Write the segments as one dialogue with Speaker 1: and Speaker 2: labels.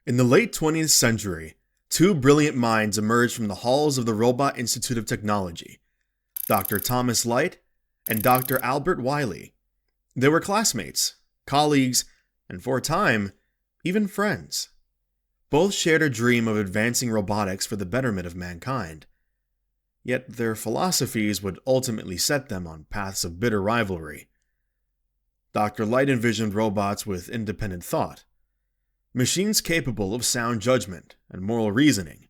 Speaker 1: In the late 20th century, two brilliant minds emerged from the halls of the Robot Institute of Technology, Dr. Thomas Light and Dr. Albert Wiley. They were classmates, colleagues, and for a time, even friends. Both shared a dream of advancing robotics for the betterment of mankind. Yet their philosophies would ultimately set them on paths of bitter rivalry. Dr. Light envisioned robots with independent thought, machines capable of sound judgment and moral reasoning.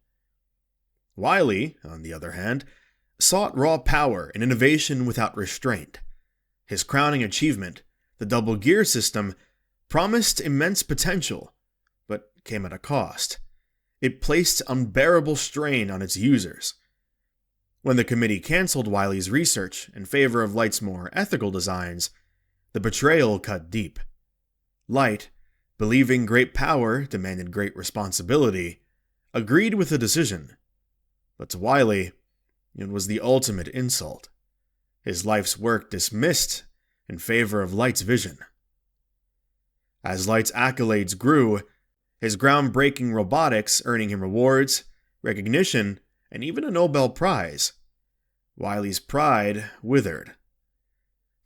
Speaker 1: Wiley, on the other hand, sought raw power and innovation without restraint. His crowning achievement, the double gear system, promised immense potential, but came at a cost. It placed unbearable strain on its users. When the committee canceled Wiley's research in favor of Light's more ethical designs, the betrayal cut deep. Light, believing great power demanded great responsibility, agreed with the decision. But to Wiley, it was the ultimate insult. His life's work dismissed in favor of Light's vision. As Light's accolades grew, his groundbreaking robotics earning him rewards, recognition, and even a Nobel Prize, Wiley's pride withered.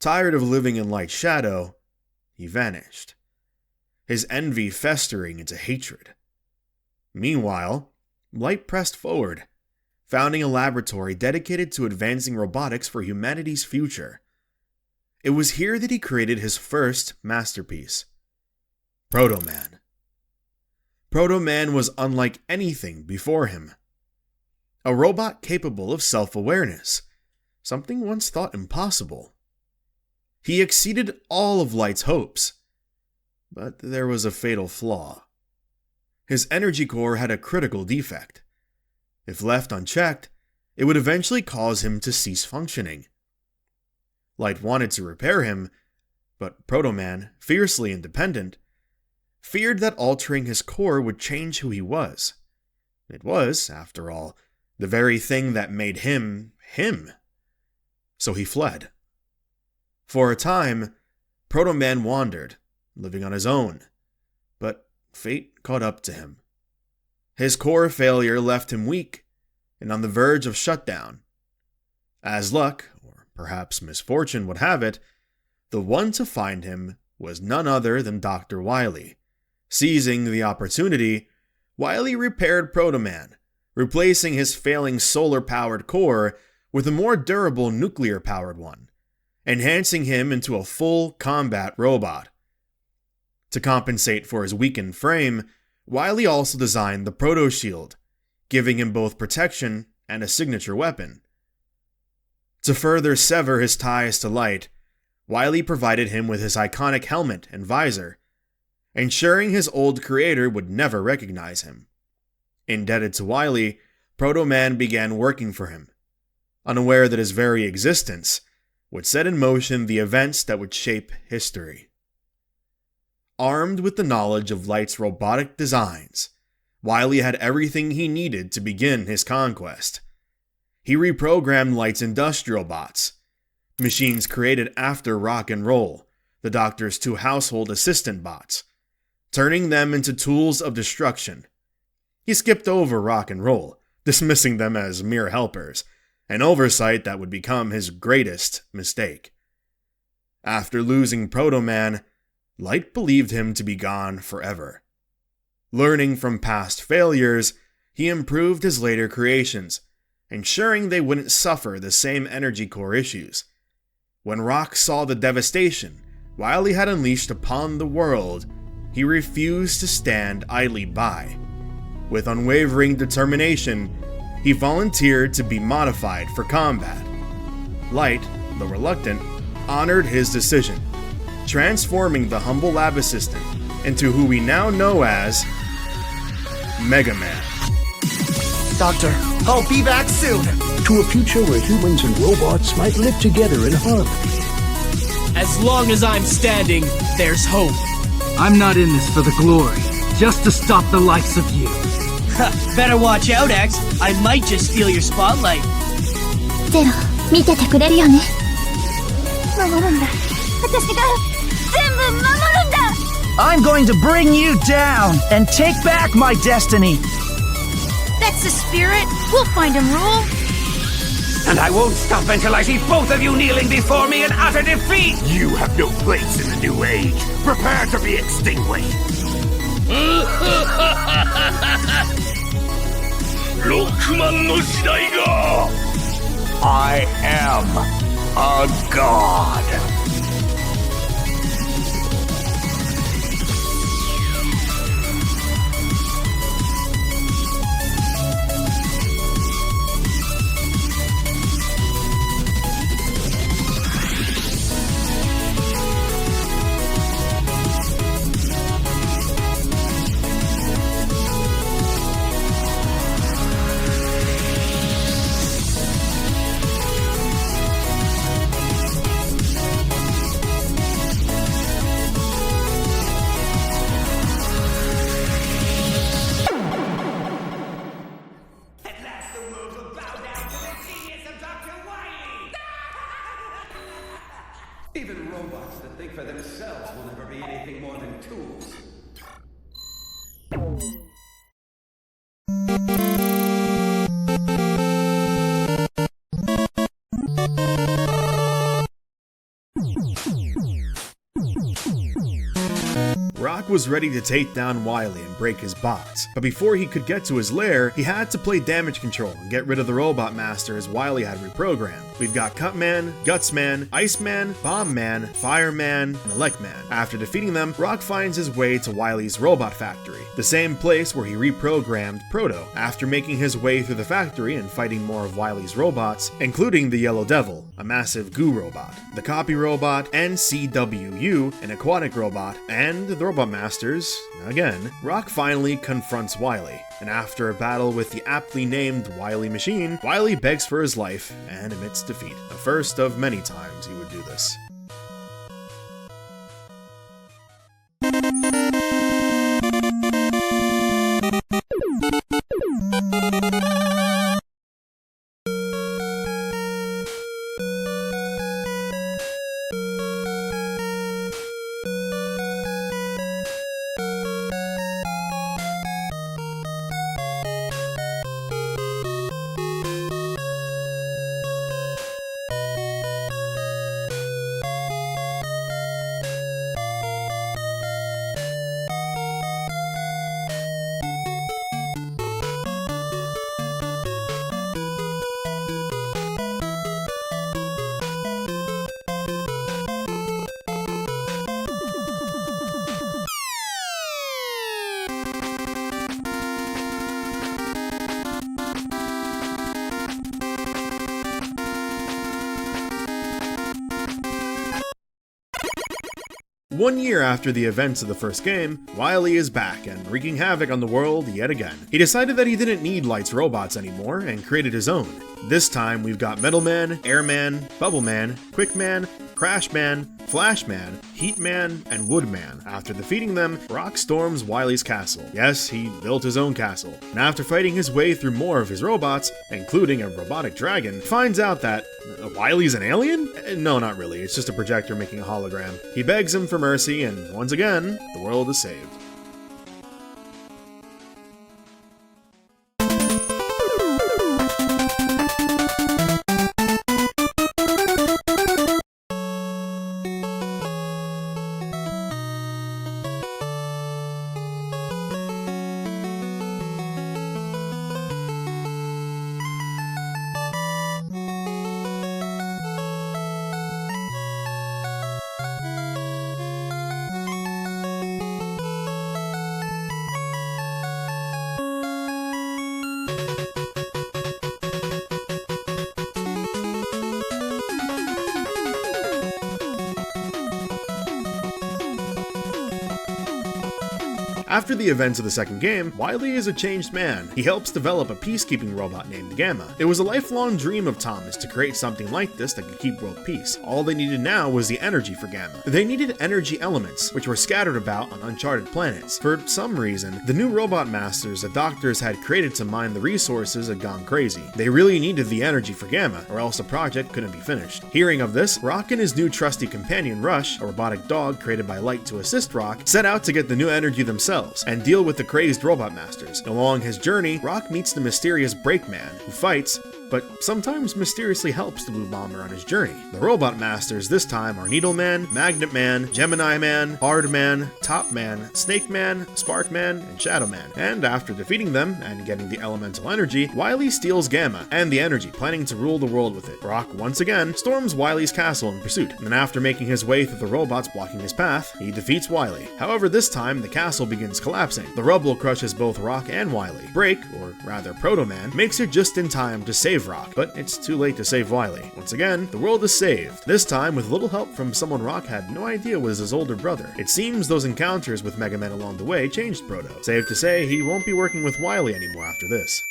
Speaker 1: Tired of living in Light's shadow, he vanished, his envy festering into hatred. Meanwhile, Light pressed forward, founding a laboratory dedicated to advancing robotics for humanity's future. It was here that he created his first masterpiece, Proto-Man. Proto-Man was unlike anything before him. A robot capable of self-awareness, something once thought impossible. He exceeded all of Light's hopes, but there was a fatal flaw. His energy core had a critical defect. If left unchecked, it would eventually cause him to cease functioning. Light wanted to repair him, but Proto-Man, fiercely independent, feared that altering his core would change who he was. It was, after all, the very thing that made him, him. So he fled. For a time, Proto-Man wandered, living on his own, but fate caught up to him. His core failure left him weak and on the verge of shutdown. As luck, or perhaps misfortune would have it, the one to find him was none other than Dr. Wiley. Seizing the opportunity, Wiley repaired Proto-Man, replacing his failing solar-powered core with a more durable nuclear-powered one, enhancing him into a full combat robot. To compensate for his weakened frame, Wiley also designed the Proto-Shield, giving him both protection and a signature weapon. To further sever his ties to Light, Wiley provided him with his iconic helmet and visor, ensuring his old creator would never recognize him. Indebted to Wiley, Proto-Man began working for him, unaware that his very existence would set in motion the events that would shape history. Armed with the knowledge of Light's robotic designs, Wiley had everything he needed to begin his conquest. He reprogrammed Light's industrial bots, machines created after rock and roll, the Doctor's two household assistant bots, turning them into tools of destruction. He skipped over rock and roll, dismissing them as mere helpers, an oversight that would become his greatest mistake. After losing Proto-Man, Light believed him to be gone forever. Learning from past failures, he improved his later creations, ensuring they wouldn't suffer the same energy core issues. When Rock saw the devastation Wiley had unleashed upon the world, he refused to stand idly by. With unwavering determination, he volunteered to be modified for combat. Light, though reluctant, honored his decision, transforming the humble lab assistant into who we now know as Mega Man.
Speaker 2: Doctor, I'll be back soon!
Speaker 3: To a future where humans and robots might live together in harmony.
Speaker 4: As long as I'm standing, there's hope.
Speaker 5: I'm not in this for the glory, just to stop the likes of you.
Speaker 4: Better watch out, X. I might just steal your spotlight.
Speaker 6: ゼロ、見ててくれるよね。守るんだ。私が全部守るんだ。
Speaker 5: I'm going to bring you down and take back my destiny.
Speaker 7: That's the spirit. We'll find him, Rule.
Speaker 8: And I won't stop until I see both of you kneeling before me in utter defeat!
Speaker 9: You have no place in the New Age. Prepare to be extinguished. I am a god.
Speaker 8: Even robots that think for themselves will never be anything more than tools.
Speaker 1: Rock was ready to take down Wily and break his bots, but before he could get to his lair, he had to play damage control and get rid of the robot masters Wily had reprogrammed. We've got Cutman, Gutsman, Iceman, Bombman, Fireman, and Electman. After defeating them, Rock finds his way to Wily's robot factory, the same place where he reprogrammed Proto. After making his way through the factory and fighting more of Wily's robots, including the Yellow Devil, a massive goo robot, the Copy Robot, NCWU, an aquatic robot, and the Robot Masters, again, Rock finally confronts Wily, and after a battle with the aptly named Wily Machine, Wily begs for his life and admits defeat, the first of many times he would do this. One year after the events of the first game, Wily is back and wreaking havoc on the world yet again. He decided that he didn't need Light's robots anymore and created his own. This time we've got Metalman, Airman, Bubbleman, Quickman, Crashman, Flashman, Heatman, and Woodman. After defeating them, Rock storms Wily's castle. Yes, he built his own castle. And after fighting his way through more of his robots, including a robotic dragon, finds out that Wily's an alien? No, not really. It's just a projector making a hologram. He begs him for mercy, and once again, the world is saved. After the events of the second game, Wily is a changed man. He helps develop a peacekeeping robot named Gamma. It was a lifelong dream of Thomas to create something like this that could keep world peace. All they needed now was the energy for Gamma. They needed energy elements, which were scattered about on uncharted planets. For some reason, the new robot masters the doctors had created to mine the resources had gone crazy. They really needed the energy for Gamma, or else the project couldn't be finished. Hearing of this, Rock and his new trusty companion Rush, a robotic dog created by Light to assist Rock, set out to get the new energy themselves and deal with the crazed robot masters. Along his journey, Rock meets the mysterious Brakeman, who fights, but sometimes mysteriously helps the Blue Bomber on his journey. The robot masters this time are Needle Man, Magnet Man, Gemini Man, Hard Man, Top Man, Snake Man, Spark Man, and Shadow Man. And after defeating them and getting the elemental energy, Wily steals Gamma and the energy, planning to rule the world with it. Rock once again storms Wily's castle in pursuit, and after making his way through the robots blocking his path, he defeats Wily. However, this time the castle begins collapsing. The rubble crushes both Rock and Wily. Break, or rather Proto Man, makes it just in time to save Rock, but it's too late to save Wily. Once again, the world is saved, this time with little help from someone Rock had no idea was his older brother. It seems those encounters with Mega Man along the way changed Proto. Safe to say, he won't be working with Wily anymore after this.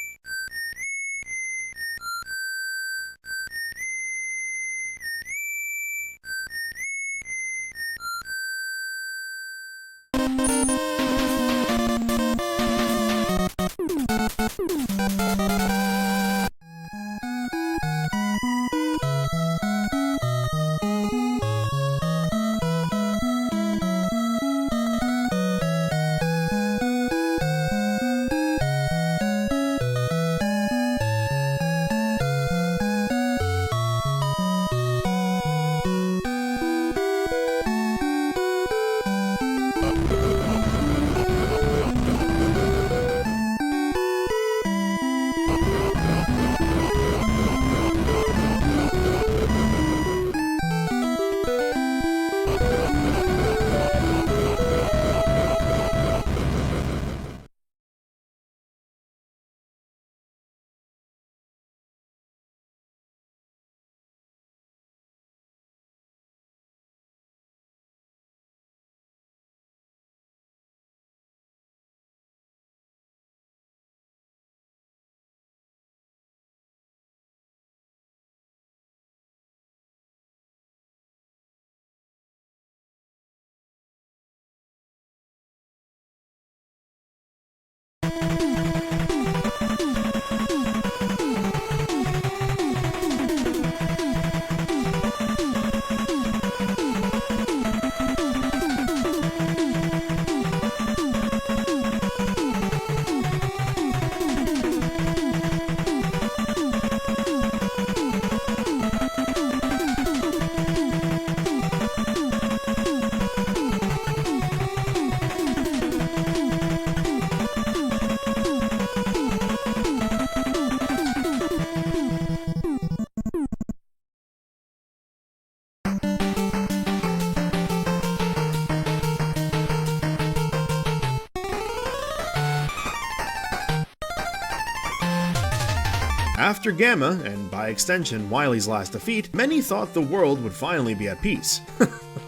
Speaker 1: After Gamma, and by extension Wily's last defeat, many thought the world would finally be at peace.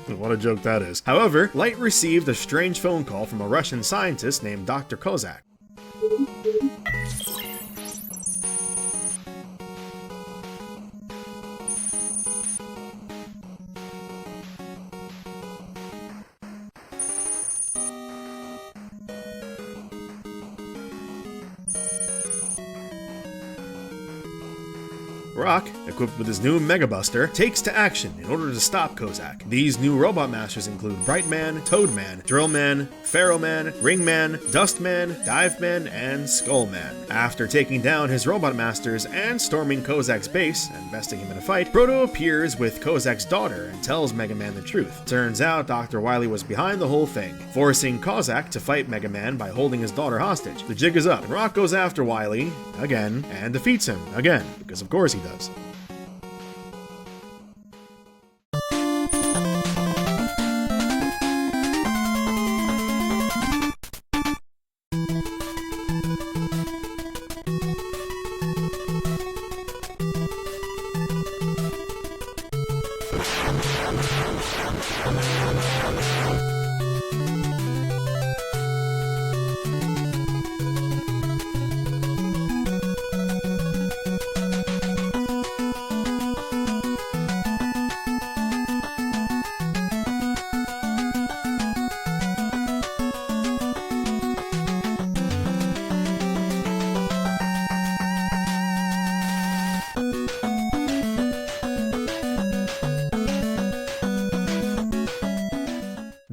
Speaker 1: What a joke that is. However, Light received a strange phone call from a Russian scientist named Dr. Kozak. Rock, equipped with his new Mega Buster, takes to action in order to stop Kozak. These new robot masters include Brightman, Toadman, Drillman, Pharaohman, Ringman, Dustman, Diveman, and Skullman. After taking down his robot masters and storming Kozak's base and besting him in a fight, Proto appears with Kozak's daughter and tells Mega Man the truth. Turns out Dr. Wily was behind the whole thing, forcing Kozak to fight Mega Man by holding his daughter hostage. The jig is up, and Rock goes after Wily, again, and defeats him, again, because of course he does.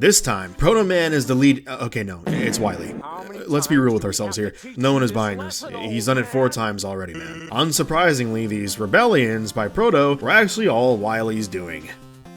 Speaker 1: This time, Proto Man is the lead. Okay, no, it's Wily. Let's be real with ourselves here. No one is buying this. He's done it 4 times already, man. Unsurprisingly, these rebellions by Proto were actually all Wily's doing.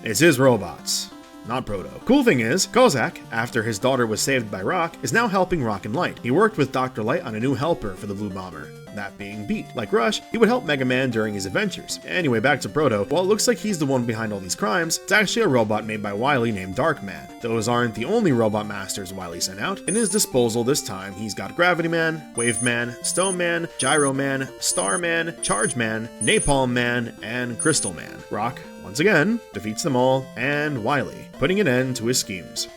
Speaker 1: It's his robots, not Proto. Cool thing is, Kozak, after his daughter was saved by Rock, is now helping Rock and Light. He worked with Dr. Light on a new helper for the Blue Bomber, that being Beat. Like Rush, he would help Mega Man during his adventures. Anyway, back to Proto. While it looks like he's the one behind all these crimes, it's actually a robot made by Wily named Darkman. Those aren't the only robot masters Wily sent out. In his disposal this time, he's got Gravity Man, Wave Man, Stone Man, Gyro Man, Star Man, Charge Man, Napalm Man, and Crystal Man. Rock, once again, defeats them all, and Wily, putting an end to his schemes.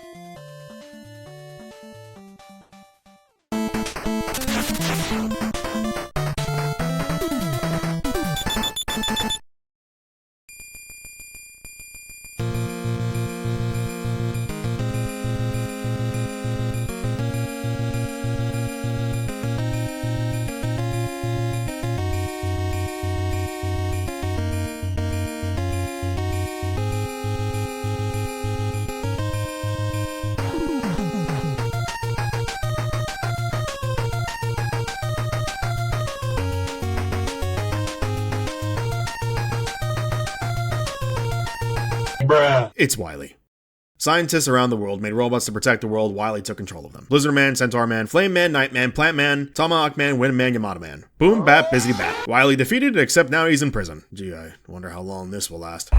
Speaker 9: Bruh.
Speaker 1: It's Wily. Scientists around the world made robots to protect the world. Wily took control of them. Blizzard Man, Centaur Man, Flame Man, Night Man, Plant Man, Tomahawk Man, Wind Man, Yamato Man. Boom, bap, busy bat. Wily defeated, except now he's in prison. Gee, I wonder how long this will last.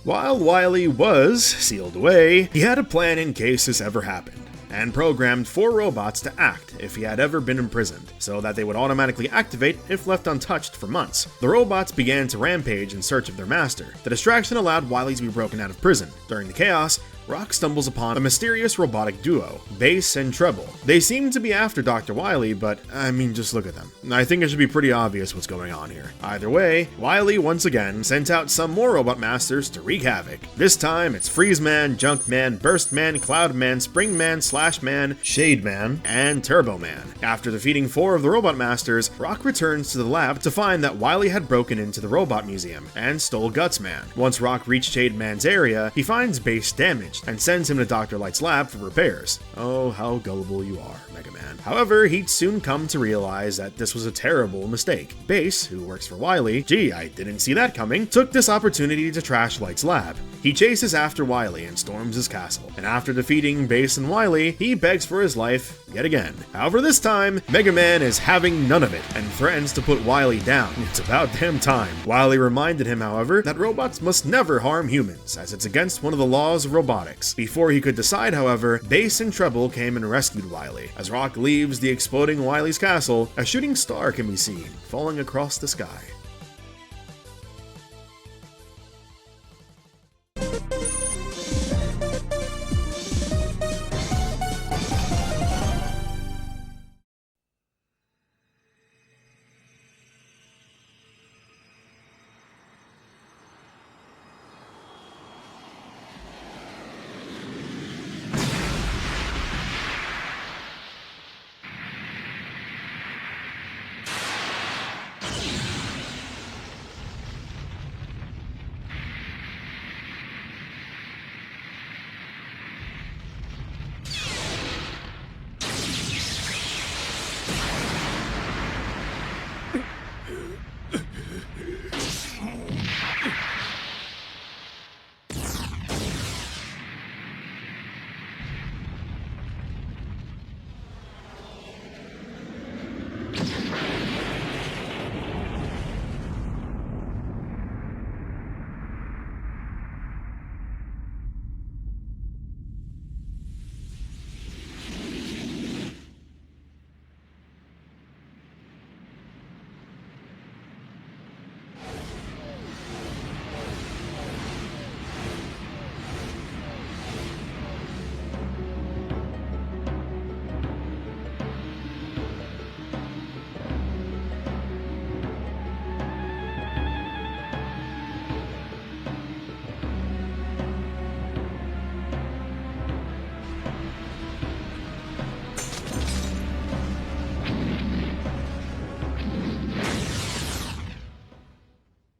Speaker 1: While Wily was sealed away, he had a plan in case this ever happened, and programmed 4 robots to act if he had ever been imprisoned, so that they would automatically activate if left untouched for months. The robots began to rampage in search of their master. The distraction allowed Wily to be broken out of prison. During the chaos, Rock stumbles upon a mysterious robotic duo, Bass and Treble. They seem to be after Dr. Wily, but I mean, just look at them. I think it should be pretty obvious what's going on here. Either way, Wily once again sent out some more robot masters to wreak havoc. This time, it's Freeze Man, Junk Man, Burst Man, Cloud Man, Spring Man, Slash Man, Shade Man, and Turbo Man. After defeating 4 of the robot masters, Rock returns to the lab to find that Wily had broken into the robot museum and stole Guts Man. Once Rock reached Shade Man's area, he finds Bass damaged, damaged, and sends him to Dr. Light's lab for repairs. Oh, how gullible you are, Mega Man. However, he'd soon come to realize that this was a terrible mistake. Base, who works for Wily, gee, I didn't see that coming, took this opportunity to trash Light's lab. He chases after Wily and storms his castle, and after defeating Base and Wily, he begs for his life yet again. However, this time, Mega Man is having none of it, and threatens to put Wily down. It's about damn time. Wily reminded him, however, that robots must never harm humans, as it's against one of the laws of robotics. Before he could decide, however, Base and Treble came and rescued Wily. As Rock leaves the exploding Wily's castle, a shooting star can be seen, falling across the sky.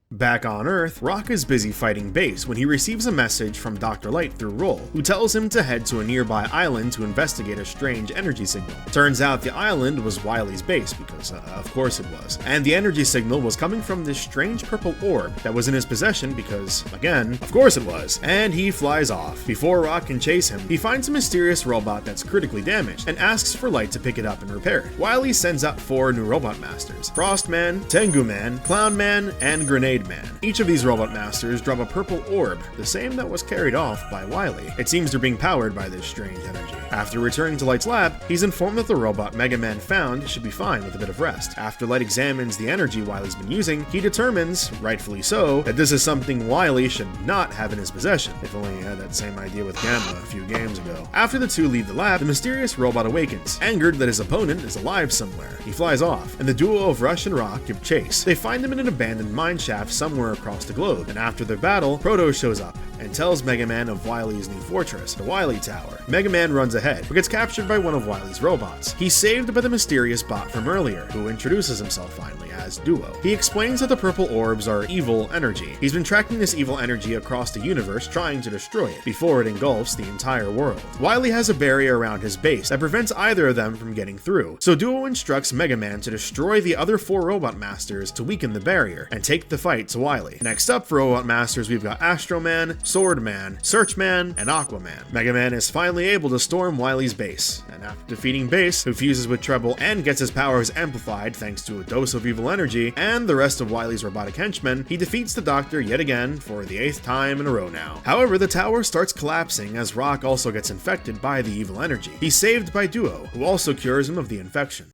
Speaker 1: Back on Earth, Rock is busy fighting Base when he receives a message from Dr. Light through Roll, who tells him to head to a nearby island to investigate a strange energy signal. Turns out the island was Wily's base, because of course it was, and the energy signal was coming from this strange purple orb that was in his possession because, again, of course it was, and he flies off. Before Rock can chase him, he finds a mysterious robot that's critically damaged and asks for Light to pick it up and repair it. Wily sends out 4 new robot masters: Frostman, Tengu Man, Clown Man, and Grenade Man. Each of these robot masters drop a purple orb, the same that was carried off by Wily. It seems they're being powered by this strange energy. After returning to Light's lab, he's informed that the robot Mega Man found should be fine with a bit of rest. After Light examines the energy Wily's been using, he determines, rightfully so, that this is something Wily should not have in his possession. If only he had that same idea with Gamma a few games ago. After the two leave the lab, the mysterious robot awakens, angered that his opponent is alive somewhere. He flies off, and the duo of Rush and Rock give chase. They find him in an abandoned mine shaft somewhere across the globe, and after their battle, Proto shows up and tells Mega Man of Wily's new fortress, the Wily Tower. Mega Man runs ahead, but gets captured by one of Wily's robots. He's saved by the mysterious bot from earlier, who introduces himself finally as Duo. He explains that the purple orbs are evil energy. He's been tracking this evil energy across the universe, trying to destroy it, before it engulfs the entire world. Wily has a barrier around his base that prevents either of them from getting through, so Duo instructs Mega Man to destroy the other 4 robot masters to weaken the barrier, and take the fight to Wily. Next up for robot masters, we've got Astro Man, Sword Man, Search Man, and Aquaman. Mega Man is finally able to storm Wily's base, and after defeating Base, who fuses with Treble and gets his powers amplified thanks to a dose of evil energy, and the rest of Wily's robotic henchmen, he defeats the Doctor yet again for the 8th time in a row now. However, the tower starts collapsing as Rock also gets infected by the evil energy. He's saved by Duo, who also cures him of the infection.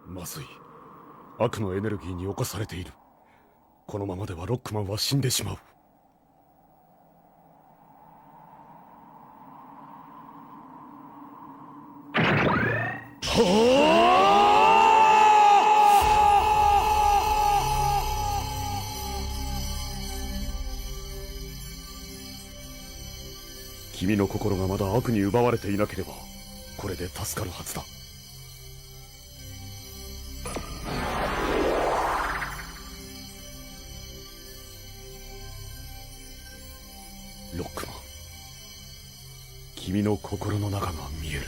Speaker 10: まずい。悪のエネルギーに侵されている。このままではロックマンは死んでしまう。君の心がまだ悪に奪われていなければ、これで助かるはずだ。ロックマン、君の心の中が見える。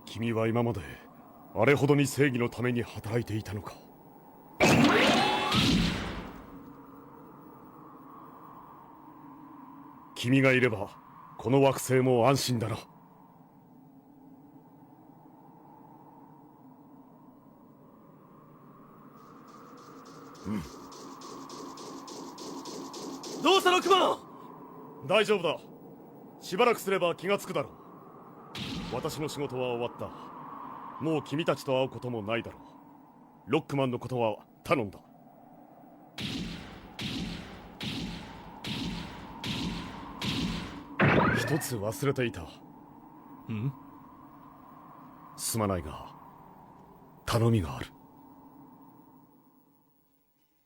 Speaker 10: 君は今まであれほどに正義のために働いていたのか。君がいればこの惑星も安心だな。どうした6番。大丈夫だ。しばらくすれば気がつくだろう。私の仕事は終わった。もう君たちと会うこともないだろう。ロックマンのことは頼んだ。一つ忘れていた。すまないが頼みがある。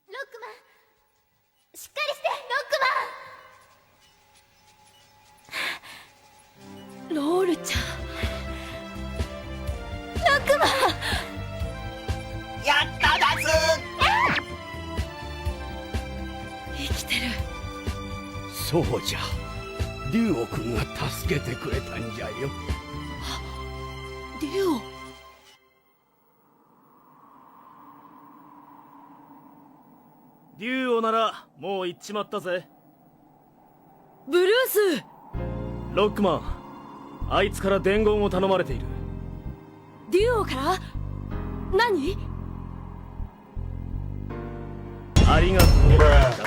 Speaker 6: ロックマン、しっかりしてロックマン。ロールちゃん、ロックマン。
Speaker 2: やっただず。
Speaker 6: 生きてる。
Speaker 3: そうじゃ、竜王くんが助けてくれたんじゃよ。
Speaker 6: 竜王。
Speaker 5: 竜王ならもう行っちまったぜ。
Speaker 6: ブルース。
Speaker 5: ロックマン、あいつから伝言を頼まれている。
Speaker 6: 竜王から？何？
Speaker 5: ありがとう。だって。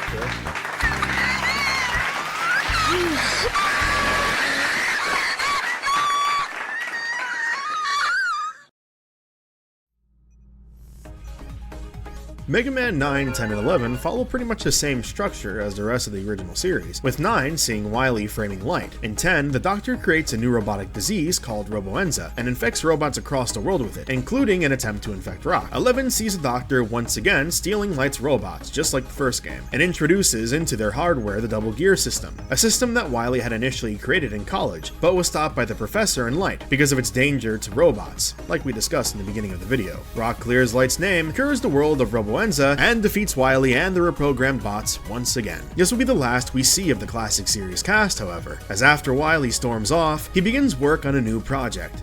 Speaker 1: Mega Man 9, 10, and 11 follow pretty much the same structure as the rest of the original series, with 9 seeing Wily framing light. In 10, the Doctor creates a new robotic disease called Roboenza and infects robots across the world with it, including an attempt to infect Rock. 11 sees the Doctor once again stealing Light's robots, just like the first game, and introduces into their hardware the double gear system, a system that Wily had initially created in college, but was stopped by the Professor in Light because of its danger to robots, like we discussed in the beginning of the video. Rock clears Light's name, cures the world of Roboenza, and defeats Wily and the reprogrammed bots once again. This will be the last we see of the classic series cast, however, as after Wily storms off, he begins work on a new project.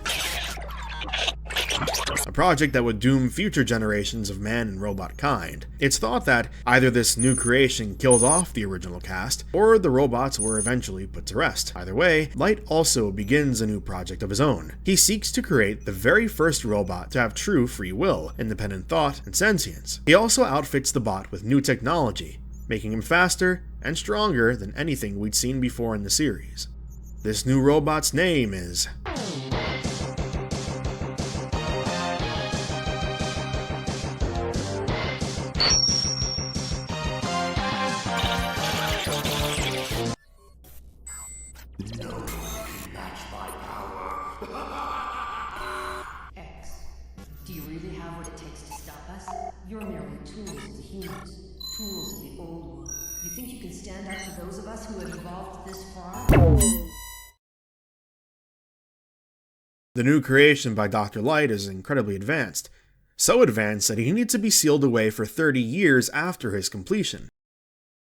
Speaker 1: A project that would doom future generations of man and robot kind. It's thought that either this new creation killed off the original cast, or the robots were eventually put to rest. Either way, Light also begins a new project of his own. He seeks to create the very first robot to have true free will, independent thought, and sentience. He also outfits the bot with new technology, making him faster and stronger than anything we'd seen before in the series. This new robot's name is...
Speaker 11: Do you really have what it takes to stop us? You're merely tools of the humans. Tools of the old world. You think you can stand up to those of us who have evolved this far?
Speaker 1: The new creation by Dr. Light is incredibly advanced. So advanced that he needs to be sealed away for 30 years after his completion.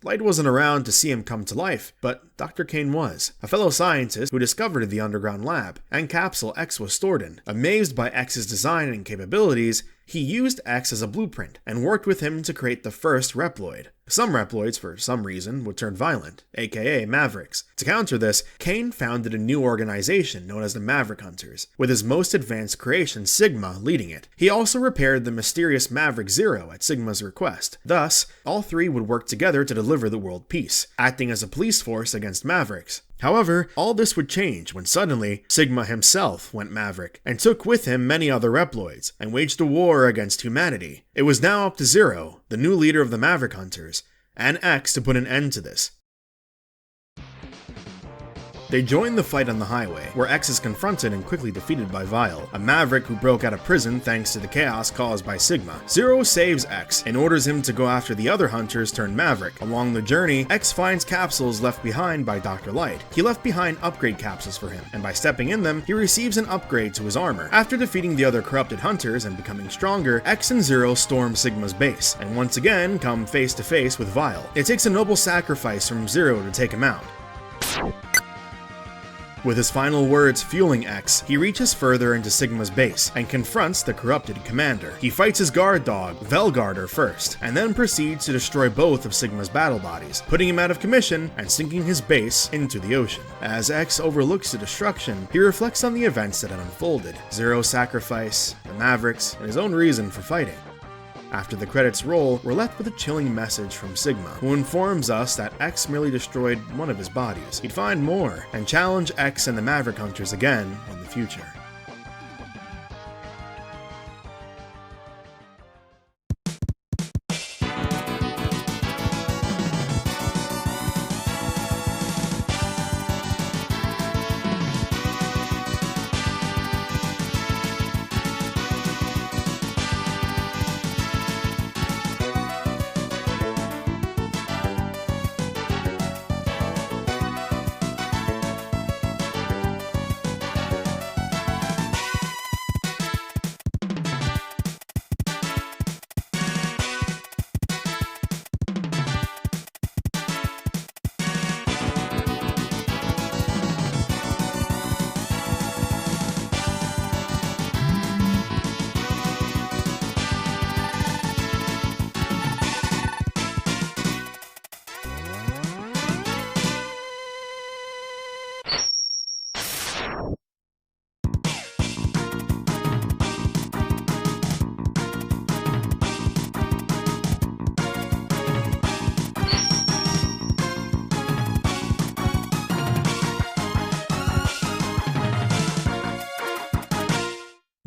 Speaker 1: Light wasn't around to see him come to life, but Dr. Kane was, a fellow scientist who discovered the underground lab and capsule X was stored in. Amazed by X's design and capabilities, he used X as a blueprint and worked with him to create the first Reploid. Some Reploids, for some reason, would turn violent, aka Mavericks. To counter this, Kane founded a new organization known as the Maverick Hunters, with his most advanced creation, Sigma, leading it. He also repaired the mysterious Maverick Zero at Sigma's request. Thus, all three would work together to deliver the world peace, acting as a police force against Mavericks. However, all this would change when suddenly, Sigma himself went Maverick, and took with him many other Reploids, and waged a war against humanity. It was now up to Zero, the new leader of the Maverick Hunters, and X to put an end to this. They join the fight on the highway, where X is confronted and quickly defeated by Weil, a Maverick who broke out of prison thanks to the chaos caused by Sigma. Zero saves X and orders him to go after the other hunters turned Maverick. Along the journey, X finds capsules left behind by Dr. Light. He left behind upgrade capsules for him, and by stepping in them, he receives an upgrade to his armor. After defeating the other corrupted hunters and becoming stronger, X and Zero storm Sigma's base, and once again come face to face with Weil. It takes a noble sacrifice from Zero to take him out. With his final words fueling X, he reaches further into Sigma's base and confronts the corrupted commander. He fights his guard dog, Velgarder, first, and then proceeds to destroy both of Sigma's battle bodies, putting him out of commission and sinking his base into the ocean. As X overlooks the destruction, he reflects on the events that had unfolded, Zero's sacrifice, the Mavericks, and his own reason for fighting. After the credits roll, we're left with a chilling message from Sigma, who informs us that X merely destroyed one of his bodies. He'd find more, and challenge X and the Maverick Hunters again in the future.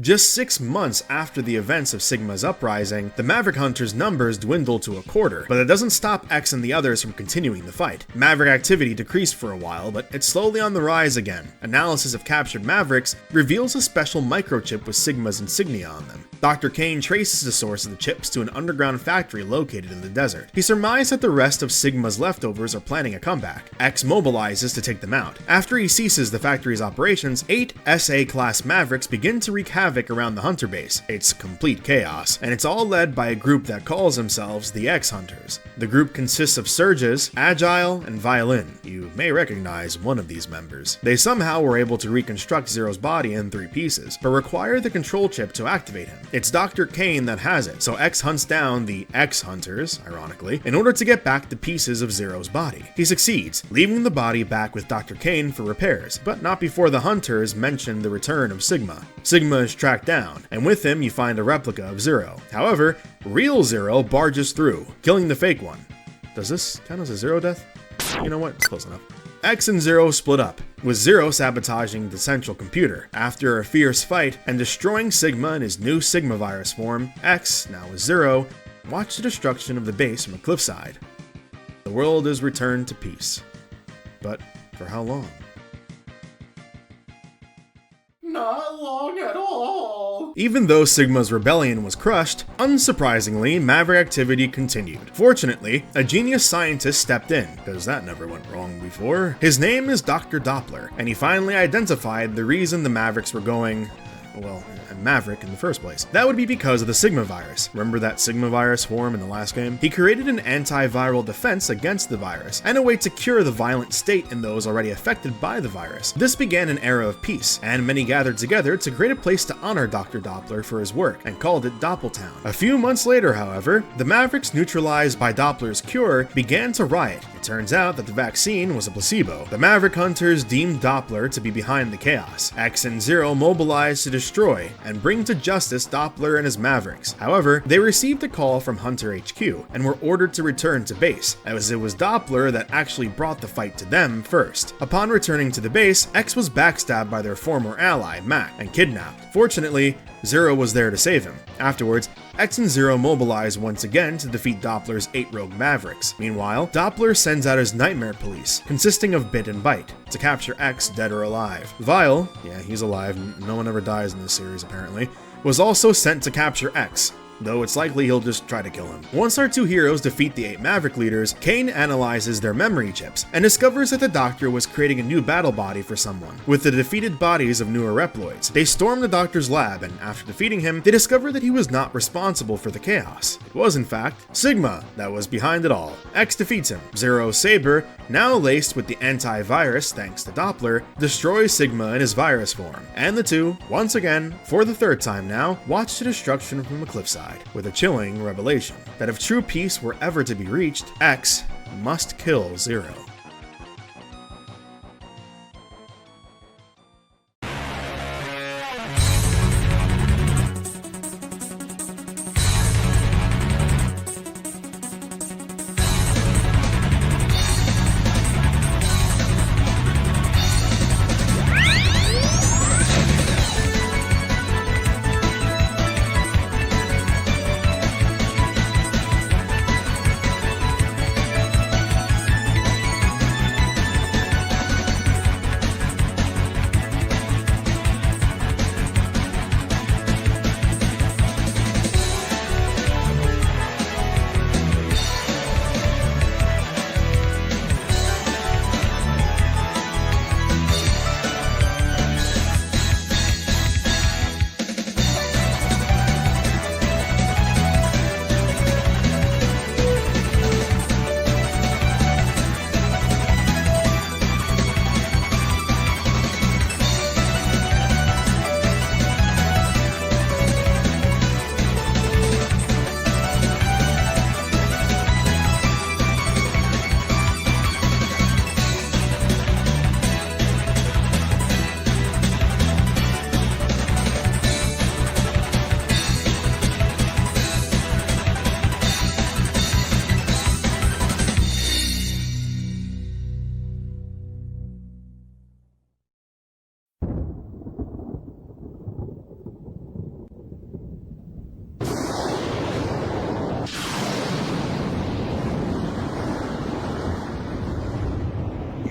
Speaker 1: Just 6 months after the events of Sigma's uprising, the Maverick Hunters' numbers dwindle to a quarter, but it doesn't stop X and the others from continuing the fight. Maverick activity decreased for a while, but it's slowly on the rise again. Analysis of captured Mavericks reveals a special microchip with Sigma's insignia on them. Dr. Kane traces the source of the chips to an underground factory located in the desert. He surmised that the rest of Sigma's leftovers are planning a comeback. X mobilizes to take them out. After he ceases the factory's operations, 8 SA-class Mavericks begin to wreak havoc around the Hunter base. It's complete chaos, and it's all led by a group that calls themselves the X-Hunters. The group consists of Surges, Agile, and Violin. You may recognize one of these members. They somehow were able to reconstruct Zero's body in 3 pieces, but require the control chip to activate him. It's Dr. Kane that has it, so X hunts down the X-Hunters, ironically, in order to get back the pieces of Zero's body. He succeeds, leaving the body back with Dr. Kane for repairs, but not before the Hunters mention the return of Sigma. Sigma is tracked down, and with him you find a replica of Zero. However, real Zero barges through, killing the fake one. Does this count as a Zero death? You know what? It's close enough. X and Zero split up, with Zero sabotaging the central computer. After a fierce fight and destroying Sigma in his new Sigma virus form, X, now as Zero, watched the destruction of the base from a cliffside. The world is returned to peace. But for how long?
Speaker 2: Not long at all.
Speaker 1: Even though Sigma's rebellion was crushed, unsurprisingly, Maverick activity continued. Fortunately, a genius scientist stepped in, because that never went wrong before. His name is Dr. Doppler, and he finally identified the reason the Mavericks were going, well, Maverick in the first place. That would be because of the Sigma virus. Remember that Sigma virus form in the last game? He created an antiviral defense against the virus, and a way to cure the violent state in those already affected by the virus. This began an era of peace, and many gathered together to create a place to honor Dr. Doppler for his work, and called it Doppeltown. A few months later, however, the Mavericks neutralized by Doppler's cure began to riot It turns out that the vaccine was a placebo. The Maverick Hunters deemed Doppler to be behind the chaos. X and Zero mobilized to destroy and bring to justice Doppler and his Mavericks. However, they received a call from Hunter HQ and were ordered to return to base, as it was Doppler that actually brought the fight to them first. Upon returning to the base, X was backstabbed by their former ally, Mac, and kidnapped. Fortunately, Zero was there to save him. Afterwards, X and Zero mobilize once again to defeat Doppler's 8 rogue Mavericks. Meanwhile, Doppler sends out his Nightmare Police, consisting of Bit and Bite, to capture X dead or alive. Weil, yeah, he's alive, no one ever dies in this series apparently, was also sent to capture X, though it's likely he'll just try to kill him. Once our two heroes defeat the 8 Maverick leaders, Kane analyzes their memory chips and discovers that the Doctor was creating a new battle body for someone, with the defeated bodies of newer Reploids. They storm the Doctor's lab, and after defeating him, they discover that he was not responsible for the chaos. It was, in fact, Sigma that was behind it all. X defeats him. Zero's saber, now laced with the antivirus thanks to Doppler, destroys Sigma in his virus form. And the two, once again, for the 3rd time now, watch the destruction from a cliffside, with a chilling revelation that if true peace were ever to be reached, X must kill Zero.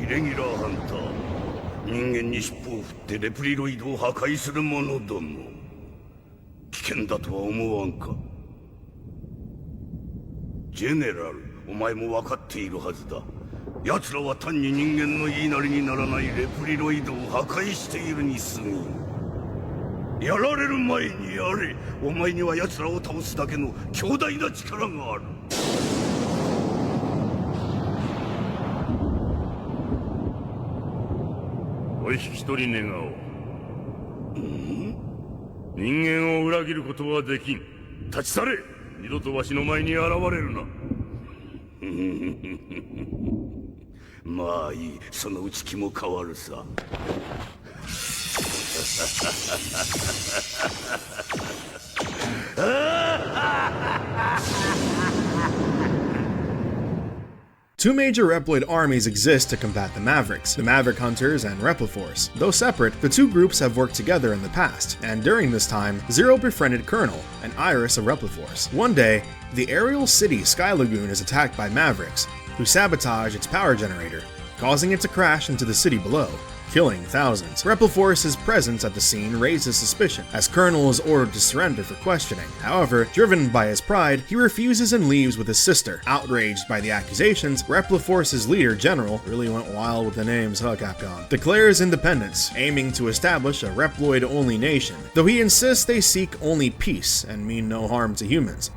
Speaker 9: レギュラーハンター、人間に尻尾を振ってレプリロイドを破壊する者ども、危険だとは思わんか。ジェネラル、お前も分かっているはずだ。奴らは単に人間の言いなりにならないレプリロイドを破壊しているに過ぎん。やられる前にやれ。お前には奴らを倒すだけの強大な力がある。
Speaker 10: お引き取り願おう。人間を裏切ることはできん。立ち去れ。二度とわしの前に現れるな。
Speaker 9: まあいい、そのうち気も変わるさ。
Speaker 1: Two major Reploid armies exist to combat the Mavericks, the Maverick Hunters and Repliforce. Though separate, the two groups have worked together in the past, and during this time, Zero befriended Colonel, an Iris of Repliforce. One day, the aerial city Sky Lagoon is attacked by Mavericks, who sabotage its power generator, causing it to crash into the city below, killing thousands. Repliforce's presence at the scene raises suspicion, as Colonel is ordered to surrender for questioning. However, driven by his pride, he refuses and leaves with his sister. Outraged by the accusations, Repliforce's leader, General, really went wild with the names, huh, Capcom, declares independence, aiming to establish a Reploid-only nation, though he insists they seek only peace and mean no harm to humans.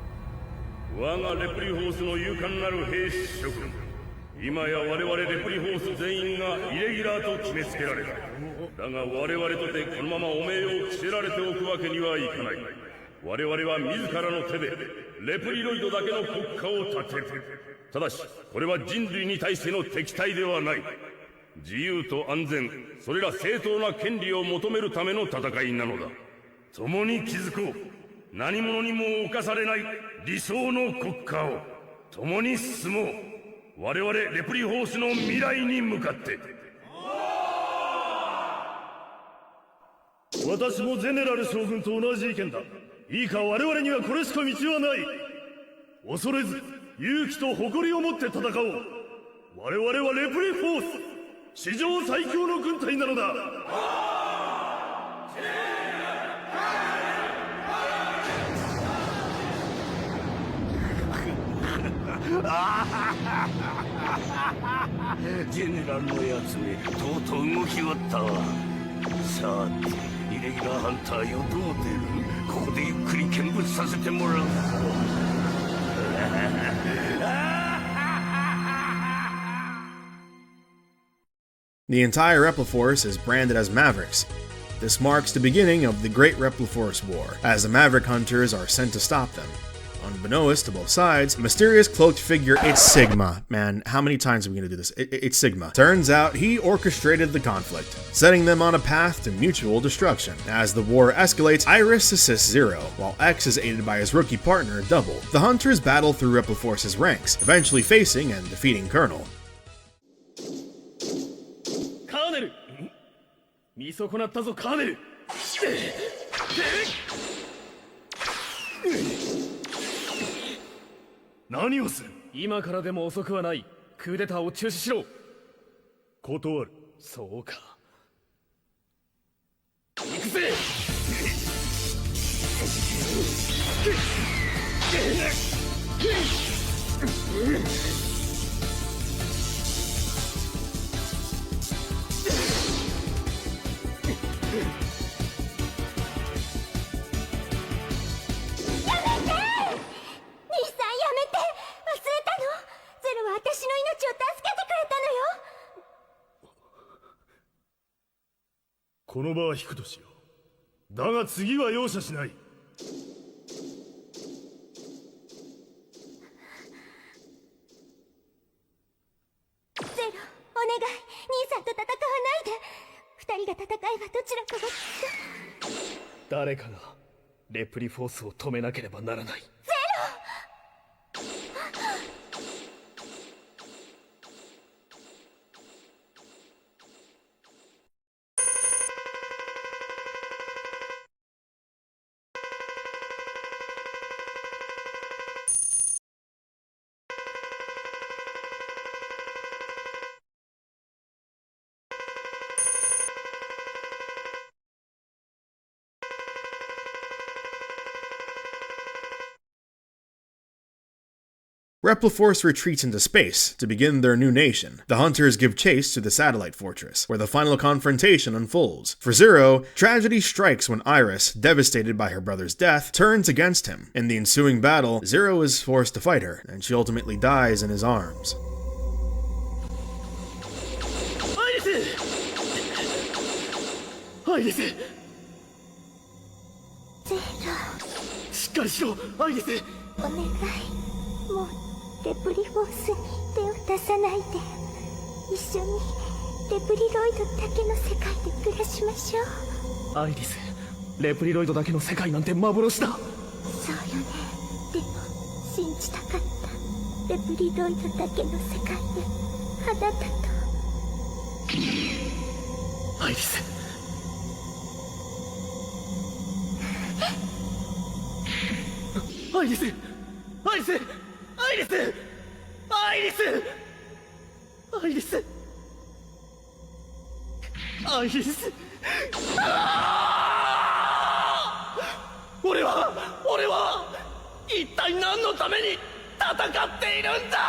Speaker 10: 今や我々レプリフォース全員がイレギュラーと決めつけられた。だが我々とてこのまま汚名を着せられておくわけにはいかない。我々は自らの手で
Speaker 9: レプリロイドだけの国家を立てる。ただしこれは人類に対しての敵対ではない。自由と安全、それら正当な権利を求めるための戦いなのだ。共に築こう。何者にも侵されない理想の国家を共に進もう。我々レプリホースの未来に向かって。
Speaker 10: 私もゼネラル将軍と同じ意見だ。いいか、我々にはこれしか道はない。恐れず勇気と誇りを持って戦おう。我々はレプリフォース、史上最強の軍隊なのだ。
Speaker 9: ジェネラルのやつめ、とうとう動き終わったわ。さて、イレギュラーハンターよ、どう出る？ここでゆっくり見物させてもらうぞ。
Speaker 1: The entire Repliforce is branded as Mavericks. This marks the beginning of the Great Repliforce War, as the Maverick Hunters are sent to stop them. Unbeknownst to both sides, a mysterious cloaked figure, it's Sigma. Man, how many times are we gonna do this? It's Sigma. Turns out he orchestrated the conflict, setting them on a path to mutual destruction. As the war escalates, Iris assists Zero, while X is aided by his rookie partner, Double. The Hunters battle through Repliforce's ranks, eventually facing and defeating Colonel.
Speaker 10: カーネル、見損なったぞカーネル。何をする？今からでも遅くはない。クーデターを中止しろ。断る。そうか。行くぜ。この場は引くとしよう。だが次は容赦しない。
Speaker 6: ゼロ、お願い。兄さんと戦わないで。二人が戦えばどちらかが。
Speaker 10: 誰かがレプリフォースを止めなければならない。ゼロ。
Speaker 1: Repliforce retreats into space to begin their new nation. The Hunters give chase to the satellite fortress, where the final confrontation unfolds. For Zero, tragedy strikes when Iris, devastated by her brother's death, turns against him. In the ensuing battle, Zero is forced to fight her, and she ultimately dies in his arms.
Speaker 10: アイリス！しっかりしろ、アイリス！
Speaker 6: お願い。もうレプリフォースに手を出さないで。一緒にレプリロイドだけの世界で暮らしましょう。
Speaker 10: アイリス、レプリロイドだけの世界なんて幻だ。
Speaker 6: そうよね。でも信じたかった。レプリロイドだけの世界であなたと。
Speaker 10: アイリス。アイリス！アイリス！アイリス！アイリス！アイリス！アイリス！俺は一体何のために戦っているんだ！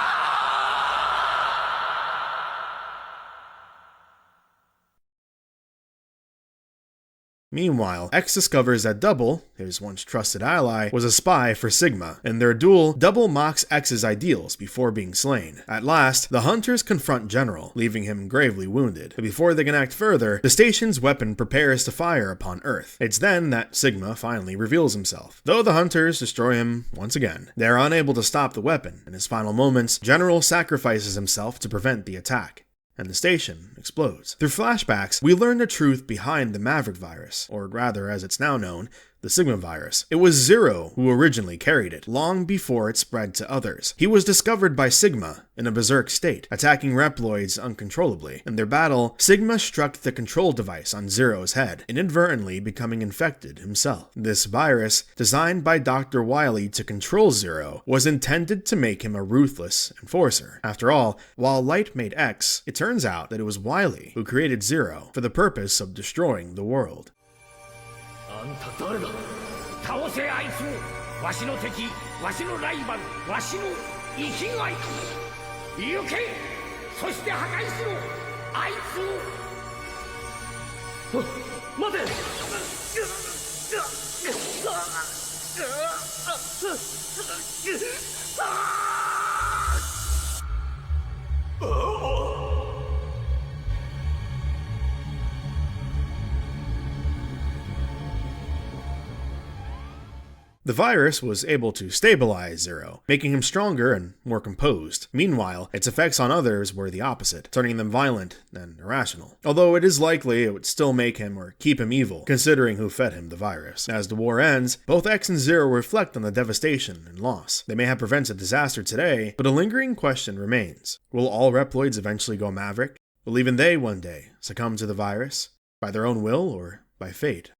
Speaker 1: Meanwhile, X discovers that Double, his once trusted ally, was a spy for Sigma. In their duel, Double mocks X's ideals before being slain. At last, the hunters confront General, leaving him gravely wounded. But before they can act further, the station's weapon prepares to fire upon Earth. It's then that Sigma finally reveals himself, though the hunters destroy him once again. They are unable to stop the weapon. In his final moments, General sacrifices himself to prevent the attack, and the station explodes. Through flashbacks, we learn the truth behind the Maverick virus, or rather, as it's now known, the Sigma virus. It was Zero who originally carried it, long before it spread to others. He was discovered by Sigma in a berserk state, attacking Reploids uncontrollably. In their battle, Sigma struck the control device on Zero's head, inadvertently becoming infected himself. This virus, designed by Dr. Wily to control Zero, was intended to make him a ruthless enforcer. After all, while Light made X, it turns out that it was Wily who created Zero for the purpose of destroying the world.
Speaker 3: あんた誰だ？倒せあいつを。わしの敵、わしのライバル、わしの生きがい。行け。そして破壊しろ。あいつを。待て。
Speaker 1: The virus was able to stabilize Zero, making him stronger and more composed. Meanwhile, its effects on others were the opposite, turning them violent and irrational. Although it is likely it would still make him or keep him evil, considering who fed him the virus. As the war ends, both X and Zero reflect on the devastation and loss. They may have prevented disaster today, but a lingering question remains. Will all Reploids eventually go Maverick? Will even they one day succumb to the virus? By their own will or by fate?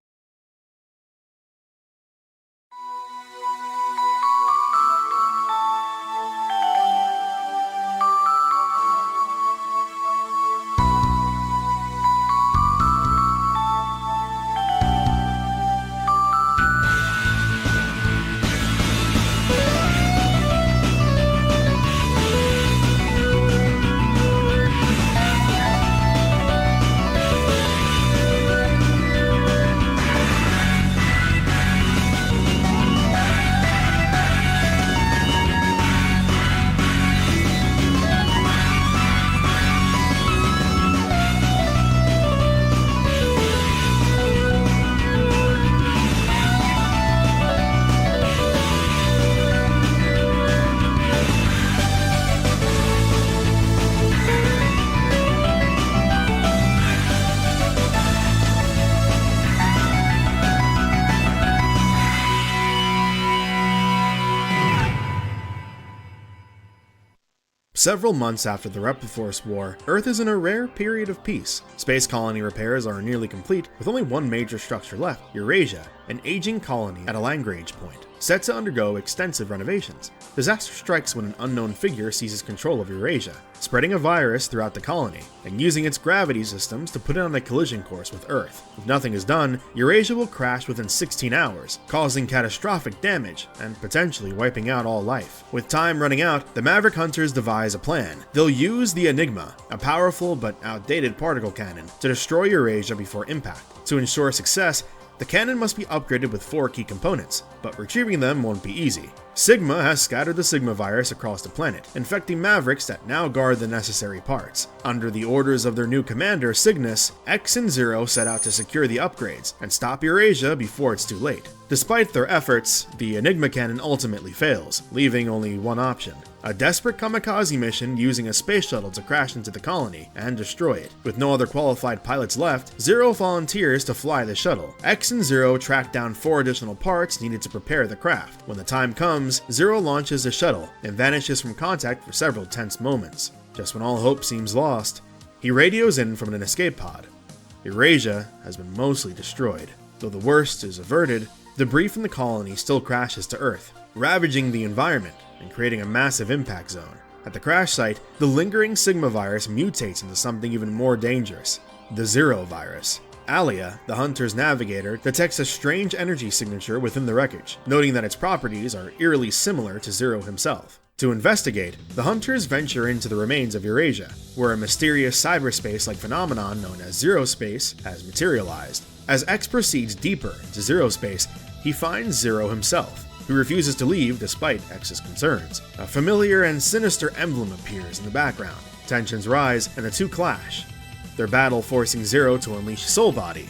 Speaker 1: Several months after the Repliforce War, Earth is in a rare period of peace. Space colony repairs are nearly complete, with only one major structure left, Eurasia, an aging colony at a Lagrange point, set to undergo extensive renovations. Disaster strikes when an unknown figure seizes control of Eurasia, spreading a virus throughout the colony, and using its gravity systems to put it on a collision course with Earth. If nothing is done, Eurasia will crash within 16 hours, causing catastrophic damage and potentially wiping out all life. With time running out, the Maverick Hunters devise a plan. They'll use the Enigma, a powerful but outdated particle cannon, to destroy Eurasia before impact. To ensure success, the cannon must be upgraded with 4 key components, but retrieving them won't be easy. Sigma has scattered the Sigma virus across the planet, infecting Mavericks that now guard the necessary parts. Under the orders of their new commander, Cygnus, X and Zero set out to secure the upgrades and stop Eurasia before it's too late. Despite their efforts, the Enigma cannon ultimately fails, leaving only one option: a desperate kamikaze mission using a space shuttle to crash into the colony and destroy it. With no other qualified pilots left, Zero volunteers to fly the shuttle. X and Zero track down 4 additional parts needed to prepare the craft. When the time comes, Zero launches the shuttle and vanishes from contact for several tense moments. Just when all hope seems lost, he radios in from an escape pod. Eurasia has been mostly destroyed. Though the worst is averted, debris from the colony still crashes to Earth, ravaging the environment and creating a massive impact zone. At the crash site, the lingering Sigma virus mutates into something even more dangerous: the Zero virus. Alia, the Hunter's navigator, detects a strange energy signature within the wreckage, noting that its properties are eerily similar to Zero himself. To investigate, the Hunters venture into the remains of Eurasia, where a mysterious cyberspace-like phenomenon known as Zero Space has materialized. As X proceeds deeper into Zero space, he finds Zero himself, who refuses to leave despite X's concerns. A familiar and sinister emblem appears in the background. Tensions rise and the two clash, their battle forcing Zero to unleash Soul Body,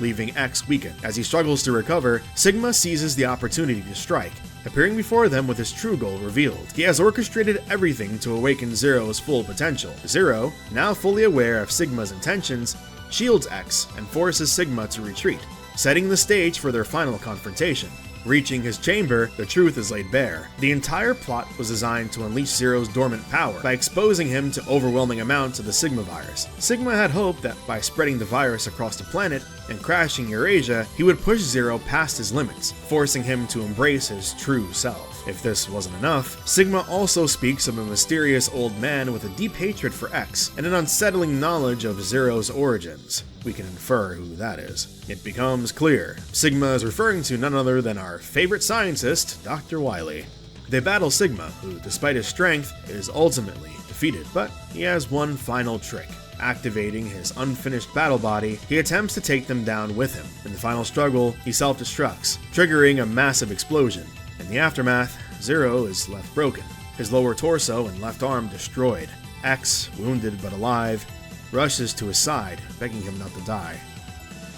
Speaker 1: leaving X weakened. As he struggles to recover, Sigma seizes the opportunity to strike, appearing before them with his true goal revealed. He has orchestrated everything to awaken Zero's full potential. Zero, now fully aware of Sigma's intentions, shields X and forces Sigma to retreat, setting the stage for their final confrontation. Reaching his chamber, the truth is laid bare. The entire plot was designed to unleash Zero's dormant power by exposing him to overwhelming amounts of the Sigma virus. Sigma had hoped that by spreading the virus across the planet and crashing Eurasia, he would push Zero past his limits, forcing him to embrace his true self. If this wasn't enough, Sigma also speaks of a mysterious old man with a deep hatred for X and an unsettling knowledge of Zero's origins. We can infer who that is. It becomes clear Sigma is referring to none other than our favorite scientist, Dr. Wily. They battle Sigma, who, despite his strength, is ultimately defeated, but he has one final trick. Activating his unfinished battle body, he attempts to take them down with him. In the final struggle, he self-destructs, triggering a massive explosion. In the aftermath, Zero is left broken, his lower torso and left arm destroyed. X, wounded but alive, rushes to his side, begging him not to die.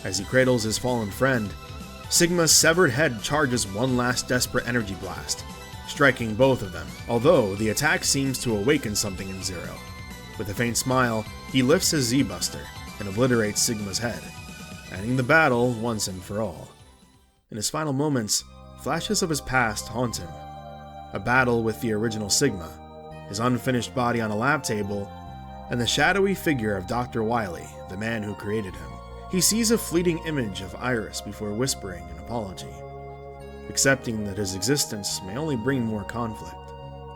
Speaker 1: As he cradles his fallen friend, Sigma's severed head charges one last desperate energy blast, striking both of them, although the attack seems to awaken something in Zero. With a faint smile, he lifts his Z-Buster and obliterates Sigma's head, ending the battle once and for all. In his final moments, flashes of his past haunt him. A battle with the original Sigma, his unfinished body on a lab table, and the shadowy figure of Dr. Wily, the man who created him. He sees a fleeting image of Iris before whispering an apology. Accepting that his existence may only bring more conflict,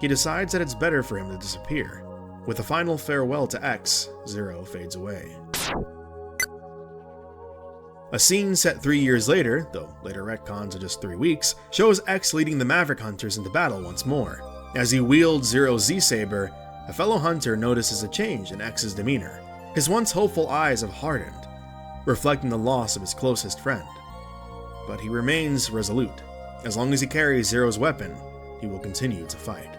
Speaker 1: he decides that it's better for him to disappear. With a final farewell to X, Zero fades away. A scene set 3 years later, though later retcons are just 3 weeks, shows X leading the Maverick Hunters into battle once more. As he wields Zero's Z-Saber, a fellow hunter notices a change in X's demeanor. His once hopeful eyes have hardened, reflecting the loss of his closest friend. But he remains resolute. As long as he carries Zero's weapon, he will continue to fight.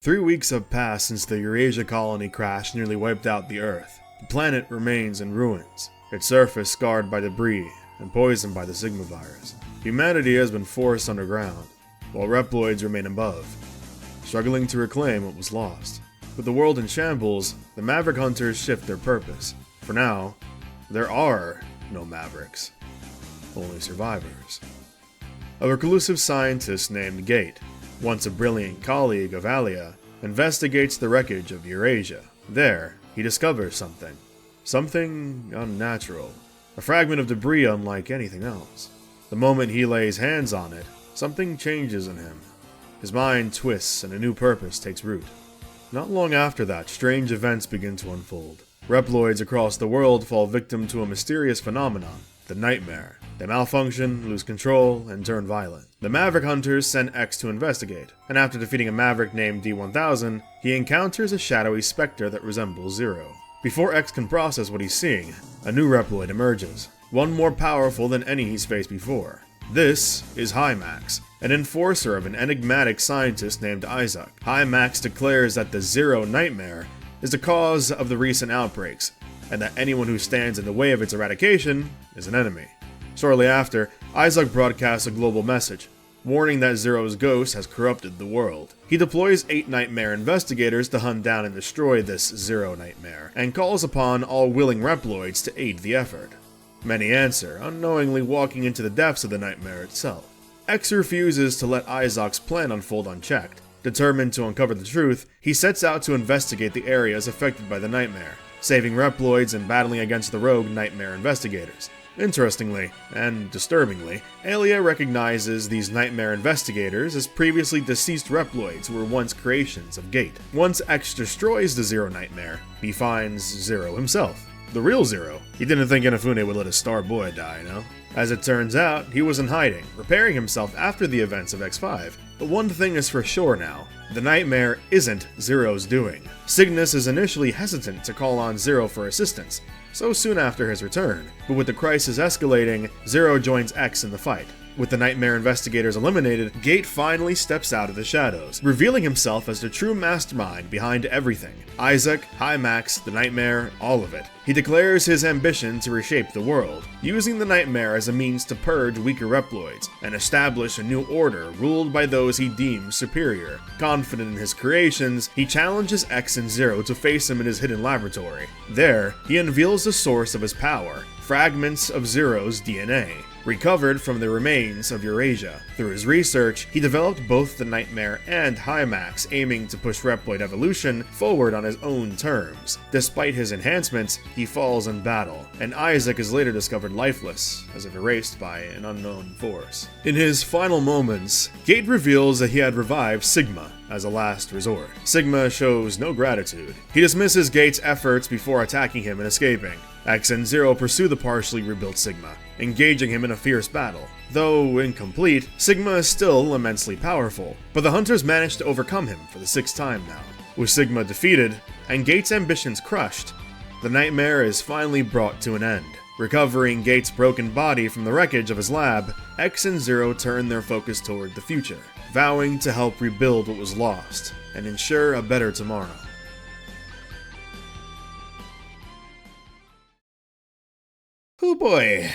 Speaker 1: Three weeks have passed since the Eurasia colony crash nearly wiped out the Earth. The planet remains in ruins, its surface scarred by debris and poisoned by the Sigma virus. Humanity has been forced underground, while Reploids remain above, struggling to reclaim what was lost. With the world in shambles, the Maverick Hunters shift their purpose. For now, there are no Mavericks, only survivors. A reclusive scientist named Gate, once a brilliant colleague of Alia, investigates the wreckage of Eurasia. There, he discovers something unnatural, a fragment of debris unlike anything else. The moment he lays hands on it, something changes in him. His mind twists and a new purpose takes root. Not long after that, strange events begin to unfold. Reploids across the world fall victim to a mysterious phenomenon, the Nightmare. They malfunction, lose control, and turn violent. The Maverick Hunters send X to investigate, and after defeating a Maverick named D-1000, he encounters a shadowy specter that resembles Zero. Before X can process what he's seeing, a new Reploid emerges, one more powerful than any he's faced before. This is Hymax, an enforcer of an enigmatic scientist named Isaac. Hymax declares that the Zero Nightmare is the cause of the recent outbreaks, and that anyone who stands in the way of its eradication is an enemy. Shortly after, Isaac broadcasts a global message, warning that Zero's ghost has corrupted the world. He deploys 8 Nightmare investigators to hunt down and destroy this Zero Nightmare, and calls upon all willing Reploids to aid the effort. Many answer, unknowingly walking into the depths of the Nightmare itself. X refuses to let Isaac's plan unfold unchecked. Determined to uncover the truth, he sets out to investigate the areas affected by the Nightmare, saving Reploids and battling against the rogue Nightmare investigators. Interestingly, and disturbingly, Aelia recognizes these Nightmare investigators as previously deceased Reploids who were once creations of Gate. Once X destroys the Zero Nightmare, he finds Zero himself. The real Zero. He didn't think Inafune would let his star boy die, no? As it turns out, he was in hiding, repairing himself after the events of X5. But one thing is for sure now, the Nightmare isn't Zero's doing. Cygnus is initially hesitant to call on Zero for assistance, so soon after his return, but with the crisis escalating, Zero joins X in the fight. With the Nightmare investigators eliminated, Gate finally steps out of the shadows, revealing himself as the true mastermind behind everything. Isaac, Hymax, the Nightmare, all of it. He declares his ambition to reshape the world, using the Nightmare as a means to purge weaker Reploids and establish a new order ruled by those he deems superior. Confident in his creations, he challenges X and Zero to face him in his hidden laboratory. There, he unveils the source of his power, fragments of Zero's DNA, recovered from the remains of Eurasia. Through his research, he developed both the Nightmare and Hymax, aiming to push Reploid evolution forward on his own terms. Despite his enhancements, he falls in battle, and Isaac is later discovered lifeless, as if erased by an unknown force. In his final moments, Gate reveals that he had revived Sigma as a last resort. Sigma shows no gratitude. He dismisses Gate's efforts before attacking him and escaping. X and Zero pursue the partially rebuilt Sigma, engaging him in a fierce battle. Though incomplete, Sigma is still immensely powerful, but the Hunters manage to overcome him for the 6th time now. With Sigma defeated, and Gate's ambitions crushed, the Nightmare is finally brought to an end. Recovering Gate's broken body from the wreckage of his lab, X and Zero turn their focus toward the future, vowing to help rebuild what was lost and ensure a better tomorrow. Oh boy,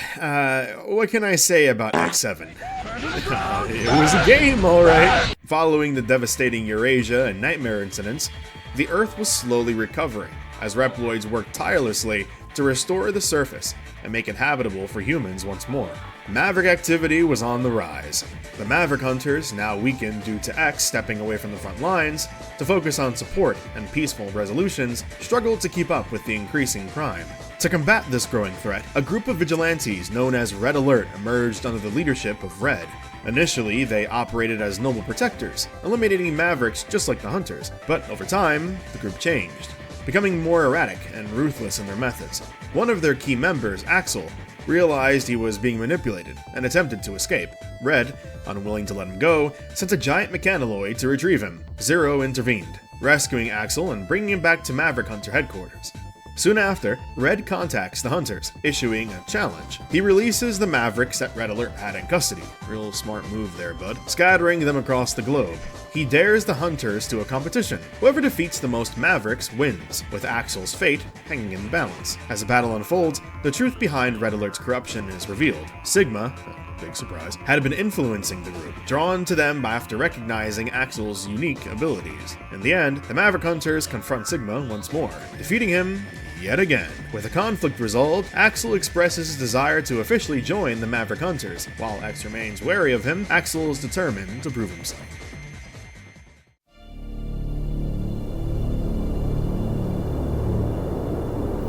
Speaker 1: what can I say about X7? It was a game, alright. Following the devastating Eurasia and Nightmare incidents, the Earth was slowly recovering as Reploids worked tirelessly to restore the surface and make it habitable for humans once more. Maverick activity was on the rise. The Maverick Hunters, now weakened due to X stepping away from the front lines to focus on support and peaceful resolutions, struggled to keep up with the increasing crime. To combat this growing threat, a group of vigilantes known as Red Alert emerged under the leadership of Red. Initially, they operated as noble protectors, eliminating Mavericks just like the Hunters, but over time, the group changed, becoming more erratic and ruthless in their methods. One of their key members, Axel, realized he was being manipulated and attempted to escape. Red, unwilling to let him go, sent a giant mechanaloid to retrieve him. Zero intervened, rescuing Axel and bringing him back to Maverick Hunter headquarters. Soon after, Red contacts the Hunters, issuing a challenge. He releases the Mavericks that Red Alert had in custody. Real smart move there, bud. Scattering them across the globe. He dares the Hunters to a competition. Whoever defeats the most Mavericks wins, with Axel's fate hanging in the balance. As the battle unfolds, the truth behind Red Alert's corruption is revealed. Sigma, big surprise, had been influencing the group, drawn to them after recognizing Axel's unique abilities. In the end, the Maverick Hunters confront Sigma once more, defeating him yet again. With the conflict resolved, Axel expresses his desire to officially join the Maverick Hunters. While X remains wary of him, Axel is determined to prove himself.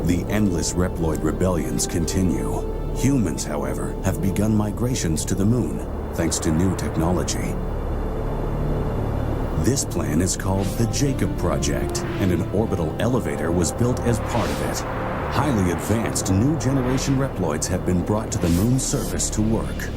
Speaker 12: The endless Reploid rebellions continue. Humans, however, have begun migrations to the moon, thanks to new technology. This plan is called the Jacob Project, and an orbital elevator was built as part of it. Highly advanced new generation Reploids have been brought to the moon's surface to work.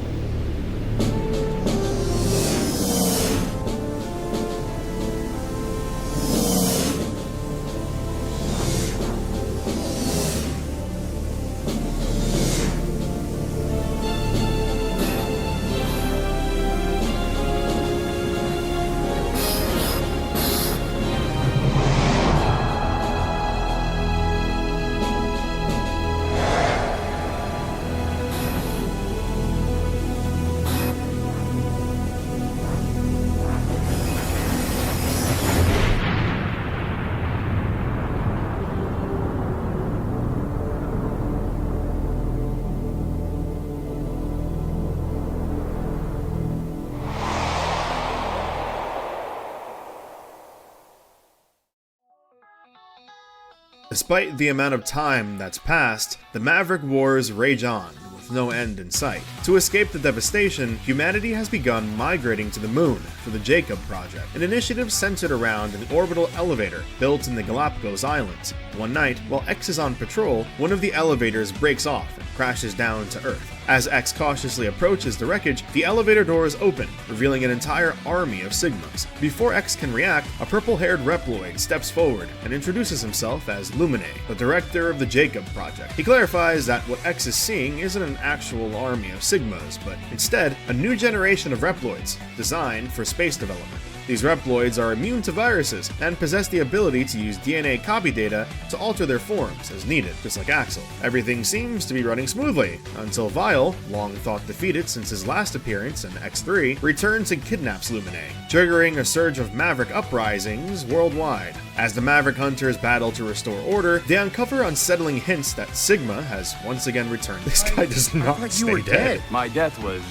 Speaker 1: Despite the amount of time that's passed, the Maverick Wars rage on, with no end in sight. To escape the devastation, humanity has begun migrating to the moon for the Jacob Project, an initiative centered around an orbital elevator built in the Galapagos Islands. One night, while X is on patrol, one of the elevators breaks off and crashes down to Earth. As X cautiously approaches the wreckage, the elevator doors open, revealing an entire army of Sigmas. Before X can react, a purple-haired Reploid steps forward and introduces himself as Lumine, the director of the Jacob Project. He clarifies that what X is seeing isn't an actual army of Sigmas, but instead a new generation of Reploids designed for space development. These Reploids are immune to viruses and possess the ability to use DNA copy data to alter their forms as needed, just like Axel. Everything seems to be running smoothly, until Weil, long thought defeated since his last appearance in X3, returns and kidnaps Lumine, triggering a surge of Maverick uprisings worldwide. As the Maverick Hunters battle to restore order, they uncover unsettling hints that Sigma has once again returned. This guy does not stay dead.
Speaker 13: My death was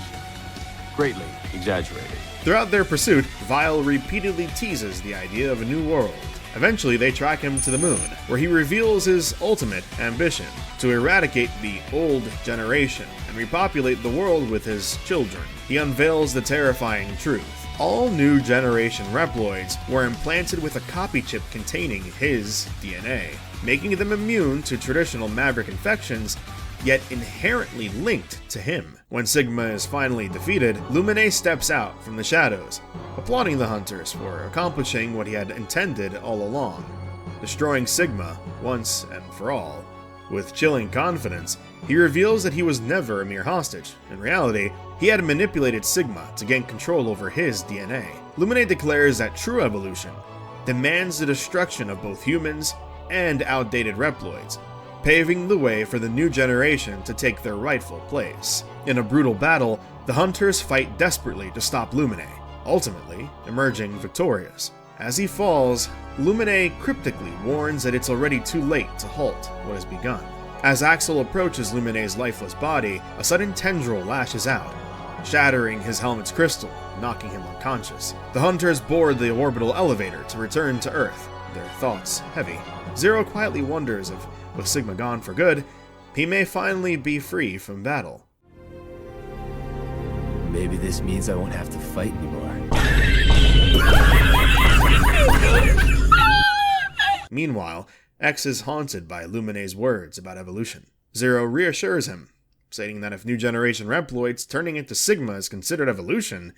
Speaker 13: greatly exaggerated.
Speaker 1: Throughout their pursuit, Weil repeatedly teases the idea of a new world. Eventually, they track him to the moon, where he reveals his ultimate ambition: to eradicate the old generation and repopulate the world with his children. He unveils the terrifying truth. All new generation Reploids were implanted with a copy chip containing his DNA, making them immune to traditional Maverick infections, yet inherently linked to him. When Sigma is finally defeated, Lumine steps out from the shadows, applauding the Hunters for accomplishing what he had intended all along, destroying Sigma once and for all. With chilling confidence, he reveals that he was never a mere hostage. In reality, he had manipulated Sigma to gain control over his DNA. Lumine declares that true evolution demands the destruction of both humans and outdated Reploids, paving the way for the new generation to take their rightful place. In a brutal battle, the Hunters fight desperately to stop Lumine, ultimately emerging victorious. As he falls, Lumine cryptically warns that it's already too late to halt what has begun. As Axel approaches Lumine's lifeless body, a sudden tendril lashes out, shattering his helmet's crystal, knocking him unconscious. The Hunters board the orbital elevator to return to Earth, their thoughts heavy. Zero quietly wonders if, with Sigma gone for good, he may finally be free from battle.
Speaker 14: Maybe this means I won't have to fight anymore.
Speaker 1: Meanwhile, X is haunted by Lumine's words about evolution. Zero reassures him, stating that if new generation Reploids turning into Sigma is considered evolution,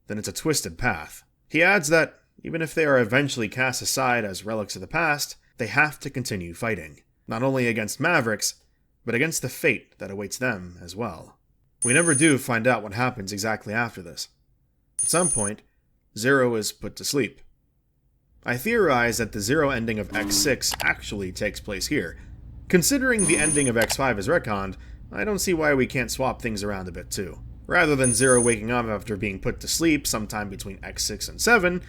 Speaker 1: then it's a twisted path. He adds that, even if they are eventually cast aside as relics of the past, they have to continue fighting, not only against Mavericks, but against the fate that awaits them as well. We never do find out what happens exactly after this. At some point, Zero is put to sleep. I theorize that the Zero ending of X6 actually takes place here. Considering the ending of X5 is retconned, I don't see why we can't swap things around a bit too. Rather than Zero waking up after being put to sleep sometime between X6 and 7,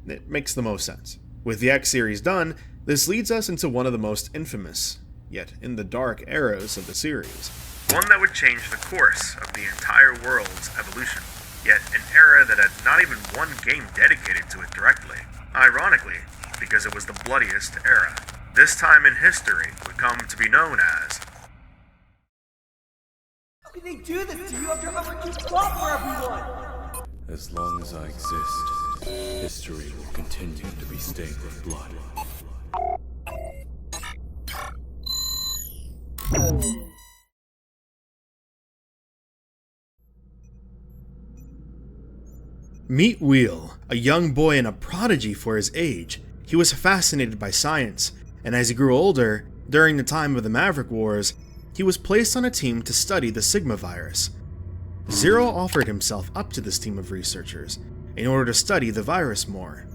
Speaker 1: it makes the most sense. With the X series done, this leads us into one of the most infamous, yet in the dark eras of the series. One that would change the course of the entire world's evolution, yet an era that had not even one game dedicated to it directly. Ironically, because it was the bloodiest era. This time in history would come to be known as
Speaker 2: did they do this to you after how much you fought for everyone?
Speaker 13: As long as I exist, history will continue to be stained with blood.
Speaker 1: Meet Weil, a young boy and a prodigy for his age. He was fascinated by science, and as he grew older, during the time of the Maverick Wars, he was placed on a team to study the Sigma virus. Zero offered himself up to this team of researchers in order to study the virus more.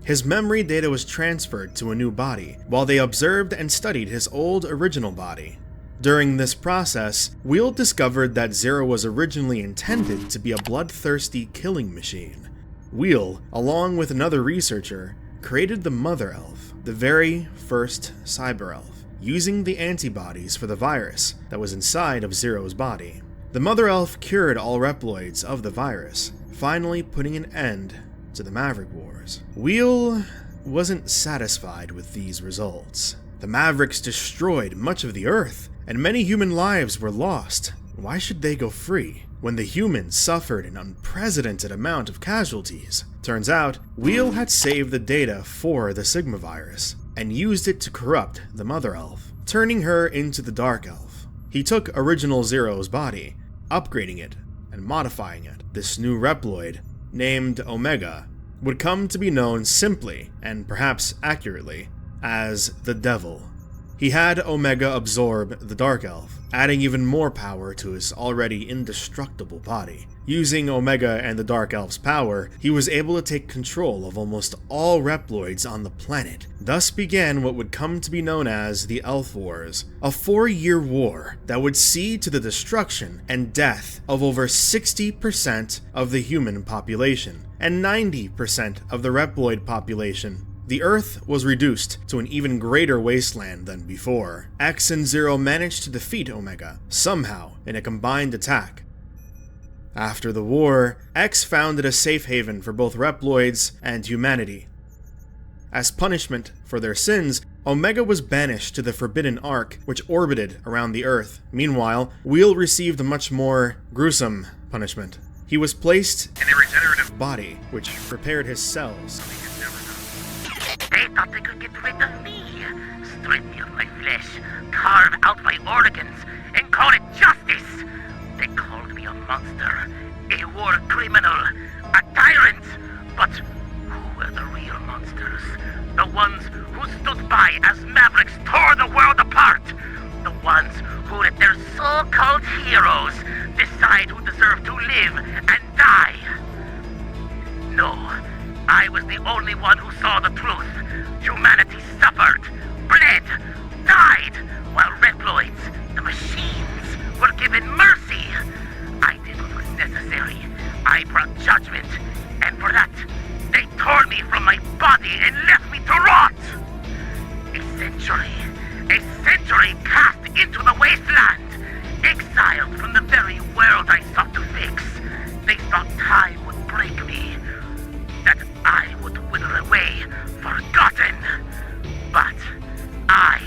Speaker 1: His memory data was transferred to a new body, while they observed and studied his old original body. During this process, Weil discovered that Zero was originally intended to be a bloodthirsty killing machine. Weil, along with another researcher, created the Mother Elf, the very first cyber elf, using the antibodies for the virus that was inside of Zero's body. The Mother Elf cured all Reploids of the virus, finally putting an end to the Maverick Wars. Weil wasn't satisfied with these results. The Mavericks destroyed much of the Earth, and many human lives were lost. Why should they go free when the humans suffered an unprecedented amount of casualties? Turns out, Weil had saved the data for the Sigma virus and used it to corrupt the Mother Elf, turning her into the Dark Elf. He took original Zero's body, upgrading it and modifying it. This new Reploid, named Omega, would come to be known simply, and perhaps accurately, as the Devil. He had Omega absorb the Dark Elf, adding even more power to his already indestructible body. Using Omega and the Dark Elf's power, he was able to take control of almost all Reploids on the planet. Thus began what would come to be known as the Elf Wars, a 4-year war that would see to the destruction and death of over 60% of the human population, and 90% of the Reploid population. The Earth was reduced to an even greater wasteland than before. X and Zero managed to defeat Omega, somehow, in a combined attack. After the war, X founded a safe haven for both Reploids and humanity. As punishment for their sins, Omega was banished to the Forbidden Ark, which orbited around the Earth. Meanwhile, Weil received a much more gruesome punishment. He was placed in a regenerative body, which prepared his cells.
Speaker 15: They thought they could get rid of me, strip me of my flesh, carve out my organs, and call it justice. They called me a monster, a war criminal, a tyrant. But who were the real monsters? The ones who stood by as Mavericks tore the world apart. The ones who let their so-called heroes decide who deserved to live and die. No, I was the only one who saw the truth. Humanity suffered, bled, died, while Reploids, the machines, were given mercy. I did what was necessary. I brought judgment, and for that, they tore me from my body and left me to rot. A century cast into the wasteland, exiled from the very world I sought to fix. They thought time would break me, that I would wither away, forgotten. But I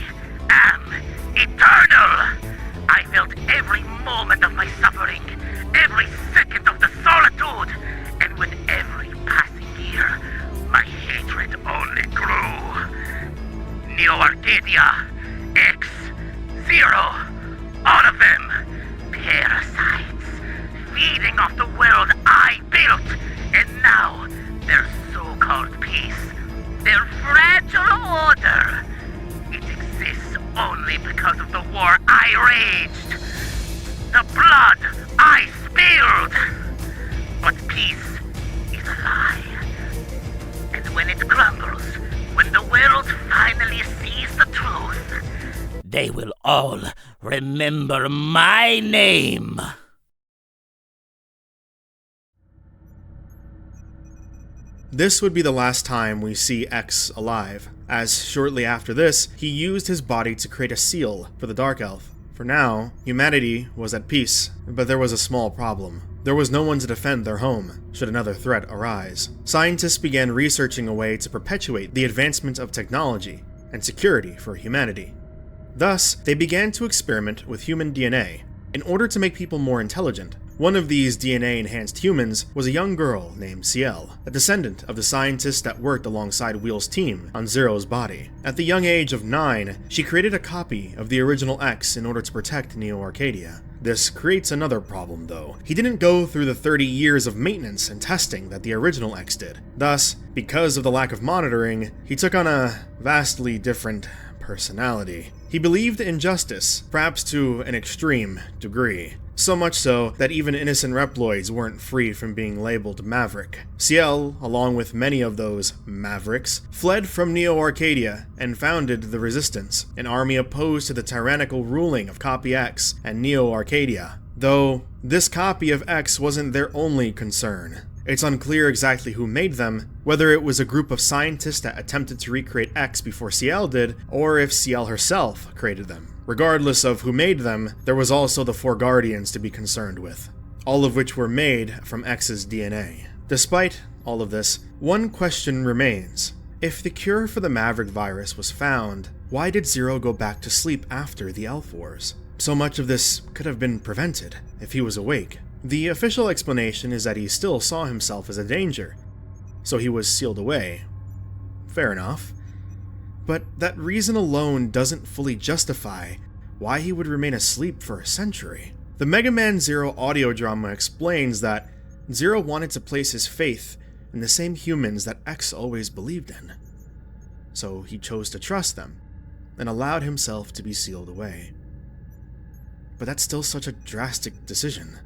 Speaker 15: am eternal. I felt every moment of my suffering, every second of the solitude, and with every passing year, my hatred only grew. Neo Arcadia, X, Zero, all of them, parasites, feeding off the world I built, and now their so-called peace, their fragile order, it exists only because of the war I raged, the blood I spilled. But peace is a lie. And when it crumbles, when the world finally sees the truth, they will all remember my name.
Speaker 1: This would be the last time we see X alive, as shortly after this, he used his body to create a seal for the Dark Elf. For now, humanity was at peace, but there was a small problem. There was no one to defend their home, should another threat arise. Scientists began researching a way to perpetuate the advancement of technology and security for humanity. Thus, they began to experiment with human DNA. in order to make people more intelligent. One of these DNA-enhanced humans was a young girl named Ciel, a descendant of the scientists that worked alongside Weil's team on Zero's body. At the young age of 9, she created a copy of the original X in order to protect Neo Arcadia. This creates another problem though. He didn't go through the 30 years of maintenance and testing that the original X did. Thus, because of the lack of monitoring, he took on a vastly different personality. He believed in justice, perhaps to an extreme degree. So much so that even innocent Reploids weren't free from being labeled Maverick. Ciel, along with many of those Mavericks, fled from Neo Arcadia and founded the Resistance, an army opposed to the tyrannical ruling of Copy X and Neo Arcadia. Though, this copy of X wasn't their only concern. It's unclear exactly who made them, whether it was a group of scientists that attempted to recreate X before Ciel did, or if Ciel herself created them. Regardless of who made them, there was also the 4 Guardians to be concerned with, all of which were made from X's DNA. Despite all of this, one question remains. If the cure for the Maverick virus was found, why did Zero go back to sleep after the Elf Wars? So much of this could have been prevented if he was awake. The official explanation is that he still saw himself as a danger, so he was sealed away. Fair enough. But that reason alone doesn't fully justify why he would remain asleep for a century. The Mega Man Zero audio drama explains that Zero wanted to place his faith in the same humans that X always believed in. So he chose to trust them, and allowed himself to be sealed away. But that's still such a drastic decision,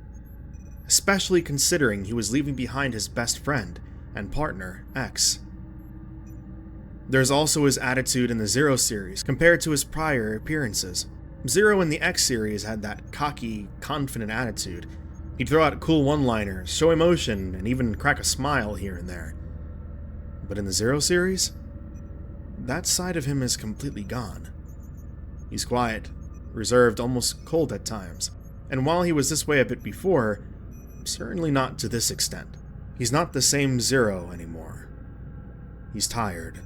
Speaker 1: especially considering he was leaving behind his best friend and partner, X. There's also his attitude in the Zero series compared to his prior appearances. Zero in the X series had that cocky, confident attitude. He'd throw out cool one-liners, show emotion, and even crack a smile here and there. But in the Zero series, that side of him is completely gone. He's quiet, reserved, almost cold at times. And while he was this way a bit before, certainly not to this extent. He's not the same Zero anymore. He's tired.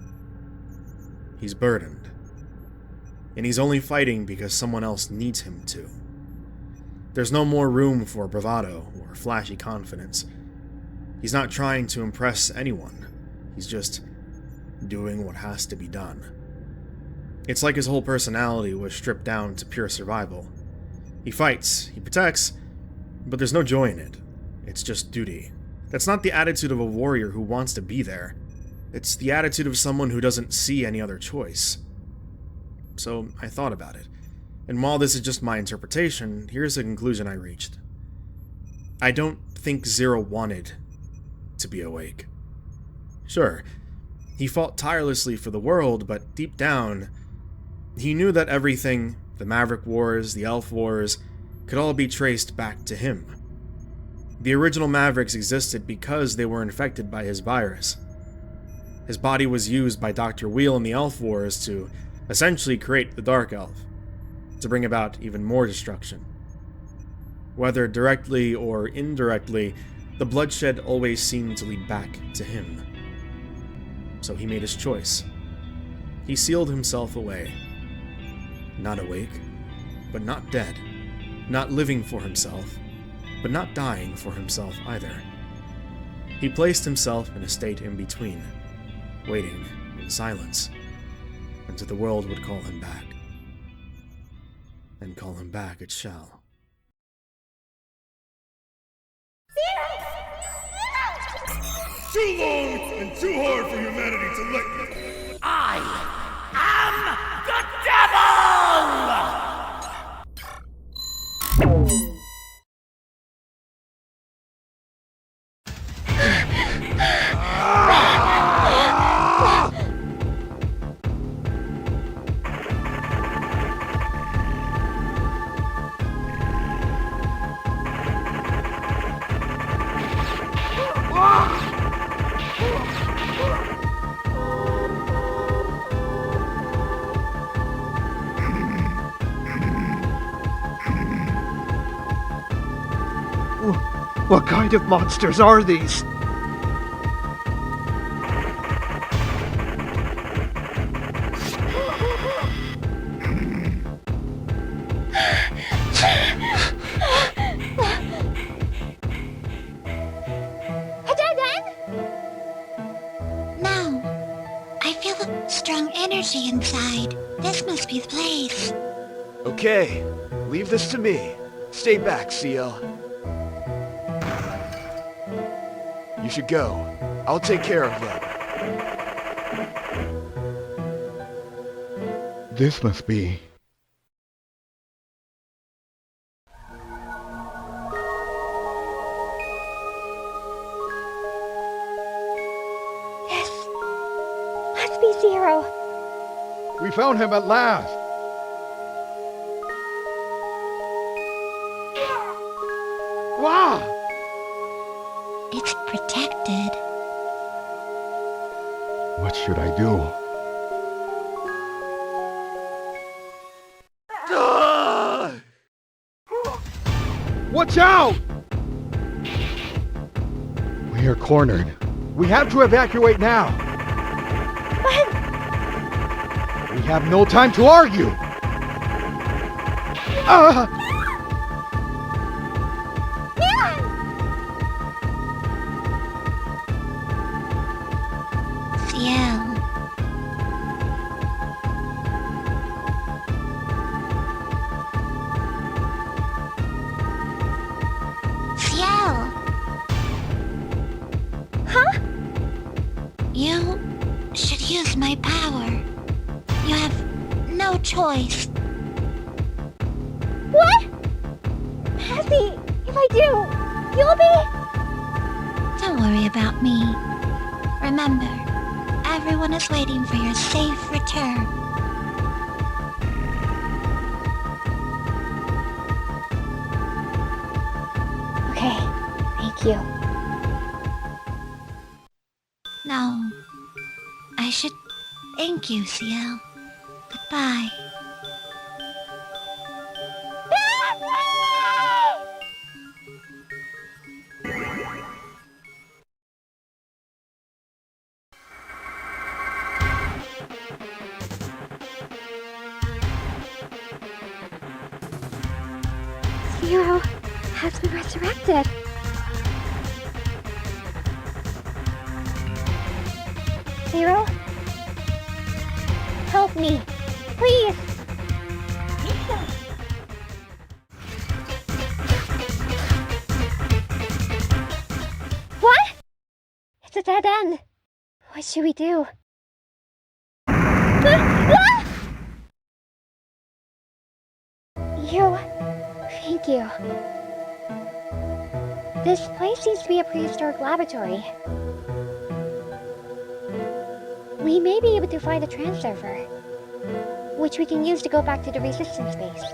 Speaker 1: He's burdened. And he's only fighting because someone else needs him to. There's no more room for bravado or flashy confidence. He's not trying to impress anyone. He's just doing what has to be done. It's like his whole personality was stripped down to pure survival. He fights, he protects, but there's no joy in it. It's just duty. That's not the attitude of a warrior who wants to be there. It's the attitude of someone who doesn't see any other choice. So I thought about it, and while this is just my interpretation, here's the conclusion I reached. I don't think Zero wanted to be awake. Sure, he fought tirelessly for the world, but deep down, he knew that everything, the Maverick Wars, the Elf Wars, could all be traced back to him. The original Mavericks existed because they were infected by his virus. His body was used by Dr. Weil in the Elf Wars to essentially create the Dark Elf, to bring about even more destruction. Whether directly or indirectly, the bloodshed always seemed to lead back to him. So he made his choice. He sealed himself away. Not awake, but not dead. Not living for himself, but not dying for himself either. He placed himself in a state in between, waiting in silence until the world would call him back. And call him back it shall.
Speaker 10: Too long and too hard for humanity to let you.
Speaker 3: I am the devil!
Speaker 2: What kind of monsters are these?
Speaker 6: feel strong energy inside. This must be the place.
Speaker 2: Okay, leave this to me. Stay back, CL. You should go. I'll take care of them. This must be...
Speaker 6: This must be Zero.
Speaker 2: We found him at last! Wow!
Speaker 6: It's protected.
Speaker 2: What should I do? Watch out! We are cornered. We have to evacuate now.
Speaker 6: But...
Speaker 2: We have no time to argue.
Speaker 6: Milan! Ciel. Ciel. Huh? You should use my power. You have no choice. What? Passy, if I do, you'll be... Don't worry about me. Remember, everyone is waiting for your safe return. Okay, thank you. No, I should thank you, CL. Goodbye. Zero has been resurrected. Zero? Help me, please! What? It's a dead end. What should we do? Thank you. This place seems to be a prehistoric laboratory. We may be able to find a transurfer, which we can use to go back to the resistance base.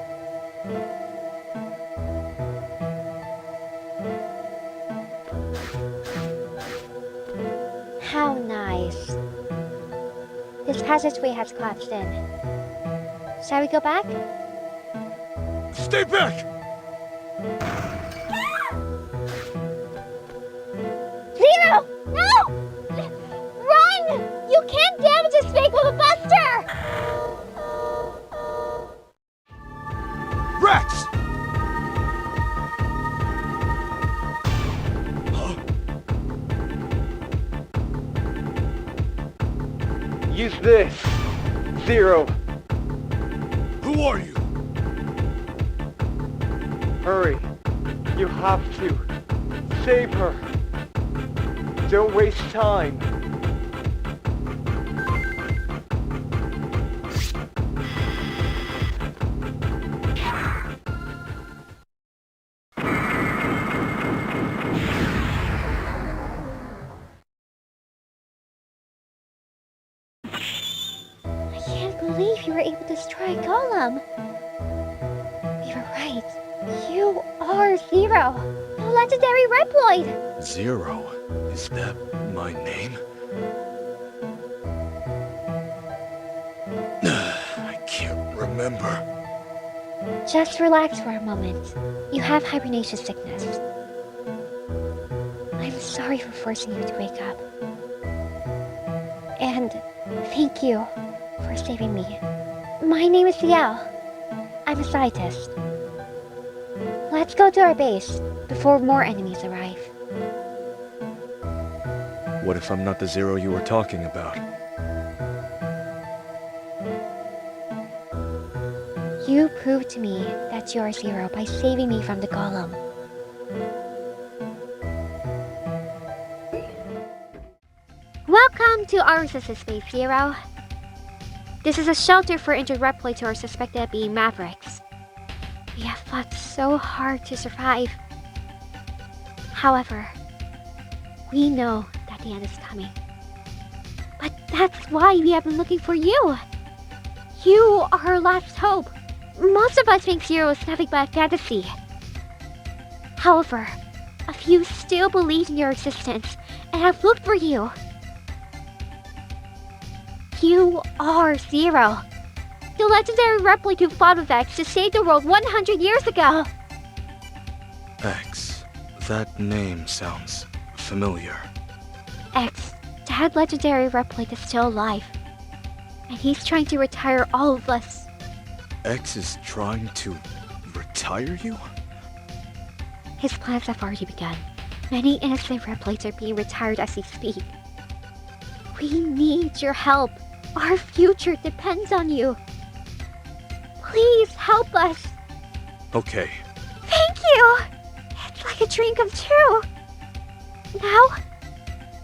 Speaker 6: How nice. This passageway has collapsed in. Shall we go back?
Speaker 2: Stay back!
Speaker 6: Zero! No! Run! You can't damage this fake with a buster!
Speaker 2: Rex! Use this. Zero.
Speaker 10: Who are you?
Speaker 2: Hurry. You have to. Save her. Don't waste time.
Speaker 6: I can't believe you were able to destroy a golem. You were right. You are Zero, the legendary Reploid!
Speaker 13: Zero? Is that my name? I can't remember.
Speaker 6: Just relax for a moment. You have hibernation sickness. I'm sorry for forcing you to wake up. And thank you for saving me. My name is Ciel. I'm a scientist. Let's go to our base before more enemies arrive.
Speaker 13: What if I'm not the Zero you were talking about?
Speaker 6: You proved to me that you're Zero by saving me from the golem. Welcome to our resistance base, Zero. This is a shelter for injured Reploids who are suspected of being Mavericks. We have fought so hard to survive. However, we know that the end is coming. But that's why we have been looking for you. You are our last hope. Most of us think Zero is nothing but a fantasy. However, a few still believe in your existence and have looked for you. You are Zero, the legendary Reploid who fought with X to save the world 100 years ago.
Speaker 13: X. That name sounds familiar.
Speaker 6: X, that legendary Reploid is still alive. And he's trying to retire all of us.
Speaker 13: X is trying to retire you?
Speaker 6: His plans have already begun. Many innocent Reploids are being retired as we speak. We need your help. Our future depends on you. Please help us.
Speaker 13: Okay.
Speaker 6: Thank you! It's like a dream come true. Now,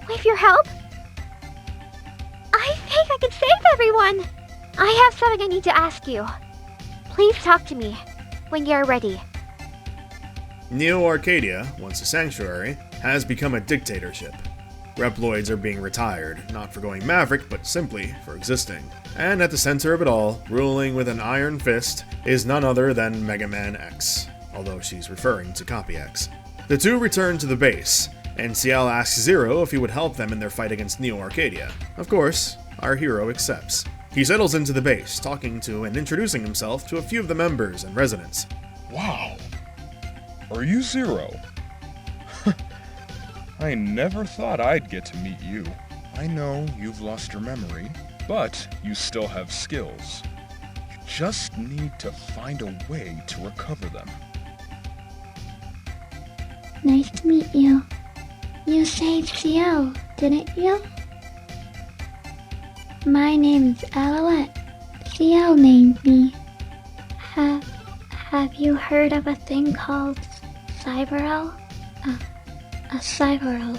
Speaker 6: with your help, I think I can save everyone. I have something I need to ask you. Please talk to me when you're ready.
Speaker 1: Neo Arcadia, once a sanctuary, has become a dictatorship. Reploids are being retired, not for going maverick, but simply for existing. And at the center of it all, ruling with an iron fist, is none other than Mega Man X, although she's referring to Copy X. The two return to the base, and Ciel asks Zero if he would help them in their fight against Neo Arcadia. Of course, our hero accepts. He settles into the base, talking to and introducing himself to a few of the members and residents.
Speaker 16: Wow. Are you Zero? I never thought I'd get to meet you. I know you've lost your memory, but you still have skills. You just need to find a way to recover them.
Speaker 6: Nice to meet you. You saved Ciel, didn't you? My name's Alouette. Ciel named me. Have you heard of a thing called Cyberel? A Cyberel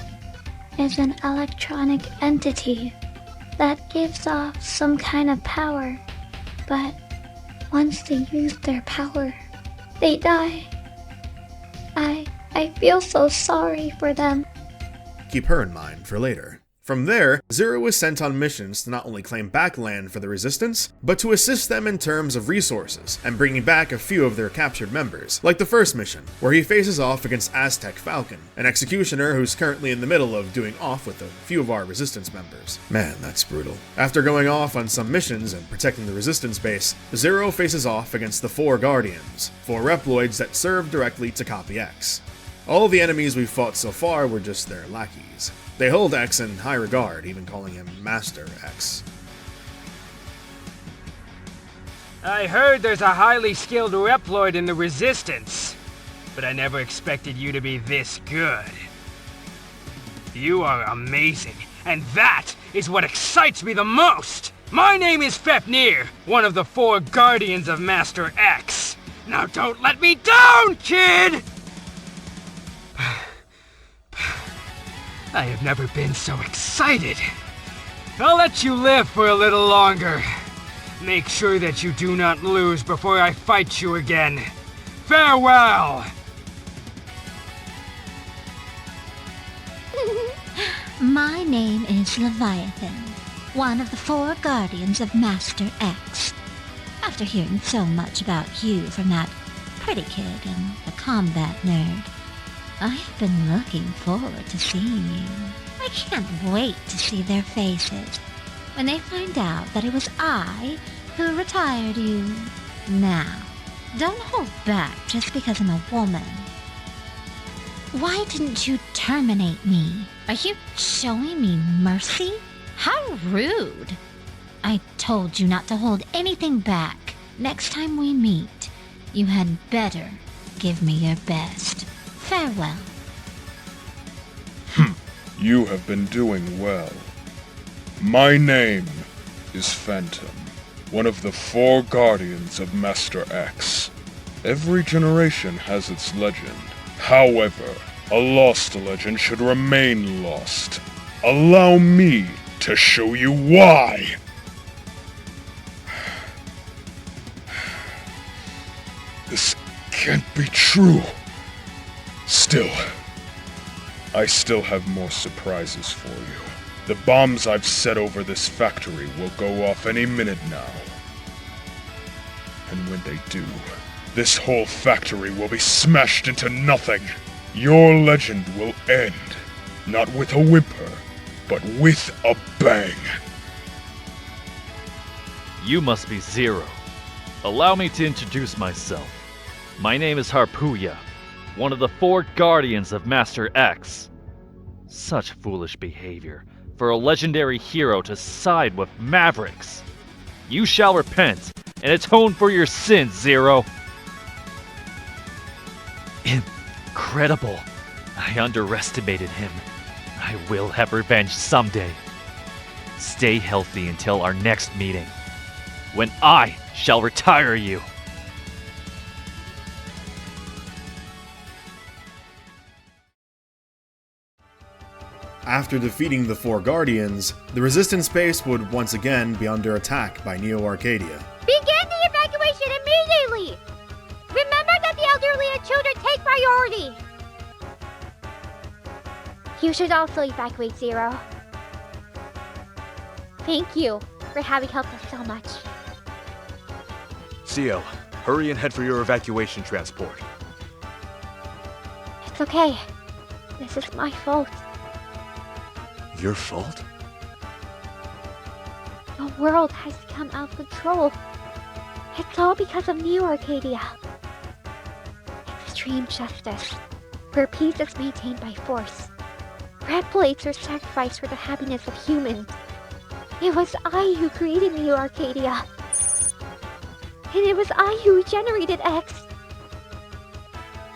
Speaker 6: is an electronic entity that gives off some kind of power, but once they use their power, they die. I feel so sorry for them.
Speaker 1: Keep her in mind for later. From there, Zero was sent on missions to not only claim back land for the Resistance, but to assist them in terms of resources and bringing back a few of their captured members, like the first mission, where he faces off against Aztec Falcon, an executioner who's currently in the middle of doing off with a few of our Resistance members. Man, that's brutal. After going off on some missions and protecting the Resistance base, Zero faces off against the 4 Guardians, 4 Reploids that serve directly to Copy X. All the enemies we've fought so far were just their lackeys. They hold X in high regard, even calling him Master X.
Speaker 17: I heard there's a highly skilled Reploid in the Resistance, but I never expected you to be this good. You are amazing, and that is what excites me the most! My name is Fepnir, one of the 4 Guardians of Master X. Now don't let me down, kid! I have never been so excited. I'll let you live for a little longer. Make sure that you do not lose before I fight you again. Farewell!
Speaker 18: My name is Leviathan, one of the 4 Guardians of Master X. After hearing so much about you from that pretty kid and the combat nerd, I've been looking forward to seeing you. I can't wait to see their faces when they find out that it was I who retired you. Now, don't hold back just because I'm a woman. Why didn't you terminate me? Are you showing me mercy? How rude! I told you not to hold anything back. Next time we meet, you had better give me your best. Farewell.
Speaker 16: You have been doing well. My name is Phantom. one of the 4 guardians of Master X. Every generation has its legend. However, a lost legend should remain lost. Allow me to show you why! This can't be true. Still, I still have more surprises for you. The bombs I've set over this factory will go off any minute now. And when they do, this whole factory will be smashed into nothing. Your legend will end, not with a whimper, but with a bang.
Speaker 19: You must be Zero. Allow me to introduce myself. My name is Harpuya, one of the 4 guardians of Master X. Such foolish behavior for a legendary hero to side with Mavericks. You shall repent and atone for your sins, Zero. Incredible. I underestimated him. I will have revenge someday. Stay healthy until our next meeting, when I shall retire you.
Speaker 1: After defeating the 4 Guardians, the Resistance base would once again be under attack by Neo Arcadia.
Speaker 20: Begin the evacuation immediately! Remember that the elderly and children take priority! You should also evacuate, Zero. Thank you for having helped us so much.
Speaker 2: CL, hurry and head for your evacuation transport.
Speaker 20: It's okay. This is my fault.
Speaker 2: Your fault?
Speaker 20: The world has become out of control. It's all because of Neo Arcadia. Extreme justice, where peace is maintained by force. Red blades are sacrificed for the happiness of humans. It was I who created Neo Arcadia. And it was I who regenerated X.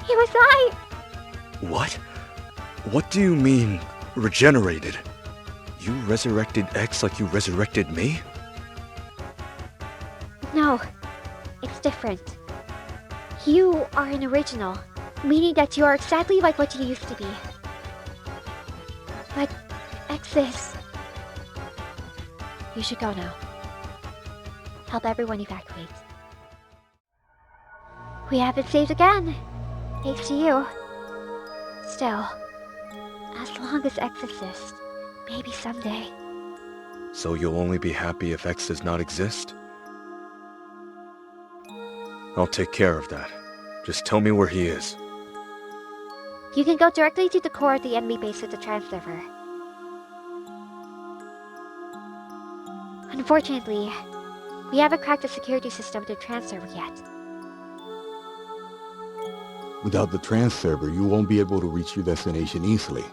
Speaker 20: It was I!
Speaker 2: What? What do you mean, regenerated? You resurrected X like you resurrected me?
Speaker 20: No, it's different. You are an original, meaning that you are exactly like what you used to be. But X is... You should go now. Help everyone evacuate. We have been saved again, thanks to you. Still, as long as X exists, maybe someday.
Speaker 2: So you'll only be happy if X does not exist? I'll take care of that. Just tell me where he is.
Speaker 20: You can go directly to the core of the enemy base with the transserver. Unfortunately, we haven't cracked the security system to the transserver yet.
Speaker 21: Without the transserver, you won't be able to reach your destination easily.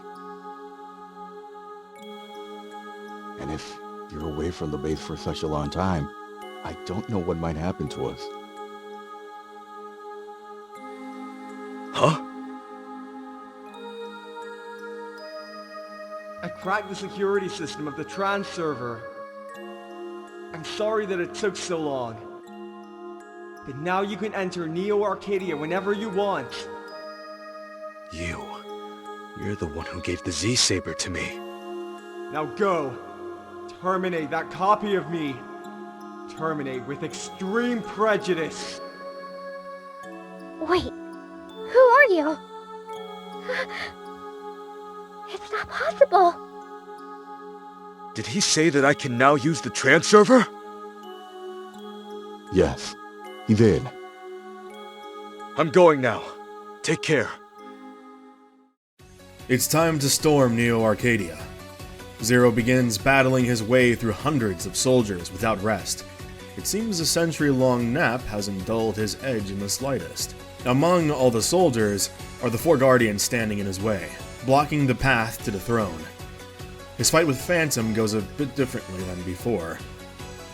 Speaker 21: And if you're away from the base for such a long time, I don't know what might happen to us.
Speaker 2: Huh?
Speaker 22: I cracked the security system of the transserver. I'm sorry that it took so long. But now you can enter Neo Arcadia whenever you want.
Speaker 2: You're the one who gave the Z-Saber to me.
Speaker 22: Now go. Terminate that copy of me. Terminate with extreme prejudice.
Speaker 20: Wait, who are you? It's not possible.
Speaker 2: Did he say that I can now use the transserver?
Speaker 21: Yes, he did.
Speaker 2: I'm going now. Take care.
Speaker 1: It's time to storm Neo Arcadia. Zero begins battling his way through hundreds of soldiers without rest. It seems a century-long nap hasn't dulled his edge in the slightest. Among all the soldiers are the 4 Guardians standing in his way, blocking the path to the throne. His fight with Phantom goes a bit differently than before.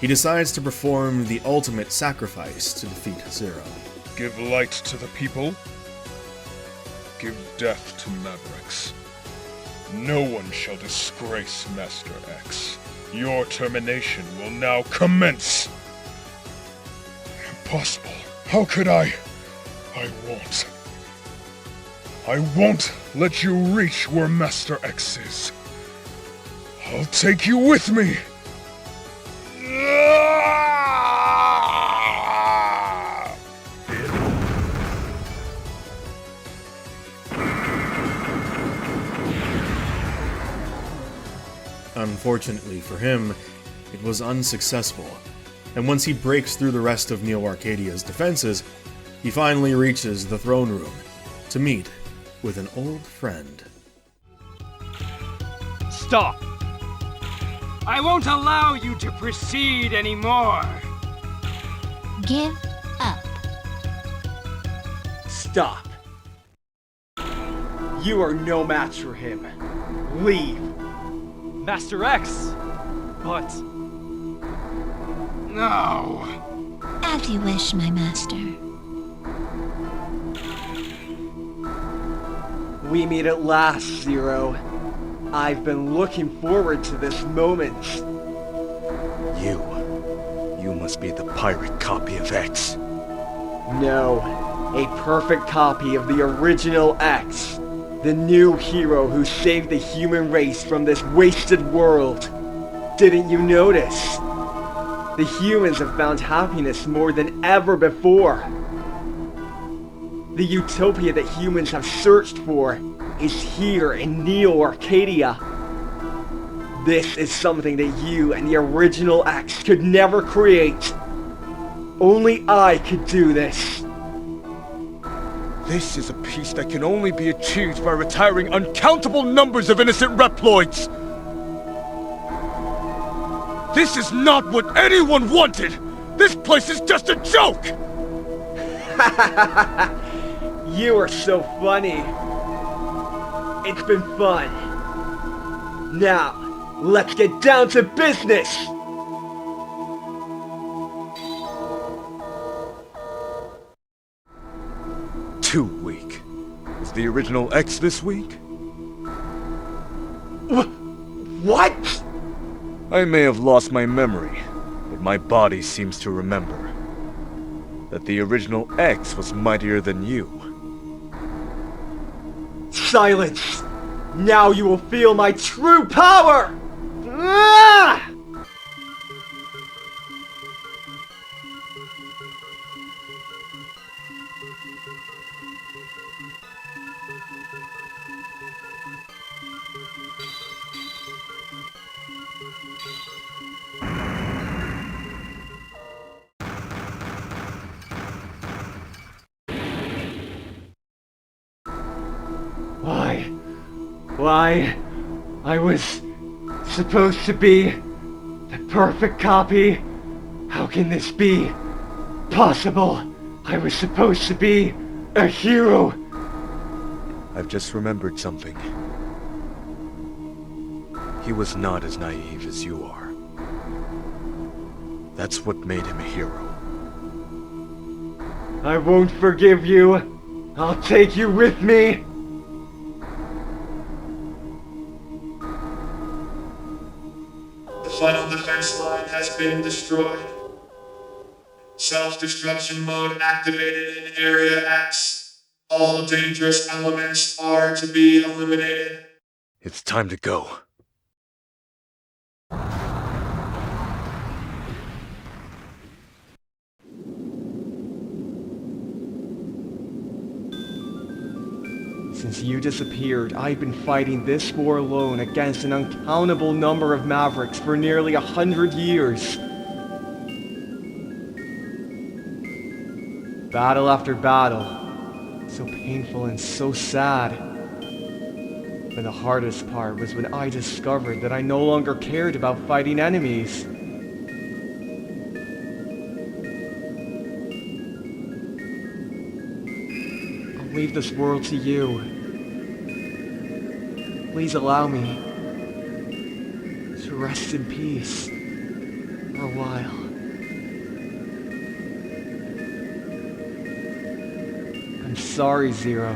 Speaker 1: He decides to perform the ultimate sacrifice to defeat Zero.
Speaker 16: Give light to the people. Give death to Mavericks. No one shall disgrace Master X. Your termination will now commence! possible? How could I? I won't. I won't let you reach where Master X is. I'll take you with me.
Speaker 1: Unfortunately for him, it was unsuccessful, and once he breaks through the rest of Neo Arcadia's defenses, he finally reaches the throne room to meet with an old friend.
Speaker 17: Stop! I won't allow you to proceed anymore!
Speaker 18: Give up.
Speaker 22: Stop. You are no match for him. Leave.
Speaker 19: Master X! But...
Speaker 17: No!
Speaker 18: As you wish, my master.
Speaker 22: We meet at last, Zero. I've been looking forward to this moment.
Speaker 2: You must be the pirate copy of X.
Speaker 22: No, a perfect copy of the original X. The new hero who saved the human race from this wasted world. Didn't you notice? The humans have found happiness more than ever before. The utopia that humans have searched for is here in Neo Arcadia. This is something that you and the original X could never create. Only I could do this.
Speaker 2: This is a peace that can only be achieved by retiring uncountable numbers of innocent Reploids! This is not what anyone wanted! This place is just a joke!
Speaker 22: You are so funny. It's been fun. Now, let's get down to business!
Speaker 2: Too weak. Was the original X this week?
Speaker 22: What?
Speaker 2: I may have lost my memory, but my body seems to remember that the original X was mightier than you.
Speaker 22: Silence! Now you will feel my true power! Ah! Why, I was supposed to be the perfect copy? How can this be possible? I was supposed to be a hero!
Speaker 2: I've just remembered something. He was not as naive as you are. That's what made him a hero.
Speaker 22: I won't forgive you. I'll take you with me.
Speaker 4: The final defense line has been destroyed. Self-destruction mode activated in Area X. All dangerous elements are to be eliminated.
Speaker 2: It's time to go.
Speaker 22: Since you disappeared, I've been fighting this war alone against an uncountable number of Mavericks for nearly 100 years. Battle after battle. So painful and so sad. But the hardest part was when I discovered that I no longer cared about fighting enemies. I'll leave this world to you. Please allow me to rest in peace for a while. I'm sorry, Zero.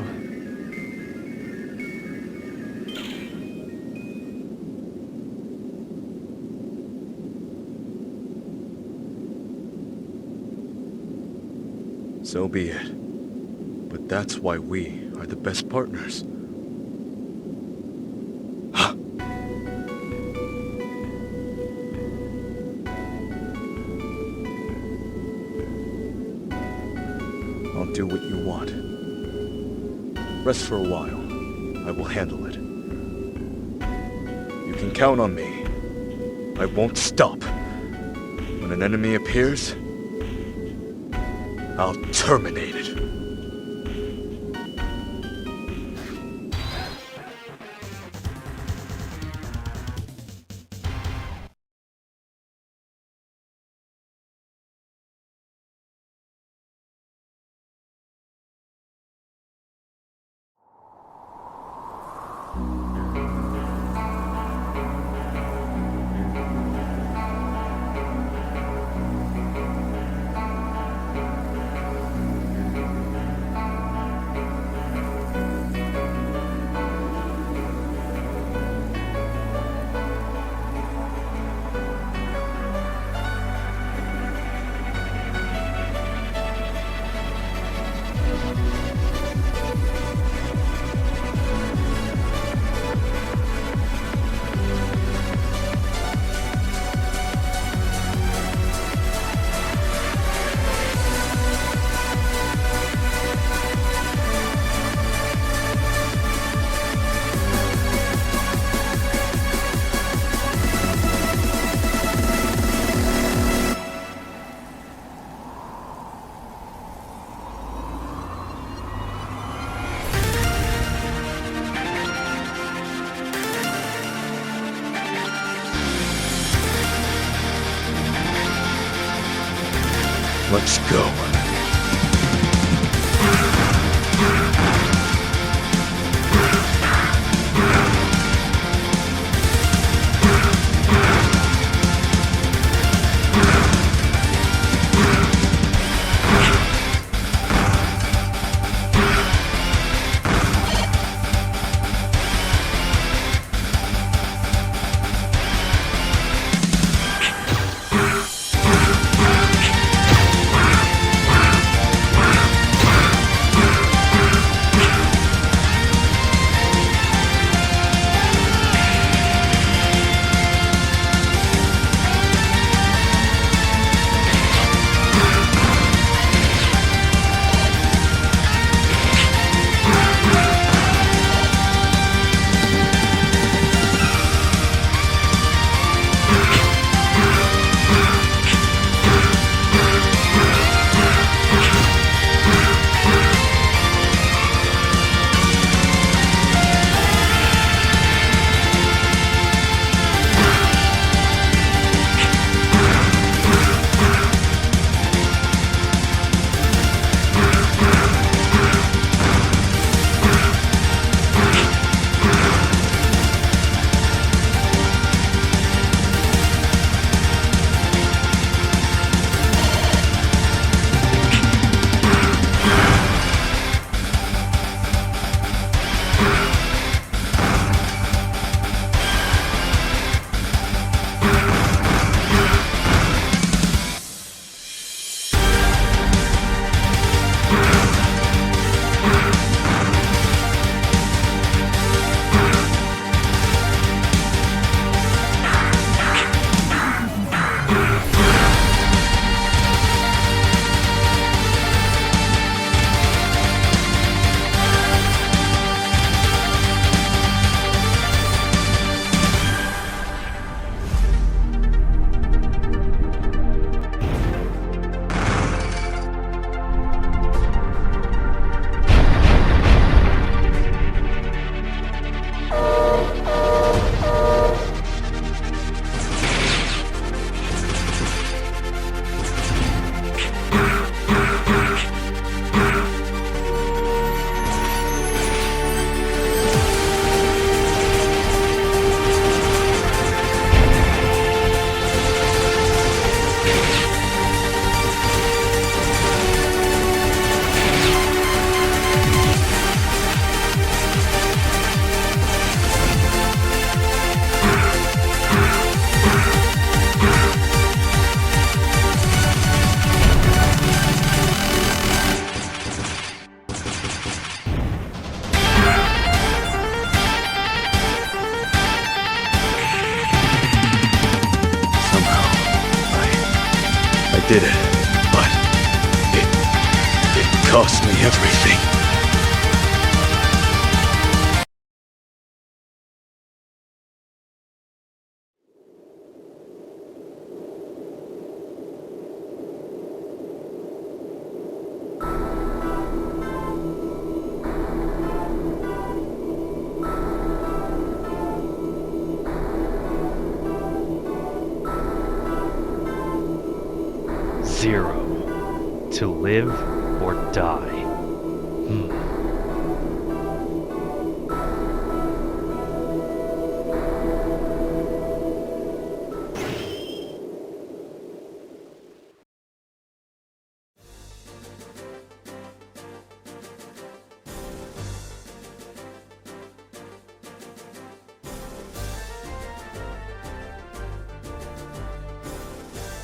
Speaker 2: So be it. But that's why we are the best partners. I'll do what you want. Rest for a while. I will handle it. You can count on me. I won't stop. When an enemy appears, I'll terminate it. Let's go. did it, but it cost me everything.
Speaker 19: Zero. To live or die.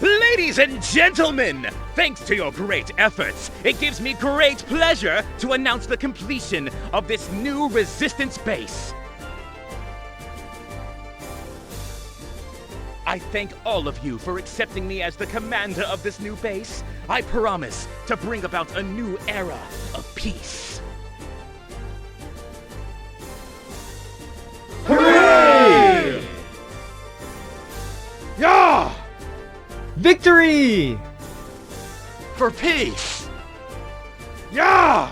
Speaker 7: Ladies and gentlemen, thanks to your great efforts, it gives me great pleasure to announce the completion of this new resistance base. I thank all of you for accepting me as the commander of this new base. I promise to bring about a new era of peace.
Speaker 22: Hooray!
Speaker 7: Yeah!
Speaker 22: Victory!
Speaker 7: For peace! Yeah!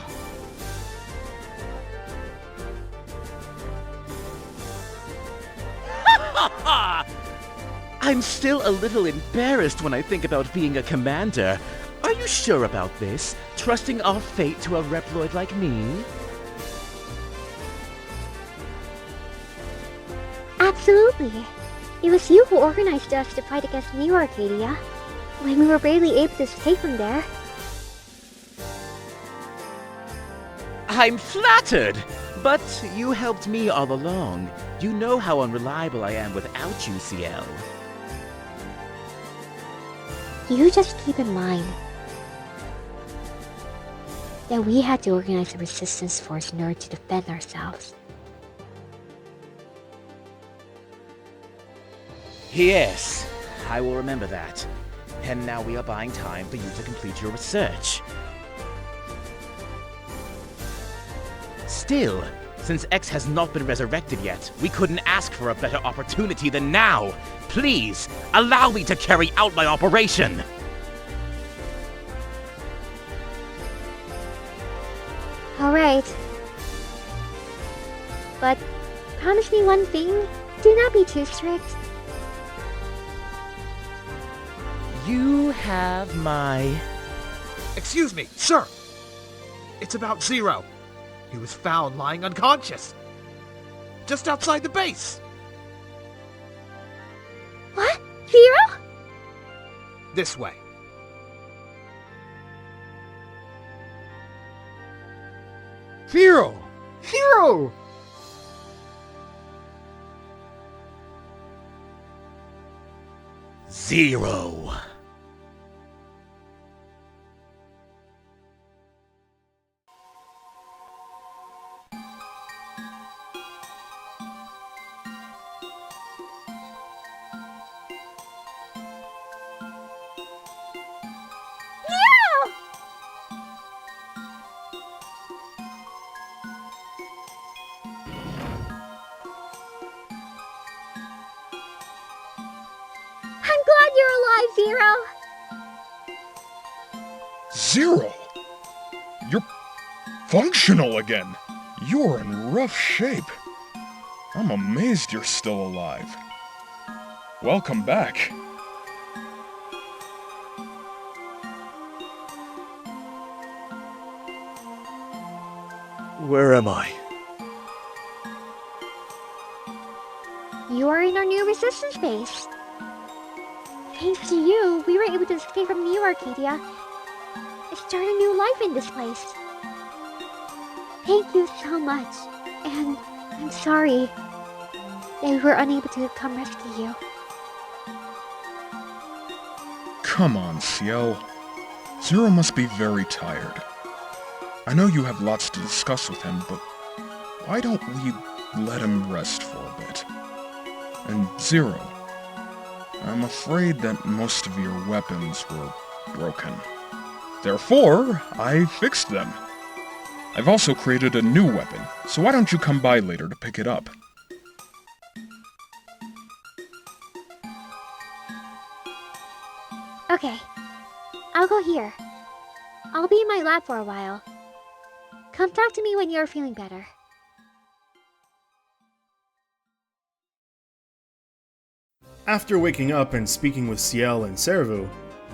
Speaker 7: I'm still a little embarrassed when I think about being a commander. Are you sure about this? Trusting our fate to a Reploid like me?
Speaker 20: Absolutely. It was you who organized us to fight against New Arcadia, when we were barely able to escape from there.
Speaker 7: I'm flattered! But you helped me all along. You know how unreliable I am without you, CL.
Speaker 20: You just keep in mind that we had to organize a resistance force in order to defend ourselves.
Speaker 7: Yes, I will remember that. And now we are buying time for you to complete your research. Still, since X has not been resurrected yet, we couldn't ask for a better opportunity than now. Please, allow me to carry out my operation.
Speaker 20: Alright. But promise me one thing, do not be too strict.
Speaker 7: You have my...
Speaker 8: Excuse me, sir! It's about Zero. He was found lying unconscious. Just outside the base.
Speaker 20: What? Zero?
Speaker 8: This way.
Speaker 22: Zero! Zero!
Speaker 7: Zero.
Speaker 20: I'm glad you're alive, Zero!
Speaker 16: Zero! You're functional again! You're in rough shape. I'm amazed you're still alive. Welcome back.
Speaker 2: Where am I?
Speaker 20: You are in our new resistance base. Thanks to you, we were able to escape from New Arcadia and start a new life in this place. Thank you so much, and I'm sorry that we were unable to come rescue you.
Speaker 16: Come on, Ciel. Zero must be very tired. I know you have lots to discuss with him, but why don't we let him rest for a bit? And Zero, I'm afraid that most of your weapons were broken. Therefore, I fixed them. I've also created a new weapon, so why don't you come by later to pick it up?
Speaker 20: Okay. I'll go here. I'll be in my lab for a while. Come talk to me when you're feeling better.
Speaker 1: After waking up and speaking with Ciel and Cerveau,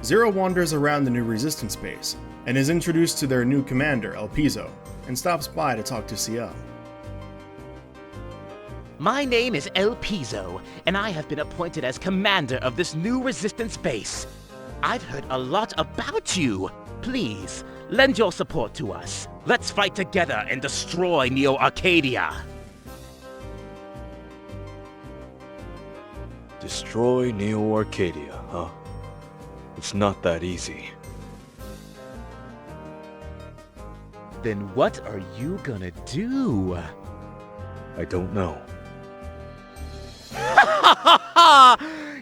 Speaker 1: Zero wanders around the new resistance base and is introduced to their new commander, Elpizo, and stops by to talk to Ciel.
Speaker 7: My name is Elpizo, and I have been appointed as commander of this new resistance base. I've heard a lot about you. Please, lend your support to us. Let's fight together and destroy Neo Arcadia.
Speaker 2: Destroy Neo Arcadia, huh? It's not that easy.
Speaker 7: Then what are you gonna do?
Speaker 2: I don't know.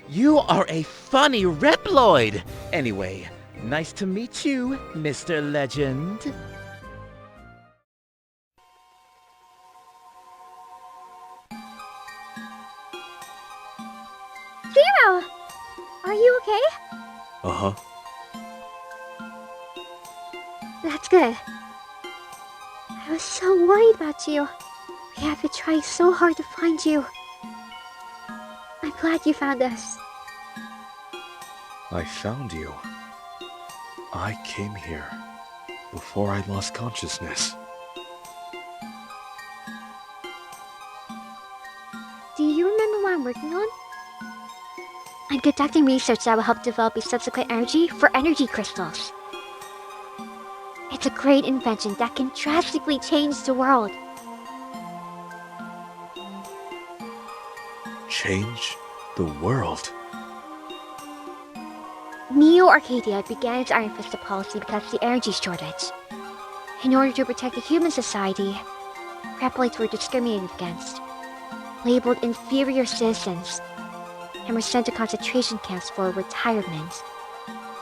Speaker 7: You are a funny Reploid! Anyway, nice to meet you, Mr. Legend.
Speaker 20: Zero! Are you okay?
Speaker 2: Uh-huh.
Speaker 20: That's good. I was so worried about you. We have to try so hard to find you. I'm glad you found us.
Speaker 2: I found you. I came here before I lost consciousness.
Speaker 20: Do you remember what I'm working on? I'm conducting research that will help develop a subsequent energy for energy crystals. It's a great invention that can drastically change the world.
Speaker 2: Change the world?
Speaker 20: Neo Arcadia began its Iron Fist policy because of the energy shortage. In order to protect the human society, Reploids were discriminated against, labeled inferior citizens, and were sent to concentration camps for retirement.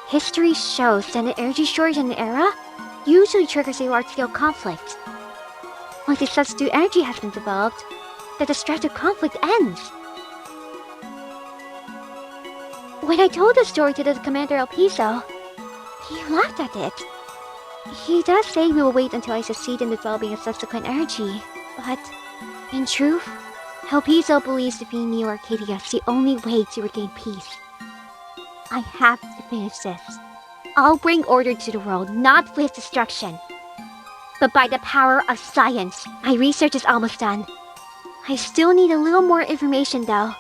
Speaker 20: History shows that an energy shortage in an era usually triggers a large-scale conflict. Once a substitute energy has been developed, the destructive conflict ends. When I told the story to the Commander Elpizo, he laughed at it. He does say we will wait until I succeed in developing a subsequent energy, but in truth, Elpizo believes defeating Neo Arcadia is the only way to regain peace. I have to finish this. I'll bring order to the world, not with destruction, but by the power of science. My research is almost done. I still need a little more information though.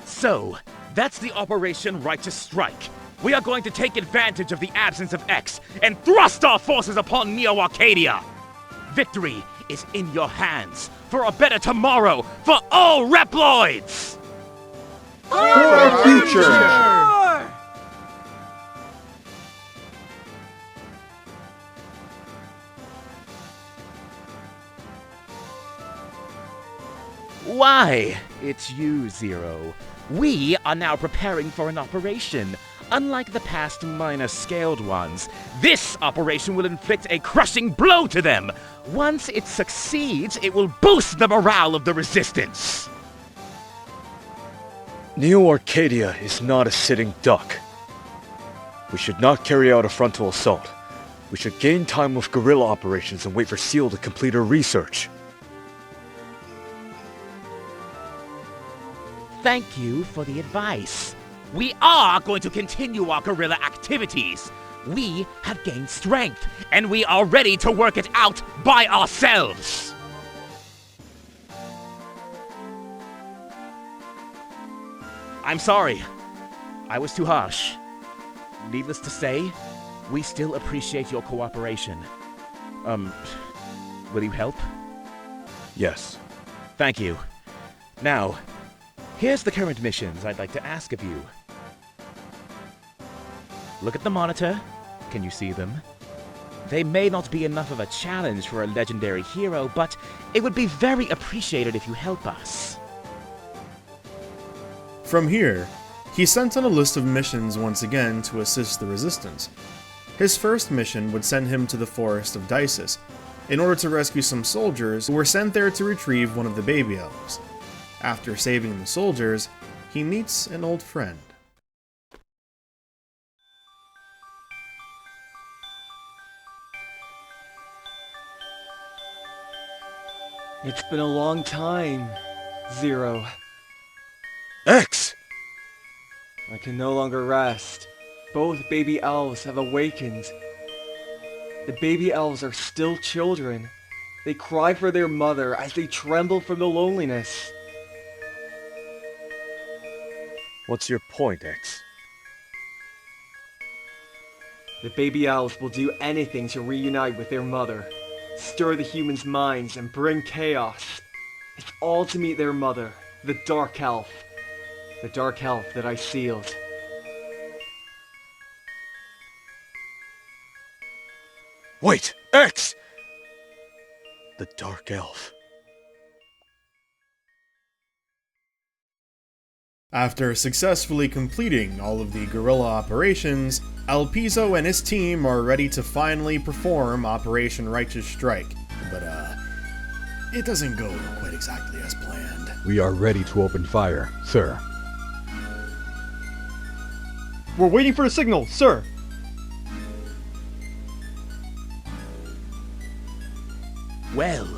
Speaker 7: So, that's the Operation Righteous Strike. We are going to take advantage of the absence of X and thrust our forces upon Neo Arcadia. Victory is in your hands for a better tomorrow for all Reploids!
Speaker 21: For our future!
Speaker 7: Why, it's you, Zero. We are now preparing for an operation. Unlike the past minor-scaled ones, this operation will inflict a crushing blow to them. Once it succeeds, it will boost the morale of the Resistance.
Speaker 2: Neo Arcadia is not a sitting duck. We should not carry out a frontal assault. We should gain time with guerrilla operations and wait for Seal to complete her research.
Speaker 7: Thank you for the advice. We are going to continue our guerrilla activities. We have gained strength, and we are ready to work it out by ourselves. I'm sorry. I was too harsh. Needless to say, we still appreciate your cooperation. Will you help?
Speaker 2: Yes.
Speaker 7: Thank you. Now, here's the current missions I'd like to ask of you. Look at the monitor. Can you see them? They may not be enough of a challenge for a legendary hero, but it would be very appreciated if you help us.
Speaker 1: From here, he sent on a list of missions once again to assist the Resistance. His first mission would send him to the forest of Dices, in order to rescue some soldiers who were sent there to retrieve one of the baby elves. After saving the soldiers, he meets an old friend.
Speaker 22: It's been a long time, Zero.
Speaker 2: X!
Speaker 22: I can no longer rest. Both baby elves have awakened. The baby elves are still children. They cry for their mother as they tremble from the loneliness.
Speaker 2: What's your point, X?
Speaker 22: The baby elves will do anything to reunite with their mother, stir the humans' minds, and bring chaos. It's all to meet their mother, the Dark Elf. The Dark Elf that I sealed.
Speaker 2: Wait! X! The Dark Elf.
Speaker 1: After successfully completing all of the guerrilla operations, Elpizo and his team are ready to finally perform Operation Righteous Strike. But, it doesn't go quite exactly as planned.
Speaker 21: We are ready to open fire, sir.
Speaker 5: We're waiting for a signal, sir.
Speaker 7: Well,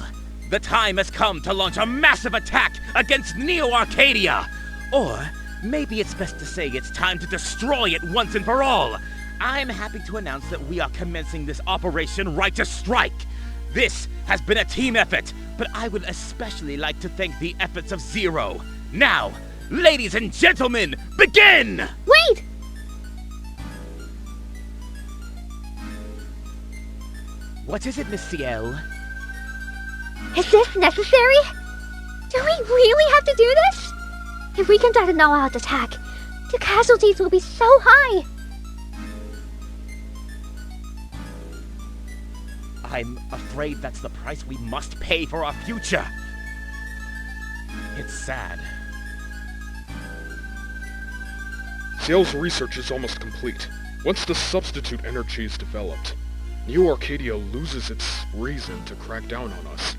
Speaker 7: the time has come to launch a massive attack against Neo Arcadia! Or maybe it's best to say it's time to destroy it once and for all! I'm happy to announce that we are commencing this Operation Righteous Strike! This has been a team effort, but I would especially like to thank the efforts of Zero. Now, ladies and gentlemen, begin!
Speaker 20: Wait!
Speaker 7: What is it, Miss Ciel?
Speaker 20: Is this necessary? Do we really have to do this? If we conduct an all-out attack, the casualties will be so high.
Speaker 7: I'm afraid that's the price we must pay for our future. It's sad.
Speaker 16: Ciel's research is almost complete. Once the substitute energy is developed, New Arcadia loses its reason to crack down on us.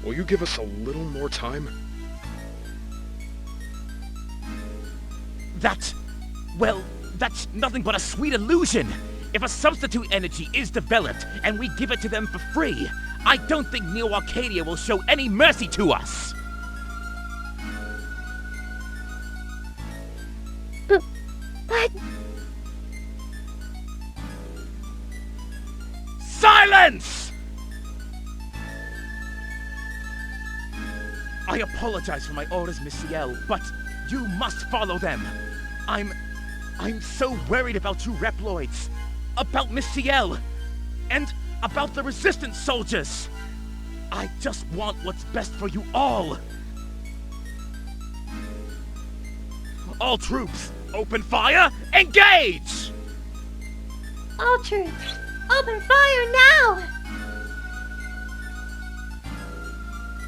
Speaker 16: Will you give us a little more time?
Speaker 7: That's nothing but a sweet illusion. If a substitute energy is developed and we give it to them for free, I don't think Neo Arcadia will show any mercy to us.
Speaker 20: But...
Speaker 7: Silence! I apologize for my orders, Miss Ciel, but you must follow them. I'm so worried about you Reploids, about Miss Ciel, and about the Resistance soldiers. I just want what's best for you all. All troops, open fire, engage!
Speaker 20: All troops, open fire now!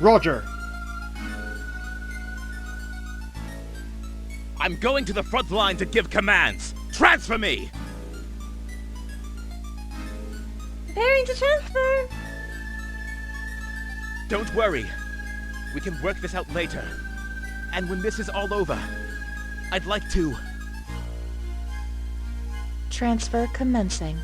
Speaker 5: Roger.
Speaker 7: I'm going to the front line to give commands. Transfer me!
Speaker 20: Preparing to transfer!
Speaker 7: Don't worry. We can work this out later. And when this is all over, I'd like to...
Speaker 11: Transfer commencing.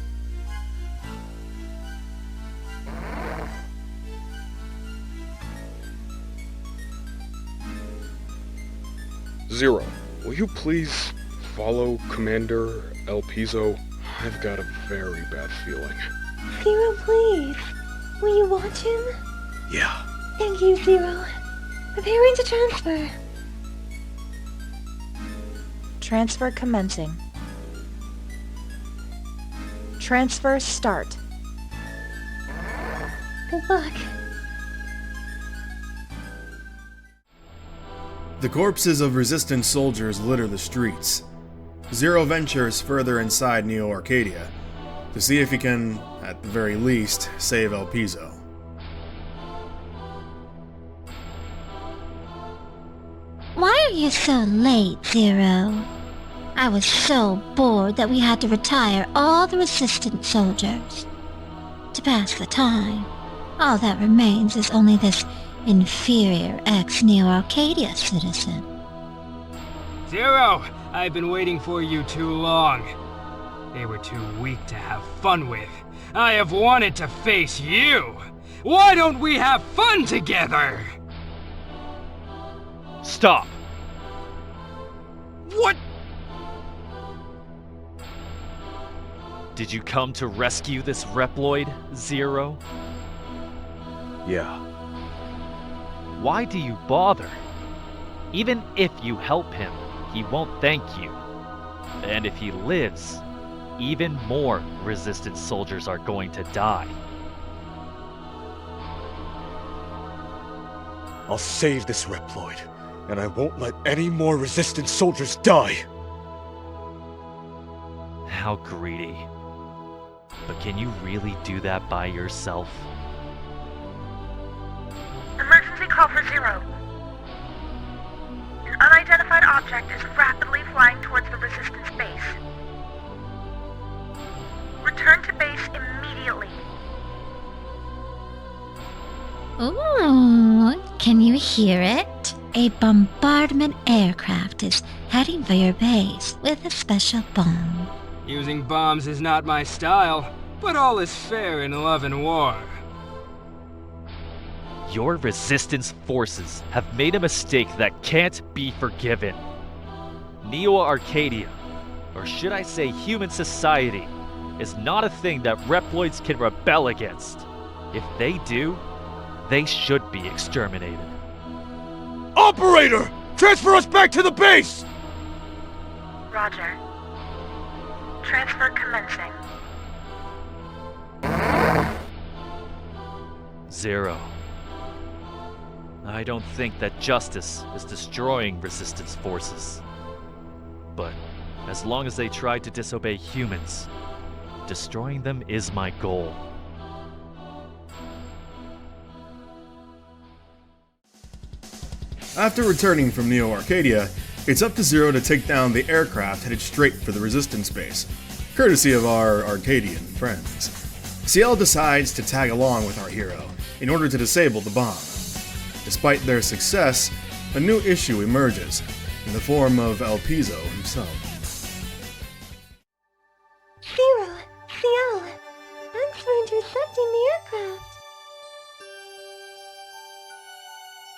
Speaker 16: Zero, will you please follow Commander Elpizo? I've got a very bad feeling.
Speaker 20: Zero, please. Will you watch him?
Speaker 16: Yeah.
Speaker 20: Thank you, Zero. Preparing to transfer.
Speaker 11: Transfer commencing. Transfer start.
Speaker 20: Good luck.
Speaker 1: The corpses of Resistance soldiers litter the streets. Zero ventures further inside Neo Arcadia to see if he can, at the very least, save Elpizo.
Speaker 20: Why
Speaker 18: are you so late, Zero? I was so bored that we had to retire all the resistance soldiers. To pass the time, all that remains is only this inferior ex-Neo Arcadia citizen.
Speaker 17: Zero, I've been waiting for you too long. They were too weak to have fun with. I have wanted to face you. Why don't we have fun together?
Speaker 19: Stop!
Speaker 17: What?
Speaker 19: Did you come to rescue this Reploid, Zero?
Speaker 2: Yeah.
Speaker 19: Why do you bother? Even if you help him, he won't thank you. And if he lives, even more resistance soldiers are going to die.
Speaker 2: I'll save this Reploid, and I won't let any more resistance soldiers die.
Speaker 19: How greedy. But can you really do that by yourself?
Speaker 15: Emergency call for Zero. An unidentified object is rapidly flying towards the Resistance base. Return to base immediately.
Speaker 18: Ooh, can you hear it? A bombardment aircraft is heading for your base with a special bomb.
Speaker 17: Using bombs is not my style, but all is fair in love and war.
Speaker 19: Your resistance forces have made a mistake that can't be forgiven. Neo Arcadia, or should I say human society, is not a thing that Reploids can rebel against. If they do, they should be exterminated.
Speaker 2: Operator! Transfer us back to the base!
Speaker 15: Roger. Transfer commencing.
Speaker 19: Zero. I don't think that justice is destroying resistance forces. But as long as they try to disobey humans, destroying them is my goal.
Speaker 1: After returning from Neo Arcadia, it's up to Zero to take down the aircraft headed straight for the resistance base, courtesy of our Arcadian friends. CL decides to tag along with our hero in order to disable the bomb. Despite their success, a new issue emerges in the form of Elpizo himself.
Speaker 20: Zero, CL, thanks for intercepting the aircraft.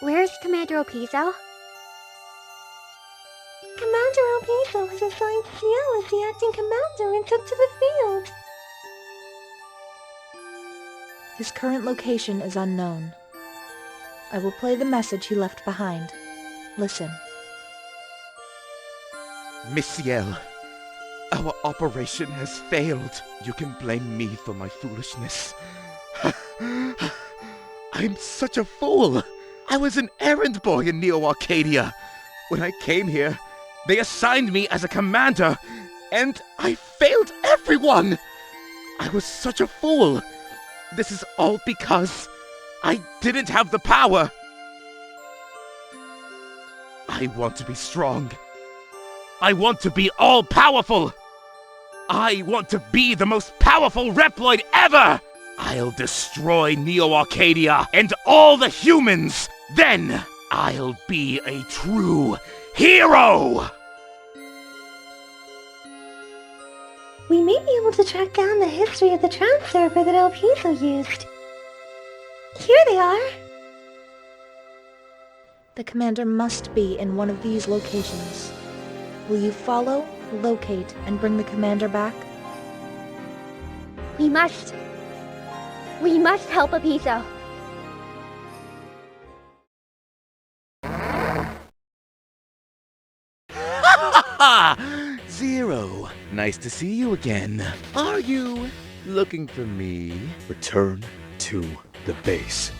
Speaker 20: Where's Commander Elpizo? Commander Elpizo has assigned CL as the acting commander and took to the field.
Speaker 11: His current location is unknown. I will play the message he left behind. Listen.
Speaker 7: Miss Ciel, our operation has failed. You can blame me for my foolishness. I'm such a fool. I was an errand boy in Neo Arcadia. When I came here, they assigned me as a commander, and I failed everyone. I was such a fool. This is all because I didn't have the power. I want to be strong. I want to be all-powerful. I want to be the most powerful Reploid ever. I'll destroy Neo Arcadia and all the humans. Then I'll be a true hero.
Speaker 20: We may be able to track down the history of the tram server that Elpizo used. Here they are!
Speaker 11: The commander must be in one of these locations. Will you follow, locate, and bring the commander back?
Speaker 20: We must help Elpizo.
Speaker 7: Zero, nice to see you again. Are you looking for me?
Speaker 2: Return to the base.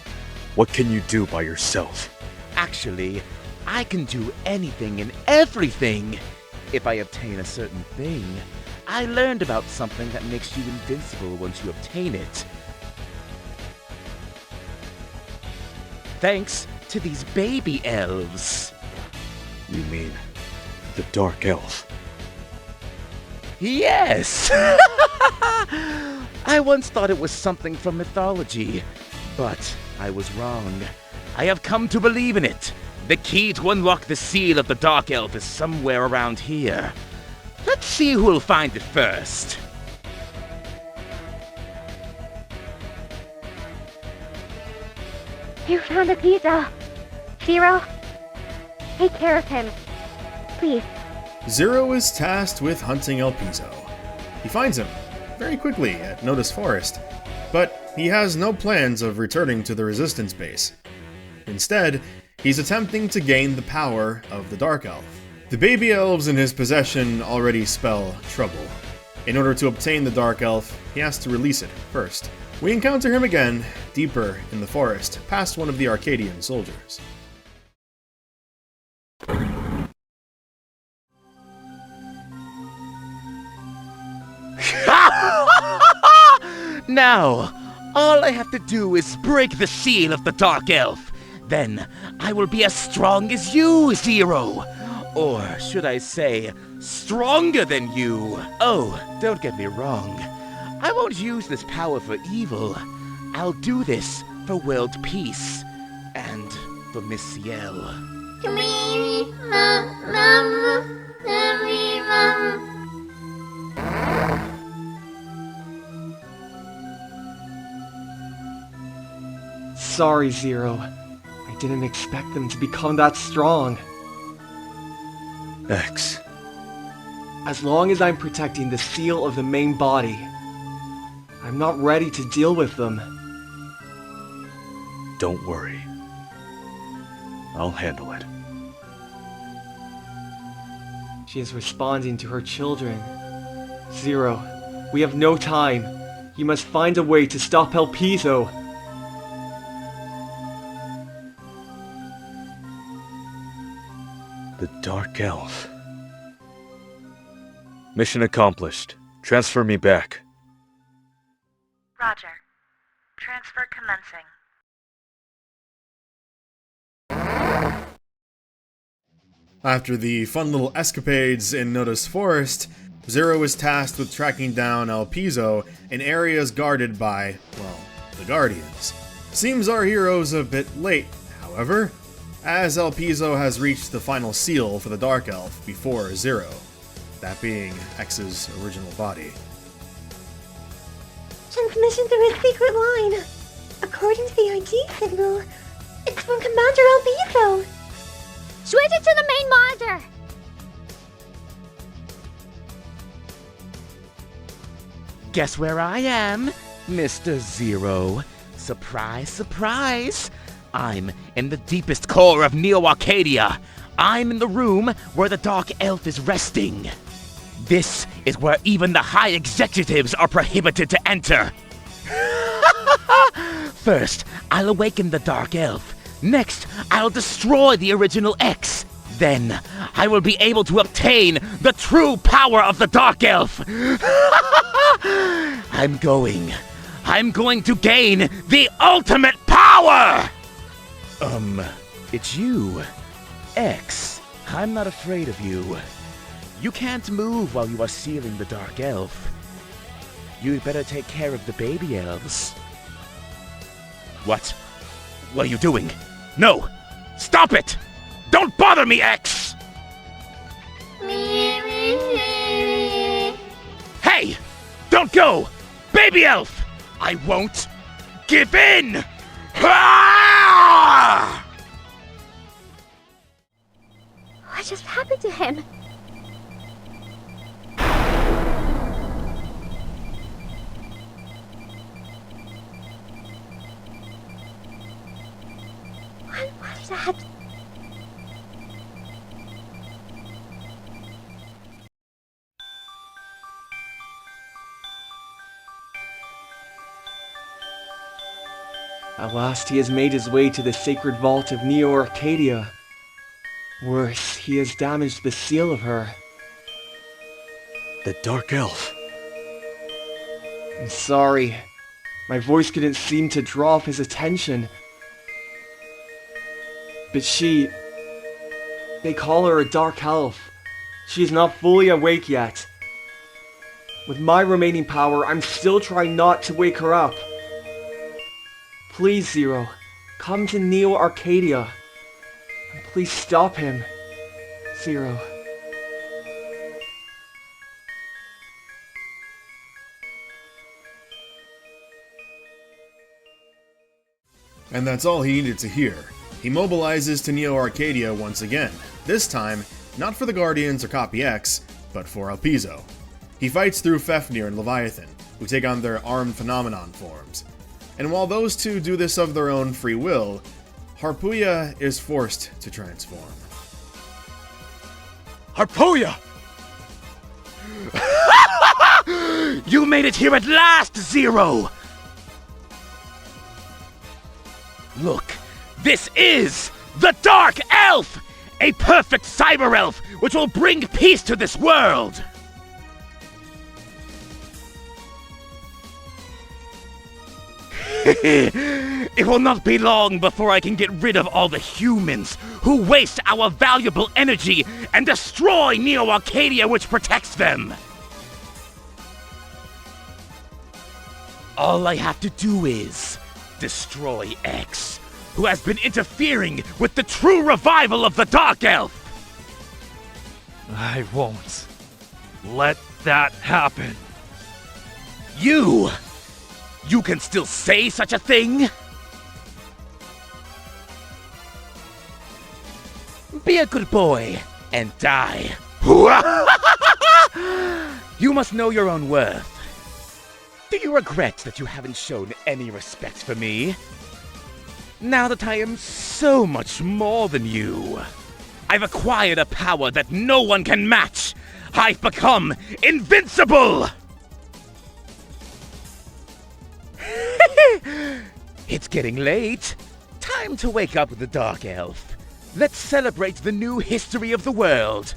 Speaker 2: What can you do by yourself?
Speaker 7: Actually, I can do anything and everything if I obtain a certain thing. I learned about something that makes you invincible once you obtain it. Thanks to these baby elves.
Speaker 2: You mean the Dark Elf?
Speaker 7: Yes! I once thought it was something from mythology, but I was wrong. I have come to believe in it. The key to unlock the seal of the Dark Elf is somewhere around here. Let's see who'll find it first.
Speaker 20: You found Elpizo. Zero, take care of him. Please.
Speaker 1: Zero is tasked with hunting Elpizo. He finds him very quickly at Notice Forest, but he has no plans of returning to the Resistance base. Instead, he's attempting to gain the power of the Dark Elf. The baby elves in his possession already spell trouble. In order to obtain the Dark Elf, he has to release it first. We encounter him again, deeper in the forest, past one of the Arcadian soldiers.
Speaker 7: Now, all I have to do is break the seal of the Dark Elf. Then, I will be as strong as you, Zero. Or should I say, stronger than you. Oh, don't get me wrong. I won't use this power for evil. I'll do this for world peace. And for Miss Ciel.
Speaker 22: Sorry, Zero. I didn't expect them to become that strong.
Speaker 2: X.
Speaker 22: As long as I'm protecting the seal of the main body, I'm not ready to deal with them.
Speaker 2: Don't worry. I'll handle it.
Speaker 22: She is responding to her children. Zero, we have no time. You must find a way to stop Elpizo.
Speaker 2: The Dark Elf. Mission accomplished. Transfer me back.
Speaker 9: Roger. Transfer commencing.
Speaker 1: After the fun little escapades in Notice Forest, Zero is tasked with tracking down Elpizo in areas guarded by, well, the Guardians. Seems our hero's a bit late, however, as Elpizo has reached the final seal for the Dark Elf before Zero, that being X's original body.
Speaker 20: Transmission through a secret line. According to the ID signal, it's from Commander Elpizo. Switch it to the main monitor.
Speaker 7: Guess where I am, Mr. Zero? Surprise, surprise! I'm in the deepest core of Neo-Arcadia. I'm in the room where the Dark Elf is resting. This is where even the high executives are prohibited to enter. First, I'll awaken the Dark Elf. Next, I'll destroy the original X. Then, I will be able to obtain the true power of the Dark Elf. I'm going to gain the ultimate power! It's you, X. I'm not afraid of you. You can't move while you are sealing the Dark Elf. You'd better take care of the baby elves. What? What are you doing? No! Stop it! Don't bother me, X! Hey! Don't go! Baby elf! I won't give in! Ah!
Speaker 20: What just happened to him? What did that?
Speaker 22: At last he has made his way to the sacred vault of Neo-Arcadia. Worse, he has damaged the seal of her.
Speaker 2: The Dark Elf.
Speaker 22: I'm sorry. My voice couldn't seem to draw off his attention. But she They call her a dark elf. She's not fully awake yet. With my remaining power, I'm still trying not to wake her up. Please, Zero, come to Neo Arcadia. And please stop him, Zero.
Speaker 1: And that's all he needed to hear. He mobilizes to Neo Arcadia once again, this time not for the Guardians or Copy X, but for Elpizo. He fights through Fafnir and Leviathan, who take on their armed phenomenon forms. And while those two do this of their own free will, Harpooya is forced to transform.
Speaker 7: Harpooya! You made it here at last, Zero! Look, this is the Dark Elf! A perfect cyber elf which will bring peace to this world! It will not be long before I can get rid of all the humans who waste our valuable energy and destroy Neo Arcadia, which protects them. All I have to do is destroy X, who has been interfering with the true revival of the Dark Elf.
Speaker 19: I won't let that happen.
Speaker 7: You can still say such a thing? Be a good boy and die. You must know your own worth. Do you regret that you haven't shown any respect for me? Now that I am so much more than you, I've acquired a power that no one can match. I've become invincible! It's getting late. Time to wake up with the Dark Elf. Let's celebrate the new history of the world.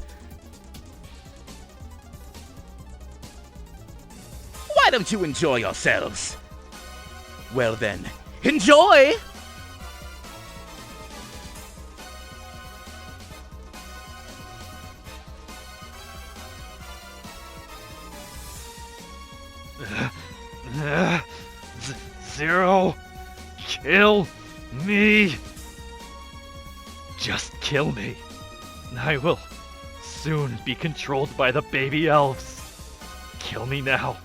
Speaker 7: Why don't you enjoy yourselves? Well then, enjoy!
Speaker 19: Zero, kill me. Just kill me. I will soon be controlled by the baby elves. Kill me now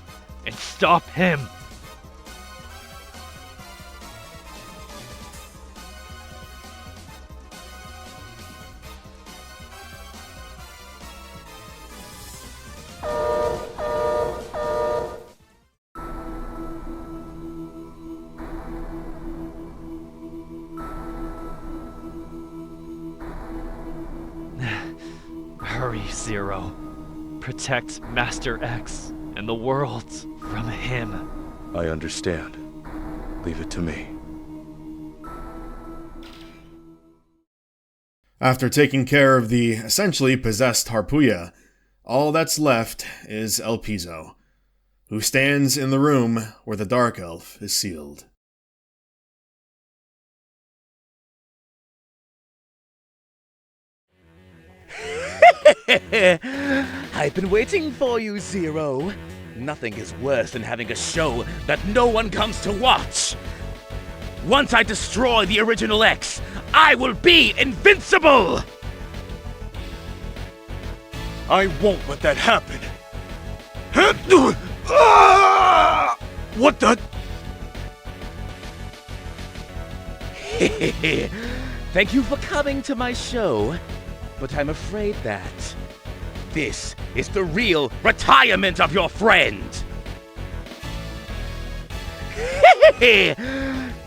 Speaker 19: and stop him. Hurry, Zero. Protect Master X and the world from him.
Speaker 2: I understand. Leave it to me.
Speaker 1: After taking care of the essentially possessed Harpooya, all that's left is Elpizo, who stands in the room where the Dark Elf is sealed.
Speaker 7: I've been waiting for you, Zero. Nothing is worse than having a show that no one comes to watch. Once I destroy the original X, I will be invincible!
Speaker 2: I won't let that happen. What the?
Speaker 7: Thank you for coming to my show, but I'm afraid that this is the real retirement of your friend.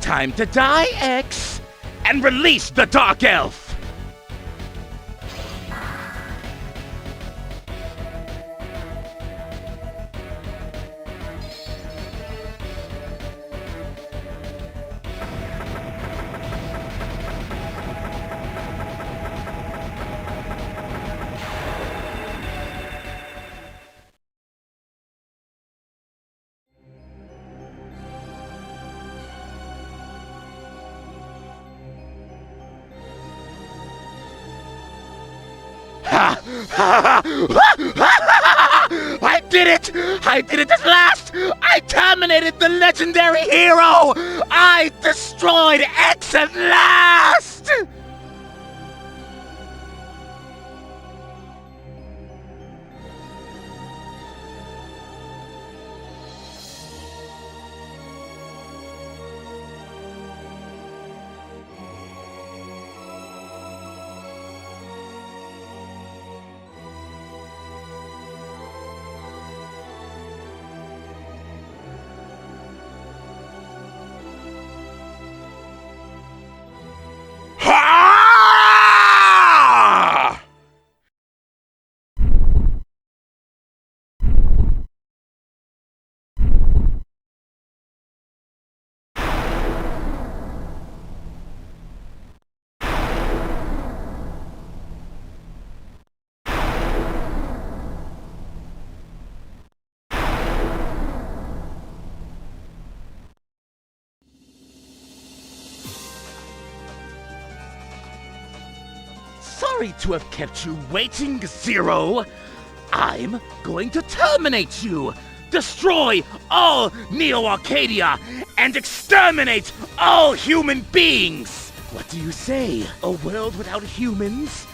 Speaker 7: Time to die, X, and release the Dark Elf!
Speaker 15: I did it! I did it at last! I terminated the legendary hero! I destroyed X at last! Sorry to have kept you waiting, Zero. I'm going to terminate you, destroy all Neo-Arcadia, and exterminate all human beings! What do you say? A world without humans?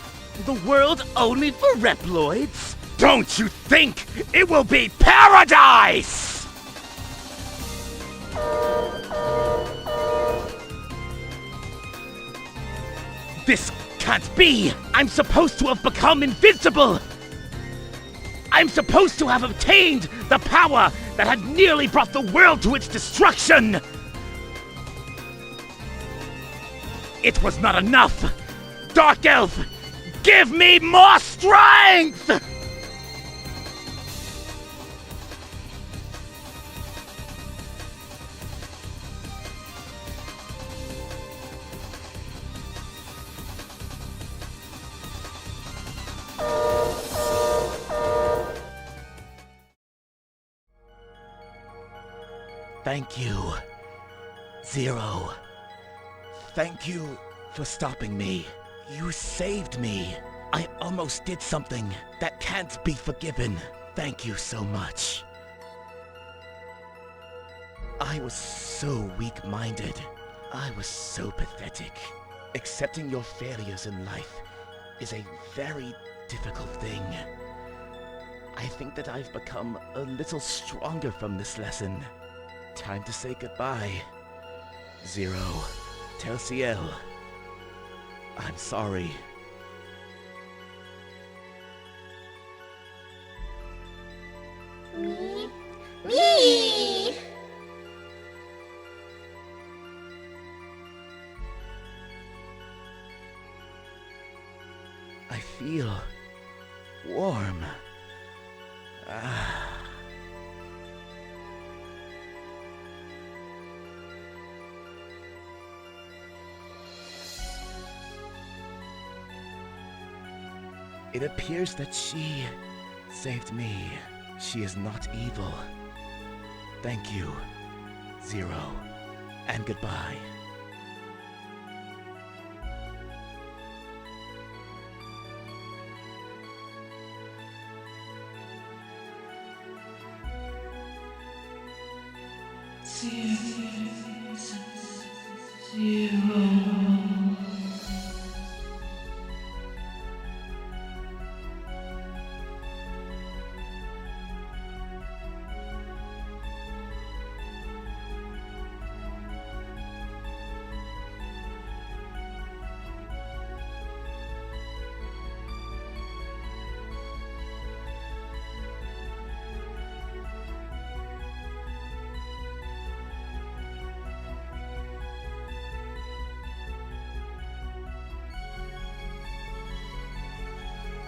Speaker 15: The world only for Reploids? Don't you think it will be paradise? This can't be! I'm supposed to have become invincible! I'm supposed to have obtained the power that had nearly brought the world to its destruction! It was not enough! Dark Elf, give me more strength! Thank you, Zero. Thank you for stopping me. You saved me. I almost did something that can't be forgiven. Thank you so much. I was so weak-minded. I was so pathetic. Accepting your failures in life is a very difficult thing. I think that I've become a little stronger from this lesson. Time to say goodbye. Zero. Tell CL. I'm sorry.
Speaker 6: Me!
Speaker 15: I feel warm. It appears that she saved me. She is not evil. Thank you, Zero, and goodbye.
Speaker 6: Zero.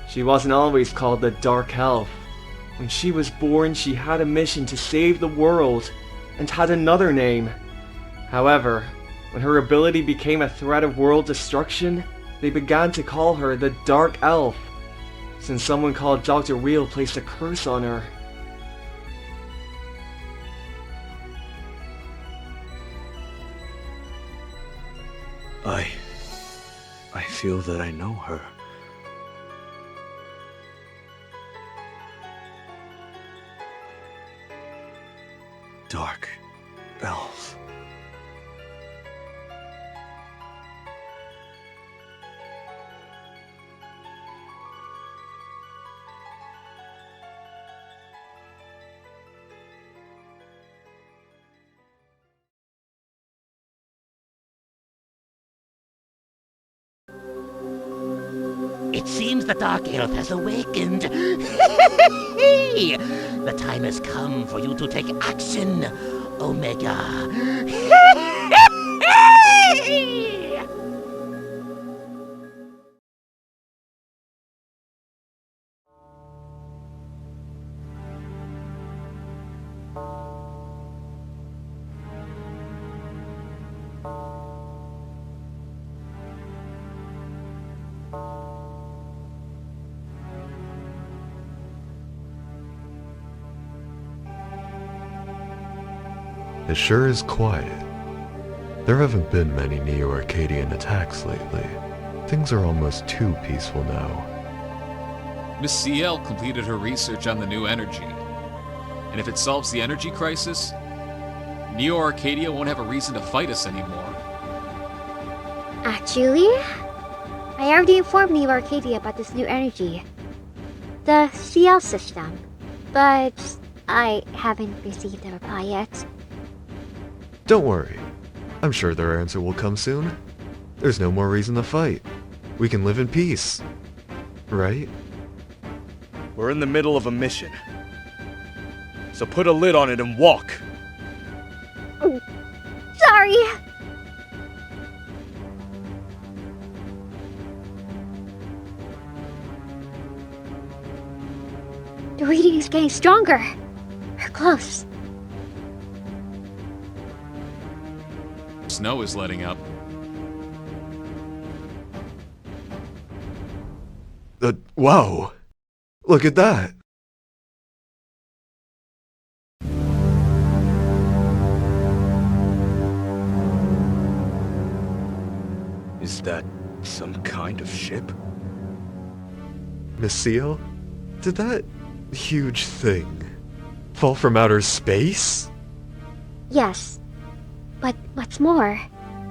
Speaker 22: She wasn't always called the Dark Elf. When she was born, she had a mission to save the world, and had another name. However, when her ability became a threat of world destruction, they began to call her the Dark Elf, since someone called Dr. Weil placed a curse on her.
Speaker 2: I feel that I know her.
Speaker 3: It seems the Dark Elf has awakened. The time has come for you to take action, Omega.
Speaker 12: It sure is quiet. There haven't been many Neo-Arcadian attacks lately. Things are almost too peaceful now.
Speaker 14: Miss CL completed her research on the new energy. And if it solves the energy crisis, Neo-Arcadia won't have a reason to fight us anymore.
Speaker 20: Actually, I already informed Neo Arcadia about this new energy. The CL system. But I haven't received a reply yet.
Speaker 12: Don't worry. I'm sure their answer will come soon. There's no more reason to fight. We can live in peace. Right?
Speaker 2: We're in the middle of a mission. So put a lid on it and walk.
Speaker 20: Sorry! The reading is getting stronger. We're close.
Speaker 14: Snow is letting up.
Speaker 12: Wow! Look at that!
Speaker 2: Is that some kind of ship?
Speaker 12: Miss CL? Did that huge thing fall from outer space?
Speaker 20: Yes. But what's more,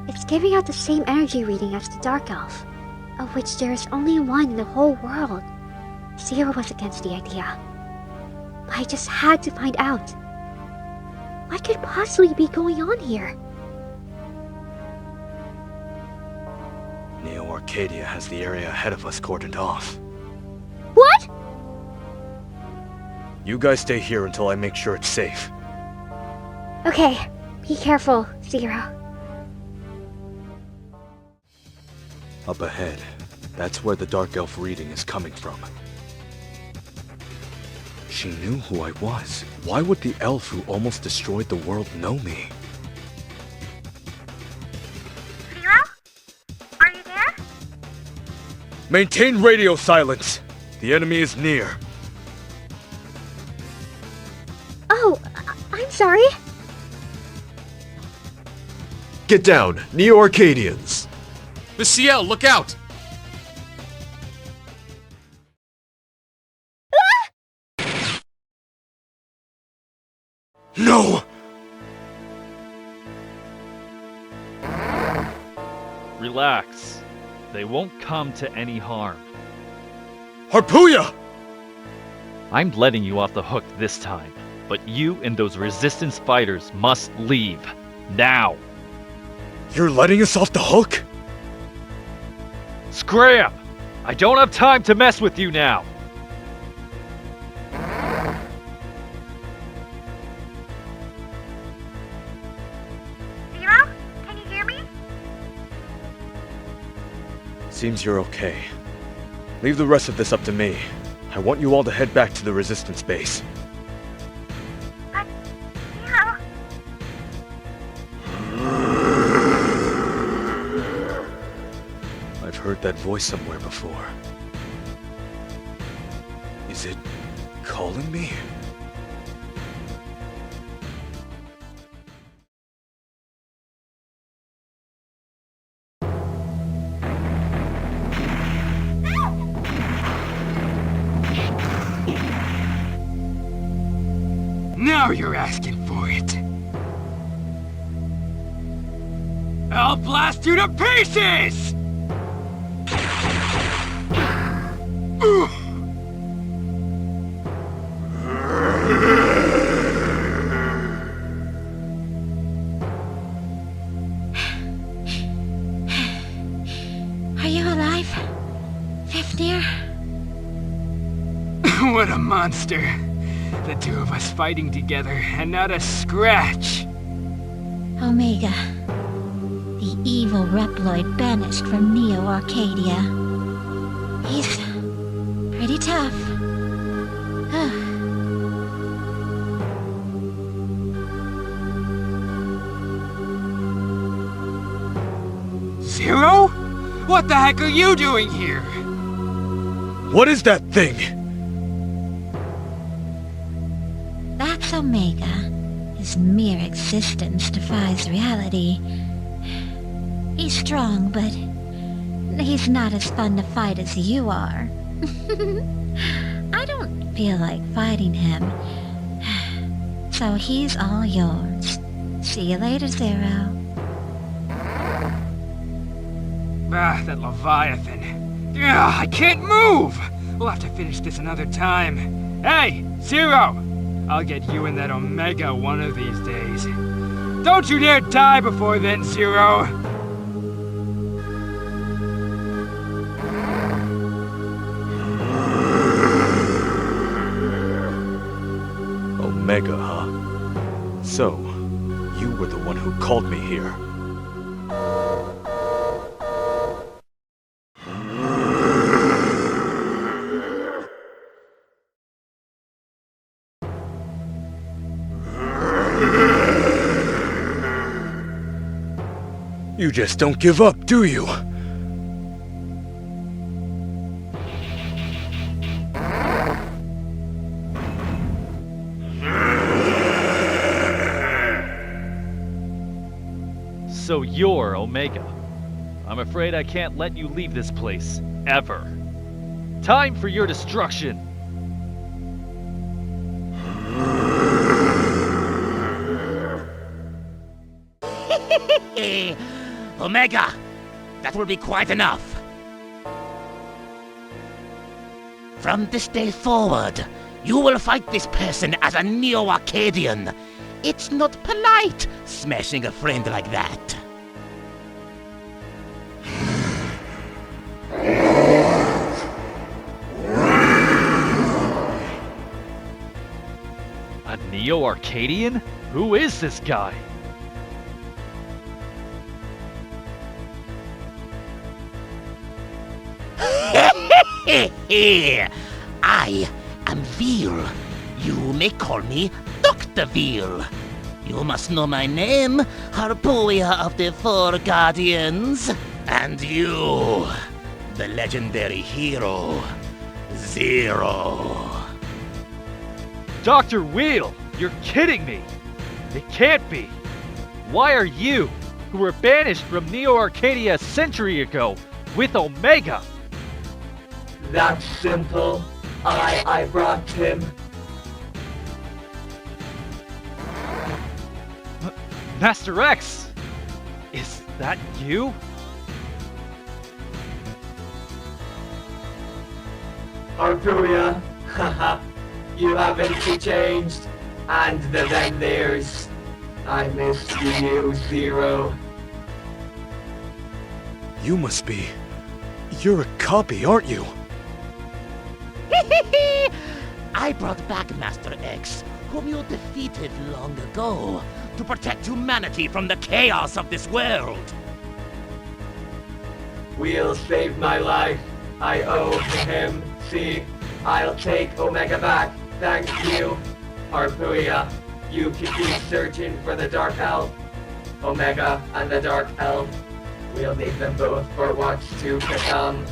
Speaker 20: it's giving out the same energy reading as the Dark Elf, of which there is only one in the whole world. Zero was against the idea. I just had to find out. What could possibly be going on here?
Speaker 2: Neo-Arcadia has the area ahead of us cordoned off.
Speaker 20: What?
Speaker 2: You guys stay here until I make sure it's safe.
Speaker 20: Okay, be careful, Zero.
Speaker 2: Up ahead, that's where the Dark Elf reading is coming from. She knew who I was. Why would the elf who almost destroyed the world know me?
Speaker 9: Zero? Are you there?
Speaker 2: Maintain radio silence! The enemy is near.
Speaker 20: Oh, I'm sorry.
Speaker 12: Get down, Neo-Arcadians!
Speaker 14: Miss CL, look out!
Speaker 2: No!
Speaker 19: Relax. They won't come to any harm.
Speaker 2: Harpuya!
Speaker 19: I'm letting you off the hook this time, but you and those resistance fighters must leave. Now!
Speaker 2: You're letting us off the hook?
Speaker 19: Scram! I don't have time to mess with you now!
Speaker 9: Zero? Can you hear me?
Speaker 2: Seems you're okay. Leave the rest of this up to me. I want you all to head back to the resistance base.
Speaker 9: But, Zero...
Speaker 2: I've heard that voice somewhere before. Is it calling me?
Speaker 17: Now you're asking for it. I'll blast you to pieces!
Speaker 18: Are you alive? Fifth year?
Speaker 17: What a monster. The two of us fighting together and not a scratch.
Speaker 18: Omega. The evil Reploid banished from Neo Arcadia. He's pretty tough.
Speaker 17: Zero? What the heck are you doing here?
Speaker 2: What is that thing?
Speaker 18: That's Omega. His mere existence defies reality. He's strong, but he's not as fun to fight as you are. I don't feel like fighting him. So he's all yours. See you later, Zero.
Speaker 17: Ah, that Leviathan. Ugh, I can't move! We'll have to finish this another time. Hey, Zero! I'll get you and that Omega one of these days. Don't you dare die before then, Zero!
Speaker 2: Omega, huh? So, you were the one who called me here. You just don't give up, do you?
Speaker 19: So you're Omega. I'm afraid I can't let you leave this place, ever. Time for your destruction!
Speaker 15: Omega, that will be quite enough. From this day forward, you will fight this person as a Neo-Arcadian. It's not polite smashing a friend like that.
Speaker 19: A Neo-Arcadian? Who is this guy?
Speaker 15: I am Weil. You may call me Dr. Weil. You must know my name, Harpuia of the Four Guardians. And you, the legendary hero, Zero.
Speaker 19: Dr. Weil! You're kidding me! It can't be! Why are you, who were banished from Neo Arcadia a century ago, with Omega?
Speaker 22: That's simple. I brought him.
Speaker 19: Master X! Is that you?
Speaker 22: Harpuia, haha, you haven't changed. And the then there's. I missed you, Zero.
Speaker 2: You must be... You're a copy, aren't you?
Speaker 15: I brought back Master X, whom you defeated long ago, to protect humanity from the chaos of this world.
Speaker 22: Will saved my life. I owe to him. See, I'll take Omega back. Thank you. Harpuia, you can keep searching for the Dark Elf. Omega and the Dark Elf. We'll need them both for what's to come.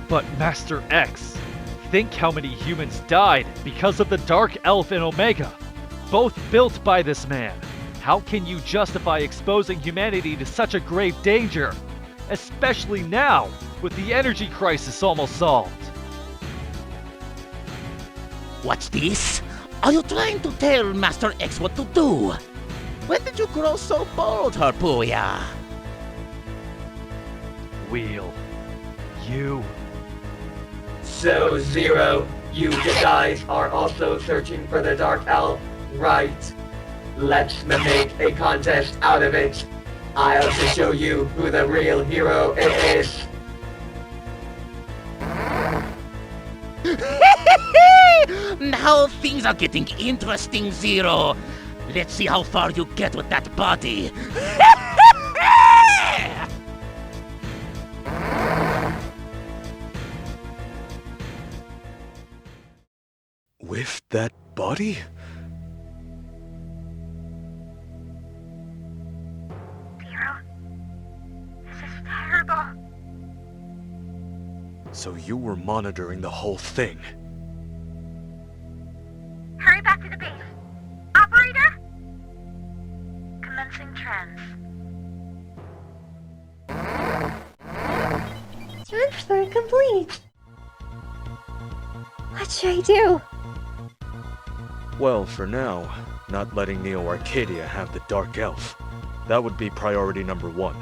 Speaker 19: But Master X, think how many humans died because of the Dark Elf and Omega, both built by this man. How can you justify exposing humanity to such a grave danger? Especially now, with the energy crisis almost solved.
Speaker 15: What's this? Are you trying to tell Master X what to do? When did you grow so bold, Harpuia?
Speaker 19: Weil, you...
Speaker 22: So, Zero, you guys are also searching for the Dark Elf, right? Let's make a contest out of it. I'll just show you who the real hero is.
Speaker 15: Now things are getting interesting, Zero. Let's see how far you get with that body.
Speaker 2: With that body?
Speaker 9: Zero, this is terrible.
Speaker 2: So you were monitoring the whole thing?
Speaker 9: Hurry back to the base. Operator? Commencing trans.
Speaker 20: Transfer complete. What should I do?
Speaker 2: Well, for now, not letting Neo Arcadia have the Dark Elf. That would be priority number 1.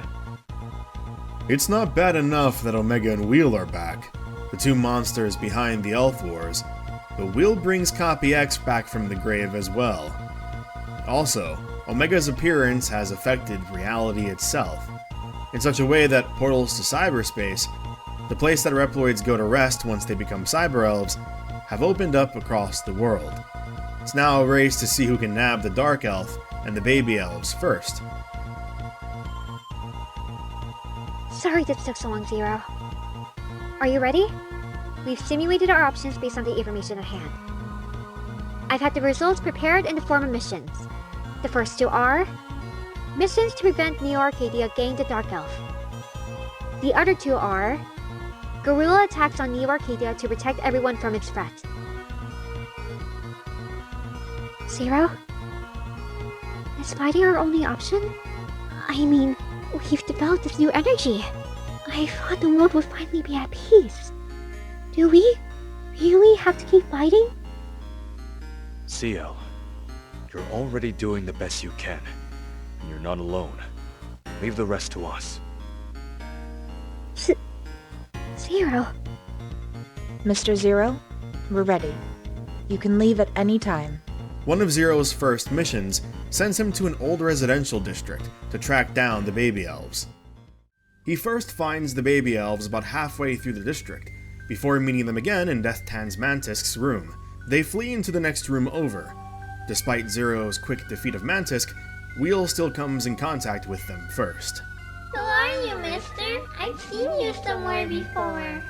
Speaker 1: It's not bad enough that Omega and Weil are back, the two monsters behind the Elf Wars, but Weil brings Copy X back from the grave as well. Also, Omega's appearance has affected reality itself, in such a way that portals to cyberspace, the place that Reploids go to rest once they become cyber elves, have opened up across the world. It's now a race to see who can nab the Dark Elf and the Baby Elves first.
Speaker 20: Sorry this took so long, Zero. Are you ready? We've simulated our options based on the information at hand. I've had the results prepared in the form of missions. The first 2 are missions to prevent Neo Arcadia gaining the Dark Elf. The other 2 are guerrilla attacks on Neo Arcadia to protect everyone from its threat. Zero? Is fighting our only option? I mean, we've developed this new energy. I thought the world would finally be at peace. Do we really have to keep fighting?
Speaker 2: CL, you're already doing the best you can, and you're not alone. Leave the rest to us.
Speaker 20: Zero.
Speaker 11: Mr. Zero, we're ready. You can leave at any time.
Speaker 1: One of Zero's first missions sends him to an old residential district to track down the Baby Elves. He first finds the Baby Elves about halfway through the district, before meeting them again in Death Tan's Mantisk's room. They flee into the next room over. Despite Zero's quick defeat of Mantisk, Weil still comes in contact with them first.
Speaker 6: Who are you, mister? I've seen you somewhere before.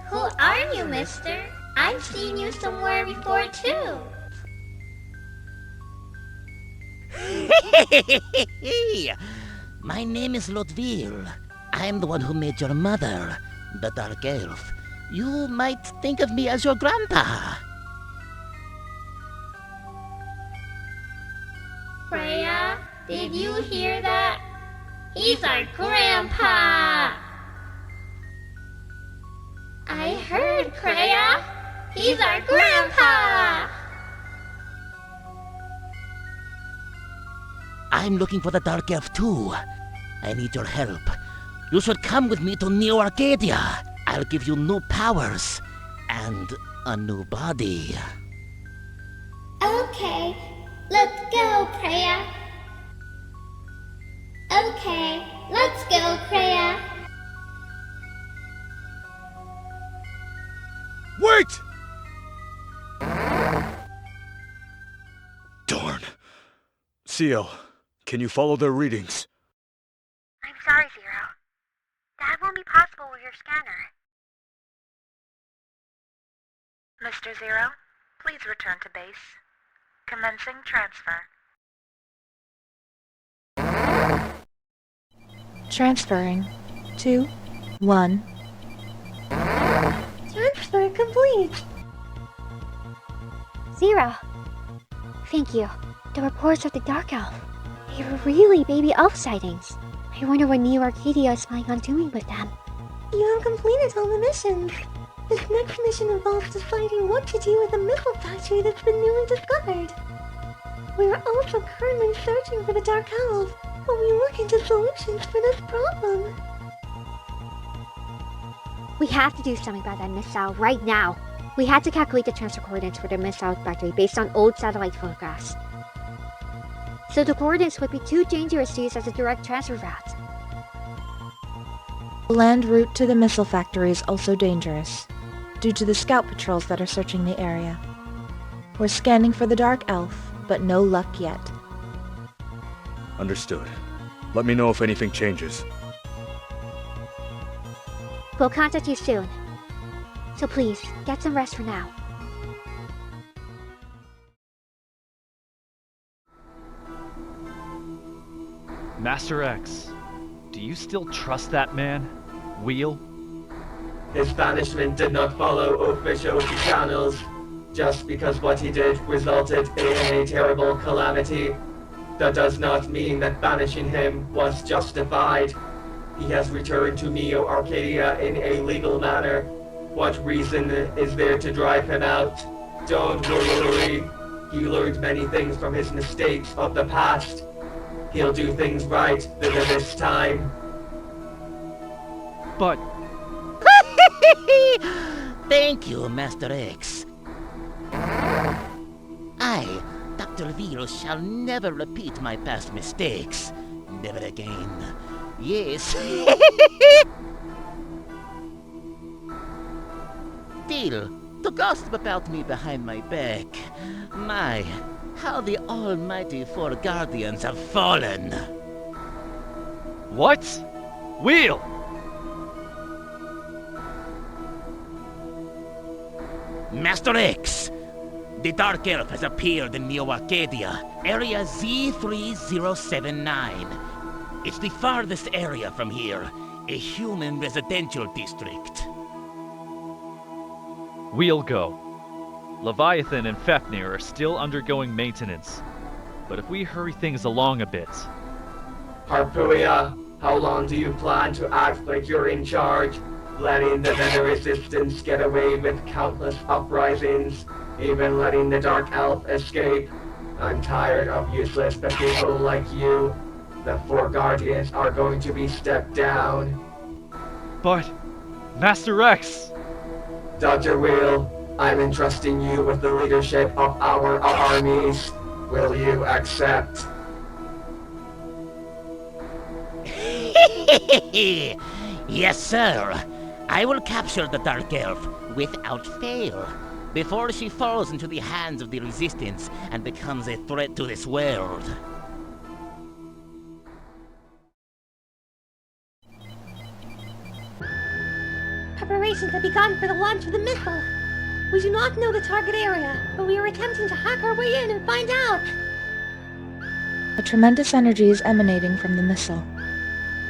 Speaker 6: Who are you, mister? I've seen you somewhere before, too.
Speaker 15: My name is Lotwil. I'm the one who made your mother, the Dark Elf. You might think of me as your grandpa.
Speaker 6: Freya, did you hear that? He's our grandpa! I heard, Freya! He's our grandpa!
Speaker 15: I'm looking for the Dark Elf too. I need your help. You should come with me to Neo Arcadia. I'll give you new powers and a new body.
Speaker 6: Okay, let's go, Freya. Okay, let's go, Freya.
Speaker 2: Wait! Darn. CL, can you follow their readings?
Speaker 9: I'm sorry, Zero. That won't be possible with your scanner. Mr. Zero, please return to base. Commencing transfer.
Speaker 11: Transferring. 2, 1.
Speaker 20: Transfer complete. Zero. Thank you. The reports of the Dark Elf. They were really baby elf sightings. I wonder what Neo Arcadia is planning on doing with them. You have completed all the missions. This next mission involves deciding what to do with the missile factory that's been newly discovered. We are also currently searching for the Dark Elf, but we look into solutions for this problem. We have to do something about that missile right now. We had to calculate the transfer coordinates for the missile factory based on old satellite photographs. So the coordinates would be too dangerous to use as a direct transfer route.
Speaker 11: The land route to the missile factory is also dangerous, due to the scout patrols that are searching the area. We're scanning for the Dark Elf, but no luck yet.
Speaker 2: Understood. Let me know if anything changes.
Speaker 20: We'll contact you soon. So please, get some rest for now.
Speaker 19: Master X, do you still trust that man? Weil?
Speaker 22: His banishment did not follow official channels. Just because what he did resulted in a terrible calamity, that does not mean that banishing him was justified. He has returned to Neo Arcadia in a legal manner. What reason is there to drive him out? Don't worry. He learned many things from his mistakes of the past. He'll do things right this time.
Speaker 19: But...
Speaker 15: Thank you, Master X. I, Dr. Weil, shall never repeat my past mistakes. Never again. Yes. Still, to gossip about me behind my back. My, how the almighty four guardians have fallen.
Speaker 19: What? Weil!
Speaker 15: Master X! The Dark Elf has appeared in Neo Arcadia, area Z3079. It's the farthest area from here, a human residential district.
Speaker 19: We'll go. Leviathan and Fafnir are still undergoing maintenance, but if we hurry things along a bit...
Speaker 22: Harpuia, how long do you plan to act like you're in charge? Letting the Venom Resistance get away with countless uprisings, even letting the Dark Elf escape. I'm tired of useless people like you. The four Guardians are going to be stepped down.
Speaker 19: But... Master X!
Speaker 22: Dr. Weil, I'm entrusting you with the leadership of our armies. Will you accept?
Speaker 15: Yes, sir. I will capture the Dark Elf without fail, before she falls into the hands of the Resistance and becomes a threat to this world.
Speaker 20: Preparations have begun for the launch of the missile. We do not know the target area, but we are attempting to hack our way in and find out.
Speaker 11: A tremendous energy is emanating from the missile.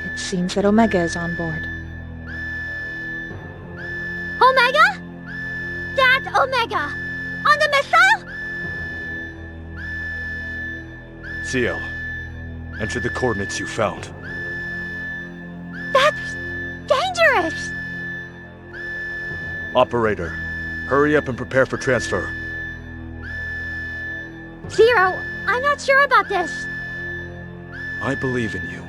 Speaker 11: It seems that Omega is on board.
Speaker 20: Omega? That's Omega! On the missile?
Speaker 2: CL, enter the coordinates you found.
Speaker 20: That's dangerous!
Speaker 2: Operator, hurry up and prepare for transfer.
Speaker 20: Zero, I'm not sure about this.
Speaker 2: I believe in you.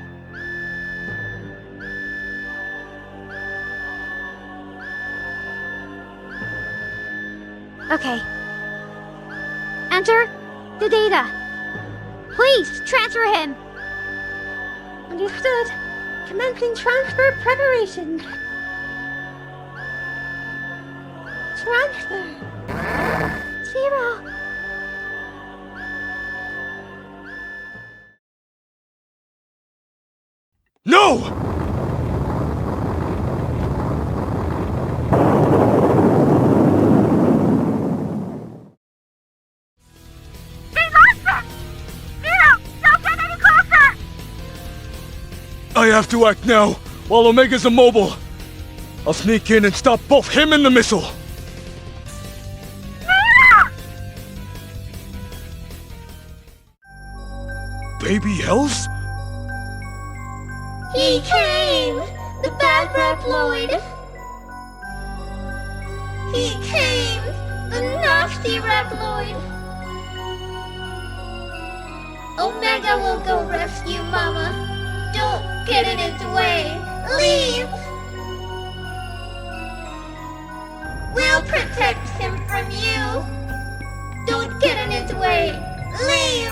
Speaker 20: Okay. Enter the data. Please, transfer him. Understood. Commencing transfer preparation. Transfer. Zero.
Speaker 2: No! I have to act now, while Omega's immobile. I'll sneak in and stop both him and the missile. Baby Hells?
Speaker 20: He came! The bad Reploid! He came! The nasty Reploid! Omega will go rescue Mama! Don't get in its way! Leave! We'll protect him from you! Don't get in its way! Leave!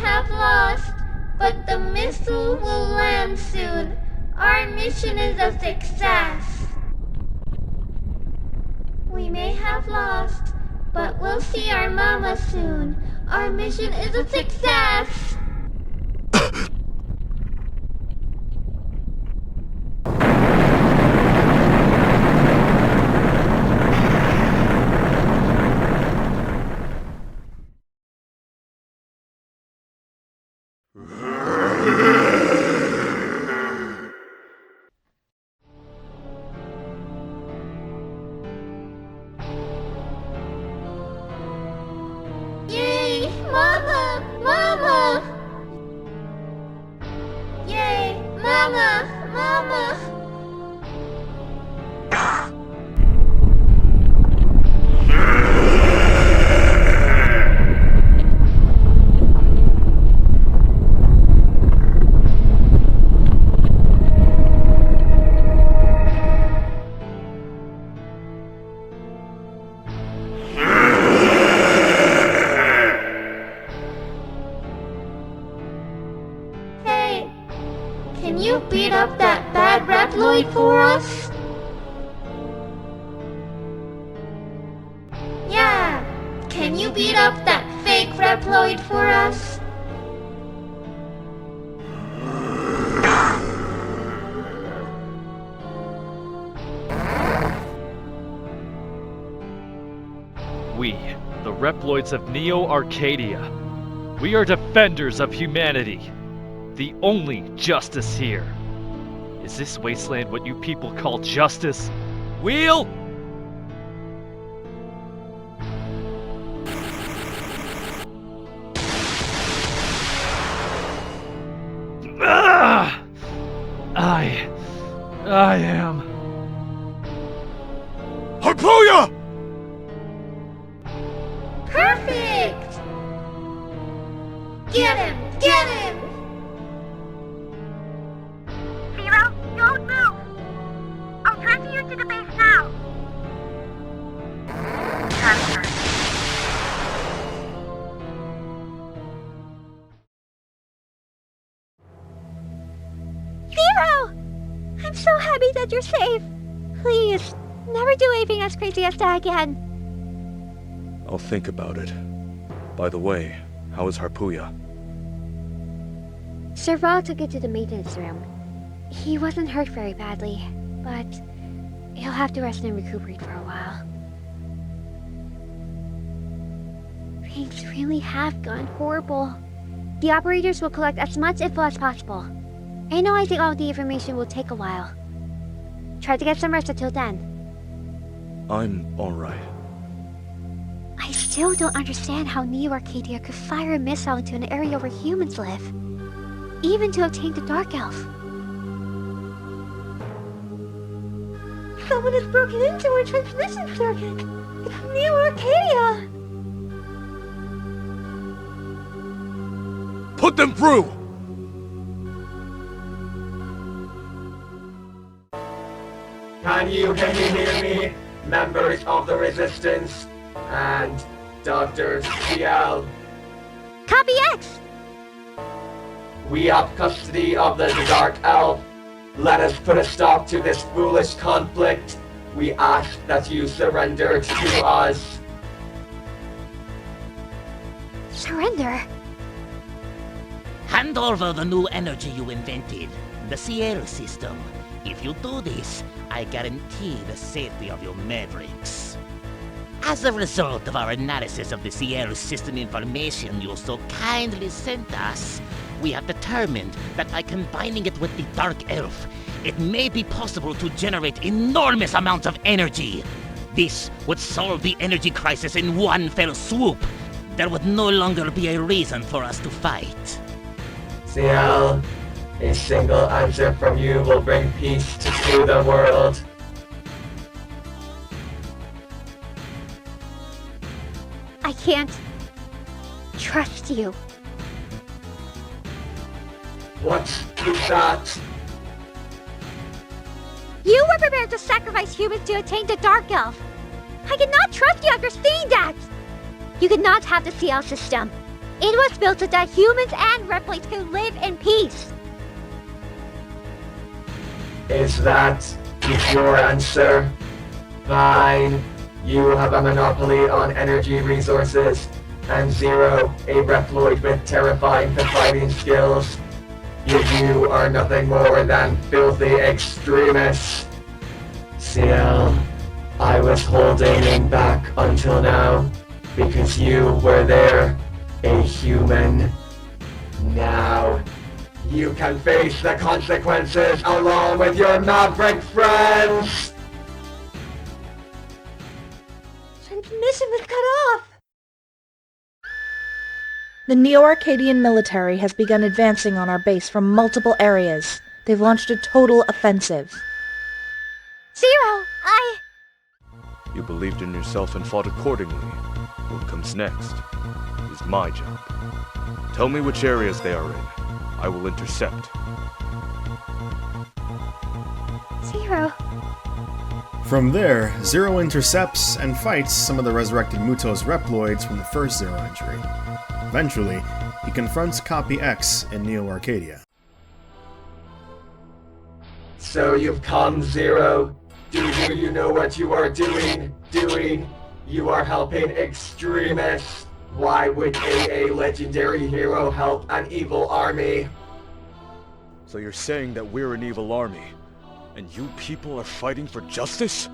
Speaker 20: have lost, but the missile will land soon. Our mission is a success. We may have lost, but we'll see our mama soon. Our mission is a success. Yay, Mama! Mama! Yay, Mama! Mama! Hey, can you beat up that bad Reploid for us? Yeah, can you beat up that fake Reploid for us?
Speaker 19: We, the Reploids of Neo Arcadia, we are defenders of humanity. The only justice here. Is this wasteland what you people call justice? Weil? Ah! I am...
Speaker 2: Harpuya!
Speaker 20: Perfect! Get him! Get him!
Speaker 9: Zero, don't move! I'll transfer you to the base now! Transfer.
Speaker 20: Zero! I'm so happy that you're safe. Please, never do anything as crazy as that again.
Speaker 2: I'll think about it. By the way, how is Harpuya?
Speaker 20: Sir Weil took it to the maintenance room. He wasn't hurt very badly, but he'll have to rest and recuperate for a while. Things really have gone horrible. The operators will collect as much info as possible. Analyzing all the information will take a while. Try to get some rest until then.
Speaker 2: I'm alright.
Speaker 20: I still don't understand how Neo Arcadia could fire a missile into an area where humans live, even to obtain the Dark Elf. Someone has broken into our transmission circuit! It's Neo Arcadia!
Speaker 2: Put them through!
Speaker 22: Can you hear me, members of the Resistance? And Dr. CL?
Speaker 20: Copy X!
Speaker 22: We have custody of the Dark Elf. Let us put a stop to this foolish conflict. We ask that you surrender to us.
Speaker 20: Surrender?
Speaker 15: Hand over the new energy you invented, the Ciel system. If you do this, I guarantee the safety of your mavericks. As a result of our analysis of the Ciel system information you so kindly sent us, we have determined that by combining it with the Dark Elf, it may be possible to generate enormous amounts of energy. This would solve the energy crisis in one fell swoop. There would no longer be a reason for us to fight.
Speaker 22: CL, a single answer from you will bring peace to the world.
Speaker 20: I can't trust you.
Speaker 22: What's that?
Speaker 20: You were prepared to sacrifice humans to attain the Dark Elf. I cannot trust you after seeing that! You cannot have the CL system. It was built so that humans and reploids could live in peace.
Speaker 22: Is that your answer? Fine. You have a monopoly on energy resources, and Zero, a reploid with terrifying fighting skills. You are nothing more than filthy extremists. CL, I was holding him back until now, because you were there, a human. Now, you can face the consequences along with your maverick friends!
Speaker 11: Transmission was cut off! The Neo-Arcadian military has begun advancing on our base from multiple areas. They've launched a total offensive.
Speaker 20: Zero,
Speaker 2: You believed in yourself and fought accordingly. What comes next is my job. Tell me which areas they are in. I will intercept.
Speaker 20: Zero.
Speaker 1: From there, Zero intercepts and fights some of the resurrected Mutos Reploids from the first Zero entry. Eventually, he confronts Copy X in Neo Arcadia.
Speaker 22: So you've come, Zero. Do you know what you are doing? You are helping extremists. Why would a legendary hero help an evil army?
Speaker 2: So you're saying that we're an evil army, and you people are fighting for justice?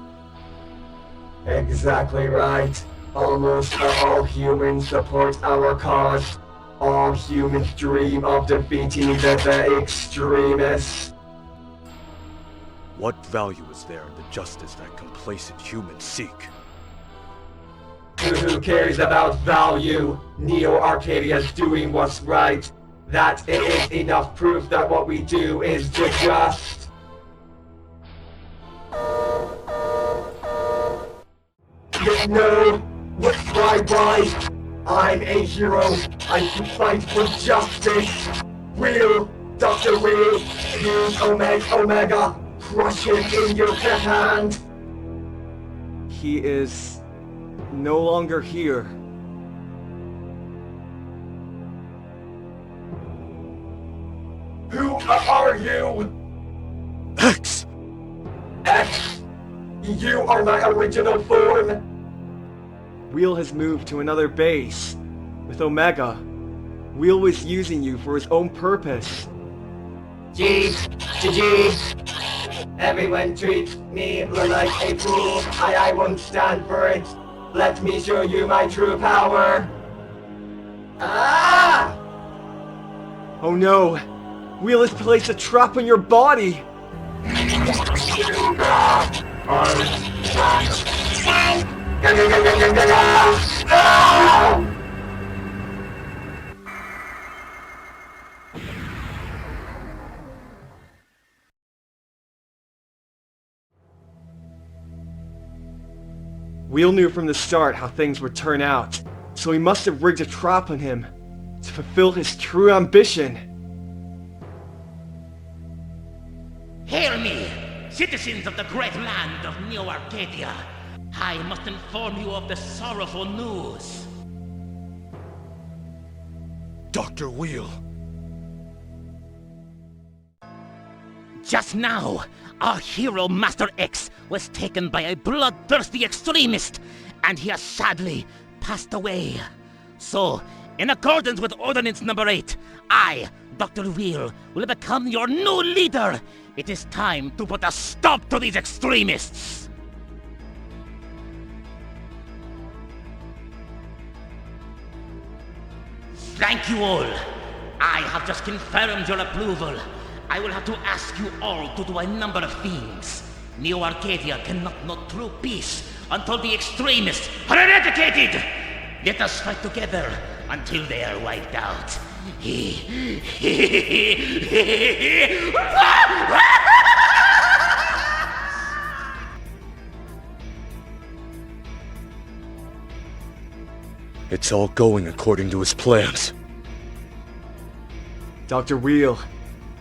Speaker 22: Exactly right. Almost all humans support our cause. All humans dream of defeating the extremists.
Speaker 2: What value is there in the justice that complacent humans seek?
Speaker 22: Who cares about value? Neo Arcadia's doing what's right. That is enough proof that what we do is just. No! Why? I'm a hero. I can fight for justice. Will, Dr. Will, use Omega. Crush him in your hand. He is no longer here. Who are you?
Speaker 2: X!
Speaker 22: X! You are my original form! Wheel has moved to another base. With Omega. Wheel was using you for his own purpose. Jeez! Everyone treats me like a fool. I won't stand for it. Let me show you my true power. Ah! Oh no! Wheel has placed a trap on your body! Wheel knew from the start how things would turn out, so he must have rigged a trap on him to fulfill his true ambition.
Speaker 15: Hail me, citizens of the great land of Neo Arcadia. I must inform you of the sorrowful news.
Speaker 2: Dr. Weil.
Speaker 15: Just now, our hero Master X was taken by a bloodthirsty extremist, and he has sadly passed away. So, in accordance with Ordinance Number 8, I, Dr. Weil, will become your new leader. It is time to put a stop to these extremists. Thank you all. I have just confirmed your approval. I will have to ask you all to do a number of things. Neo Arcadia cannot know true peace until the extremists are eradicated. Let us fight together until they are wiped out.
Speaker 2: It's all going according to his plans.
Speaker 22: Dr. Weil,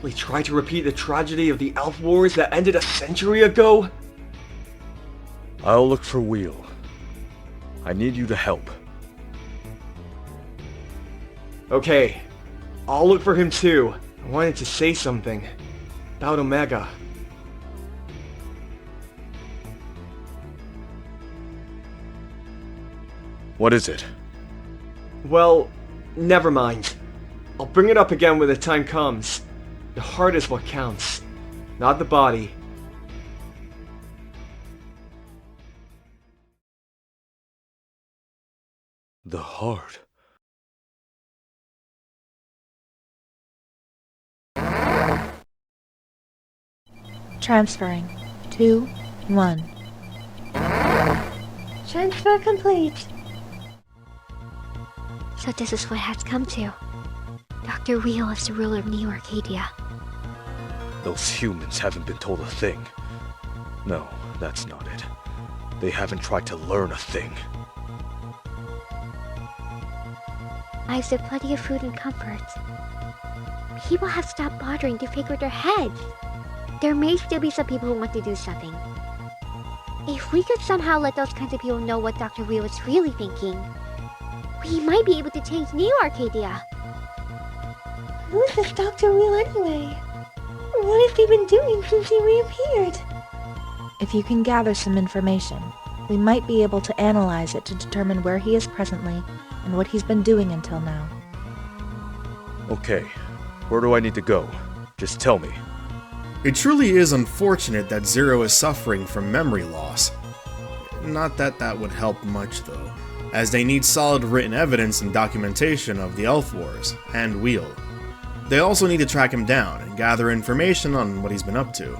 Speaker 22: will he try to repeat the tragedy of the Elf Wars that ended a century ago?
Speaker 2: I'll look for Weil. I need you to help.
Speaker 22: Okay, I'll look for him too. I wanted to say something about Omega.
Speaker 2: What is it?
Speaker 22: Well, never mind. I'll bring it up again when the time comes. The heart is what counts, not the body.
Speaker 2: The heart.
Speaker 11: Transferring. 2, 1.
Speaker 20: Transfer complete. So this is what it has come to. Dr. Weil is the ruler of New Arcadia.
Speaker 2: Those humans haven't been told a thing. No, that's not it. They haven't tried to learn a thing.
Speaker 20: I have plenty of food and comfort. People have stopped bothering to figure their heads. There may still be some people who want to do something. If we could somehow let those kinds of people know what Dr. Weil is really thinking, we might be able to change New Arcadia.
Speaker 6: Who's this Dr. Weil anyway? What has he been doing since he reappeared?
Speaker 11: If you can gather some information, we might be able to analyze it to determine where he is presently and what he's been doing until now.
Speaker 2: Okay, where do I need to go? Just tell me.
Speaker 1: It truly is unfortunate that Zero is suffering from memory loss. Not that that would help much though, as they need solid written evidence and documentation of the Elf Wars and Weil. They also need to track him down and gather information on what he's been up to.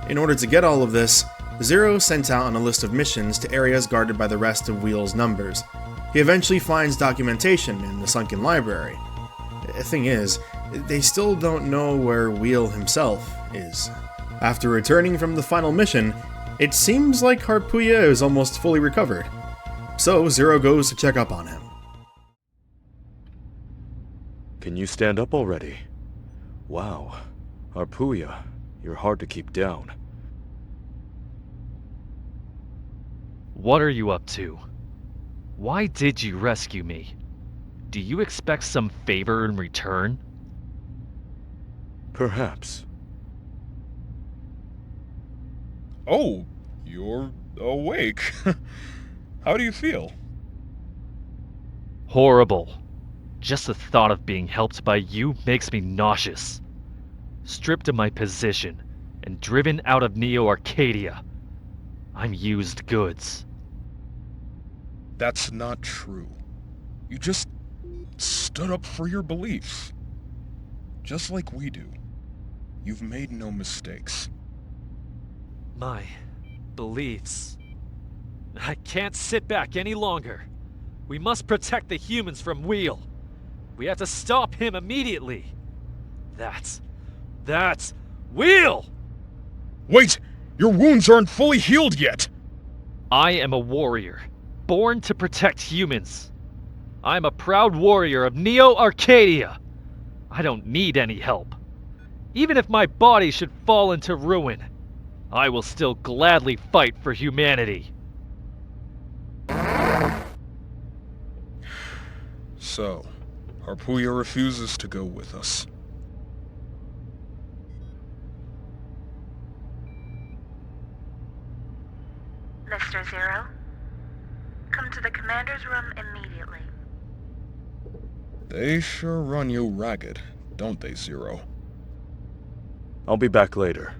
Speaker 1: In order to get all of this, Zero sent out on a list of missions to areas guarded by the rest of Weil's numbers. He eventually finds documentation in the sunken library. The thing is, they still don't know where Weil himself is. After returning from the final mission, it seems like Harpuya is almost fully recovered. So Zero goes to check up on him.
Speaker 2: Can you stand up already? Wow. Harpuya, you're hard to keep down.
Speaker 19: What are you up to? Why did you rescue me? Do you expect some favor in return?
Speaker 2: Perhaps.
Speaker 16: Oh, you're awake. How do you feel?
Speaker 19: Horrible. Just the thought of being helped by you makes me nauseous. Stripped of my position and driven out of Neo Arcadia. I'm used goods.
Speaker 16: That's not true. You just stood up for your beliefs. Just like we do. You've made no mistakes.
Speaker 19: My beliefs. I can't sit back any longer. We must protect the humans from Weil. We have to stop him immediately. That's Weil!
Speaker 16: Wait! Your wounds aren't fully healed yet!
Speaker 19: I am a warrior, born to protect humans. I'm a proud warrior of Neo Arcadia. I don't need any help. Even if my body should fall into ruin, I will still gladly fight for humanity.
Speaker 16: So, Harpuya refuses to go with us.
Speaker 9: Mr. Zero, come to the commander's room immediately.
Speaker 16: They sure run you ragged, don't they, Zero?
Speaker 2: I'll be back later.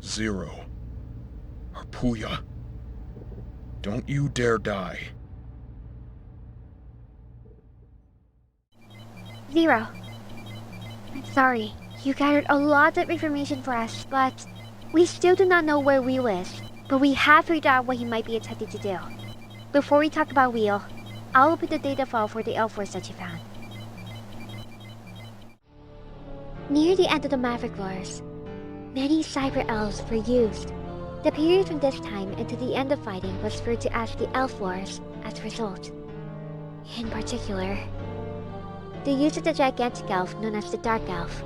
Speaker 16: Zero. Harpuya. Don't you dare die.
Speaker 20: Zero. I'm sorry. You gathered a lot of information for us, but we still do not know where Weil is. But we have figured out what he might be attempting to do. Before we talk about Weil, I'll open the data file for the Elf Wars that you found. Near the end of the Maverick Wars, many cyber elves were used. The period from this time until the end of fighting was referred to as the Elf Wars as a result. In particular, the use of the gigantic elf known as the Dark Elf,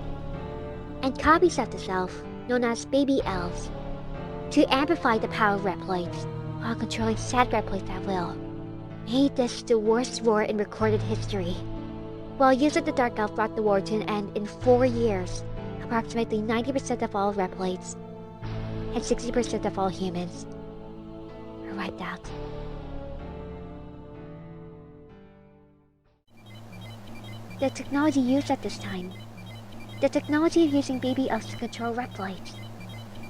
Speaker 20: and copies of this elf known as Baby Elves, to amplify the power of Reploids while controlling said Reploids at will. made this the worst war in recorded history. While use of the Dark Elf brought the war to an end in 4 years, approximately 90% of all Reploids and 60% of all humans were wiped out. The technology used at this time. The technology of using baby elves to control Reploids.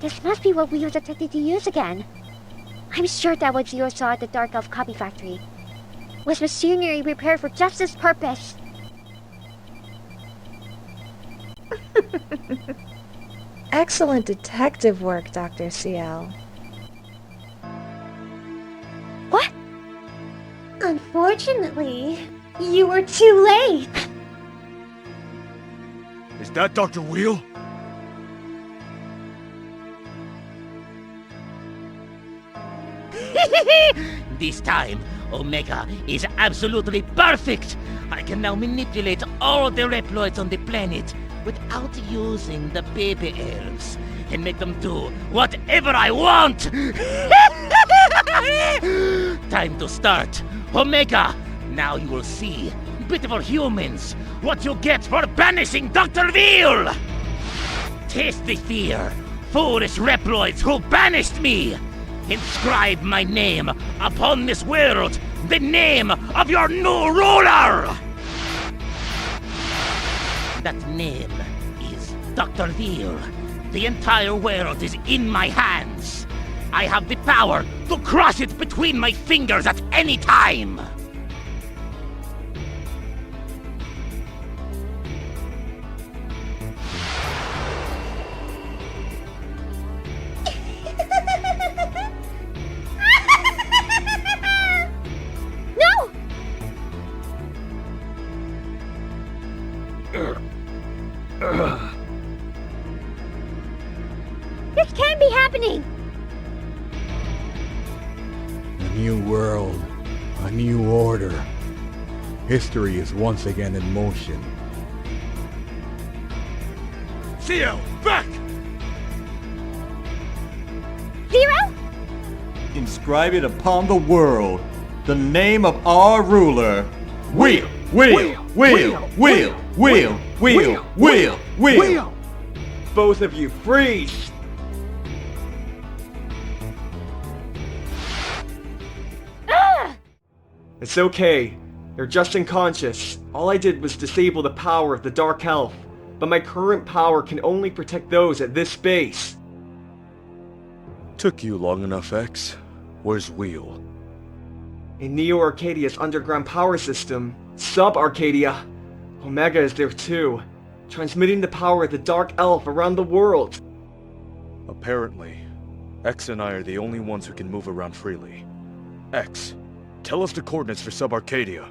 Speaker 20: This must be what we was attempting to use again. I'm sure that what Zero saw at the Dark Elf copy factory was machinery prepared for just this purpose.
Speaker 11: Excellent detective work, Dr. CL.
Speaker 20: What?
Speaker 10: Unfortunately, you were too late.
Speaker 2: Is that Dr. Weil?
Speaker 15: This time, Omega is absolutely perfect! I can now manipulate all the Reploids on the planet without using the baby elves and make them do whatever I want! Time to start. Omega, now you will see, beautiful humans, what you get for banishing Dr. Weil! Taste the fear, foolish Reploids who banished me! Inscribe my name upon this world, the name of your new ruler! That name is Dr. Weil. The entire world is in my hands. I have the power to crush it between my fingers at any time!
Speaker 20: This can't be happening!
Speaker 21: A new world, a new order. History is once again in motion.
Speaker 2: CL, back!
Speaker 20: Zero?
Speaker 13: Inscribe it upon the world, the name of our ruler. Will!
Speaker 22: Both of you, freeze!
Speaker 20: Ah!
Speaker 22: It's okay. They're just unconscious. All I did was disable the power of the Dark Elf, but my current power can only protect those at this base.
Speaker 2: Took you long enough, X. Where's Weil?
Speaker 22: In Neo Arcadia's underground power system, Sub-Arcadia, Omega is there too, transmitting the power of the Dark Elf around the world.
Speaker 2: Apparently, X and I are the only ones who can move around freely. X, tell us the coordinates for Sub-Arcadia.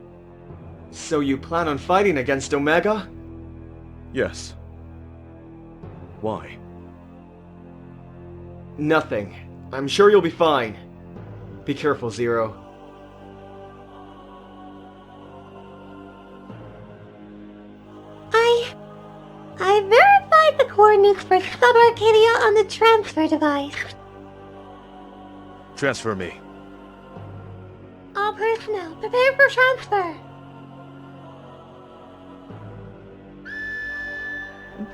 Speaker 22: So you plan on fighting against Omega?
Speaker 2: Yes. Why?
Speaker 22: Nothing. I'm sure you'll be fine. Be careful, Zero.
Speaker 10: I verified the coordinates for Sub-Arcadia on the transfer device.
Speaker 2: Transfer me.
Speaker 10: All personnel, prepare for transfer.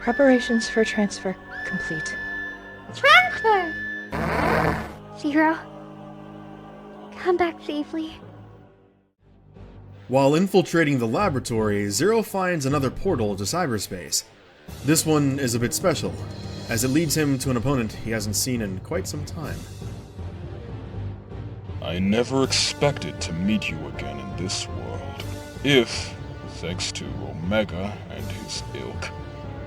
Speaker 11: Preparations for transfer complete.
Speaker 10: Transfer!
Speaker 20: Zero, come back safely.
Speaker 1: While infiltrating the laboratory, Zero finds another portal to cyberspace. This one is a bit special, as it leads him to an opponent he hasn't seen in quite some time.
Speaker 16: I never expected to meet you again in this world. If, thanks to Omega and his ilk,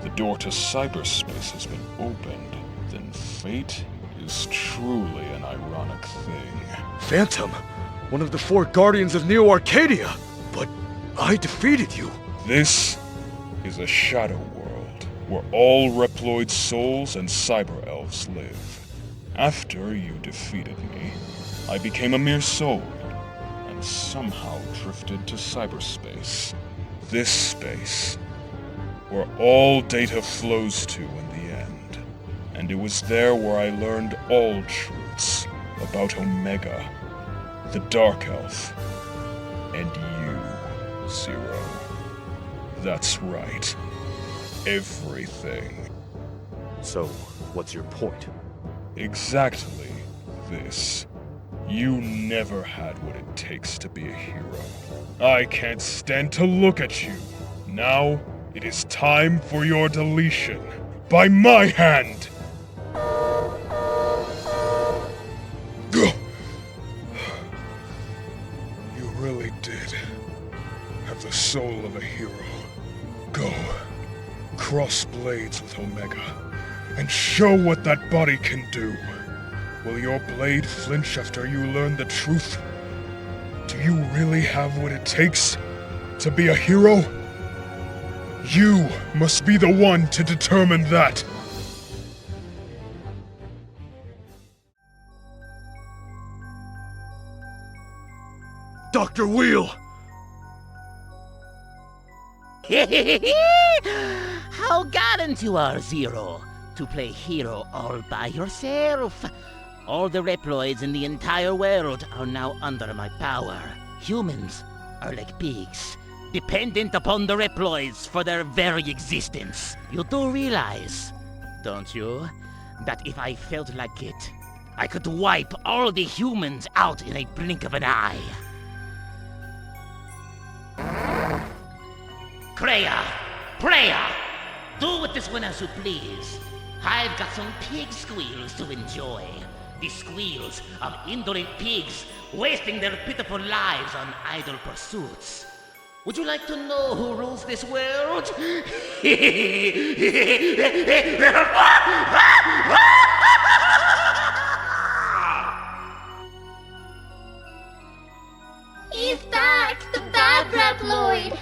Speaker 16: the door to cyberspace has been opened, then fate is truly an ironic thing.
Speaker 2: Phantom! One of the 4 Guardians of Neo Arcadia! But I defeated you!
Speaker 16: This is a shadow world, where all Reploid souls and cyber elves live. After you defeated me, I became a mere soul, and somehow drifted to cyberspace. This space, where all data flows to in the end. And it was there where I learned all truths about Omega, the Dark Elf, And you, Zero. That's right. Everything.
Speaker 2: So, what's your point?
Speaker 16: Exactly this. You never had what it takes to be a hero. I can't stand to look at you. Now, it is time for your deletion. By my hand! You really did have the soul of a hero. Go, cross blades with Omega, and show what that body can do. Will your blade flinch after you learn the truth? Do you really have what it takes to be a hero? You must be the one to determine that.
Speaker 2: Dr. Weil!
Speaker 15: How gallant you are, Zero, to play hero all by yourself. All the Reploids in the entire world are now under my power. Humans are like pigs, dependent upon the Reploids for their very existence. You do realize, don't you, that if I felt like it, I could wipe all the humans out in a blink of an eye. Kreia! Preia! Do with this one as you please. I've got some pig squeals to enjoy. The squeals of indolent pigs wasting their pitiful lives on idle pursuits. Would you like to know who rules this world?
Speaker 10: He's back, the bad Reploid!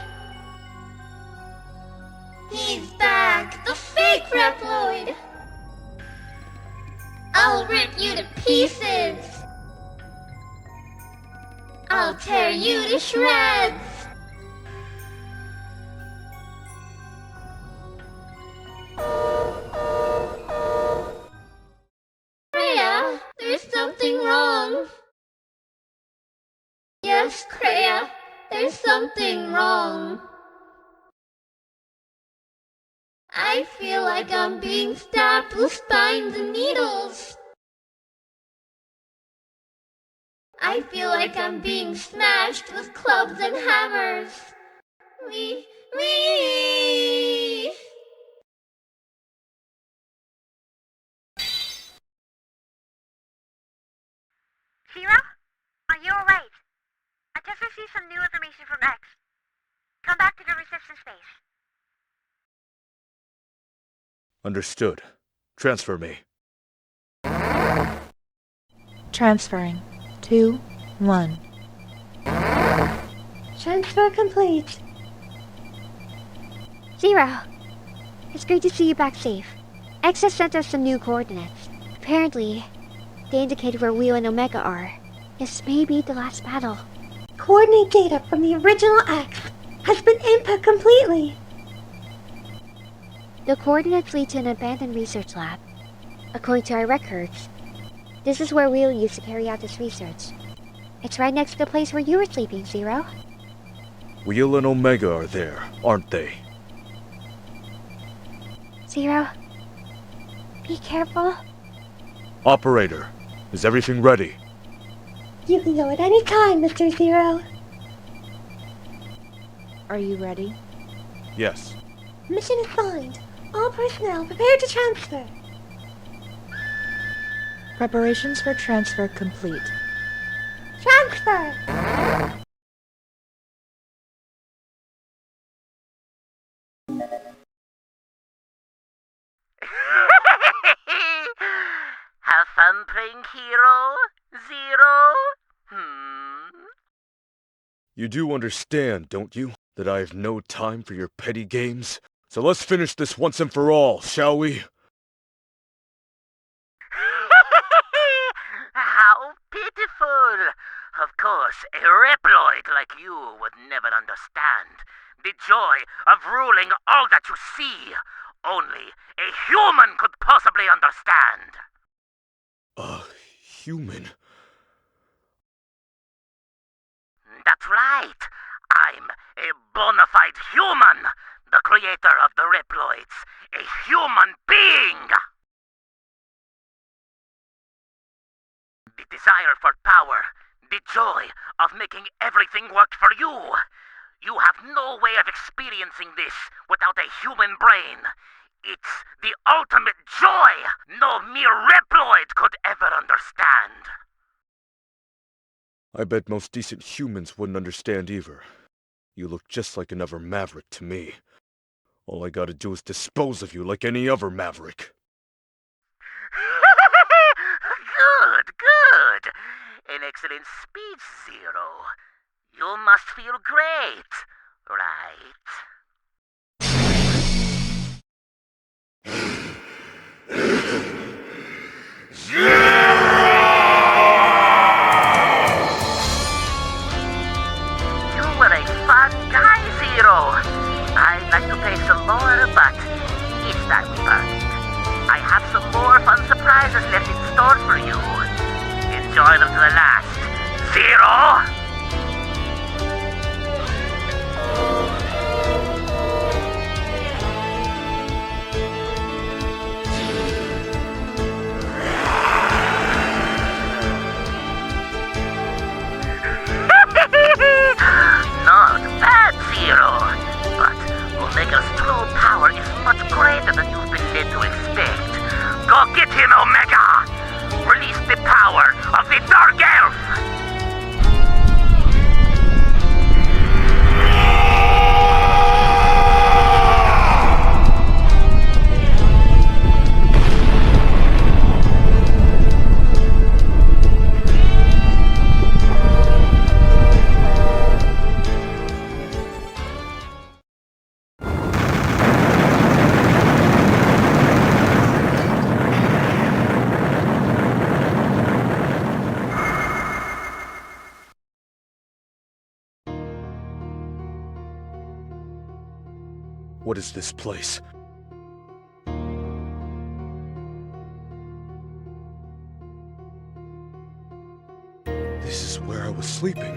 Speaker 10: He's back, the fake Reploid! I'll rip you to pieces! I'll tear you to shreds! Kreia, there's something wrong. Yes, Kreia, there's something wrong. I feel like I'm being stabbed with spines and needles. I feel like I'm being smashed with clubs and hammers. Wee.
Speaker 9: Zero? Are you alright? I just received some new information from X. Come back to the resistance base.
Speaker 2: Understood. Transfer me.
Speaker 11: Transferring. 2, 1.
Speaker 10: Transfer complete.
Speaker 20: Zero. It's great to see you back safe. X has sent us some new coordinates. Apparently, they indicated where Weil and Omega are. This may be the last battle.
Speaker 10: Coordinate data from the original X has been input completely.
Speaker 20: The coordinates lead to an abandoned research lab. According to our records, this is where Weil used to carry out his research. It's right next to the place where you were sleeping, Zero.
Speaker 2: Weil and Omega are there, aren't they?
Speaker 20: Zero, be careful.
Speaker 2: Operator, is everything ready?
Speaker 10: You can go at any time, Mr. Zero.
Speaker 11: Are you ready?
Speaker 2: Yes.
Speaker 10: Mission assigned. All personnel prepare to transfer.
Speaker 11: Preparations for transfer complete.
Speaker 10: Transfer!
Speaker 15: Have fun playing hero, Zero?
Speaker 2: You do understand, don't you, that I have no time for your petty games? So let's finish this once and for all, shall we?
Speaker 15: How pitiful! Of course, a Reploid like you would never understand the joy of ruling all that you see. Only a human could possibly understand.
Speaker 2: A human?
Speaker 15: That's right. I'm a bona fide human, the creator of the Reploids, a human being! The desire for power, the joy of making everything work for you. You have no way of experiencing this without a human brain. It's the ultimate joy no mere Reploid could ever understand.
Speaker 2: I bet most decent humans wouldn't understand either. You look just like another maverick to me. All I gotta do is dispose of you like any other maverick.
Speaker 15: Good. An excellent speech, Zero. You must feel great, right? You were a fun guy, Zero. I'd like to pay some more, but each time we party, I have some more fun surprises left in store for you. Enjoy them to the last. Zero! Not bad, Zero. But Omega's true power is much greater than you've been led to expect. Go get him, Omega! Release the power of the Dark Elf!
Speaker 2: What is this place? This is where I was sleeping.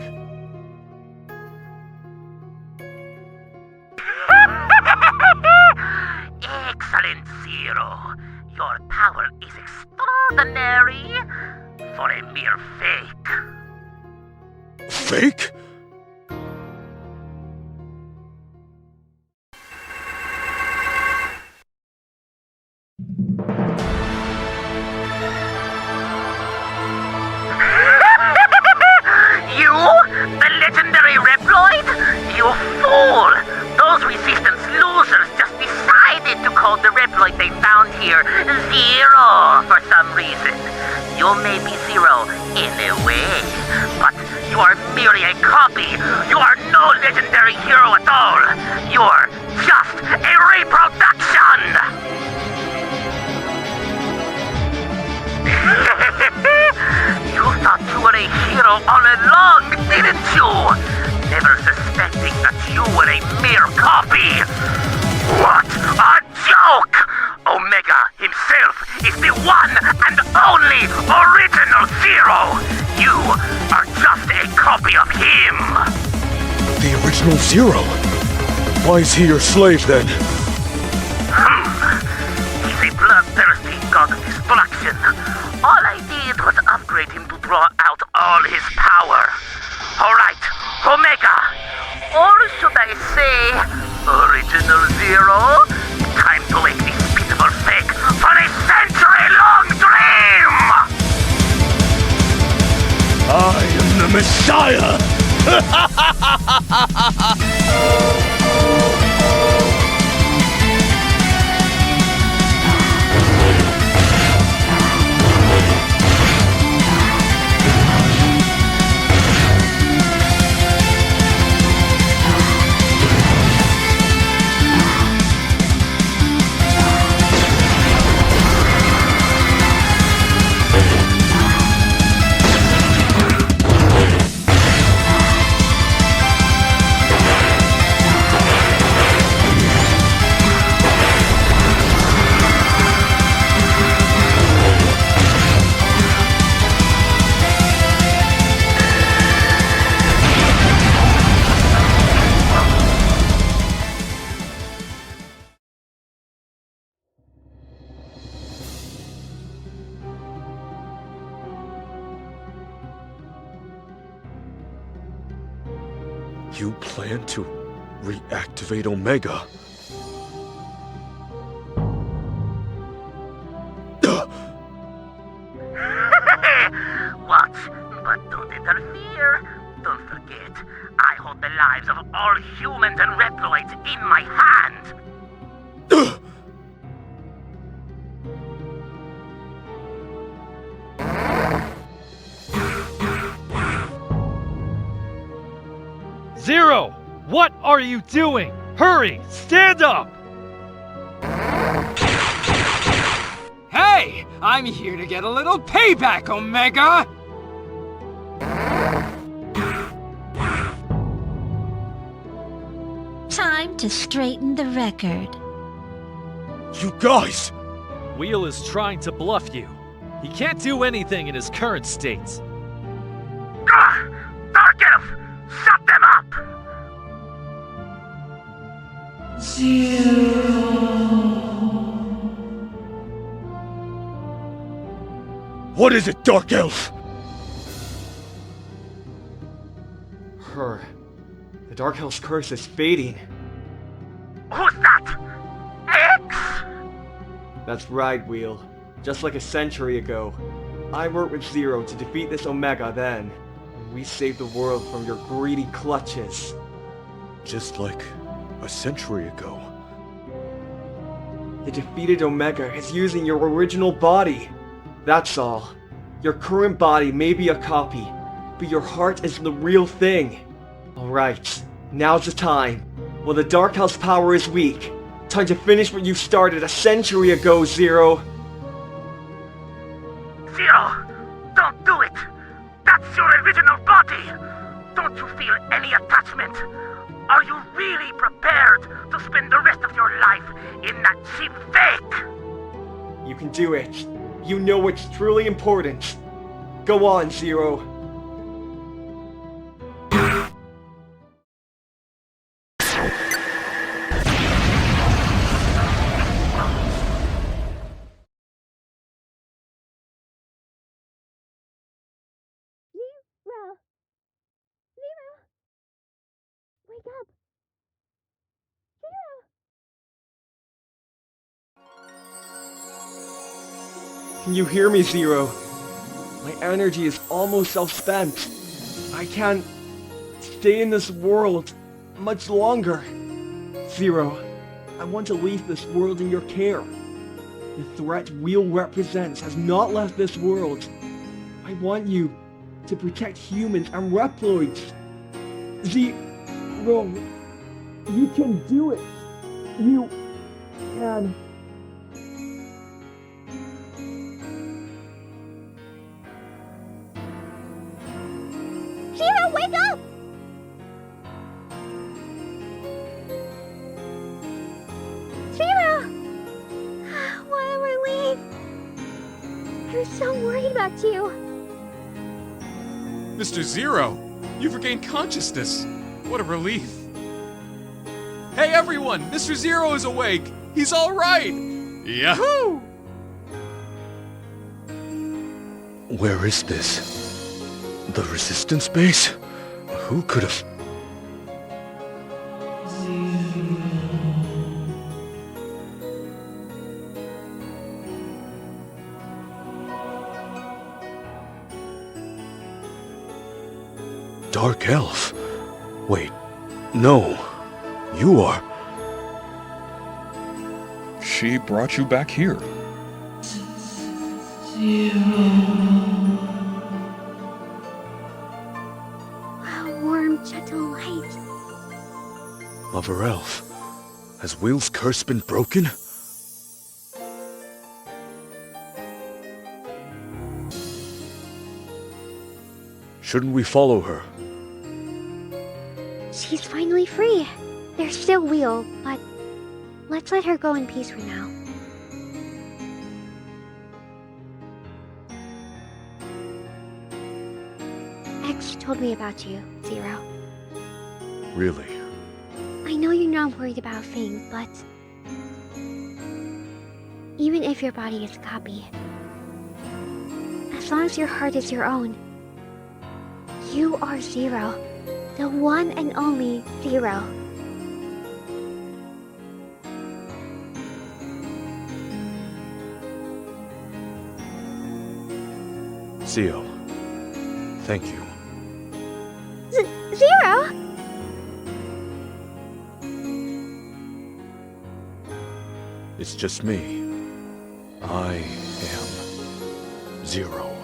Speaker 15: Excellent, Zero. Your power is extraordinary for a mere fake.
Speaker 2: Fake?
Speaker 15: You? The legendary Reploid? You fool! Those Resistance losers just decided to call the Reploid they found here Zero for some reason. You may be Zero in a way, but you are merely a copy. You are no legendary hero at all. You're just a reproduction! You thought you were a hero all along, didn't you? Never suspecting that you were a mere copy. What a joke! Omega himself is the one and only original Zero. You are just a copy of him.
Speaker 2: The original Zero? Why is he your slave then?
Speaker 15: He's a bloodthirsty god of destruction. All I did was upgrade him to draw out all his power. Alright, Omega! Or should I say, Original Zero? Time to wake this pitiful fake for a century-long dream!
Speaker 2: I am the Messiah! You plan to reactivate Omega?
Speaker 15: What? But don't interfere. Don't forget, I hold the lives of all humans and reploids in my hand.
Speaker 19: Zero! What are you doing? Hurry! Stand up!
Speaker 17: Hey! I'm here to get a little payback, Omega!
Speaker 18: Time to straighten the record.
Speaker 2: You guys!
Speaker 19: Weil is trying to bluff you. He can't do anything in his current state.
Speaker 15: Dark Elf! Shut them up!
Speaker 2: What is it, Dark Elf?
Speaker 22: Her. The Dark Elf's curse is fading.
Speaker 15: Who's that? X?
Speaker 22: That's right, Weil. Just like a century ago. I worked with Zero to defeat this Omega then. And we saved the world from your greedy clutches.
Speaker 2: Just like a century ago.
Speaker 22: The defeated Omega is using your original body. That's all. Your current body may be a copy, but your heart is the real thing. Alright, now's the time. While the Dark Elf's power is weak, time to finish what you started a century ago, Zero.
Speaker 15: Zero, don't do it! That's your original body! Don't you feel any attachment? Are you really prepared to spend the rest of your life in that cheap fake?
Speaker 22: You can do it. You know what's truly important. Go on, Zero.
Speaker 20: Wake up!
Speaker 22: Can you hear me, Zero? My energy is almost self-spent. I can't stay in this world much longer. Zero, I want to leave this world in your care. The threat Weil represents has not left this world. I want you to protect humans and Reploids. Zero, you can do it. You can.
Speaker 20: Zero, wake up! Zero! What a relief! I was so worried about you.
Speaker 14: Mr. Zero, you've regained consciousness. What a relief. Hey everyone, Mr. Zero is awake. He's all right. Yahoo!
Speaker 2: Where is this? The resistance base? Who could have... Dark Elf? Wait, no. You are...
Speaker 16: She brought you back here.
Speaker 20: Warm, gentle light.
Speaker 2: Mother Elf, has Will's curse been broken? Shouldn't we follow her?
Speaker 20: She's finally free. There's still Weil, but let's let her go in peace for now. X told me about you, Zero.
Speaker 2: Really?
Speaker 20: I know you're not worried about Fang, but even if your body is a copy, as long as your heart is your own, you are Zero, The one and only Zero.
Speaker 2: Zio, thank you.
Speaker 20: Zero?
Speaker 2: It's just me. I am Zero.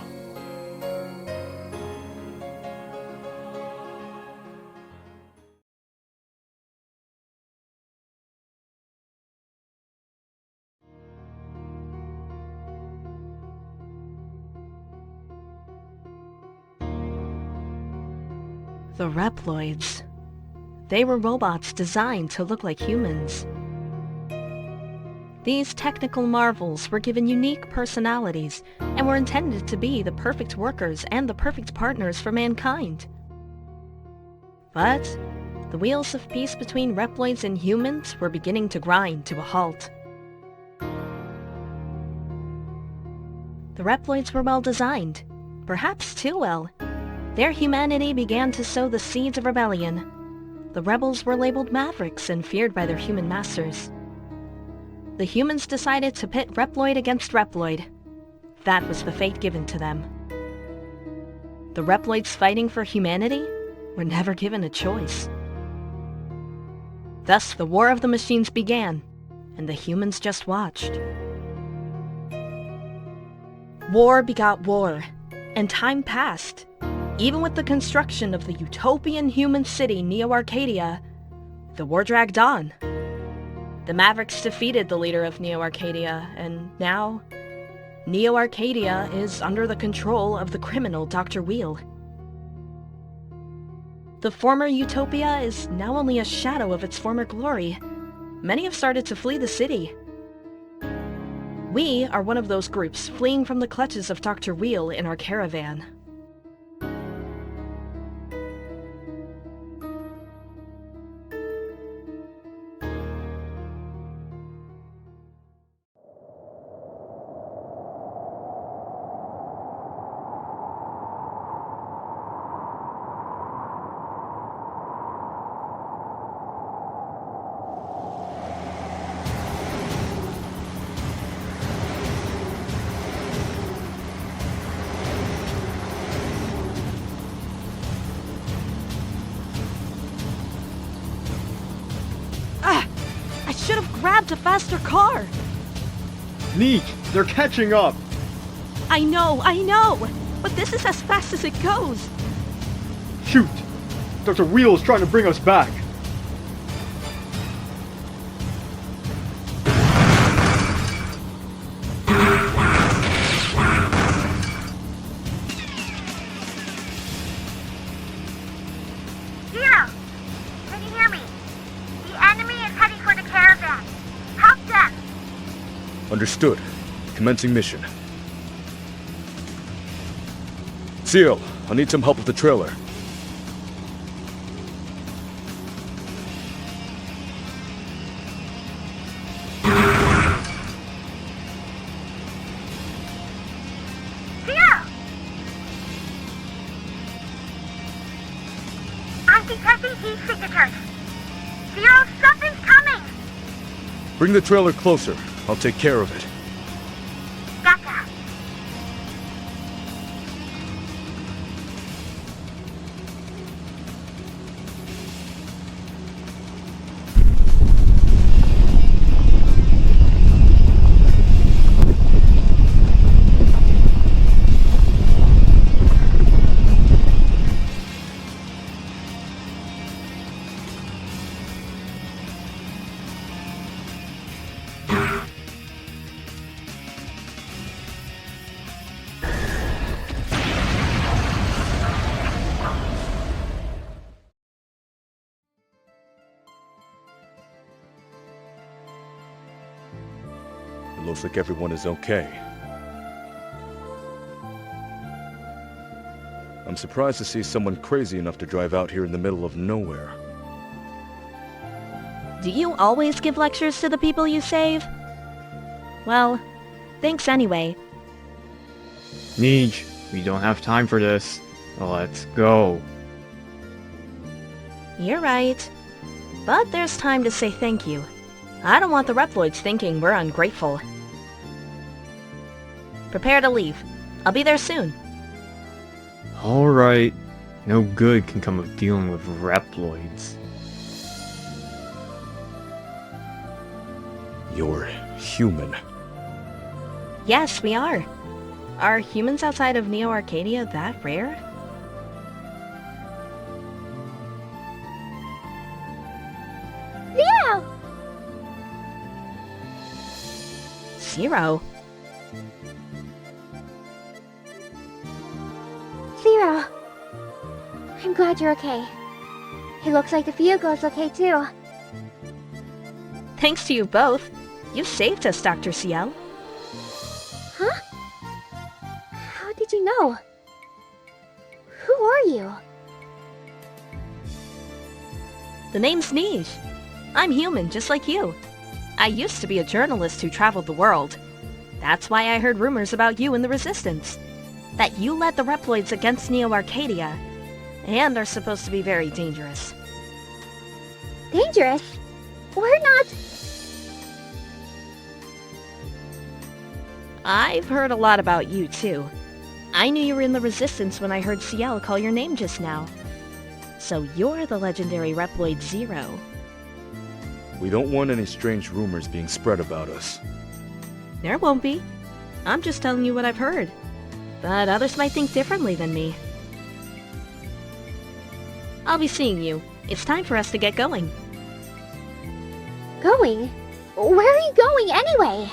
Speaker 11: The Reploids. They were robots designed to look like humans. These technical marvels were given unique personalities and were intended to be the perfect workers and the perfect partners for mankind. But the wheels of peace between Reploids and humans were beginning to grind to a halt. The Reploids were well designed, perhaps too well. Their humanity began to sow the seeds of rebellion. The rebels were labeled mavericks and feared by their human masters. The humans decided to pit Reploid against Reploid. That was the fate given to them. The Reploids fighting for humanity were never given a choice. Thus, the War of the Machines began, and the humans just watched. War begot war, and time passed. Even with the construction of the utopian human city Neo Arcadia, the war dragged on. The Mavericks defeated the leader of Neo Arcadia, and now, Neo Arcadia is under the control of the criminal Dr. Weil. The former Utopia is now only a shadow of its former glory. Many have started to flee the city. We are one of those groups fleeing from the clutches of Dr. Weil in our caravan. I should have grabbed a faster car!
Speaker 5: Neek, they're catching up!
Speaker 11: I know! But this is as fast as it goes!
Speaker 5: Shoot! Dr. Weil is trying to bring us back!
Speaker 9: Zero! Can you hear me? The enemy is heading for the caravan. Help them!
Speaker 2: Understood. Commencing mission. Seal, I need some help with the trailer.
Speaker 9: Zero! I'm detecting heat signatures. Zero, something's coming!
Speaker 2: Bring the trailer closer. I'll take care of it.
Speaker 9: Gotcha.
Speaker 2: It looks like everyone is okay. I'm surprised to see someone crazy enough to drive out here in the middle of nowhere.
Speaker 11: Do you always give lectures to the people you save? Well, thanks anyway.
Speaker 4: Neej, we don't have time for this. Let's go.
Speaker 11: You're right. But there's time to say thank you. I don't want the Reploids thinking we're ungrateful. Prepare to leave. I'll be there soon.
Speaker 5: Alright. No good can come of dealing with Reploids.
Speaker 2: You're human.
Speaker 11: Yes, we are. Are humans outside of Neo Arcadia that rare?
Speaker 20: Zero!
Speaker 11: Zero?
Speaker 20: Zero. I'm glad you're okay. It looks like the vehicle's okay too.
Speaker 11: Thanks to you both. You saved us, Dr. Ciel.
Speaker 20: Huh? How did you know? Who are you?
Speaker 11: The name's Niche. I'm human, just like you. I used to be a journalist who traveled the world. That's why I heard rumors about you and the Resistance. That you led the Reploids against Neo Arcadia, and are supposed to be very dangerous.
Speaker 20: Dangerous? We're not...
Speaker 11: I've heard a lot about you, too. I knew you were in the Resistance when I heard Ciel call your name just now. So you're the legendary Reploid Zero.
Speaker 2: We don't want any strange rumors being spread about us.
Speaker 11: There won't be. I'm just telling you what I've heard. But others might think differently than me. I'll be seeing you. It's time for us to get going.
Speaker 20: Going? Where are you going anyway?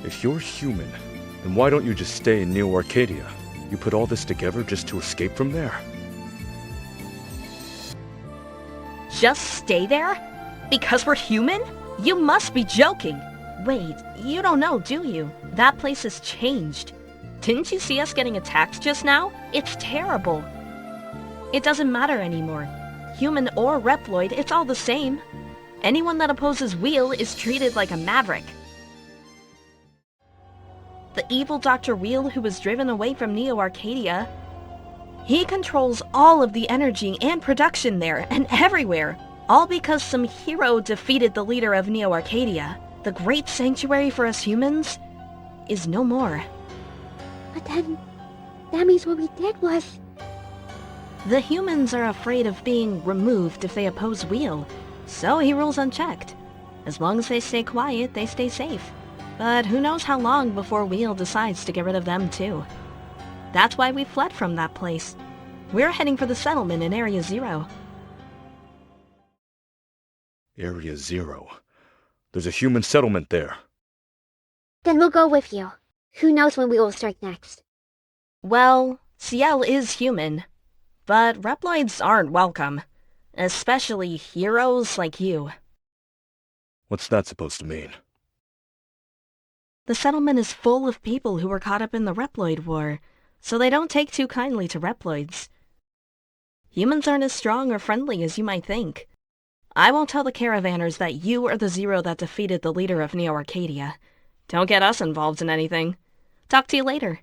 Speaker 2: If you're human, then why don't you just stay in Neo Arcadia? You put all this together just to escape from there?
Speaker 11: Just stay there? Because we're human? You must be joking. Wait, you don't know, do you? That place has changed. Didn't you see us getting attacked just now? It's terrible. It doesn't matter anymore. Human or Reploid, it's all the same. Anyone that opposes Weil is treated like a maverick. The evil Dr. Weil who was driven away from Neo Arcadia, he controls all of the energy and production there and everywhere, all because some hero defeated the leader of Neo Arcadia. The great sanctuary for us humans is no more.
Speaker 20: But then, that means what we did was...
Speaker 11: The humans are afraid of being removed if they oppose Weil, so he rules unchecked. As long as they stay quiet, they stay safe. But who knows how long before Weil decides to get rid of them too. That's why we fled from that place. We're heading for the settlement in Area Zero.
Speaker 2: Area Zero? There's a human settlement there.
Speaker 20: Then we'll go with you. Who knows when we will strike next?
Speaker 11: Well, Ciel is human. But Reploids aren't welcome. Especially heroes like you.
Speaker 2: What's that supposed to mean?
Speaker 11: The settlement is full of people who were caught up in the Reploid War, so they don't take too kindly to Reploids. Humans aren't as strong or friendly as you might think. I won't tell the caravanners that you are the Zero that defeated the leader of Neo Arcadia. Don't get us involved in anything. Talk to you later.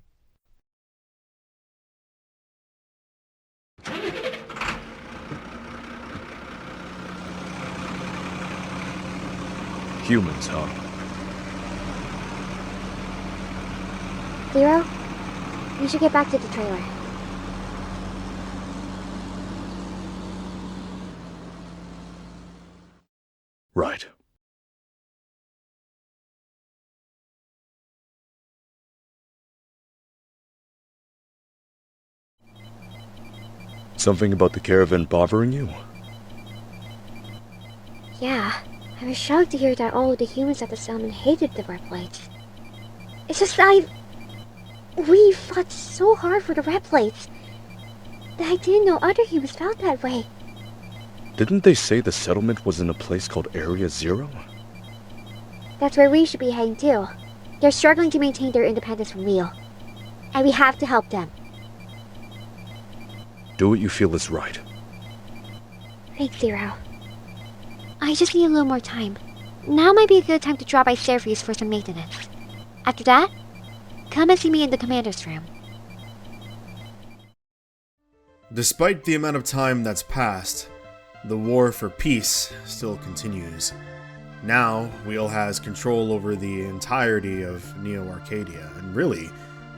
Speaker 2: Humans, huh?
Speaker 20: Zero, we should get back to the trailer.
Speaker 2: Right. Something about the caravan bothering you?
Speaker 20: Yeah, I was shocked to hear that all of the humans at the settlement hated the Reploids. It's just we fought so hard for the Reploids that I didn't know other humans felt that way.
Speaker 2: Didn't they say the settlement was in a place called Area Zero?
Speaker 20: That's where we should be heading too. They're struggling to maintain their independence from Weil, and we have to help them.
Speaker 2: Do what you feel is right.
Speaker 20: Thanks, Zero. I just need a little more time. Now might be a good time to drop by Ceres for some maintenance. After that, come and see me in the commander's room.
Speaker 1: Despite the amount of time that's passed, the war for peace still continues. Now, Weil has control over the entirety of Neo-Arcadia, and really,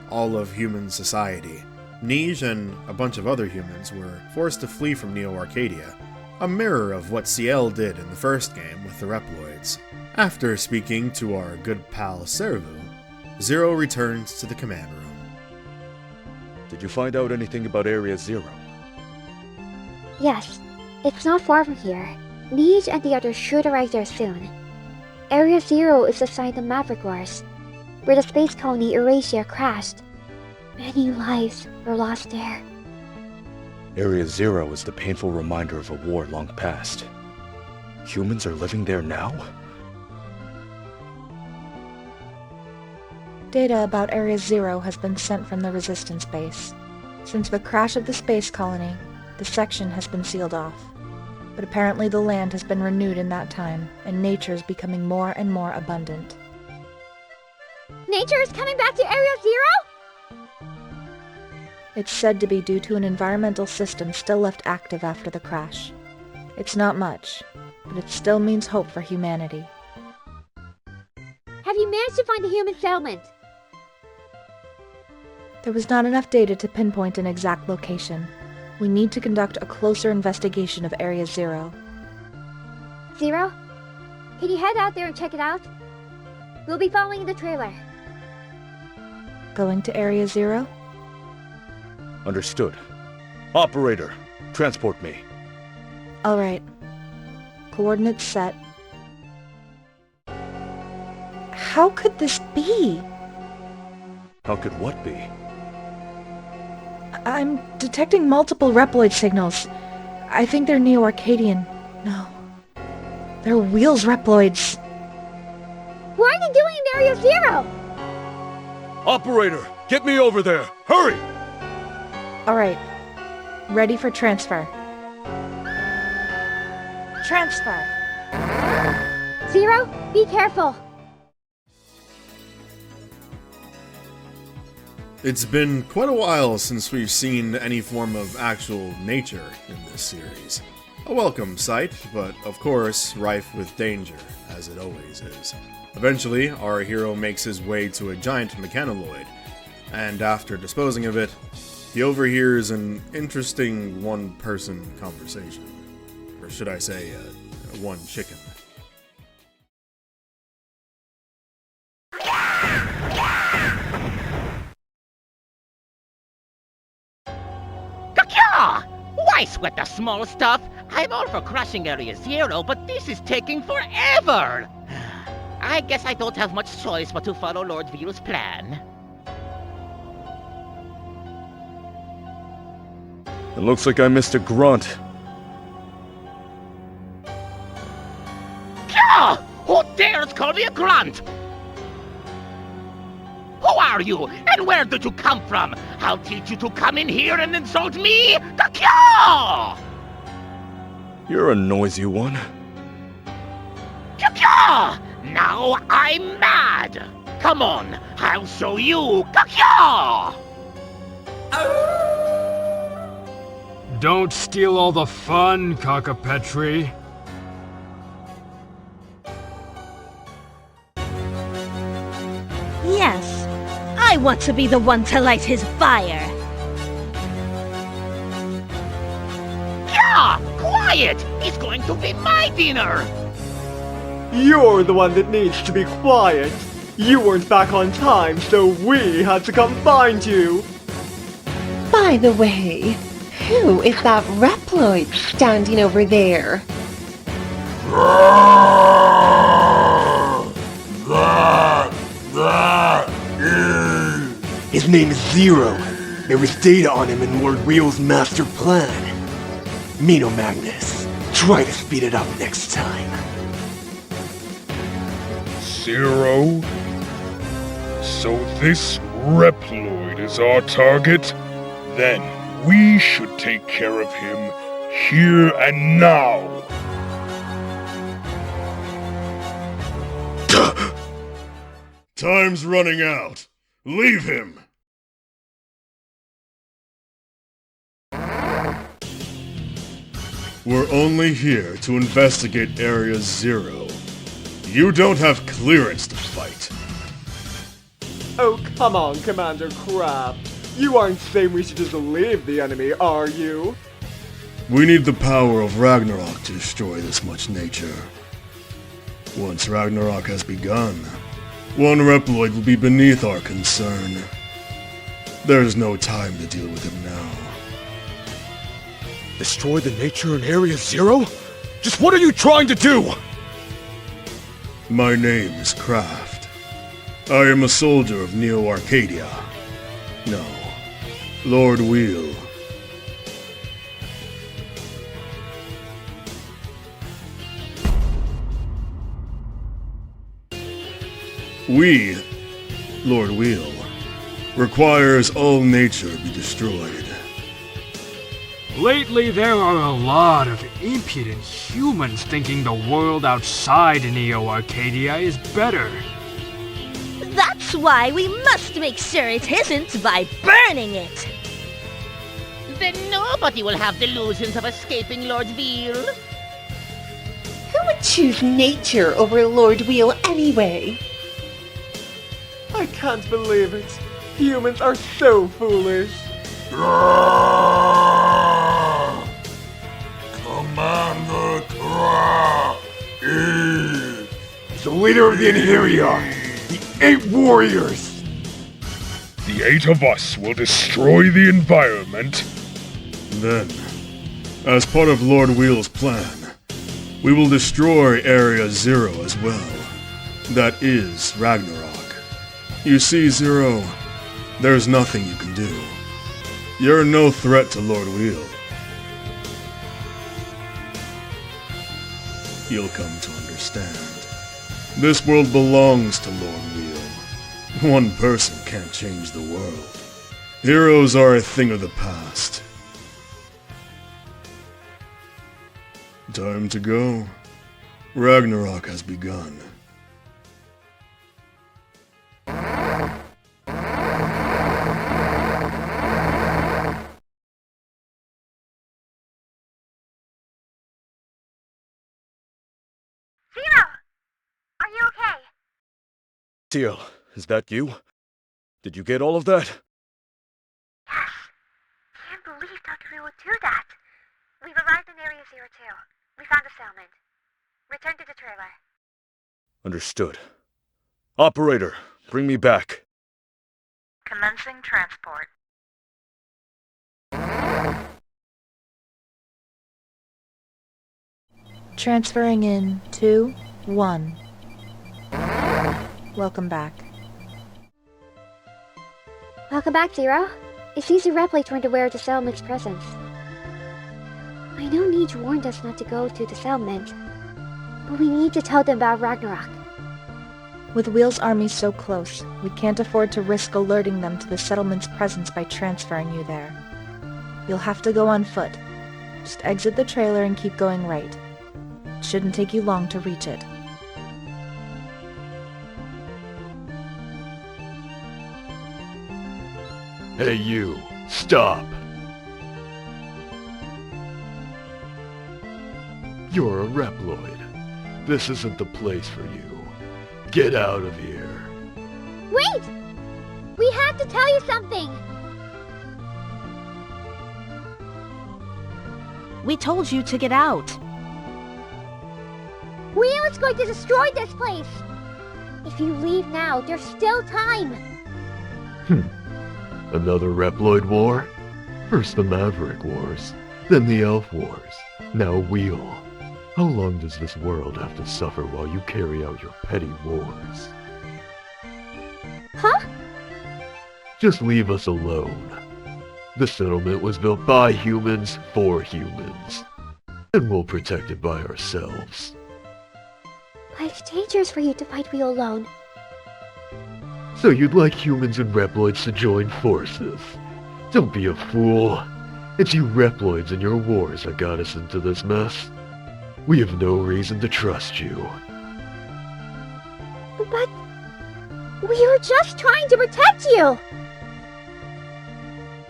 Speaker 1: all of human society. Nej and a bunch of other humans were forced to flee from Neo-Arcadia, a mirror of what Ciel did in the first game with the Reploids. After speaking to our good pal Servu, Zero returns to the command room.
Speaker 2: Did you find out anything about Area Zero?
Speaker 20: Yes, it's not far from here. Nej and the others should arrive there soon. Area Zero is the site of the Maverick Wars, where the space colony Eurasia crashed. Many lives were lost there.
Speaker 2: Area Zero is the painful reminder of a war long past. Humans are living there now?
Speaker 11: Data about Area Zero has been sent from the Resistance base. Since the crash of the space colony, the section has been sealed off. But apparently the land has been renewed in that time, and nature is becoming more and more abundant.
Speaker 20: Nature is coming back to Area Zero?
Speaker 11: It's said to be due to an environmental system still left active after the crash. It's not much, but it still means hope for humanity.
Speaker 20: Have you managed to find a human settlement?
Speaker 11: There was not enough data to pinpoint an exact location. We need to conduct a closer investigation of Area Zero.
Speaker 20: Zero? Can you head out there and check it out? We'll be following the trailer.
Speaker 11: Going to Area Zero?
Speaker 2: Understood. Operator, transport me.
Speaker 11: Alright. Coordinates set. How could this be?
Speaker 2: How could what be?
Speaker 11: I'm detecting multiple Reploid signals. I think they're Neo-Arcadian. No. They're Weil's Reploids.
Speaker 20: What are they doing in Area Zero?
Speaker 2: Operator, get me over there! Hurry!
Speaker 11: Alright. Ready for transfer. Transfer!
Speaker 20: Zero, be careful!
Speaker 1: It's been quite a while since we've seen any form of actual nature in this series. A welcome sight, but of course rife with danger, as it always is. Eventually, our hero makes his way to a giant mechanoid, and after disposing of it, he overhears an interesting one-person conversation. Or should I say, one chicken.
Speaker 15: Why sweat the small stuff? I'm all for crushing Area Zero, but this is taking forever! I guess I don't have much choice but to follow Lord Weil's plan.
Speaker 2: It looks like I missed a grunt.
Speaker 15: Kya! Who dares call me a grunt? Who are you, and where did you come from? I'll teach you to come in here and insult me! Kya!
Speaker 2: You're a noisy one.
Speaker 15: Kya! Now I'm mad! Come on, I'll show you! Kya!
Speaker 17: Don't steal all the fun, Cockapetri.
Speaker 4: Yes, I want to be the one to light his fire.
Speaker 15: Kya! Quiet! It's going to be my dinner!
Speaker 22: You're the one that needs to be quiet. You weren't back on time, so we had to come find you.
Speaker 8: By the way, who is that Reploid standing over there?
Speaker 22: His name is Zero. There was data on him in Lord Weil's master plan. Mino Magnus, try to speed it up next time.
Speaker 16: Zero? So this Reploid is our target? Then we should take care of him here and now.
Speaker 1: Time's running out. Leave him!
Speaker 16: We're only here to investigate Area Zero. You don't have clearance to fight.
Speaker 22: Oh, come on, Commander Crab. You aren't saying we should just leave the enemy, are you?
Speaker 16: We need the power of Ragnarok to destroy this much nature. Once Ragnarok has begun, one Reploid will be beneath our concern. There's no time to deal with him now.
Speaker 2: Destroy the nature in Area Zero? Just what are you trying to do?
Speaker 16: My name is Kraft. I am a soldier of Neo Arcadia. No, Lord Weil. We, Lord Weil, requires all nature be destroyed.
Speaker 17: Lately, there are a lot of impudent humans thinking the world outside Neo Arcadia is better.
Speaker 4: That's why we must make sure it isn't by burning it.
Speaker 15: Then nobody will have delusions of escaping Lord Weil.
Speaker 8: Who would choose nature over Lord Weil anyway?
Speaker 22: I can't believe it. Humans are so foolish.
Speaker 16: Commander Kraft is
Speaker 5: the leader of the Inheria, the 8 warriors.
Speaker 16: The 8 of us will destroy the environment. Then, as part of Lord Weil's plan, we will destroy Area Zero as well. That is Ragnarok. You see, Zero, there's nothing you can do. You're no threat to Lord Weil. You'll come to understand. This world belongs to Lord Weil. One person can't change the world. Heroes are a thing of the past. Time to go. Ragnarok has begun.
Speaker 2: Teal, is that you? Did you get all of that?
Speaker 9: Yes. Can't believe Dr. Will would do that. We've arrived in Area 02. We found a settlement. Return to the trailer.
Speaker 2: Understood. Operator, bring me back.
Speaker 9: Commencing transport.
Speaker 3: Transferring in 2, 1. Welcome back.
Speaker 20: Welcome back, Zero. It seems the Reploids weren't aware of the settlement's presence. I know Neej warned us not to go to the settlement, but we need to tell them about Ragnarok.
Speaker 3: With Weil's army so close, we can't afford to risk alerting them to the settlement's presence by transferring you there. You'll have to go on foot. Just exit the trailer and keep going right. It shouldn't take you long to reach it.
Speaker 12: Hey you, stop! You're a Reploid. This isn't the place for you. Get out of here.
Speaker 10: Wait! We have to tell you something!
Speaker 11: We told you to get out.
Speaker 10: Weil is going to destroy this place! If you leave now, there's still time!
Speaker 12: Another Reploid war? First the Maverick Wars, then the Elf Wars, now Weil. How long does this world have to suffer while you carry out your petty wars?
Speaker 10: Huh?
Speaker 12: Just leave us alone. The settlement was built by humans for humans, and we'll protect it by ourselves.
Speaker 20: But it's dangerous for you to fight Weil alone.
Speaker 12: So you'd like humans and Reploids to join forces? Don't be a fool. It's you Reploids and your wars that got us into this mess. We have no reason to trust you.
Speaker 10: But we were just trying to protect you!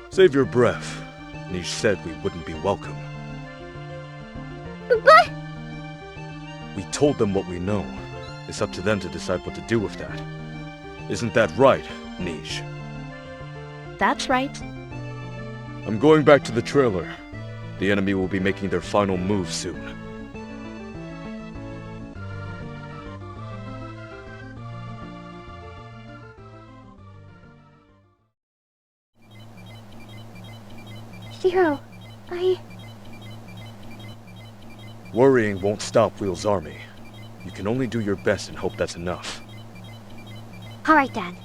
Speaker 2: Save your breath. Neej said we wouldn't be welcome.
Speaker 20: But...
Speaker 2: We told them what we know. It's up to them to decide what to do with that. Isn't that right, Niche?
Speaker 11: That's right.
Speaker 2: I'm going back to the trailer. The enemy will be making their final move soon.
Speaker 20: Zero,
Speaker 2: Worrying won't stop Wheel's army. You can only do your best and hope that's enough.
Speaker 20: Alright then.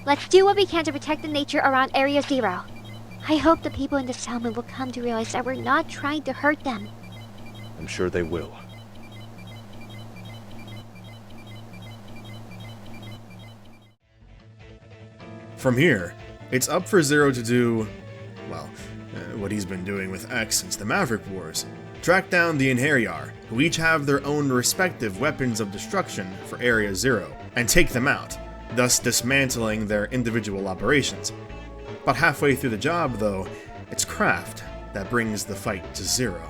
Speaker 20: Let's do what we can to protect the nature around Area Zero. I hope the people in the settlement will come to realize that we're not trying to hurt them.
Speaker 2: I'm sure they will.
Speaker 1: From here, it's up for Zero to do, well, what he's been doing with X since the Maverick Wars. Track down the Inheriar, who each have their own respective weapons of destruction for Area Zero, and take them out, thus dismantling their individual operations. About halfway through the job, though, it's Craft that brings the fight to Zero.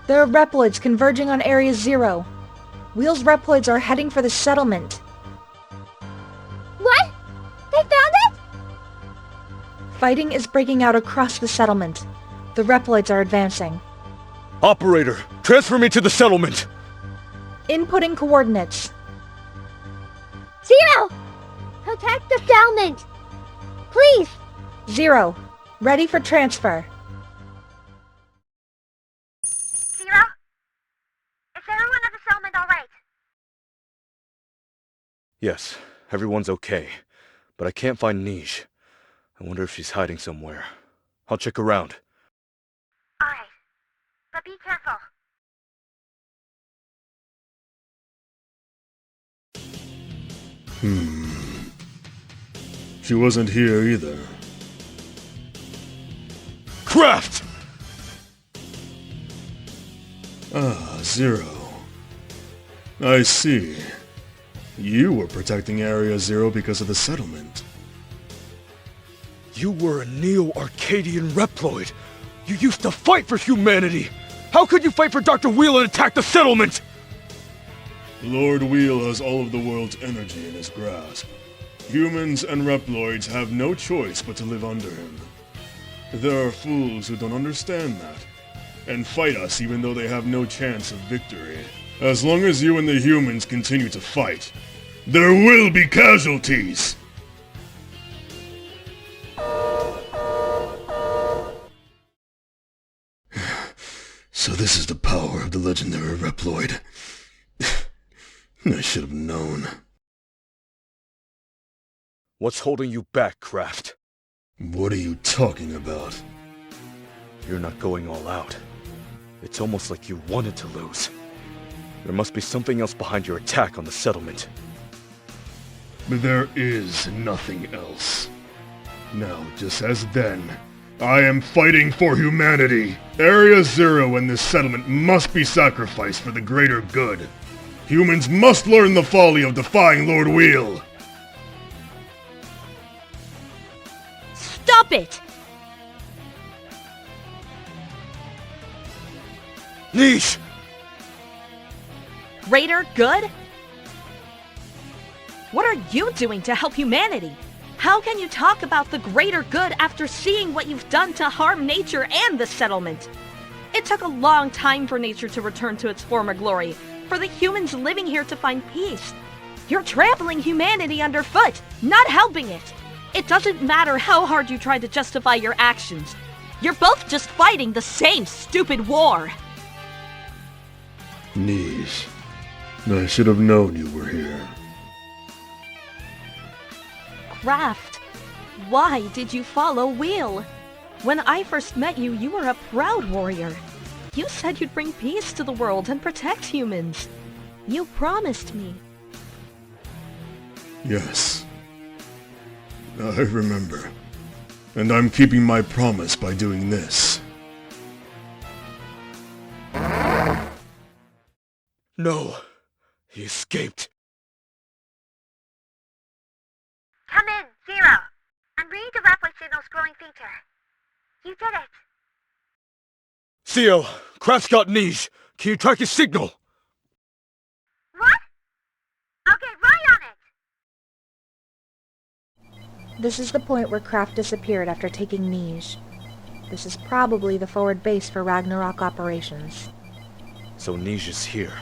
Speaker 3: There are Reploids converging on Area Zero. Wheel's Reploids are heading for the settlement.
Speaker 20: What? They found it?
Speaker 3: Fighting is breaking out across the settlement. The Reploids are advancing.
Speaker 2: Operator, transfer me to the settlement!
Speaker 3: Inputting coordinates.
Speaker 20: Zero! Protect the settlement! Please!
Speaker 3: Zero. Ready for transfer.
Speaker 9: Zero? Is everyone at the settlement alright?
Speaker 2: Yes, everyone's okay. But I can't find Niche. I wonder if she's hiding somewhere. I'll check around.
Speaker 9: Alright. But be careful.
Speaker 16: She wasn't here either.
Speaker 2: Craft!
Speaker 16: Ah, Zero. I see. You were protecting Area Zero because of the settlement.
Speaker 2: You were a Neo-Arcadian Reploid. You used to fight for humanity. How could you fight for Dr. Weil and attack the settlement?
Speaker 16: Lord Weil has all of the world's energy in his grasp. Humans and Reploids have no choice but to live under him. There are fools who don't understand that, and fight us even though they have no chance of victory. As long as you and the humans continue to fight, there will be casualties! So this is the power of the legendary Reploid. I should have known.
Speaker 2: What's holding you back, Craft?
Speaker 16: What are you talking about?
Speaker 2: You're not going all out. It's almost like you wanted to lose. There must be something else behind your attack on the settlement.
Speaker 16: There is nothing else. Now, just as then, I am fighting for humanity. Area Zero and this settlement must be sacrificed for the greater good. Humans must learn the folly of defying Lord Weil.
Speaker 11: Stop it!
Speaker 2: Niche!
Speaker 11: Greater good? What are you doing to help humanity? How can you talk about the greater good after seeing what you've done to harm nature and the settlement? It took a long time for nature to return to its former glory, for the humans living here to find peace. You're trampling humanity underfoot, not helping it. It doesn't matter how hard you try to justify your actions. You're both just fighting the same stupid war.
Speaker 16: Niche, I should have known you were here.
Speaker 11: Craft, why did you follow Weil? When I first met you, you were a proud warrior. You said you'd bring peace to the world and protect humans. You promised me.
Speaker 16: Yes. I remember. And I'm keeping my promise by doing this.
Speaker 2: No. He escaped.
Speaker 9: Come in, Zero. I'm bringing the Reploid signal's growing fainter. You did it!
Speaker 2: Theo, Kraft's got Niche. Can you track his signal?
Speaker 9: What? I'll get right on it!
Speaker 3: This is the point where Kraft disappeared after taking Niche. This is probably the forward base for Ragnarok operations.
Speaker 2: So Niche is here.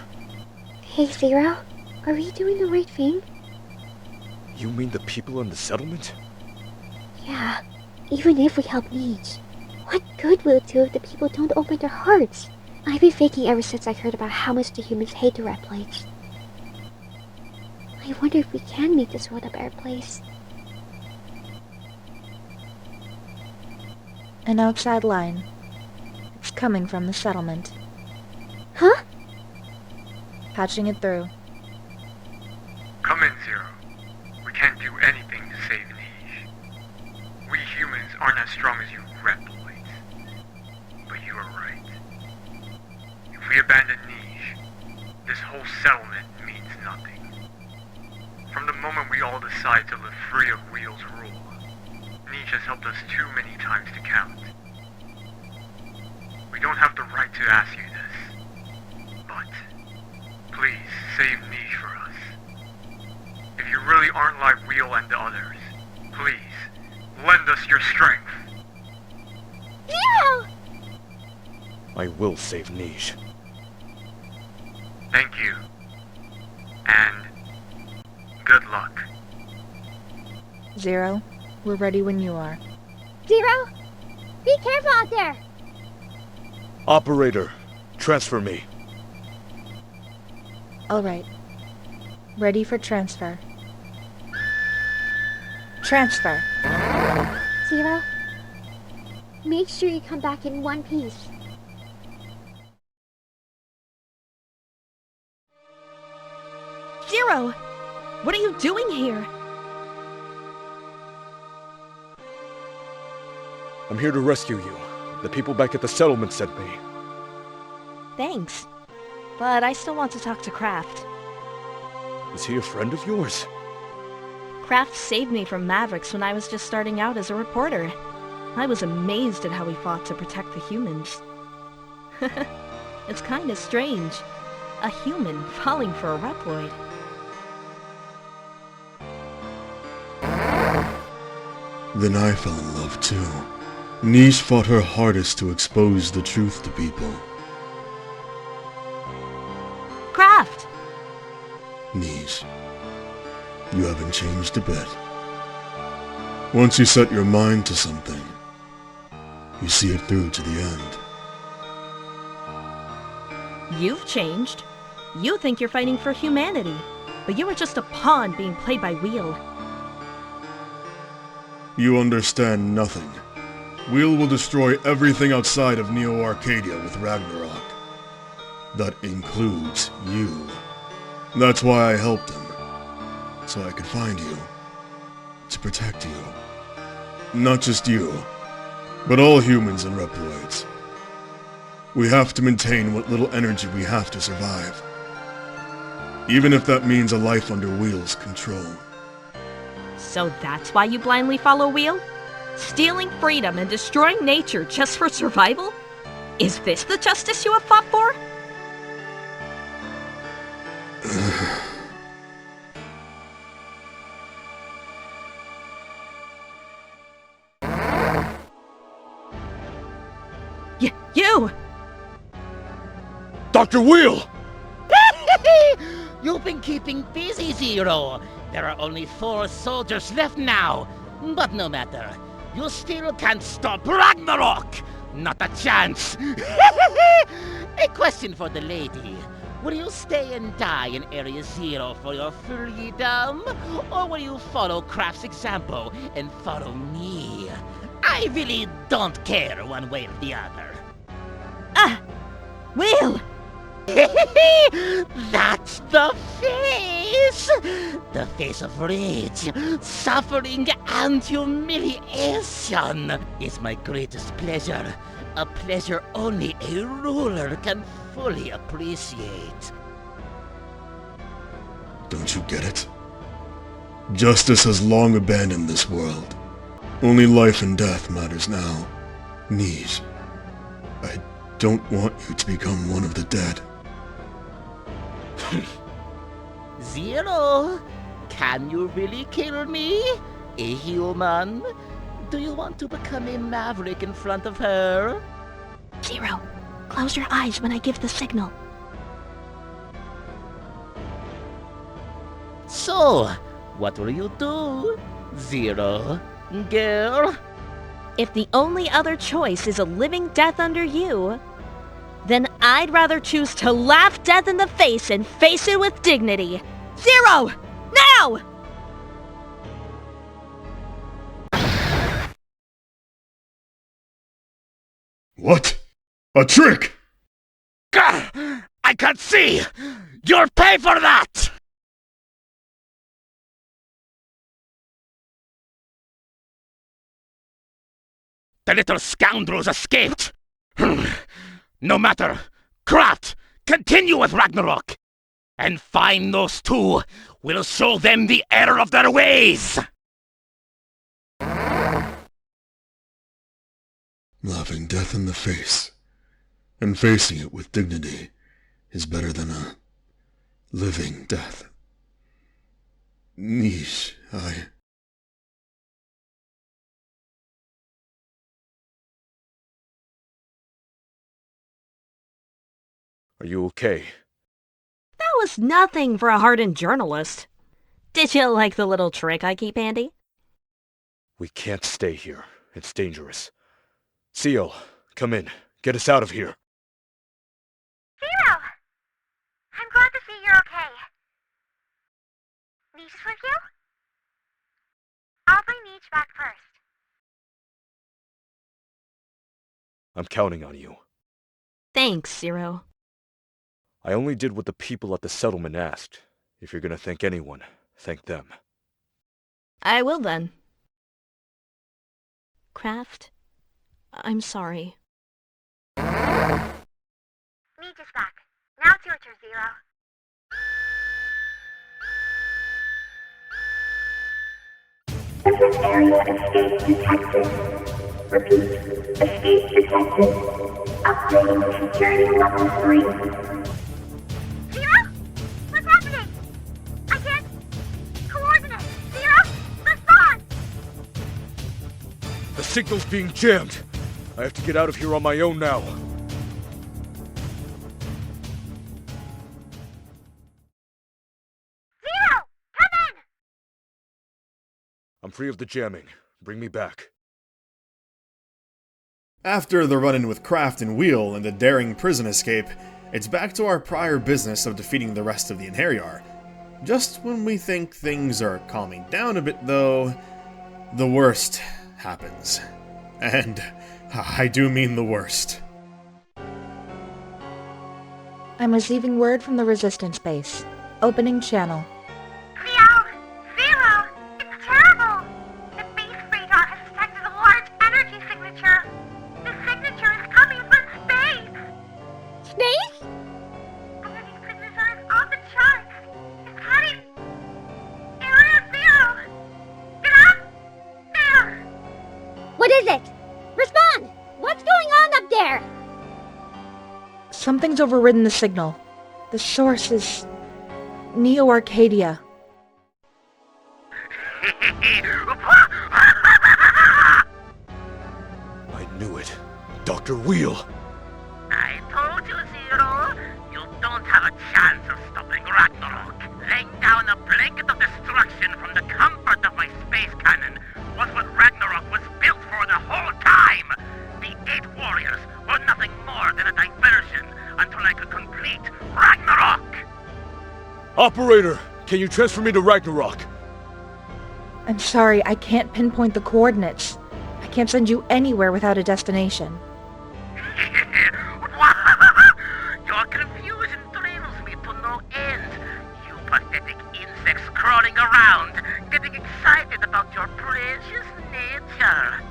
Speaker 20: Hey, Zero. Are we doing the right thing?
Speaker 2: You mean the people in the settlement?
Speaker 20: Yeah. Even if we help Niche, what good will it do if the people don't open their hearts? I've been thinking ever since I heard about how much the humans hate the Reploids. I wonder if we can make this world a better place.
Speaker 3: An outside line. It's coming from the settlement.
Speaker 20: Huh?
Speaker 3: Patching it through.
Speaker 5: Come in, Zero. We can't do anything to save Niche. We humans aren't as strong as you Reploids. But you are right. If we abandon Niche, this whole settlement means nothing. From the moment we all decide to live free of Weil's rule, Niche has helped us too many times to count. We don't have the right to ask you this, but please save Niche for us. If you really aren't like Weil and the others, please, lend us your strength.
Speaker 20: Zero!
Speaker 2: I will save Niche.
Speaker 5: Thank you. And good luck.
Speaker 3: Zero, we're ready when you are.
Speaker 20: Zero! Be careful out there!
Speaker 2: Operator, transfer me.
Speaker 3: Alright. Ready for transfer. Transfer.
Speaker 20: Zero, make sure you come back in one piece.
Speaker 11: Zero! What are you doing here?
Speaker 2: I'm here to rescue you. The people back at the settlement sent me.
Speaker 11: Thanks. But I still want to talk to Kraft.
Speaker 2: Is he a friend of yours?
Speaker 11: Kraft saved me from Mavericks when I was just starting out as a reporter. I was amazed at how he fought to protect the humans. It's kinda strange. A human falling for a Reploid.
Speaker 1: Then I fell in love too. Niche fought her hardest to expose the truth to people.
Speaker 11: Kraft!
Speaker 1: Niche, you haven't changed a bit. Once you set your mind to something, you see it through to the end.
Speaker 11: You've changed. You think you're fighting for humanity, but you were just a pawn being played by Weil.
Speaker 1: You understand nothing. Weil will destroy everything outside of Neo Arcadia with Ragnarok. That includes you. That's why I helped him. So I could find you. To protect you. Not just you, but all humans and Reploids. We have to maintain what little energy we have to survive. Even if that means a life under Weil's control.
Speaker 11: So that's why you blindly follow Weil? Stealing freedom and destroying nature just for survival? Is this the justice you have fought for? You!
Speaker 2: Dr. Weil!
Speaker 15: You've been keeping busy, Zero. There are only 4 soldiers left now. But no matter. You still can't stop Ragnarok! Not a chance! A question for the lady. Will you stay and die in Area Zero for your freedom? Or will you follow Kraft's example and follow me? I really don't care one way or the other.
Speaker 11: Will!
Speaker 15: That's the face! The face of rage, suffering, and humiliation. It's my greatest pleasure. A pleasure only a ruler can fully appreciate.
Speaker 1: Don't you get it? Justice has long abandoned this world. Only life and death matters now. Knees. I don't want you to become one of the dead.
Speaker 15: Zero, can you really kill me? A human? Do you want to become a maverick in front of her?
Speaker 11: Zero, close your eyes when I give the signal.
Speaker 15: So, what will you do, Zero, girl?
Speaker 11: If the only other choice is a living death under you, then I'd rather choose to laugh death in the face and face it with dignity. Zero! Now!
Speaker 1: What? A trick!
Speaker 15: Gah! I can't see! You'll pay for that! The little scoundrels escaped! No matter. Kraft, continue with Ragnarok! And find those two! We'll show them the error of their ways!
Speaker 1: Laughing death in the face, and facing it with dignity, is better than a living death. Niche,
Speaker 2: Are you okay?
Speaker 11: That was nothing for a hardened journalist. Did you like the little trick I keep handy?
Speaker 2: We can't stay here. It's dangerous. Seal, come in. Get us out of here.
Speaker 9: Zero! I'm glad to see you're okay. Niche is with you? I'll bring Niche back first.
Speaker 2: I'm counting on you.
Speaker 11: Thanks, Zero.
Speaker 2: I only did what the people at the settlement asked. If you're gonna thank anyone, thank them.
Speaker 11: I will then. Kraft, I'm sorry.
Speaker 9: Niche is back. Now it's your turn, Zero.
Speaker 10: Area escape detected. Repeat, escape detected. Upgrading security level 3.
Speaker 9: Zero? What's happening? I can't... Coordinates! Zero? Respond!
Speaker 2: The signal's being jammed. I have to get out of here on my own now.
Speaker 9: Zero! Come in!
Speaker 2: I'm free of the jamming. Bring me back.
Speaker 1: After the run-in with Kraft and Weil and the daring prison escape, it's back to our prior business of defeating the rest of the Inheriar. Just when we think things are calming down a bit, though, the worst happens. And I do mean the worst.
Speaker 3: I'm receiving word from the Resistance base. Opening channel.
Speaker 9: Zero! It's terrible! The base radar has detected a large energy signature. The signature is coming from space!
Speaker 20: Space?
Speaker 9: Energy signature is off the charts. It's heading... Area Zero! Get up! There!
Speaker 20: What is it? Respond! What's going on up there?
Speaker 3: Something's overridden the signal. The source is... Neo-Arcadia.
Speaker 2: I knew it. Dr. Weil!
Speaker 15: I told you, Zero. You don't have a chance of stopping Ragnarok. Laying down a blanket of destruction from the comfort of my space cannon was what Ragnarok was built for the whole time. The 8 warriors were nothing more than a diversion until I could complete Ragnarok.
Speaker 2: Operator, can you transfer me to Ragnarok?
Speaker 3: I'm sorry, I can't pinpoint the coordinates. I can't send you anywhere without a destination.
Speaker 15: Your confusion thrills me to no end. You pathetic insects crawling around, getting excited about your precious nature.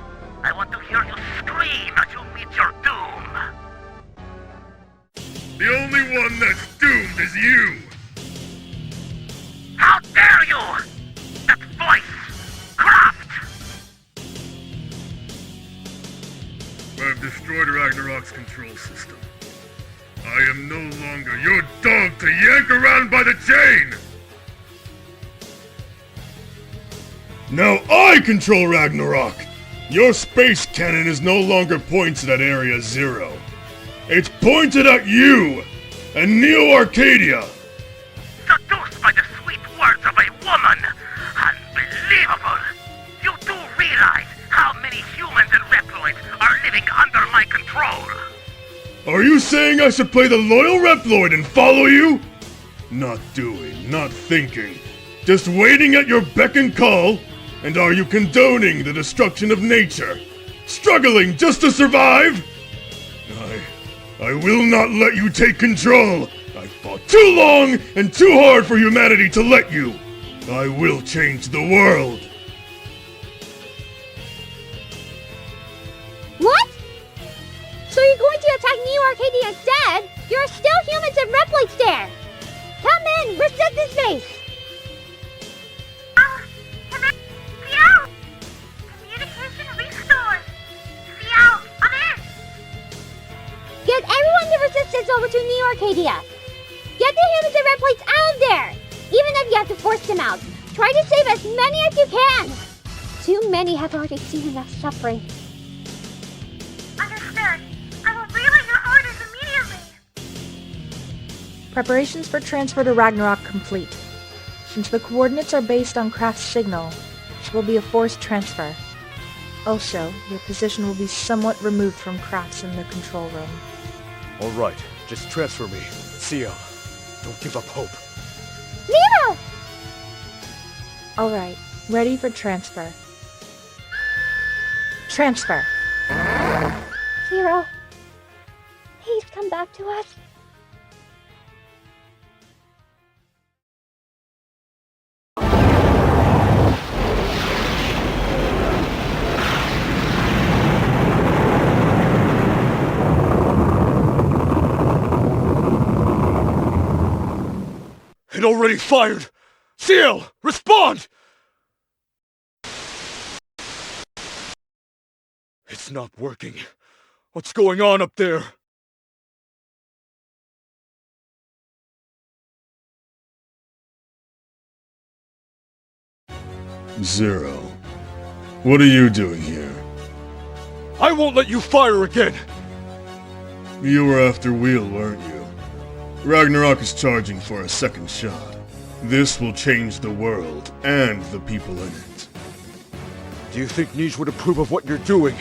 Speaker 15: I want to hear you scream as you meet your doom.
Speaker 16: The only one that's doomed is you!
Speaker 15: How dare you! That voice! Kraft!
Speaker 16: destroyed Ragnarok's control system. I am no longer your dog to yank around by the chain! Now I control Ragnarok! Your space cannon is no longer pointed at Area Zero. It's pointed at you! And Neo Arcadia!
Speaker 15: Seduced by the sweet words of a woman! Unbelievable! You do realize how many humans and Reploids are living under my control?
Speaker 16: Are you saying I should play the loyal Reploid and follow you? Not doing, not thinking, just waiting at your beck and call? And are you condoning the destruction of nature? Struggling just to survive? I will not let you take control! I fought too long and too hard for humanity to let you! I will change the world!
Speaker 20: What? So you're going to attack Neo Arcadia instead? There are still humans and Reploids there! Come in! Resist this base!
Speaker 9: Communication restored! Fiel, I'm in!
Speaker 20: Get everyone in the resistance over to Neo Arcadia! Get the humans and Reploids out of there! Even if you have to force them out, try to save as many as you can! Too many have already seen enough suffering.
Speaker 9: Understood. I will relay your orders immediately.
Speaker 3: Preparations for transfer to Ragnarok complete. Since the coordinates are based on Kraft's signal, this will be a forced transfer. Also, your position will be somewhat removed from Kraft's in the control room.
Speaker 2: Alright, just transfer me. Ciel, don't give up hope.
Speaker 20: Nemo!
Speaker 3: Alright, ready for transfer. Transfer!
Speaker 20: Zero, please come back to us.
Speaker 2: It already fired! Ciel, respond! It's not working. What's going on up there?
Speaker 16: Zero. What are you doing here?
Speaker 2: I won't let you fire again!
Speaker 16: You were after Weil, weren't you? Ragnarok is charging for a second shot. This will change the world and the people in it.
Speaker 2: Do you think Niche would approve of what you're doing?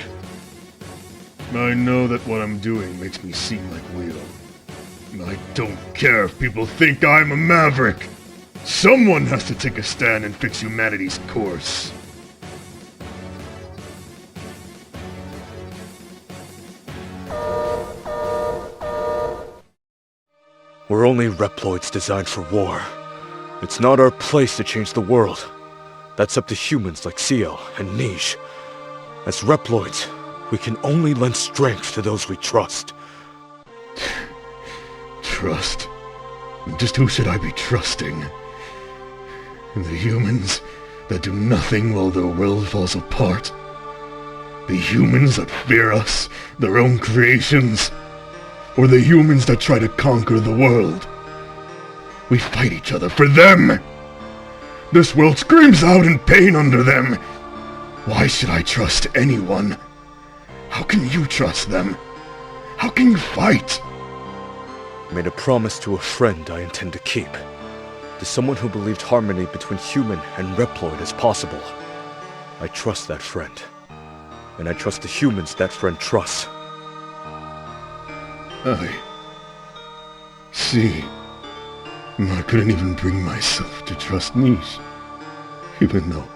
Speaker 16: I know that what I'm doing makes me seem like Weil. I don't care if people think I'm a maverick. Someone has to take a stand and fix humanity's course.
Speaker 2: We're only Reploids designed for war. It's not our place to change the world. That's up to humans like Ciel and Niche. As Reploids, we can only lend strength to those we trust.
Speaker 16: Trust? Just who should I be trusting? The humans that do nothing while their world falls apart? The humans that fear us, their own creations? Or the humans that try to conquer the world? We fight each other for them! This world screams out in pain under them! Why should I trust anyone? How can you trust them? How can you fight?
Speaker 2: I made a promise to a friend I intend to keep. To someone who believed harmony between human and Reploid is possible. I trust that friend. And I trust the humans that friend trusts.
Speaker 16: I see. I couldn't even bring myself to trust Niche, even though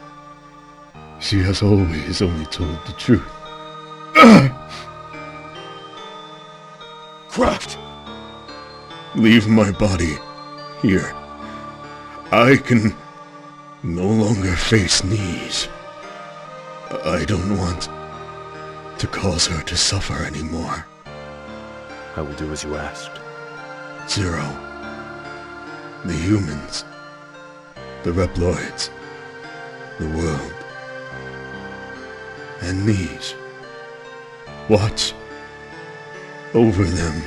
Speaker 16: she has always only told the truth.
Speaker 2: Kraft!
Speaker 16: Leave my body here. I can no longer face Niche. I don't want to cause her to suffer anymore.
Speaker 2: I will do as you asked.
Speaker 16: Zero. The humans. The Reploids. The world. And Niche. Watch over them.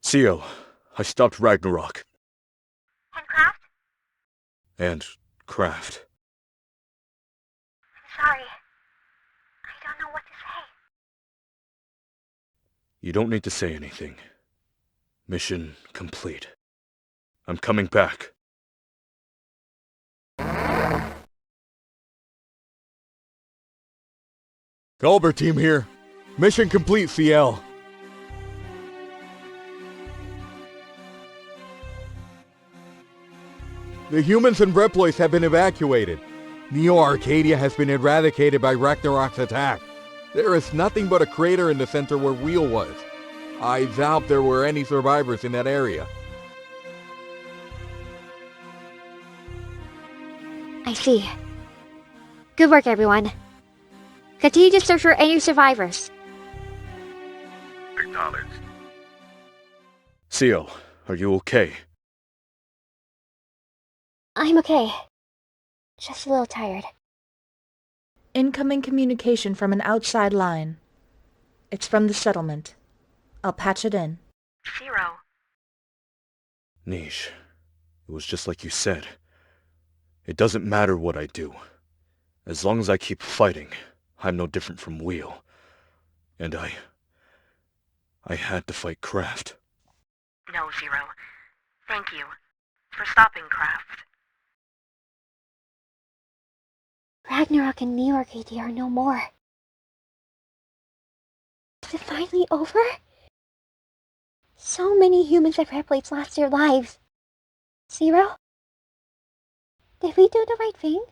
Speaker 2: Ciel, I stopped Ragnarok.
Speaker 9: And Craft?
Speaker 2: And Craft.
Speaker 9: I'm sorry. I don't know what to say.
Speaker 2: You don't need to say anything. Mission complete. I'm coming back.
Speaker 6: Culber team here. Mission complete, CL. The humans and Reploids have been evacuated. Neo Arcadia has been eradicated by Ragnarok's attack. There is nothing but a crater in the center where Weil was. I doubt there were any survivors in that area.
Speaker 20: I see. Good work, everyone. Continue to search for any survivors.
Speaker 21: Acknowledged.
Speaker 2: Ciel, are you okay?
Speaker 20: I'm okay. Just a little tired.
Speaker 3: Incoming communication from an outside line. It's from the settlement. I'll patch it in.
Speaker 9: Zero.
Speaker 2: Niche, it was just like you said. It doesn't matter what I do. As long as I keep fighting, I'm no different from Weil. And I had to fight Craft.
Speaker 9: No, Zero. Thank you for stopping Craft.
Speaker 20: Ragnarok and Neo Arcadia are no more. Is it finally over? So many humans and Reploids lost their lives. Zero? Did we do the right thing?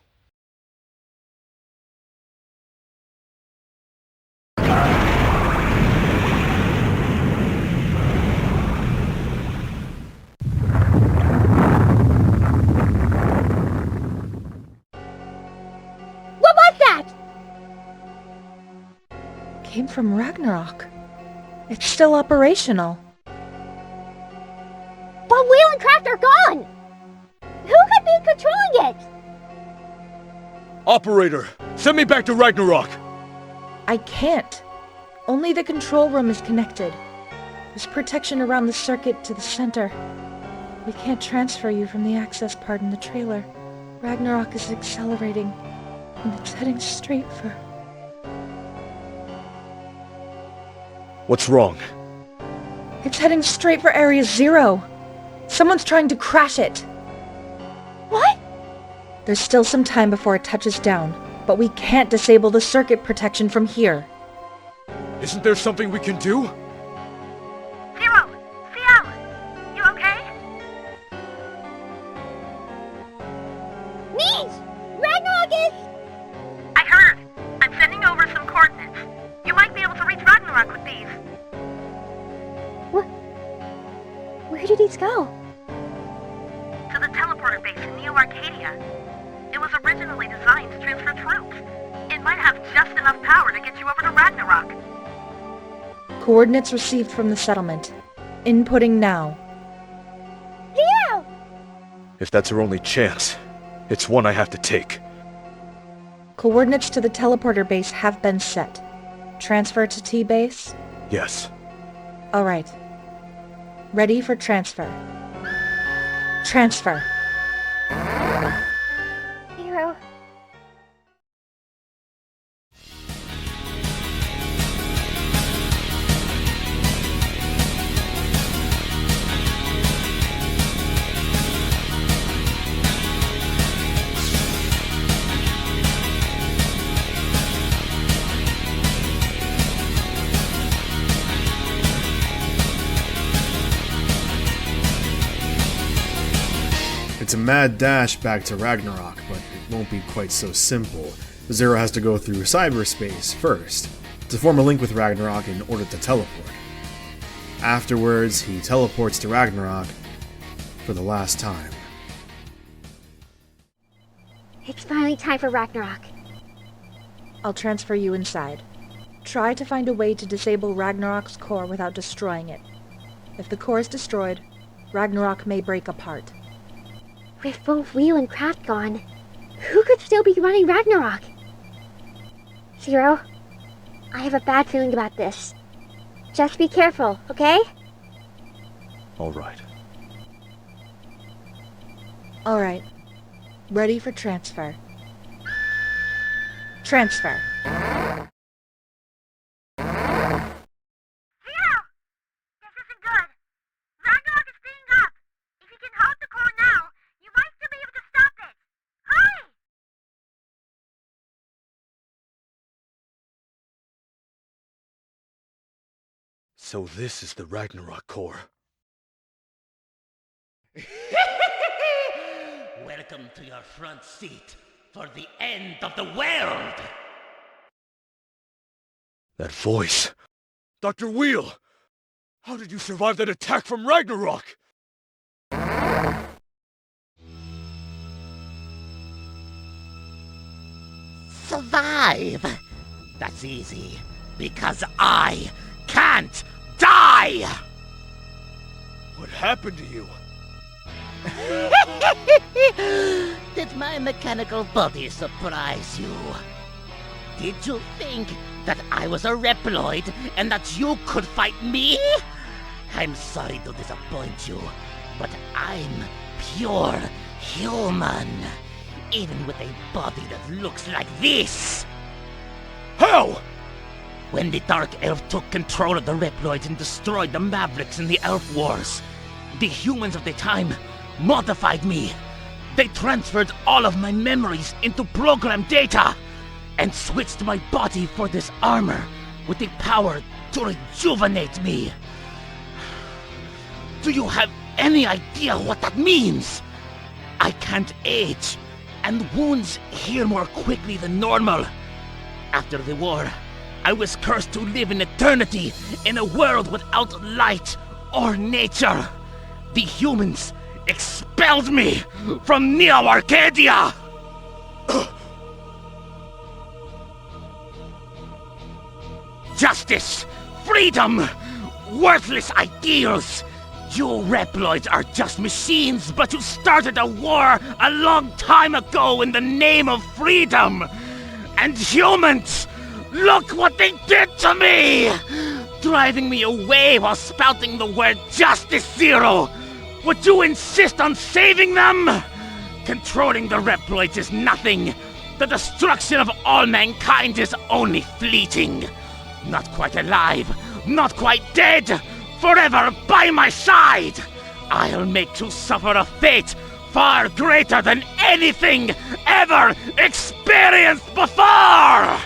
Speaker 20: What was that?
Speaker 3: Came from Ragnarok. It's still operational.
Speaker 20: But Weil and Craft are gone! Who could be controlling it?
Speaker 2: Operator, send me back to Ragnarok!
Speaker 3: I can't. Only the control room is connected. There's protection around the circuit to the center. We can't transfer you from the access part in the trailer. Ragnarok is accelerating, and it's heading straight for...
Speaker 2: What's wrong?
Speaker 3: It's heading straight for Area 0. Someone's trying to crash it.
Speaker 20: What?
Speaker 3: There's still some time before it touches down, but we can't disable the circuit protection from here.
Speaker 2: Isn't there something we can do?
Speaker 9: Zero! CL! You okay?
Speaker 20: Niche! Ragnarok is...
Speaker 9: I heard. I'm sending over some coordinates. You might be able to reach Ragnarok with these.
Speaker 20: Where did these go?
Speaker 9: To the teleporter base in Neo Arcadia. It was originally designed to transfer troops. It might have just enough power to get you over to Ragnarok.
Speaker 3: Coordinates received from the settlement. Inputting now.
Speaker 20: Zero!
Speaker 2: If that's our only chance, it's one I have to take.
Speaker 3: Coordinates to the teleporter base have been set. Transfer to T-base?
Speaker 2: Yes.
Speaker 3: Alright. Ready for transfer. Transfer.
Speaker 20: Zero.
Speaker 1: It's a mad dash back to Ragnarok, but it won't be quite so simple. Zero has to go through cyberspace first, to form a link with Ragnarok in order to teleport. Afterwards, he teleports to Ragnarok for the last time.
Speaker 20: It's finally time for Ragnarok.
Speaker 3: I'll transfer you inside. Try to find a way to disable Ragnarok's core without destroying it. If the core is destroyed, Ragnarok may break apart.
Speaker 20: With both Weil and Kraft gone, who could still be running Ragnarok? Zero, I have a bad feeling about this. Just be careful, okay?
Speaker 2: Alright.
Speaker 3: Alright. Ready for transfer. Transfer.
Speaker 2: So this is the Ragnarok core.
Speaker 15: Welcome to your front seat for the end of the world!
Speaker 2: That voice! Dr. Weil! How did you survive that attack from Ragnarok?
Speaker 15: Survive! That's easy, because I can't die!
Speaker 2: What happened to you?
Speaker 15: Did my mechanical body surprise you? Did you think that I was a Reploid and that you could fight me? I'm sorry to disappoint you, but I'm pure human, even with a body that looks like this.
Speaker 2: How?
Speaker 15: When the Dark Elf took control of the Reploids and destroyed the Mavericks in the Elf Wars, the humans of the time modified me. They transferred all of my memories into program data and switched my body for this armor with the power to rejuvenate me. Do you have any idea what that means? I can't age, and wounds heal more quickly than normal. After the war, I was cursed to live in eternity in a world without light or nature. The humans expelled me from Neo Arcadia! Justice! Freedom! Worthless ideals! You Reploids are just machines, but you started a war a long time ago in the name of freedom! And humans! Look what they did to me! Driving me away while spouting the word Justice Zero! Would you insist on saving them? Controlling the Reploids is nothing. The destruction of all mankind is only fleeting. Not quite alive, not quite dead, forever by my side! I'll make you suffer a fate far greater than anything ever experienced before!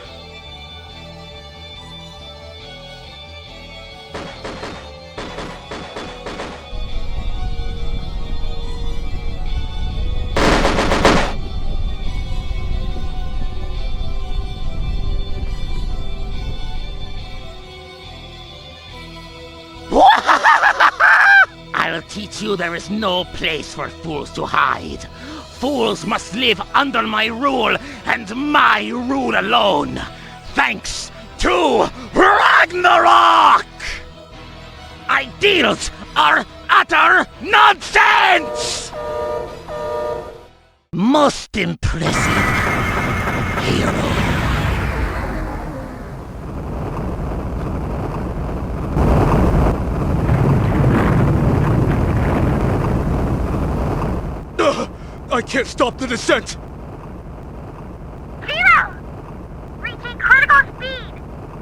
Speaker 15: I'll teach you there is no place for fools to hide. Fools must live under my rule, and my rule alone. Thanks to Ragnarok! Ideals are utter nonsense! Most impressive, hero.
Speaker 2: I can't stop the descent!
Speaker 9: Zero! Reaching critical speed!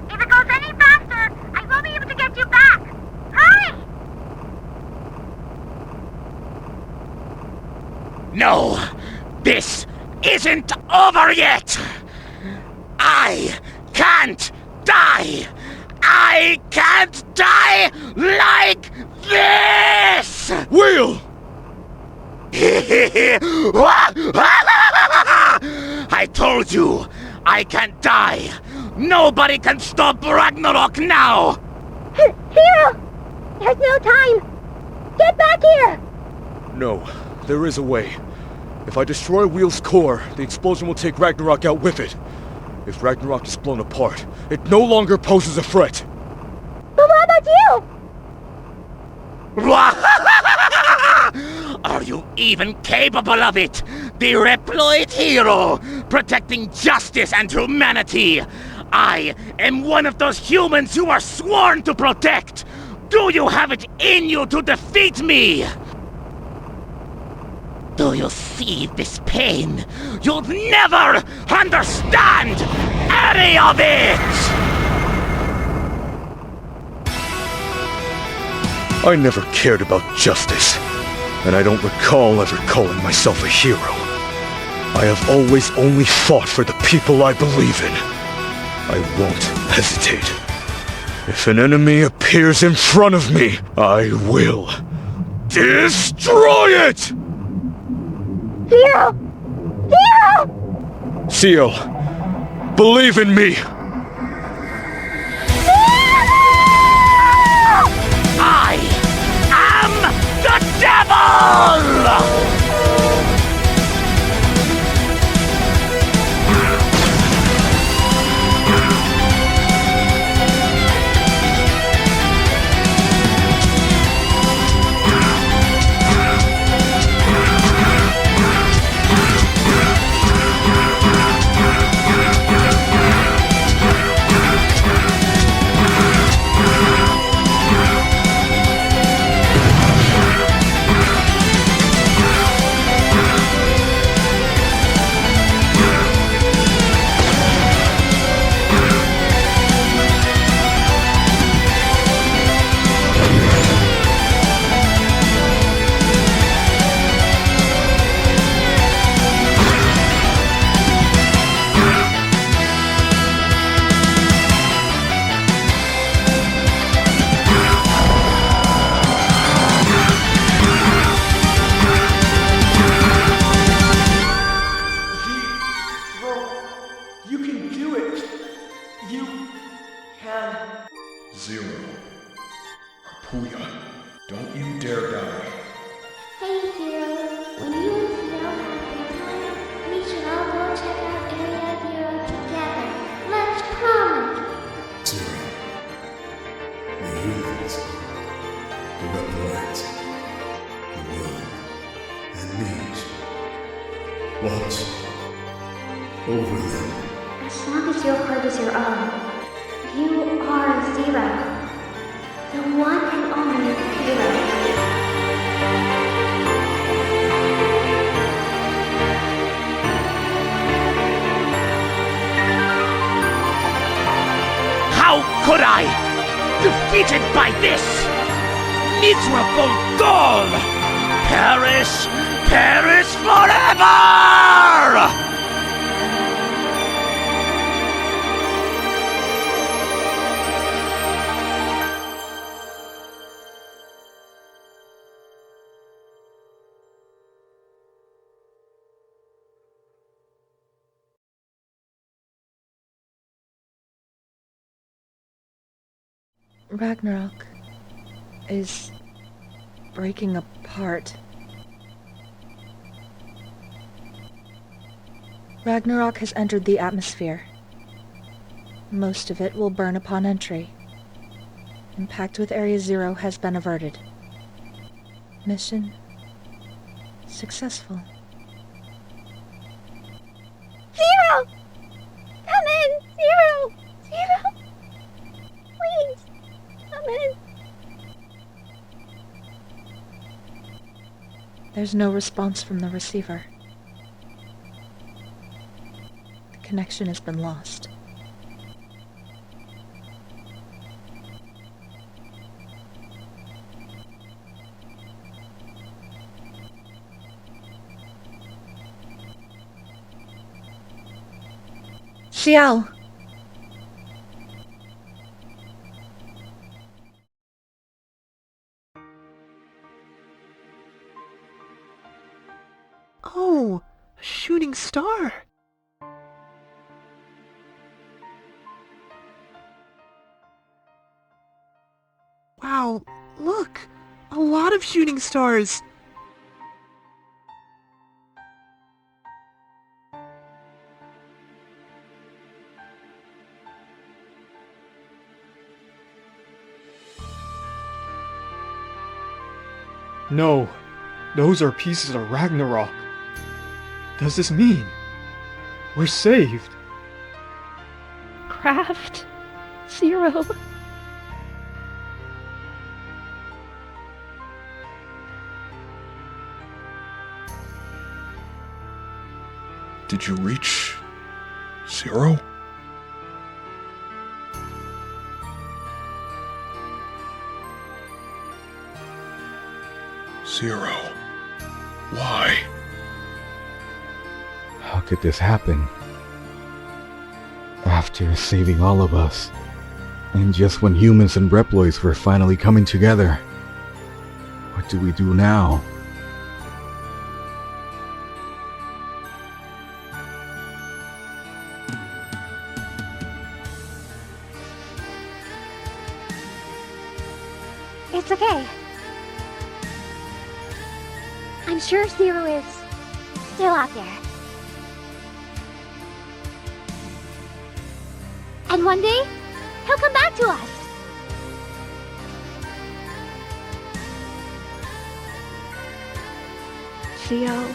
Speaker 9: If it goes any faster, I won't be able to get you back! Hurry!
Speaker 15: No! This isn't over yet! I can't die! I can't die like this!
Speaker 2: Will!
Speaker 15: I told you, I can't die. Nobody can stop Ragnarok now.
Speaker 20: Hero! There's no time! Get back here!
Speaker 2: No, there is a way. If I destroy Weil's core, the explosion will take Ragnarok out with it. If Ragnarok is blown apart, it no longer poses a threat.
Speaker 20: But what about you?
Speaker 15: Are you even capable of it? The Reploid hero, protecting justice and humanity. I am one of those humans you are sworn to protect. Do you have it in you to defeat me? Do you see this pain? You'll never understand any of it!
Speaker 2: I never cared about justice, and I don't recall ever calling myself a hero. I have always only fought for the people I believe in. I won't hesitate. If an enemy appears in front of me, I will destroy it!
Speaker 9: Zero! Zero!
Speaker 2: Ciel, believe in me!
Speaker 15: I am the devil!
Speaker 1: Watch over them.
Speaker 9: As long as your heart is your own, you are Zero. The one and only hero.
Speaker 15: How could I? Defeated by this miserable goal! Perish! Perish forever!
Speaker 3: Ragnarok is breaking apart. Ragnarok has entered the atmosphere. Most of it will burn upon entry. Impact with Area Zero has been averted. Mission successful.
Speaker 9: Zero! Come in! Zero! Zero! Please! Come in!
Speaker 3: There's no response from the receiver. The connection has been lost. Ciel!
Speaker 7: Oh, a shooting star. Wow, look, a lot of shooting stars.
Speaker 13: No, those are pieces of Ragnarok. Does this mean we're saved?
Speaker 3: Craft. Zero.
Speaker 16: Did you reach 0? Zero. Why?
Speaker 21: How could this happen? After saving all of us, and just when humans and Reploids were finally coming together. What do we do now?
Speaker 20: It's okay. I'm sure Zero is still out there. And one day, he'll come back to us.
Speaker 3: Theo.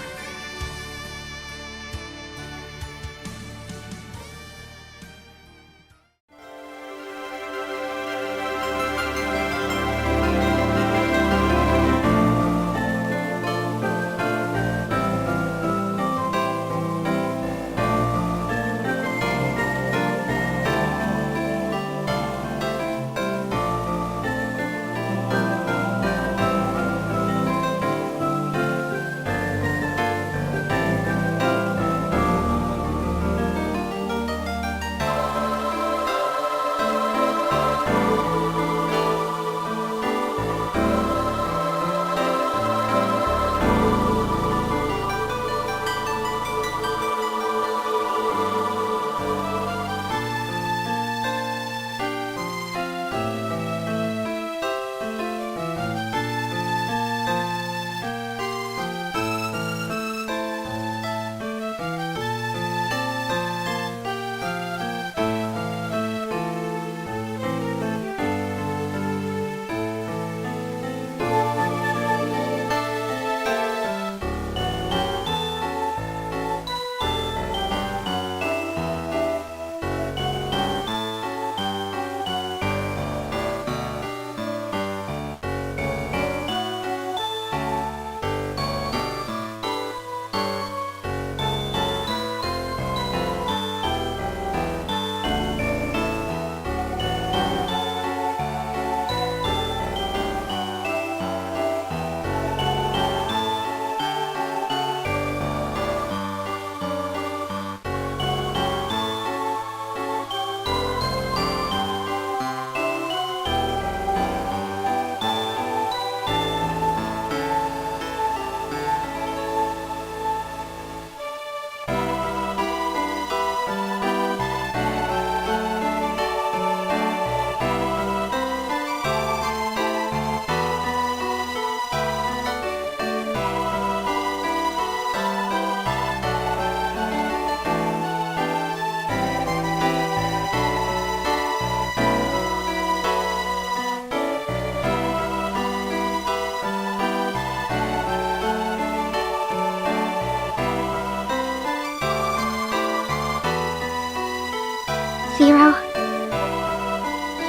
Speaker 20: Zero,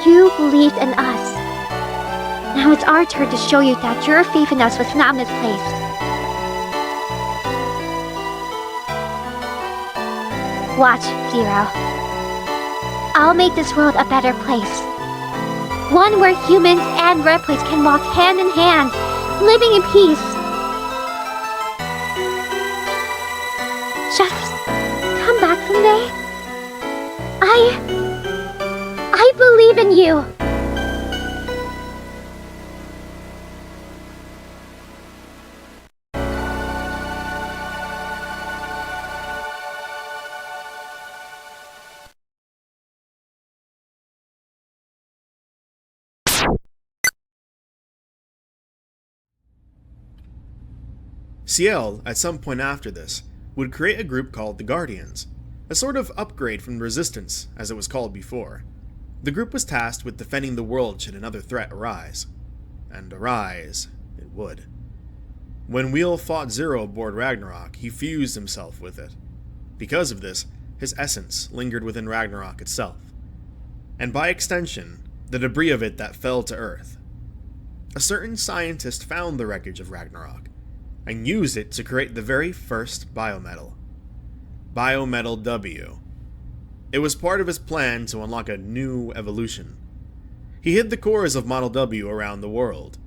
Speaker 20: you believed in us. Now it's our turn to show you that your faith in us was not misplaced. Watch, Zero. I'll make this world a better place. One where humans and Reploids can walk hand in hand, living in peace. Just come back someday. I believe in you.
Speaker 1: Ciel, at some point after this, would create a group called the Guardians, a sort of upgrade from the Resistance, as it was called before. The group was tasked with defending the world should another threat arise. And arise it would. When Weil fought Zero aboard Ragnarok, he fused himself with it. Because of this, his essence lingered within Ragnarok itself, and by extension, the debris of it that fell to Earth. A certain scientist found the wreckage of Ragnarok, and used it to create the very first biometal. Biometal W. It was part of his plan to unlock a new evolution. He hid the cores of Model W around the world,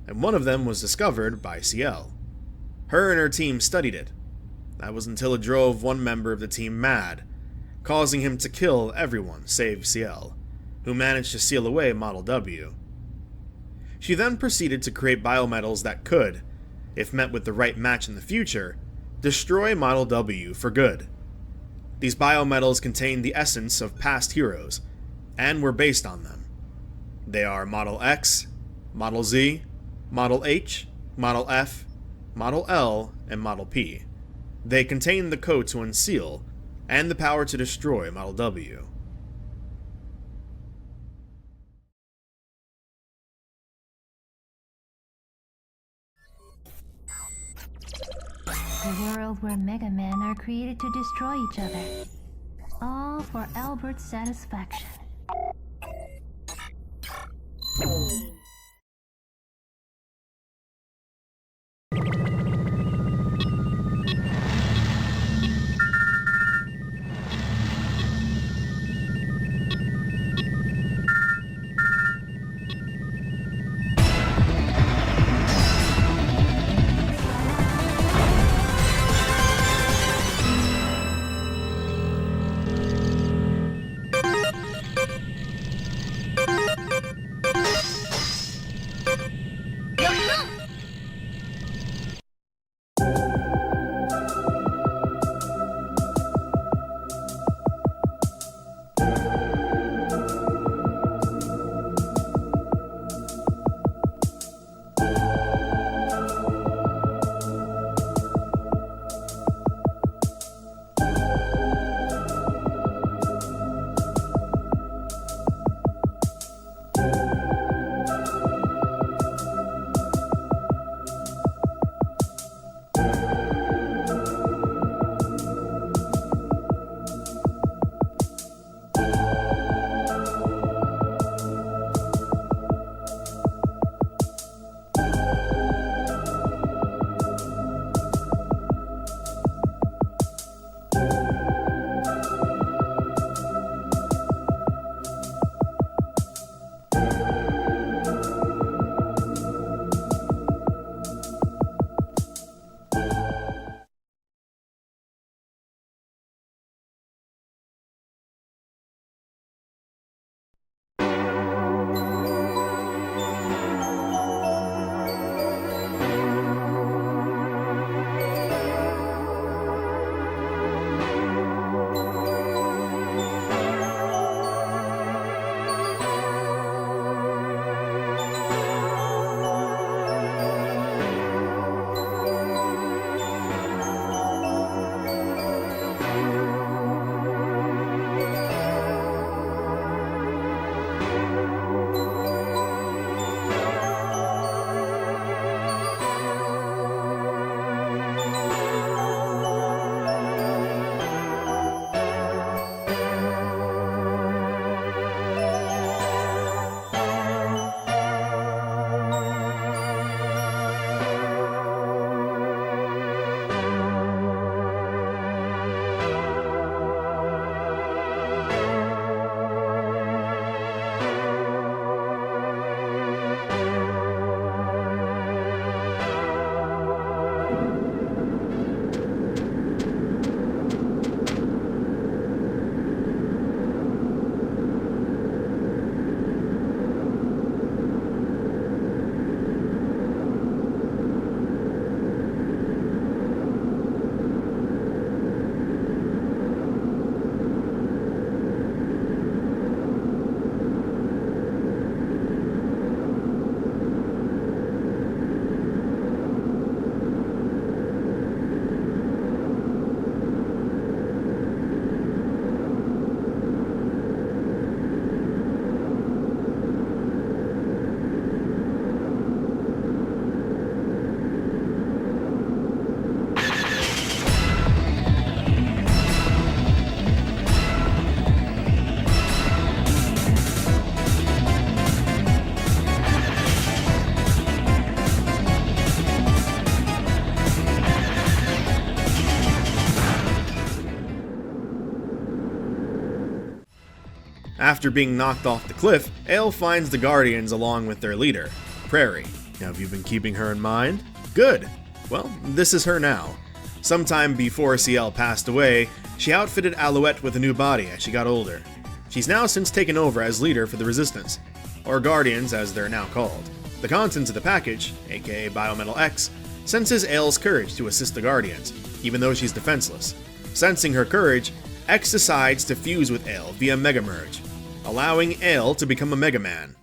Speaker 1: and one of them was discovered by CL. Her and her team studied it. That was until it drove one member of the team mad, causing him to kill everyone save CL, who managed to seal away Model W. She then proceeded to create biometals that could, if met with the right match in the future, destroy Model W for good. These biometals contain the essence of past heroes, and were based on them. They are Model X, Model Z, Model H, Model F, Model L, and Model P. They contain the code to unseal, and the power to destroy Model W.
Speaker 18: A world where Mega Men are created to destroy each other. All for Albert's satisfaction.
Speaker 1: After being knocked off the cliff, Ale finds the Guardians along with their leader, Prairie. Now, have you been keeping her in mind? Good. Well, this is her now. Sometime before CL passed away, she outfitted Alouette with a new body as she got older. She's now since taken over as leader for the Resistance, or Guardians as they're now called. The contents of the package, aka Biometal X, senses Ale's courage to assist the Guardians, even though she's defenseless. Sensing her courage, X decides to fuse with Ale via Mega Merge, allowing Ale to become a Mega Man.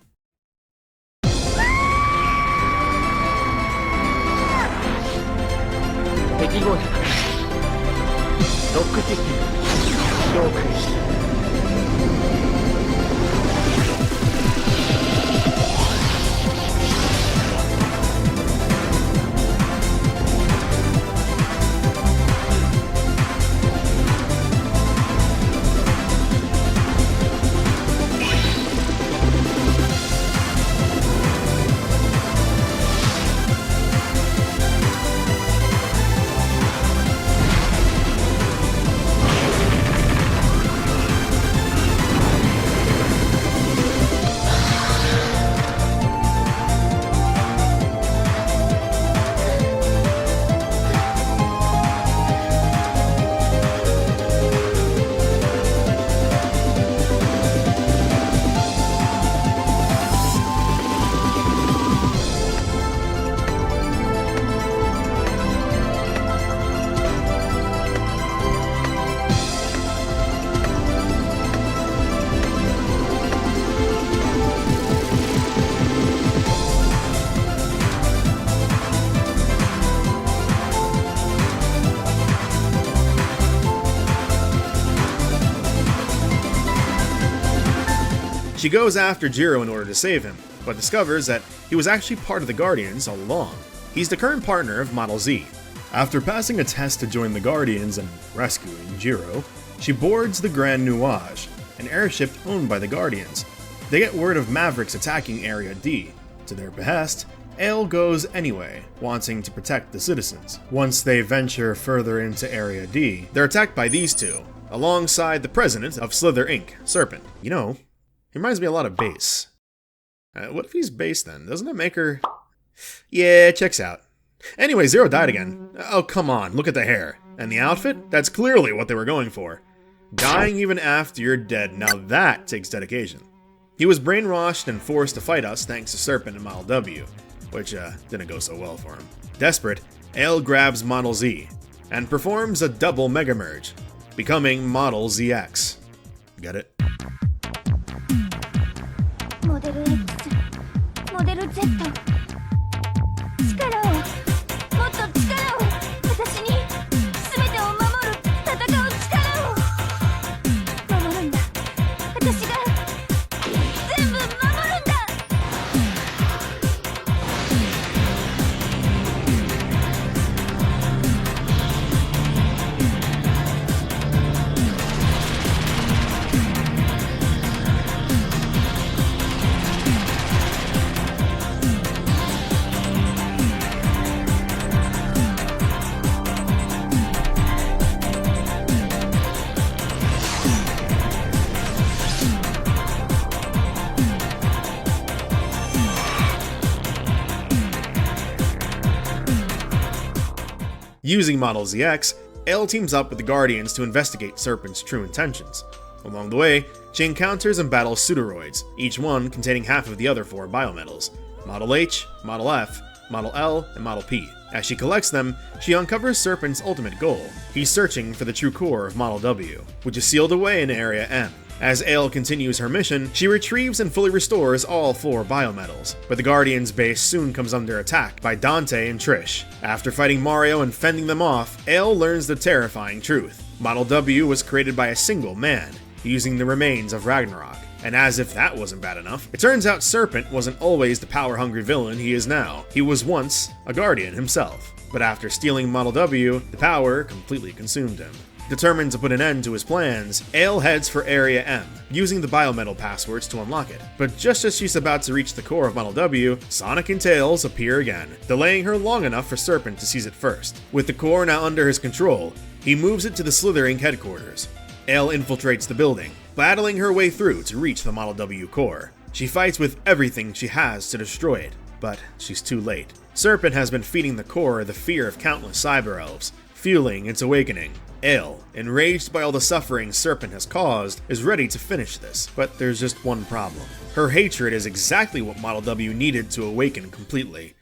Speaker 1: She goes after Jiro in order to save him, but discovers that he was actually part of the Guardians all along. He's the current partner of Model Z. After passing a test to join the Guardians and rescuing Jiro, she boards the Grand Nuage, an airship owned by the Guardians. They get word of Mavericks attacking Area D. To their behest, Ale goes anyway, wanting to protect the citizens. Once they venture further into Area D, they're attacked by these two, alongside the president of Slither Inc., Serpent. You know, he reminds me a lot of Base. What if he's Base then? Doesn't it make her... Yeah, checks out. Anyway, Zero died again. Oh, come on, look at the hair. And the outfit? That's clearly what they were going for. Dying even after you're dead, now that takes dedication. He was brainwashed and forced to fight us thanks to Serpent and Model W, which didn't go so well for him. Desperate, Ale grabs Model Z and performs a double Mega Merge, becoming Model ZX. Get it?
Speaker 10: モデル X、モデル Z、力を、もっと力を、私に全てを守る、戦う力を守るんだ。私が全部守るんだ。
Speaker 1: Using Model ZX, Ale teams up with the Guardians to investigate Serpent's true intentions. Along the way, she encounters and battles pseudoroids, each one containing half of the other 4 biometals: Model H, Model F, Model L, and Model P. As she collects them, she uncovers Serpent's ultimate goal. He's searching for the true core of Model W, which is sealed away in Area M. As Ale continues her mission, she retrieves and fully restores all 4 biometals, but the Guardians' base soon comes under attack by Dante and Trish. After fighting Mario and fending them off, Ale learns the terrifying truth. Model W was created by a single man, using the remains of Ragnarok. And as if that wasn't bad enough, it turns out Serpent wasn't always the power-hungry villain he is now. He was once a Guardian himself. But after stealing Model W, the power completely consumed him. Determined to put an end to his plans, Ale heads for Area M, using the biometal passwords to unlock it. But just as she's about to reach the core of Model W, Sonic and Tails appear again, delaying her long enough for Serpent to seize it first. With the core now under his control, he moves it to the Slither Inc. headquarters. Elle infiltrates the building, battling her way through to reach the Model W core. She fights with everything she has to destroy it, but she's too late. Serpent has been feeding the core the fear of countless cyber elves, fueling its awakening. Elle, enraged by all the suffering Serpent has caused, is ready to finish this, but there's just one problem. Her hatred is exactly what Model W needed to awaken completely.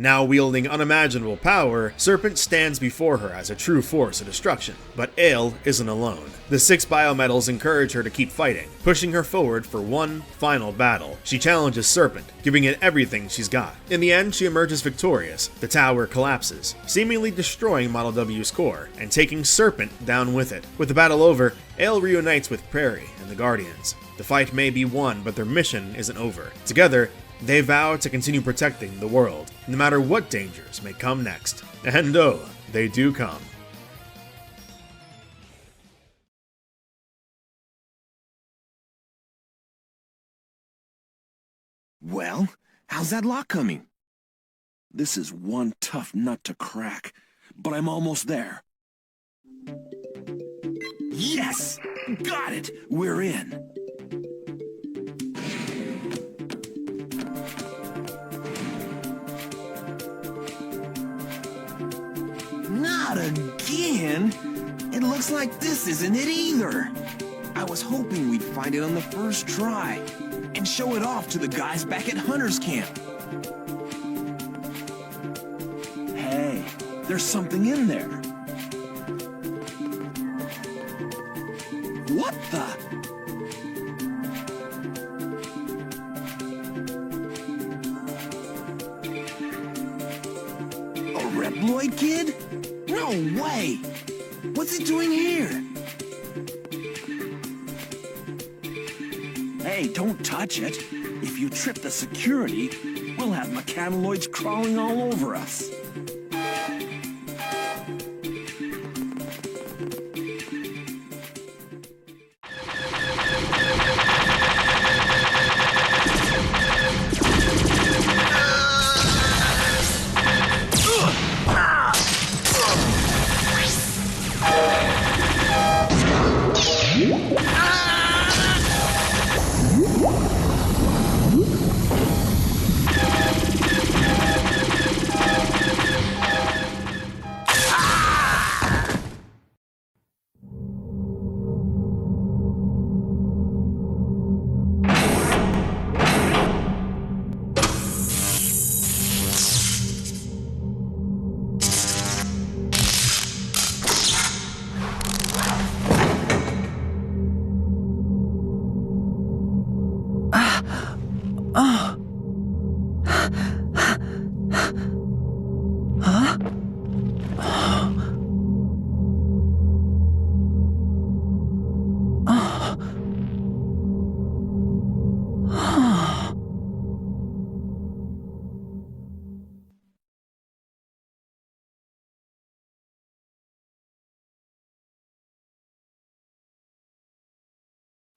Speaker 1: Now wielding unimaginable power, Serpent stands before her as a true force of destruction. But Elle isn't alone. The 6 biometals encourage her to keep fighting, pushing her forward for one final battle. She challenges Serpent, giving it everything she's got. In the end, she emerges victorious. The tower collapses, seemingly destroying Model W's core, and taking Serpent down with it. With the battle over, Elle reunites with Prairie and the Guardians. The fight may be won, but their mission isn't over. Together, they vow to continue protecting the world, no matter what dangers may come next. And oh, they do come.
Speaker 14: Well, how's that lock coming? This is one tough nut to crack, but I'm almost there. Yes! Got it! We're in. Not again! It looks like this isn't it either. I was hoping we'd find it on the first try and show it off to the guys back at Hunter's Camp. Hey, there's something in there. What the? A Reploid kid? No way! What's he doing here? Hey, don't touch it. If you trip the security, we'll have mechanoids crawling all over us.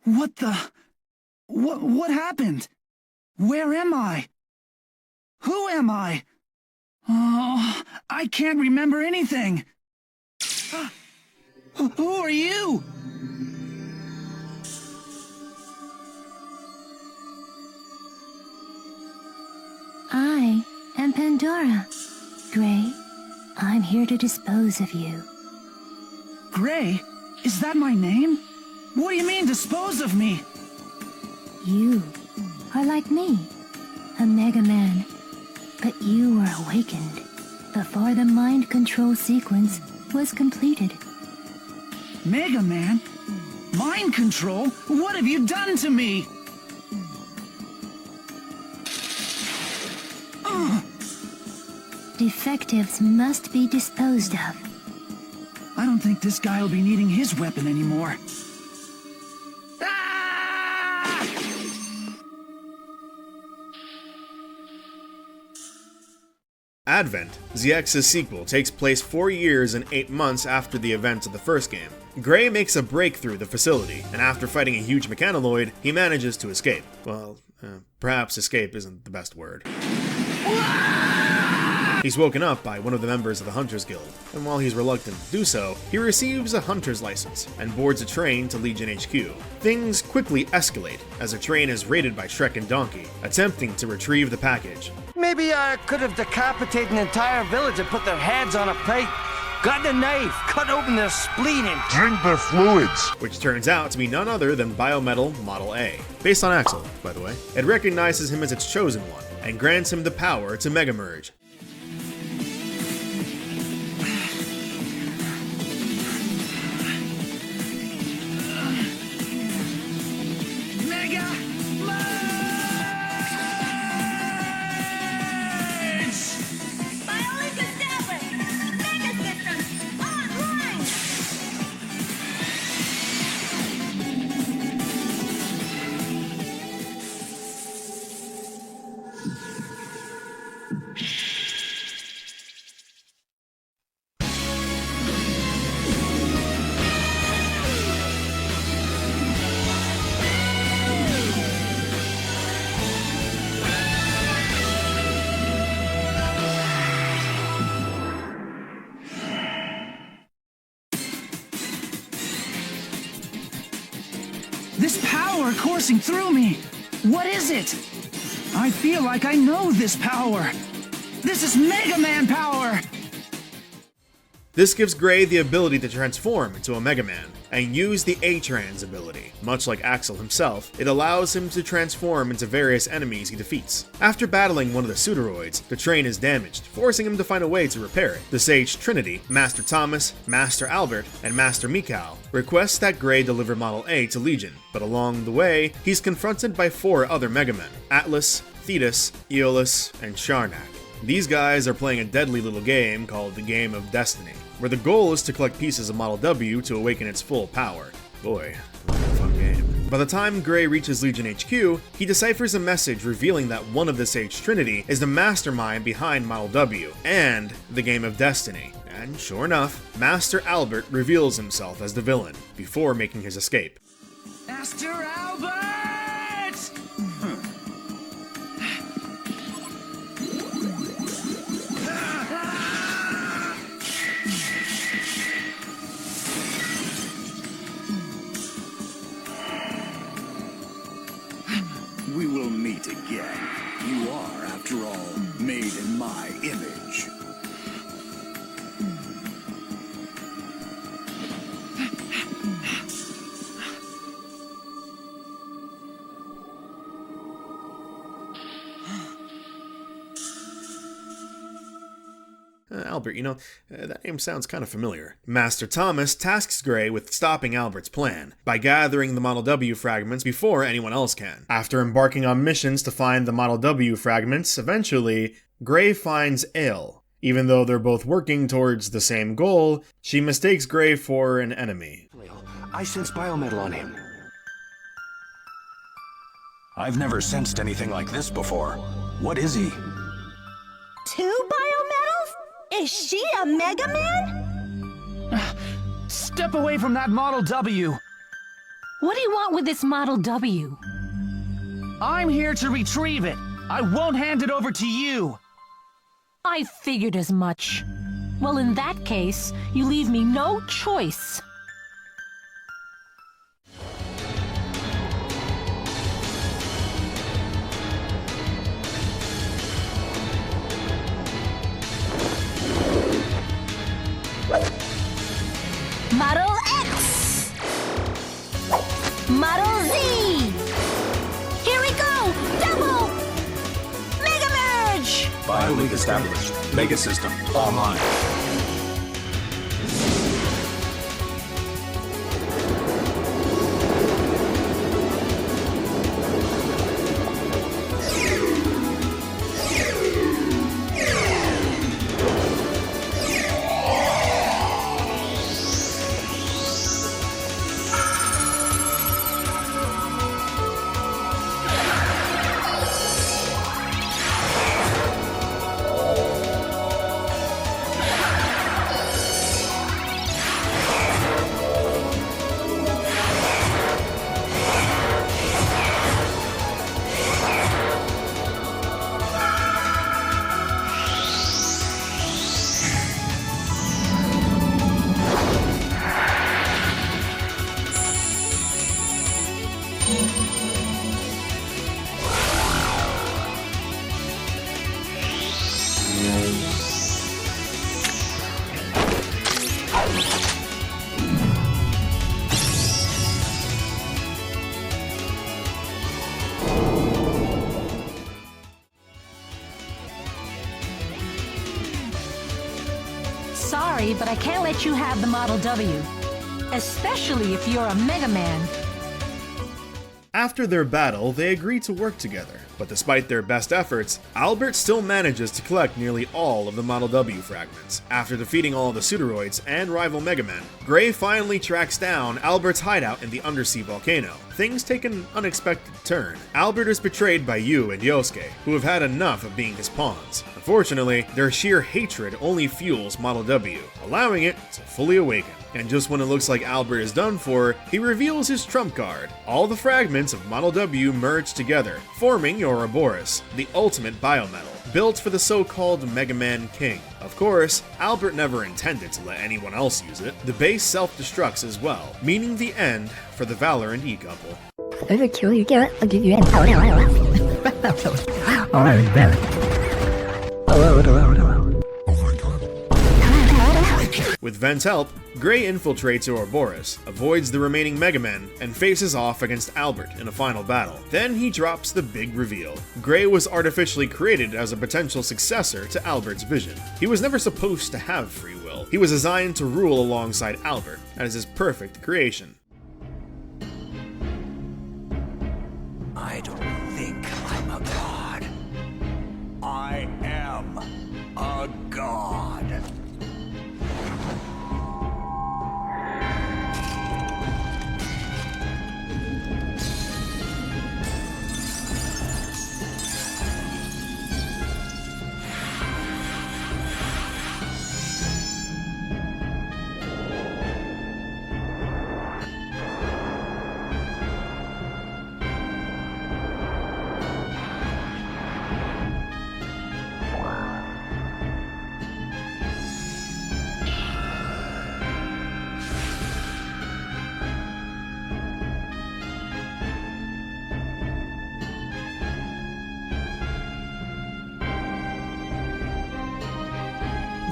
Speaker 14: What the? What happened? Where am I? Who am I? Oh, I can't remember anything. Who are you?
Speaker 18: I am Pandora. Gray, I'm here to dispose of you.
Speaker 14: Gray? Is that my name? What do you mean, dispose of me?
Speaker 18: You are like me, a Mega Man. But you were awakened before the mind control sequence was completed.
Speaker 17: Mega Man? Mind control? What have you done to me?
Speaker 18: Defectives must be disposed of.
Speaker 17: I don't think this guy will be needing his weapon anymore.
Speaker 1: Advent, ZX's sequel, takes place 4 years and 8 months after the events of the first game. Gray makes a break through the facility, and after fighting a huge mechanoloid, he manages to escape. Well, perhaps escape isn't the best word. He's woken up by one of the members of the Hunters Guild, and while he's reluctant to do so, he receives a hunter's license and boards a train to Legion HQ. Things quickly escalate as a train is raided by Shrek and Donkey, attempting to retrieve the package.
Speaker 19: Maybe I could have decapitated an entire village and put their heads on a plate, got a knife, cut open their spleen and drink their fluids.
Speaker 1: Which turns out to be none other than Biometal Model A, based on Axel, by the way. It recognizes him as its chosen one, and grants him the power to Mega Merge.
Speaker 17: This power coursing through me! What is it? I feel like I know this power! This is Mega Man power!
Speaker 1: This gives Gray the ability to transform into a Mega Man, and use the A-Trans ability. Much like Axel himself, it allows him to transform into various enemies he defeats. After battling one of the Pseudoroids, the train is damaged, forcing him to find a way to repair it. The Sage Trinity, Master Thomas, Master Albert, and Master Mikau requests that Gray deliver Model A to Legion, but along the way, he's confronted by 4 other Mega Men: Atlas, Thetis, Aeolus, and Sharnak. These guys are playing a deadly little game called the Game of Destiny, where the goal is to collect pieces of Model W to awaken its full power. Boy, what a fun game. By the time Gray reaches Legion HQ, he deciphers a message revealing that one of the Sage Trinity is the mastermind behind Model W and the Game of Destiny. And sure enough, Master Albert reveals himself as the villain before making his escape.
Speaker 17: Master Albert!
Speaker 23: We will meet again. You are, after all, made in my image.
Speaker 1: Albert, that name sounds kind of familiar. Master Thomas tasks Gray with stopping Albert's plan by gathering the Model W fragments before anyone else can. After embarking on missions to find the Model W fragments, eventually, Gray finds Ale. Even though they're both working towards the same goal, she mistakes Gray for an enemy.
Speaker 24: I sense biometal on him. I've never sensed anything like this before. What is he?
Speaker 10: 2 biometals? Is she a Mega Man?
Speaker 17: Step away from that Model W!
Speaker 25: What do you want with this Model W?
Speaker 17: I'm here to retrieve it. I won't hand it over to you.
Speaker 25: I figured as much. Well, in that case, you leave me no choice.
Speaker 10: Model X! Model Z! Here we go! Double! Mega Merge!
Speaker 24: Biolink established. Mega system online.
Speaker 25: sorry, but I can't let you have the Model W. Especially if you're a Mega Man.
Speaker 1: After their battle, they agree to work together, but despite their best efforts, Albert still manages to collect nearly all of the Model W fragments. After defeating all of the Pseudoroids and rival Mega Men, Gray finally tracks down Albert's hideout in the undersea volcano. Things take an unexpected turn. Albert is betrayed by Yu and Yosuke, who have had enough of being his pawns. Unfortunately, their sheer hatred only fuels Model W, allowing it to fully awaken. And just when it looks like Albert is done for, he reveals his trump card. All the fragments of Model W merge together, forming your Ouroboros, the ultimate biometal, built for the so-called Mega Man King. Of course, Albert never intended to let anyone else use it. The base self-destructs as well, meaning the end for the Valor and E couple. With Vent's help, Gray infiltrates Ouroboros, avoids the remaining Mega Men, and faces off against Albert in a final battle. Then he drops the big reveal. Gray was artificially created as a potential successor to Albert's vision. He was never supposed to have free will. He was designed to rule alongside Albert as his perfect creation.
Speaker 23: I don't think I'm a god. I am a god.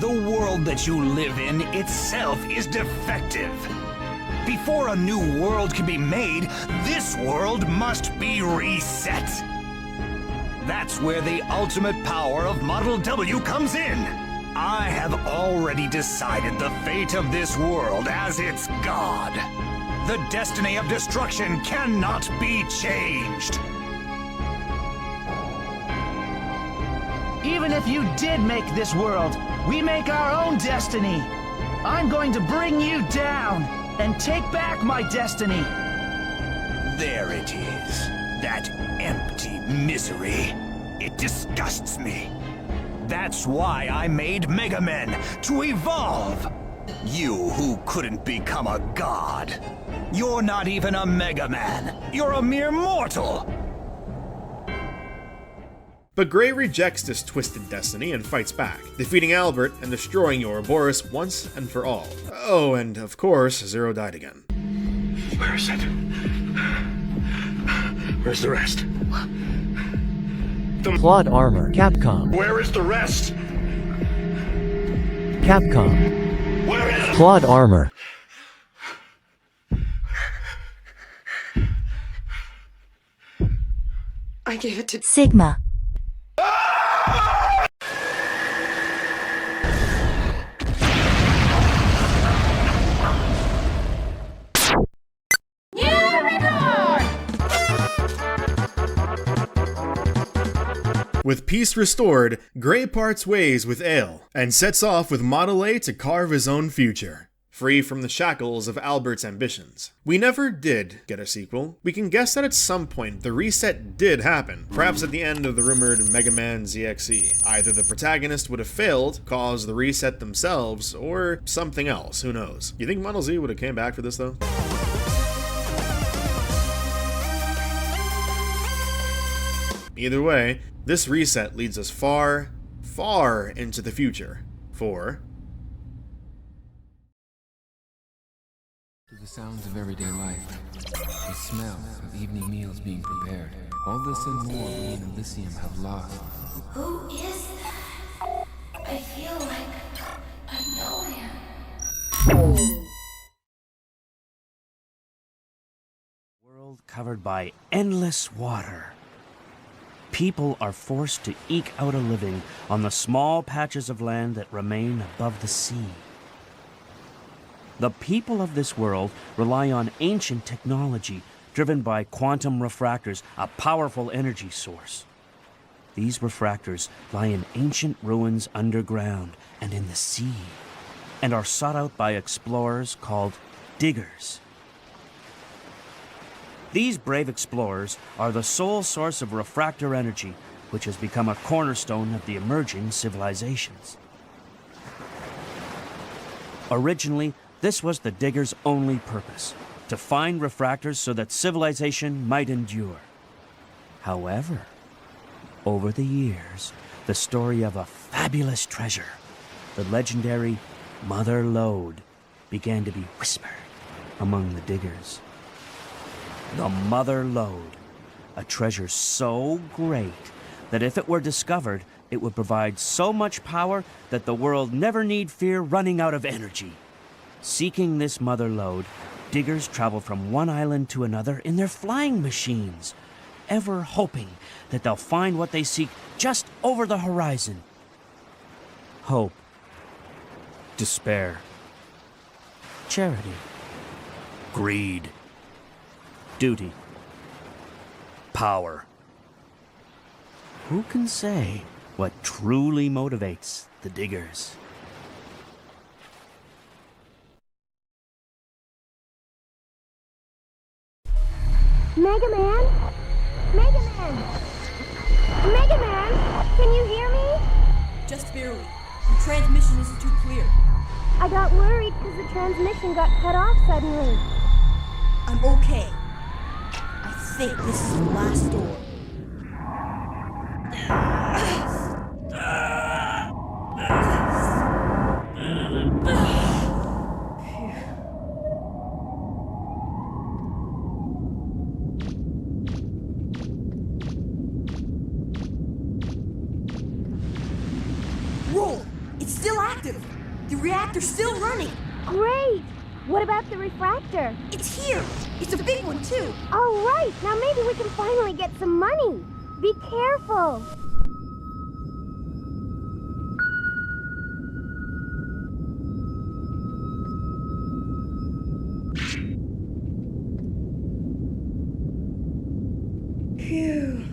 Speaker 17: The world that you live in itself is defective. Before a new world can be made, this world must be reset. That's where the ultimate power of Model W comes in. I have already decided the fate of this world as its god. The destiny of destruction cannot be changed.
Speaker 4: Even if you did make this world, we make our own destiny. I'm going to bring you down and take back my destiny.
Speaker 17: There it is. That empty misery. It disgusts me. That's why I made Mega Men, to evolve. You who couldn't become a god. You're not even a Mega Man. You're a mere mortal.
Speaker 1: But Gray rejects this twisted destiny and fights back, defeating Albert and destroying Ouroboros once and for all. Oh, and of course, Zero died again.
Speaker 5: Where is it? Where's the rest?
Speaker 8: Plot armor, Capcom.
Speaker 5: Where is the rest?
Speaker 8: Capcom.
Speaker 5: Where is it?
Speaker 8: Plot armor.
Speaker 7: I gave it to
Speaker 3: Sigma.
Speaker 1: With peace restored, Gray parts ways with Ale, and sets off with Model A to carve his own future, free from the shackles of Albert's ambitions. We never did get a sequel. We can guess that at some point the reset did happen, perhaps at the end of the rumored Mega Man ZXE. Either the protagonist would have failed, caused the reset themselves, or something else, who knows. You think Model Z would have came back for this though? Either way, this reset leads us far, far into the future, for
Speaker 12: the sounds of everyday life, the smell of evening meals being prepared. All this and more we in Elysium have lost.
Speaker 10: Who is that? I feel like I know him.
Speaker 22: World covered by endless water. People are forced to eke out a living on the small patches of land that remain above the sea. The people of this world rely on ancient technology driven by quantum refractors, a powerful energy source. These refractors lie in ancient ruins underground and in the sea, and are sought out by explorers called diggers. These brave explorers are the sole source of refractor energy, which has become a cornerstone of the emerging civilizations. Originally, this was the diggers' only purpose, to find refractors so that civilization might endure. However, over the years, the story of a fabulous treasure, the legendary Mother Lode, began to be whispered among the diggers. The Mother Lode, a treasure so great that if it were discovered, it would provide so much power that the world never need fear running out of energy. Seeking this Mother Lode, diggers travel from one island to another in their flying machines, ever hoping that they'll find what they seek just over the horizon. Hope, despair, charity, greed, duty, power. Who can say what truly motivates the diggers?
Speaker 10: Mega Man? Mega Man! Mega Man! Can you hear me?
Speaker 2: Just barely. The transmission isn't too clear.
Speaker 10: I got worried because the transmission got cut off suddenly.
Speaker 2: I'm okay. I think this is the last door. Roll! It's still active! The reactor's still running!
Speaker 10: Great! What about the refractor?
Speaker 2: It's here! It's a big one, too!
Speaker 10: All right! Now maybe we can finally get some money! Be careful!
Speaker 2: Phew.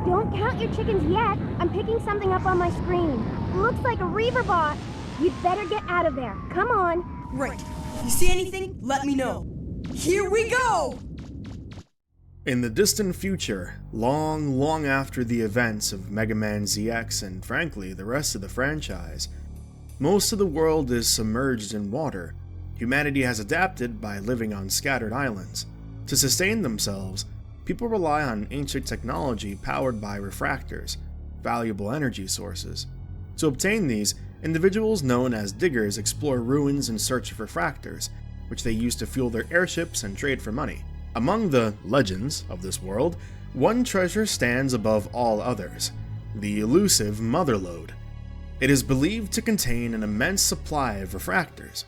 Speaker 10: Don't count your chickens yet. I'm picking something up on my screen. Looks like a Reaver bot. You'd better get out of there. Come on.
Speaker 2: Right. If you see anything, let me know. Here we go!
Speaker 1: In the distant future, long after the events of Mega Man ZX and frankly the rest of the franchise, most of the world is submerged in water. Humanity has adapted by living on scattered islands. To sustain themselves, people rely on ancient technology powered by refractors, valuable energy sources. To obtain these, individuals known as diggers explore ruins in search of refractors, which they use to fuel their airships and trade for money. Among the legends of this world, one treasure stands above all others, the elusive Mother Lode. It is believed to contain an immense supply of refractors,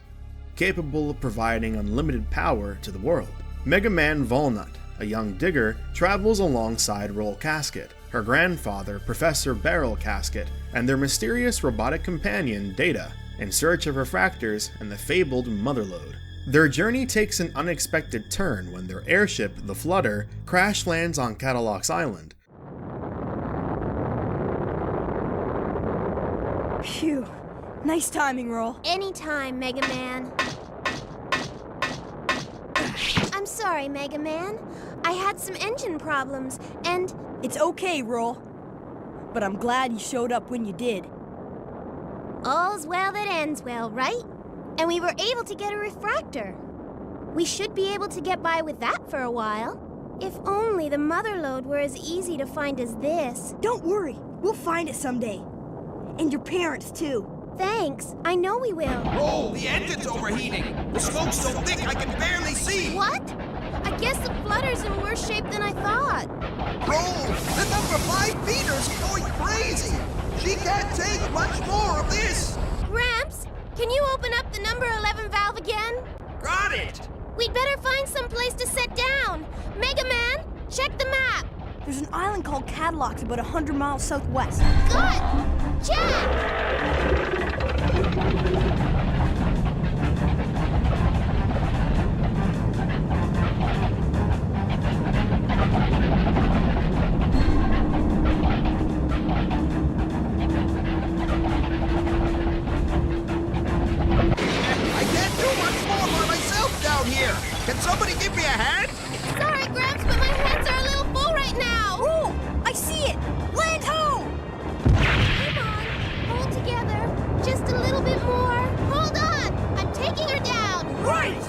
Speaker 1: capable of providing unlimited power to the world. Mega Man Walnut, a young digger, travels alongside Roll Casket, her grandfather Professor Barrel Casket, and their mysterious robotic companion Data, in search of refractors and the fabled Mother Lode. Their journey takes an unexpected turn when their airship, the Flutter, crash lands on Catalog's Island.
Speaker 2: Phew. Nice timing, Roll.
Speaker 10: Anytime, Mega Man. I'm sorry, Mega Man. I had some engine problems, and...
Speaker 2: It's okay, Roll. But I'm glad you showed up when you did.
Speaker 10: All's well that ends well, right? And we were able to get a refractor. We should be able to get by with that for a while. If only the Mother Lode were as easy to find as this.
Speaker 2: Don't worry. We'll find it someday. And your parents, too.
Speaker 10: Thanks. I know we will.
Speaker 6: Oh, the engine's overheating. The smoke's so thick I can barely see.
Speaker 10: What? I guess the flutter's in worse shape than I thought.
Speaker 6: Roll! The number 5 beater's going crazy! She can't take much more of this!
Speaker 10: Gramps, can you open up the number 11 valve again?
Speaker 6: Got it!
Speaker 10: We'd better find some place to set down. Mega Man, check the map.
Speaker 2: There's an island called Cadillac about 100 miles southwest.
Speaker 10: Good! Check!
Speaker 6: Can somebody give me a hand?
Speaker 10: Sorry, Gramps, but my hands are a little full right now.
Speaker 2: Oh, I see it! Land ho!
Speaker 10: Come on, hold together. Just a little bit more. Hold on! I'm taking her down.
Speaker 6: Right!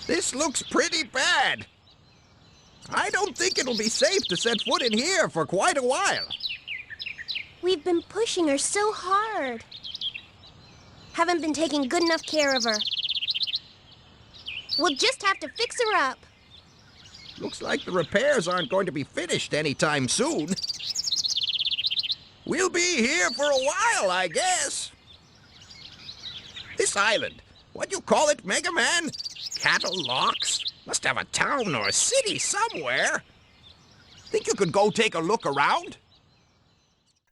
Speaker 6: This looks pretty bad. I don't think it'll be safe to set foot in here for quite a while.
Speaker 10: We've been pushing her so hard. Haven't been taking good enough care of her. We'll just have to fix her up.
Speaker 6: Looks like the repairs aren't going to be finished anytime soon. We'll be here for a while, I guess. This island, what do you call it, Mega Man? Cattle locks? Must have a town or a city somewhere. Think you could go take a look around?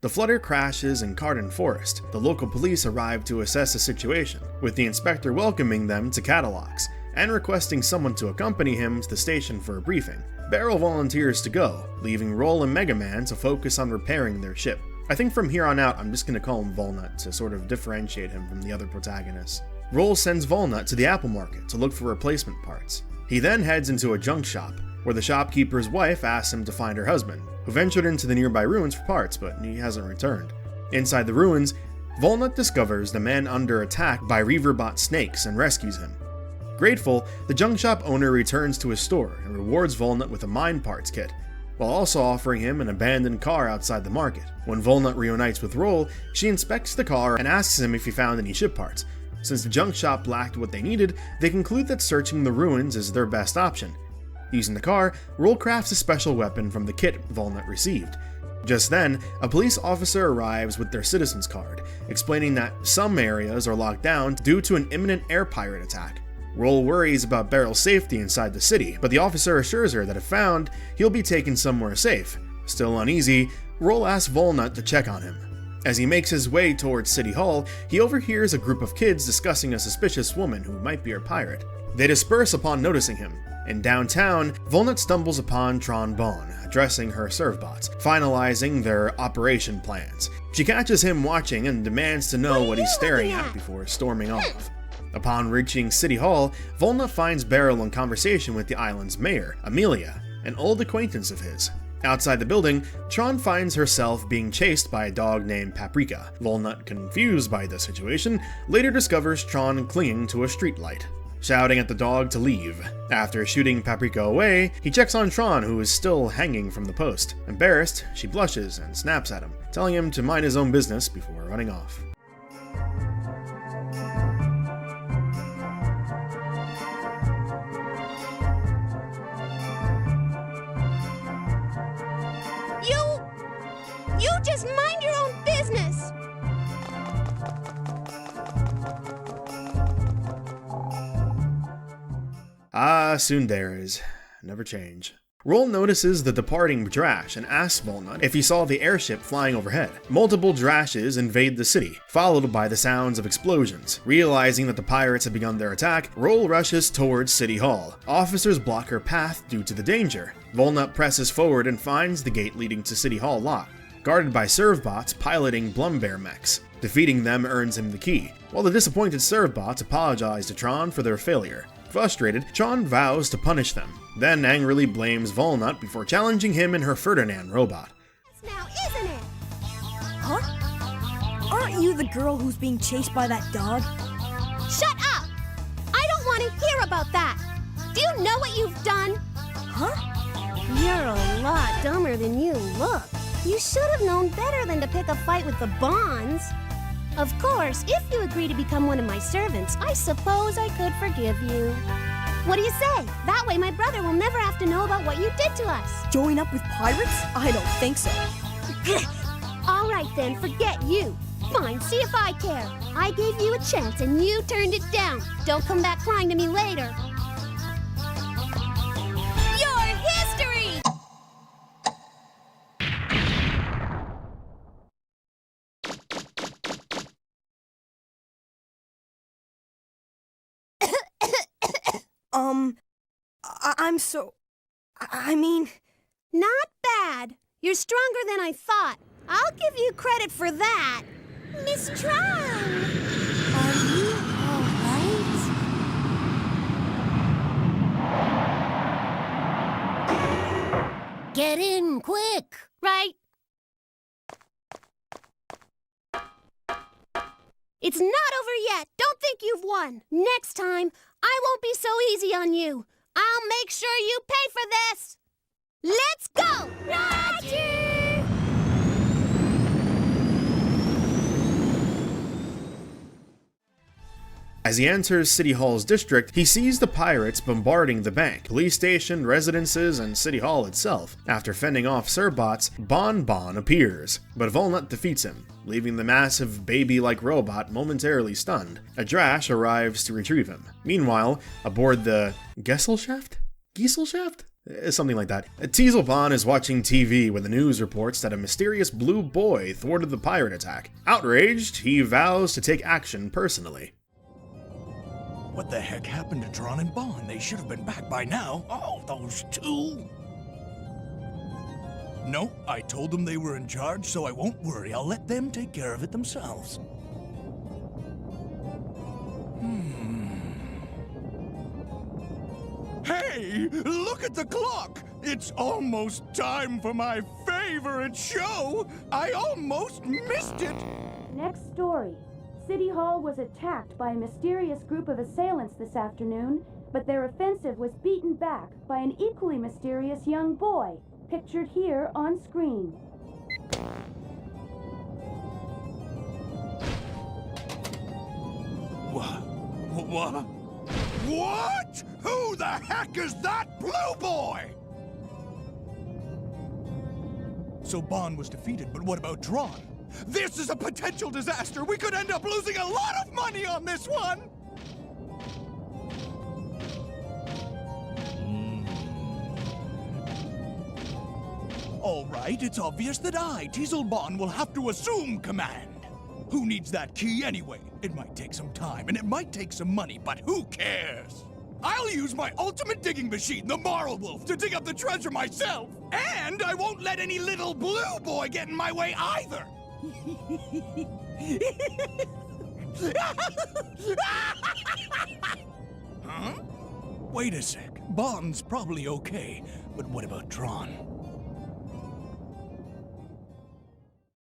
Speaker 1: The flutter crashes in Cardin Forest. The local police arrive to assess the situation, with the inspector welcoming them to Catalogs and requesting someone to accompany him to the station for a briefing. Barrel volunteers to go, leaving Roll and Mega Man to focus on repairing their ship. I think from here on out I'm just going to call him Volnut to sort of differentiate him from the other protagonists. Roll sends Volnut to the apple market to look for replacement parts. He then heads into a junk shop, where the shopkeeper's wife asks him to find her husband, who ventured into the nearby ruins for parts, but he hasn't returned. Inside the ruins, Volnut discovers the man under attack by Reaverbot snakes and rescues him. Grateful, the junk shop owner returns to his store and rewards Volnut with a mine parts kit, while also offering him an abandoned car outside the market. When Volnut reunites with Roll, she inspects the car and asks him if he found any ship parts. Since the junk shop lacked what they needed, they conclude that searching the ruins is their best option. Using the car, Roll crafts a special weapon from the kit Volnut received. Just then, a police officer arrives with their citizen's card, explaining that some areas are locked down due to an imminent air pirate attack. Roll worries about Barrel's safety inside the city, but the officer assures her that if found, he'll be taken somewhere safe. Still uneasy, Roll asks Volnut to check on him. As he makes his way towards City Hall, he overhears a group of kids discussing a suspicious woman who might be a pirate. They disperse upon noticing him. In downtown, Volnut stumbles upon Tron Bonne, addressing her servbots, finalizing their operation plans. She catches him watching and demands to know what he's staring at before storming off. Upon reaching City Hall, Volnut finds Barrel in conversation with the island's mayor, Amelia, an old acquaintance of his. Outside the building, Tron finds herself being chased by a dog named Paprika. Volnut, confused by the situation, later discovers Tron clinging to a streetlight, shouting at the dog to leave. After shooting Paprika away, he checks on Tron, who is still hanging from the post. Embarrassed, she blushes and snaps at him, telling him to mind his own business before running off.
Speaker 10: You just mind your own business!
Speaker 1: Ah, tsunderes. Never change. Roll notices the departing Drash and asks Volnut if he saw the airship flying overhead. Multiple Drashes invade the city, followed by the sounds of explosions. Realizing that the pirates have begun their attack, Roll rushes towards City Hall. Officers block her path due to the danger. Volnut presses forward and finds the gate leading to City Hall locked, guarded by servbots piloting Blumbear mechs. Defeating them earns him the key, while the disappointed servbots apologize to Tron for their failure. Frustrated, Tron vows to punish them, then angrily blames Volnut before challenging him and her Ferdinand robot.
Speaker 2: Now, isn't it? Huh? Aren't you the girl who's being chased by that dog?
Speaker 10: Shut up! I don't want to hear about that! Do you know what you've done?
Speaker 2: Huh?
Speaker 10: You're a lot dumber than you look. You should have known better than to pick a fight with the Bonds. Of course, if you agree to become one of my servants, I suppose I could forgive you. What do you say? That way my brother will never have to know about what you did to us.
Speaker 2: Join up with pirates? I don't think so.
Speaker 10: All right then, forget you. Fine, see if I care. I gave you a chance and you turned it down. Don't come back crying to me later. Your history!
Speaker 2: I'm so... I mean...
Speaker 10: Not bad. You're stronger than I thought. I'll give you credit for that. Miss Tron! Are you all right? Get in, quick! Right. It's not over yet. Don't think you've won. Next time, I won't be so easy on you. I'll make sure you pay for this. Let's go! Roger!
Speaker 1: As he enters City Hall's district, he sees the pirates bombarding the bank, police station, residences, and City Hall itself. After fending off Serbots, Bon appears, but Volnut defeats him, leaving the massive baby-like robot momentarily stunned. A Drash arrives to retrieve him. Meanwhile, aboard the Gesellschaft? Something like that. Teaselbon is watching TV when the news reports that a mysterious blue boy thwarted the pirate attack. Outraged, he vows to take action personally.
Speaker 17: What the heck happened to Tron and Bon? They should have been back by now. Oh, those two. No, I told them they were in charge, so I won't worry. I'll let them take care of it themselves. Hey, look at the clock! It's almost time for my favorite show! I almost missed it!
Speaker 9: Next story. City Hall was attacked by a mysterious group of assailants this afternoon, but their offensive was beaten back by an equally mysterious young boy, pictured here on screen.
Speaker 17: What? What? Who the heck is that blue boy? So Bon was defeated, but what about Tron? This is a potential disaster! We could end up losing a lot of money on this one! All right, it's obvious that I, Teaselbon, will have to assume command. Who needs that key anyway? It might take some time, and it might take some money, but who cares? I'll use my ultimate digging machine, the Marl Wolf, to dig up the treasure myself! And I won't let any little blue boy get in my way either! Huh? Wait a sec. Bon's probably okay, but what about Tron?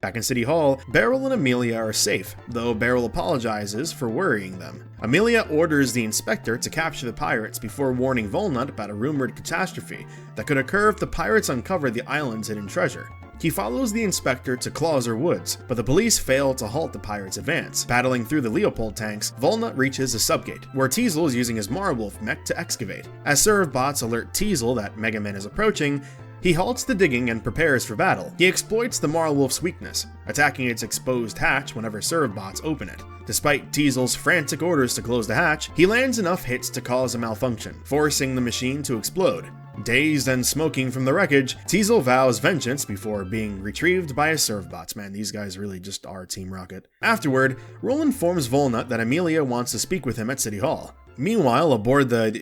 Speaker 1: Back in City Hall, Beryl and Amelia are safe, though Beryl apologizes for worrying them. Amelia orders the inspector to capture the pirates before warning Volnut about a rumored catastrophe that could occur if the pirates uncover the island's hidden treasure. He follows the inspector to Clauser Woods, but the police fail to halt the pirates' advance. Battling through the Leopold tanks, Volnut reaches a subgate, where Teasel is using his Marwolf mech to excavate. As Servbots alert Teasel that Mega Man is approaching, he halts the digging and prepares for battle. He exploits the Marlwolf's weakness, attacking its exposed hatch whenever Servbots open it. Despite Teasel's frantic orders to close the hatch, he lands enough hits to cause a malfunction, forcing the machine to explode. Dazed and smoking from the wreckage, Teasel vows vengeance before being retrieved by his Servbots. Man, these guys really just are Team Rocket. Afterward, Roll informs Volnut that Amelia wants to speak with him at City Hall. Meanwhile, aboard the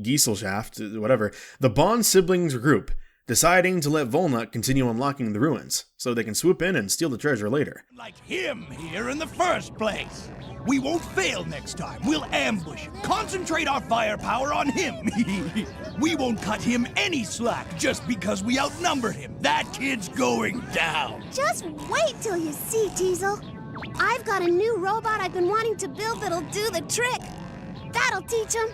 Speaker 1: Gesellschaft, whatever, the Bond siblings group deciding to let Volnut continue unlocking the ruins, so they can swoop in and steal the treasure later.
Speaker 11: Like him here in the first place. We won't fail next time. We'll ambush him. Concentrate our firepower on him. We won't cut him any slack just because we outnumbered him. That kid's going down.
Speaker 10: Just wait till you see, Teasel. I've got a new robot I've been wanting to build that'll do the trick. That'll teach him.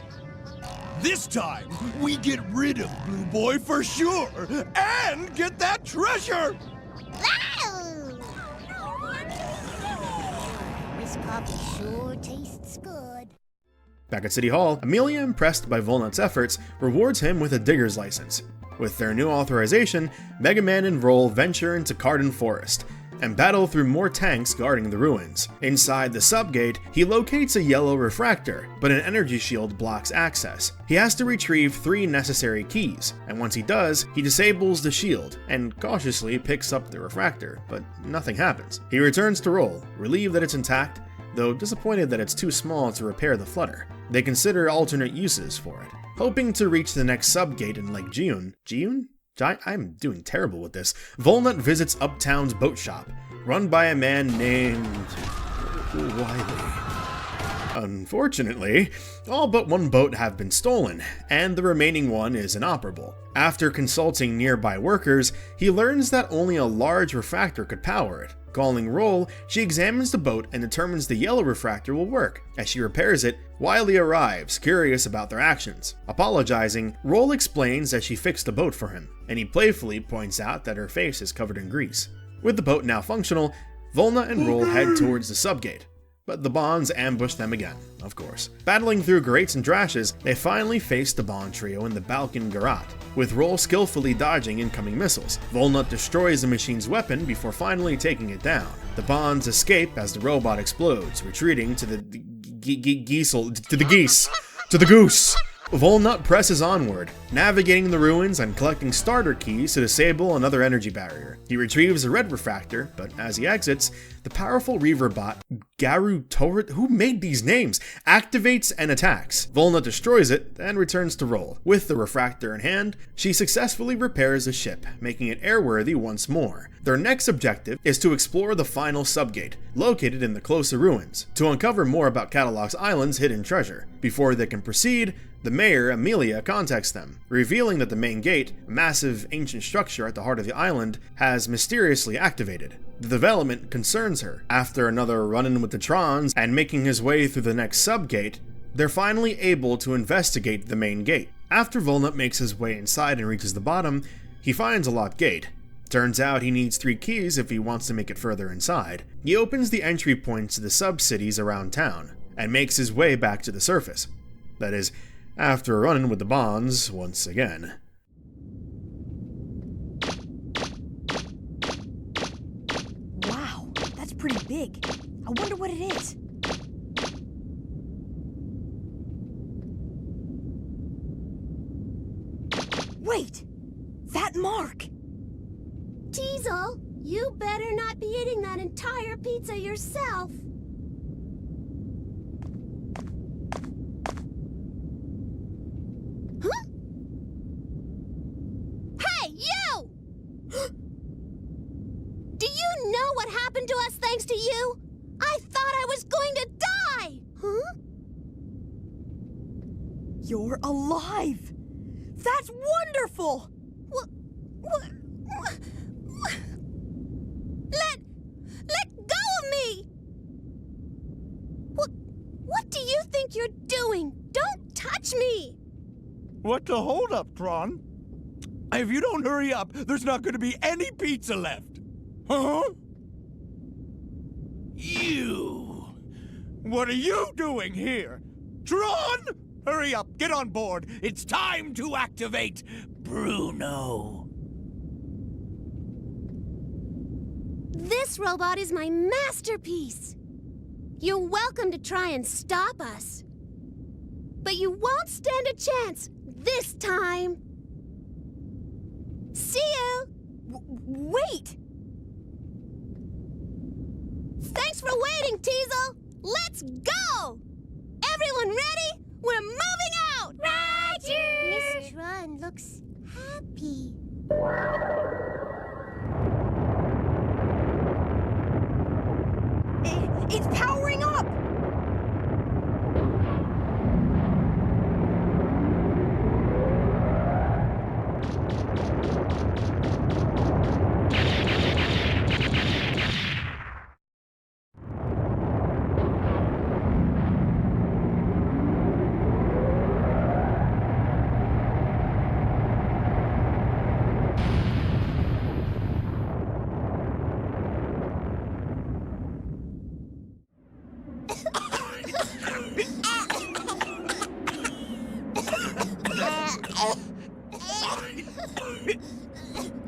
Speaker 11: This time, we get rid of Blue Boy for sure, and get that treasure!
Speaker 10: This coffee sure tastes good.
Speaker 1: Back at City Hall, Amelia, impressed by Volnut's efforts, rewards him with a digger's license. With their new authorization, Mega Man and Roll venture into Cardin Forest, and battle through more tanks guarding the ruins. Inside the subgate, he locates a yellow refractor, but an energy shield blocks access. He has to retrieve 3 necessary keys, and once he does, he disables the shield, and cautiously picks up the refractor, but nothing happens. He returns to Roll, relieved that it's intact, though disappointed that it's too small to repair the flutter. They consider alternate uses for it. Hoping to reach the next subgate in Lake June? I'm doing terrible with this. Volnut visits Uptown's boat shop, run by a man named Wiley. Unfortunately, all but one boat have been stolen, and the remaining one is inoperable. After consulting nearby workers, he learns that only a large refractor could power it. Calling Roll, she examines the boat and determines the yellow refractor will work. As she repairs it, Wiley arrives, curious about their actions. Apologizing, Roll explains that she fixed the boat for him, and he playfully points out that her face is covered in grease. With the boat now functional, Volna and Roll head towards the subgate, but the Bonds ambush them again, of course. Battling through grates and drashes, they finally face the Bond trio in the Balkan Garrote, with Roll skillfully dodging incoming missiles. Volnut destroys the machine's weapon before finally taking it down. The Bonds escape as the robot explodes, retreating to the goose. Volnut presses onward, navigating the ruins and collecting starter keys to disable another energy barrier. He retrieves a red refractor, but as he exits, the powerful Reaver bot Garu Torret, who made these names, activates and attacks. Volnut destroys it, then returns to Roll. With the refractor in hand, she successfully repairs the ship, making it airworthy once more. Their next objective is to explore the final subgate, located in the closer ruins, to uncover more about Catalog's Island's hidden treasure. Before they can proceed, the mayor, Amelia, contacts them, revealing that the main gate, a massive ancient structure at the heart of the island, has mysteriously activated. The development concerns her. After another run-in with the Trons and making his way through the next subgate, they're finally able to investigate the main gate. After Volnut makes his way inside and reaches the bottom, he finds a locked gate. Turns out he needs 3 keys if he wants to make it further inside. He opens the entry points to the sub-cities around town, and makes his way back to the surface. That is, after running with the Bonds once again.
Speaker 2: Wow, that's pretty big. I wonder what it is. Wait! That mark!
Speaker 10: Teasel, you better not be eating that entire pizza yourself. Huh? Hey, you! Do you know what happened to us thanks to you? I thought I was going to die! Huh?
Speaker 2: You're alive! That's wonderful!
Speaker 10: Let go of me! What do you think you're doing? Don't touch me!
Speaker 11: What the hold up, Tron? If you don't hurry up, there's not going to be any pizza left. Huh? You! What are you doing here? Tron! Hurry up, get on board. It's time to activate Bruno.
Speaker 10: This robot is my masterpiece. You're welcome to try and stop us. But you won't stand a chance this time. See you!
Speaker 2: Wait!
Speaker 10: Thanks for waiting, Teasel! Let's go! Everyone ready? We're moving out!
Speaker 20: Roger!
Speaker 10: Miss Tron looks happy.
Speaker 2: It's powering up!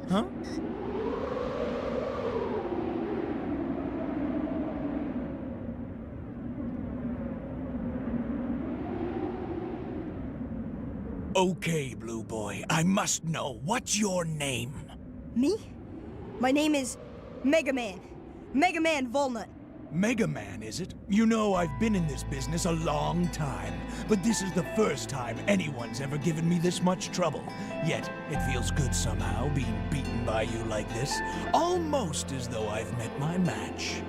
Speaker 11: Huh? Okay, Blue Boy, I must know, what's your name?
Speaker 2: Me? My name is Mega Man. Mega Man Volnut.
Speaker 11: Mega Man, is it? You know, I've been in this business a long time, but this is the first time anyone's ever given me this much trouble. Yet, it feels good somehow, being beaten by you like this. Almost as though I've met my match.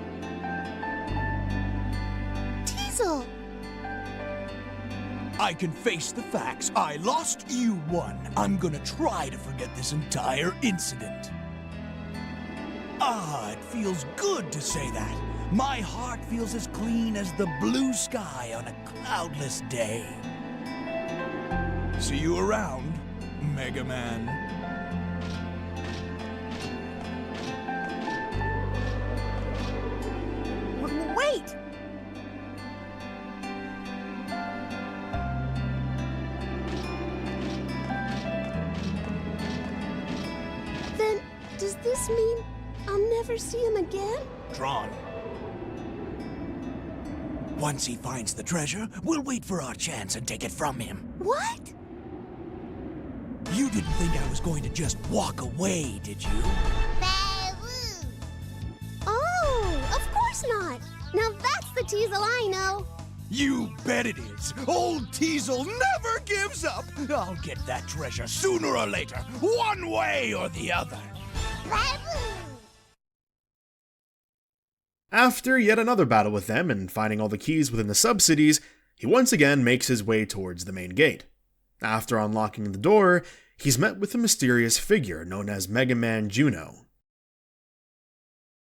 Speaker 2: Teasel!
Speaker 11: I can face the facts. I lost, you won. I'm gonna try to forget this entire incident. Ah, it feels good to say that. My heart feels as clean as the blue sky on a cloudless day. See you around, Mega Man.
Speaker 2: Wait!
Speaker 10: Then, does this mean I'll never see him again?
Speaker 11: Drawn. Once he finds the treasure, we'll wait for our chance and take it from him.
Speaker 10: What?
Speaker 11: You didn't think I was going to just walk away, did you?
Speaker 10: Oh, of course not. Now that's the Teasel I know.
Speaker 11: You bet it is. Old Teasel never gives up. I'll get that treasure sooner or later, one way or the other.
Speaker 1: After yet another battle with them and finding all the keys within the sub-cities, he once again makes his way towards the main gate. After unlocking the door, he's met with a mysterious figure known as Mega Man Juno.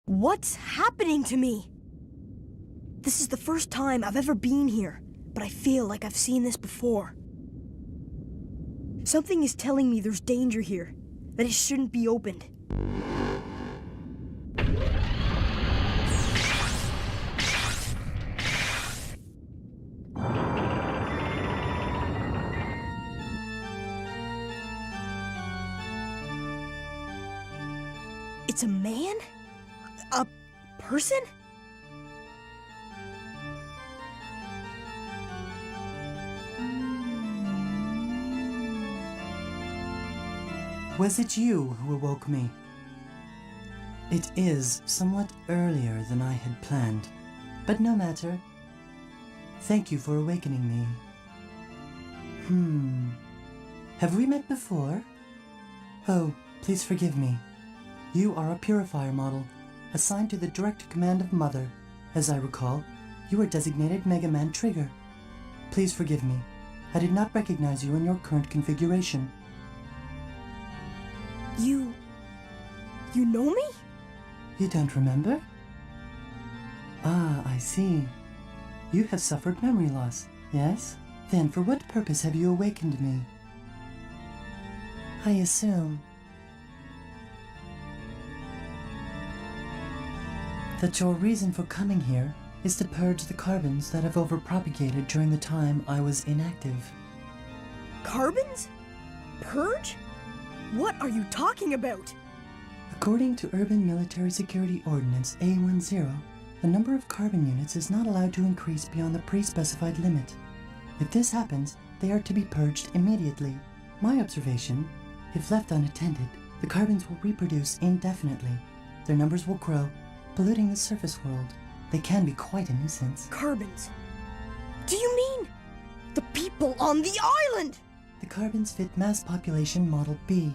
Speaker 2: What's happening to me? This is the first time I've ever been here, but I feel like I've seen this before. Something is telling me there's danger here, that it shouldn't be opened. It's a man? A person?
Speaker 13: Was it you who awoke me? It is somewhat earlier than I had planned, but no matter. Thank you for awakening me. Have we met before? Oh, please forgive me. You are a purifier model, assigned to the direct command of Mother. As I recall, you are designated Mega Man Trigger. Please forgive me. I did not recognize you in your current configuration.
Speaker 2: You know me?
Speaker 13: You don't remember? Ah, I see. You have suffered memory loss, yes? Then for what purpose have you awakened me? I assume that your reason for coming here is to purge the carbons that have overpropagated during the time I was inactive.
Speaker 2: Carbons? Purge? What are you talking about?
Speaker 13: According to Urban Military Security Ordinance A10, the number of carbon units is not allowed to increase beyond the pre-specified limit. If this happens, they are to be purged immediately. My observation, if left unattended, the carbons will reproduce indefinitely. Their numbers will grow, polluting the surface world. They can be quite a nuisance.
Speaker 2: Carbons? Do you mean the people on the island?
Speaker 13: The carbons fit mass population model B.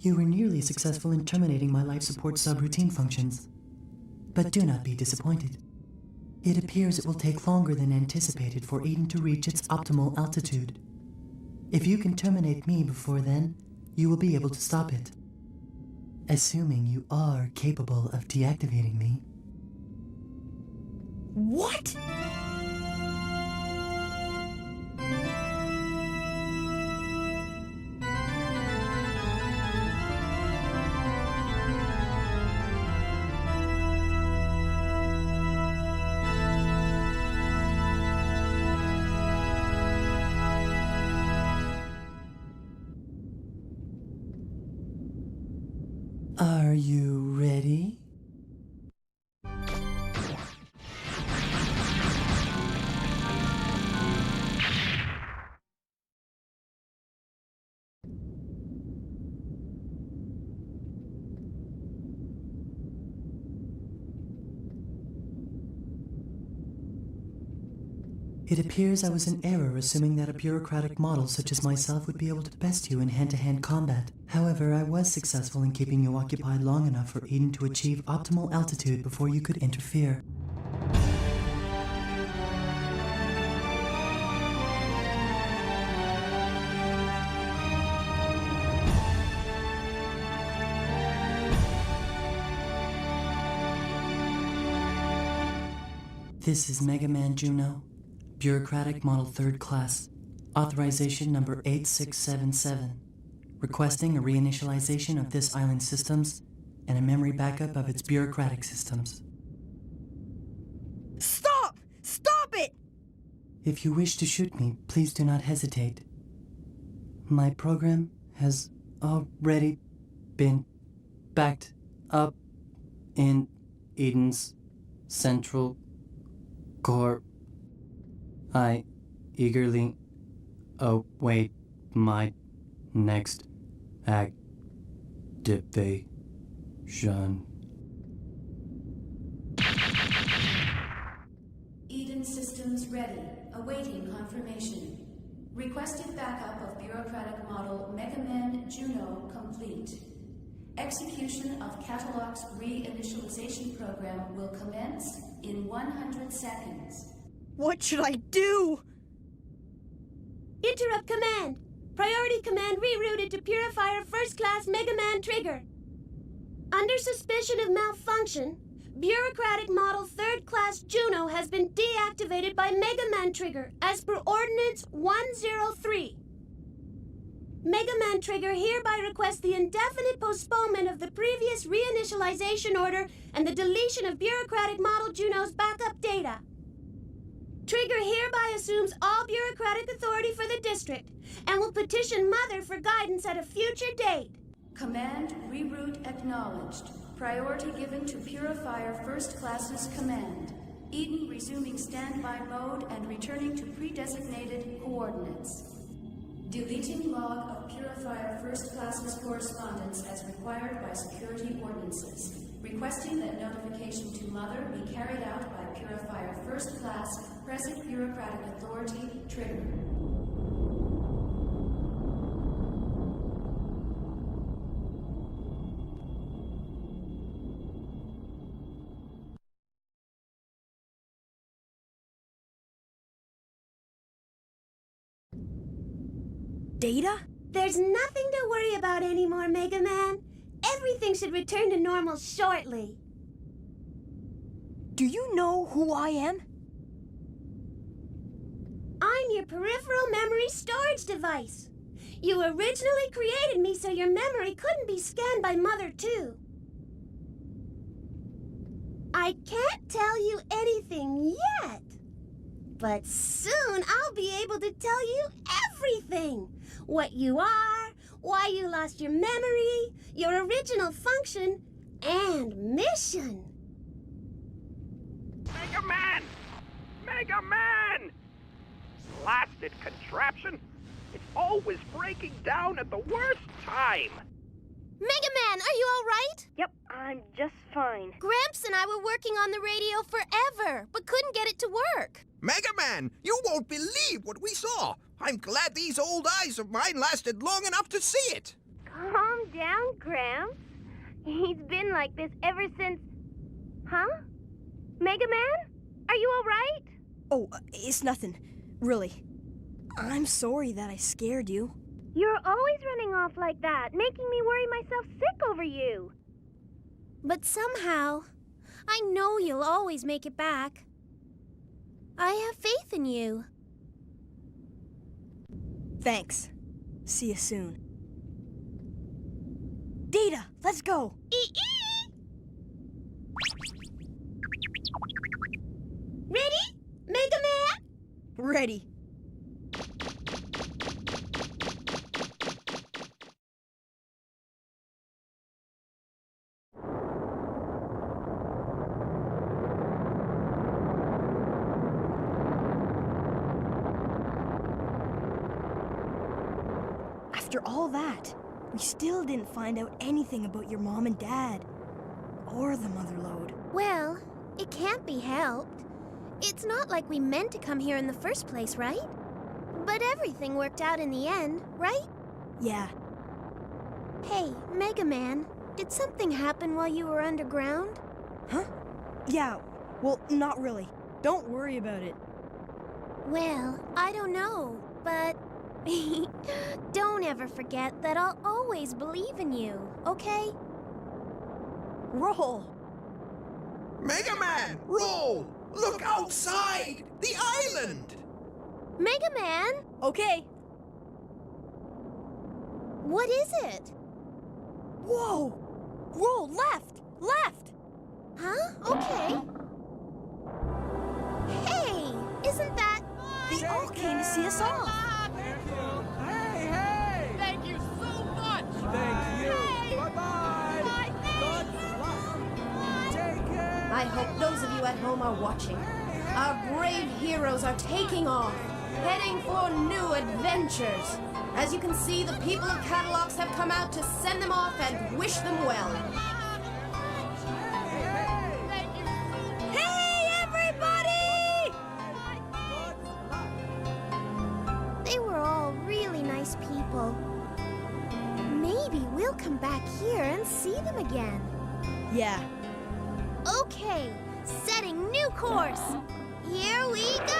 Speaker 13: You were nearly successful in terminating my life support subroutine functions. But do not be disappointed. It appears it will take longer than anticipated for Eden to reach its optimal altitude. If you can terminate me before then, you will be able to stop it. Assuming you are capable of deactivating me.
Speaker 2: What?
Speaker 13: Are you ready? It appears I was in error assuming that a bureaucratic model such as myself would be able to best you in hand-to-hand combat. However, I was successful in keeping you occupied long enough for Eden to achieve optimal altitude before you could interfere. This is Mega Man Juno. Bureaucratic Model 3rd Class, Authorization Number 8677, requesting a reinitialization of this island's systems and a memory backup of its bureaucratic systems.
Speaker 2: Stop! Stop it!
Speaker 13: If you wish to shoot me, please do not hesitate. My program has already been backed up in Eden's central core. I eagerly await my next activation.
Speaker 9: Eden systems ready, awaiting confirmation. Requested backup of bureaucratic model Mega Man Juno complete. Execution of Catalog's reinitialization program will commence in 100 seconds.
Speaker 2: What should I do?
Speaker 10: Interrupt command. Priority command rerouted to Purifier First Class Mega Man Trigger. Under suspicion of malfunction, Bureaucratic Model 3rd Class Juno has been deactivated by Mega Man Trigger as per Ordinance 103. Mega Man Trigger hereby requests the indefinite postponement of the previous reinitialization order and the deletion of Bureaucratic Model Juno's backup data. Trigger hereby assumes all bureaucratic authority for the district and will petition Mother for guidance at a future date.
Speaker 9: Command reroute acknowledged. Priority given to Purifier First Class's command. Eden resuming standby mode and returning to pre-designated coordinates. Deleting log of Purifier First Class's correspondence as required by security ordinances. Requesting that notification to Mother be carried out by Purifier First Class, present bureaucratic authority, trigger.
Speaker 2: Data?
Speaker 10: There's nothing to worry about anymore, Mega Man. Everything should return to normal shortly.
Speaker 2: Do you know who I am?
Speaker 10: I'm your peripheral memory storage device. You originally created me so your memory couldn't be scanned by Mother, too. I can't tell you anything yet, but soon I'll be able to tell you everything. What you are, why you lost your memory, your original function, and mission.
Speaker 6: Mega Man! Mega Man! Blasted contraption! It's always breaking down at the worst time!
Speaker 10: Mega Man, are you all right?
Speaker 14: Yep, I'm just fine.
Speaker 10: Gramps and I were working on the radio forever, but couldn't get it to work.
Speaker 6: Mega Man, you won't believe what we saw! I'm glad these old eyes of mine lasted long enough to see it!
Speaker 14: Calm down, Gramps. He's been like this ever since... Huh? Mega Man? Are you alright?
Speaker 2: Oh, it's nothing. Really. I'm sorry that I scared you.
Speaker 14: You're always running off like that, making me worry myself sick over you.
Speaker 10: But somehow, I know you'll always make it back. I have faith in you.
Speaker 2: Thanks. See you soon. Data, let's go!
Speaker 10: Ready? Mega Man?
Speaker 2: Ready. After all that, we still didn't find out anything about your mom and dad. Or the Motherlode.
Speaker 10: Well, it can't be helped. It's not like we meant to come here in the first place, right? But everything worked out in the end, right?
Speaker 2: Yeah.
Speaker 10: Hey, Mega Man, did something happen while you were underground?
Speaker 2: Huh? Yeah, well, not really. Don't worry about it.
Speaker 10: Well, I don't know, but... don't ever forget that I'll always believe in you, okay?
Speaker 2: Roll!
Speaker 6: Mega Man, roll! Look outside! The island!
Speaker 10: Mega Man!
Speaker 2: Okay.
Speaker 10: What is it?
Speaker 2: Whoa! Roll left! Left!
Speaker 10: Huh? Okay. Hey! Isn't that...
Speaker 2: They all came to see us off!
Speaker 11: Thank you so much! Thank you! Bye-bye! Take care!
Speaker 15: I hope those of you at home are watching. Our brave heroes are taking off, heading for new adventures. As you can see, the people of Catalogs have come out to send them off and wish them well.
Speaker 2: Hey, everybody!
Speaker 10: They were all really nice people. Maybe we'll come back here and see them again.
Speaker 2: Yeah.
Speaker 10: Okay, setting new course. Here we go!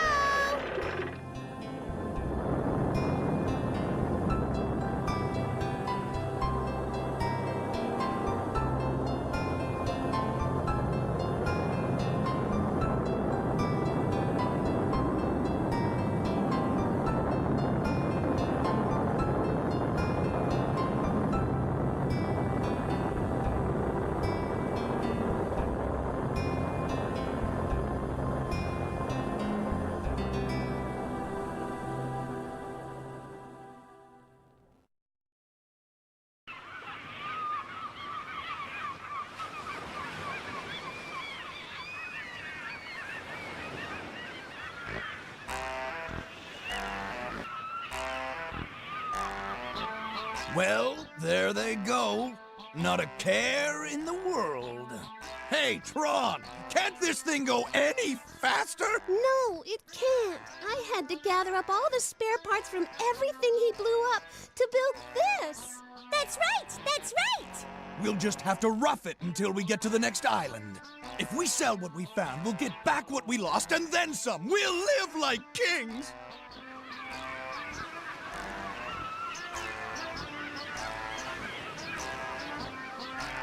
Speaker 11: Well, there they go. Not a care in the world. Hey, Tron! Can't this thing go any faster?
Speaker 10: No, it can't. I had to gather up all the spare parts from everything he blew up to build this.
Speaker 16: That's right! That's right!
Speaker 11: We'll just have to rough it until we get to the next island. If we sell what we found, we'll get back what we lost and then some. We'll live like kings!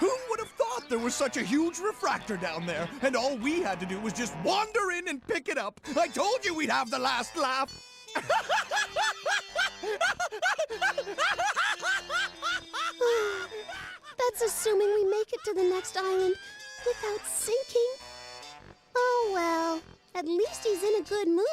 Speaker 11: Who would have thought there was such a huge refractor down there, and all we had to do was just wander in and pick it up? I told you we'd have the last laugh!
Speaker 10: That's assuming we make it to the next island without sinking. Oh well, at least he's in a good mood.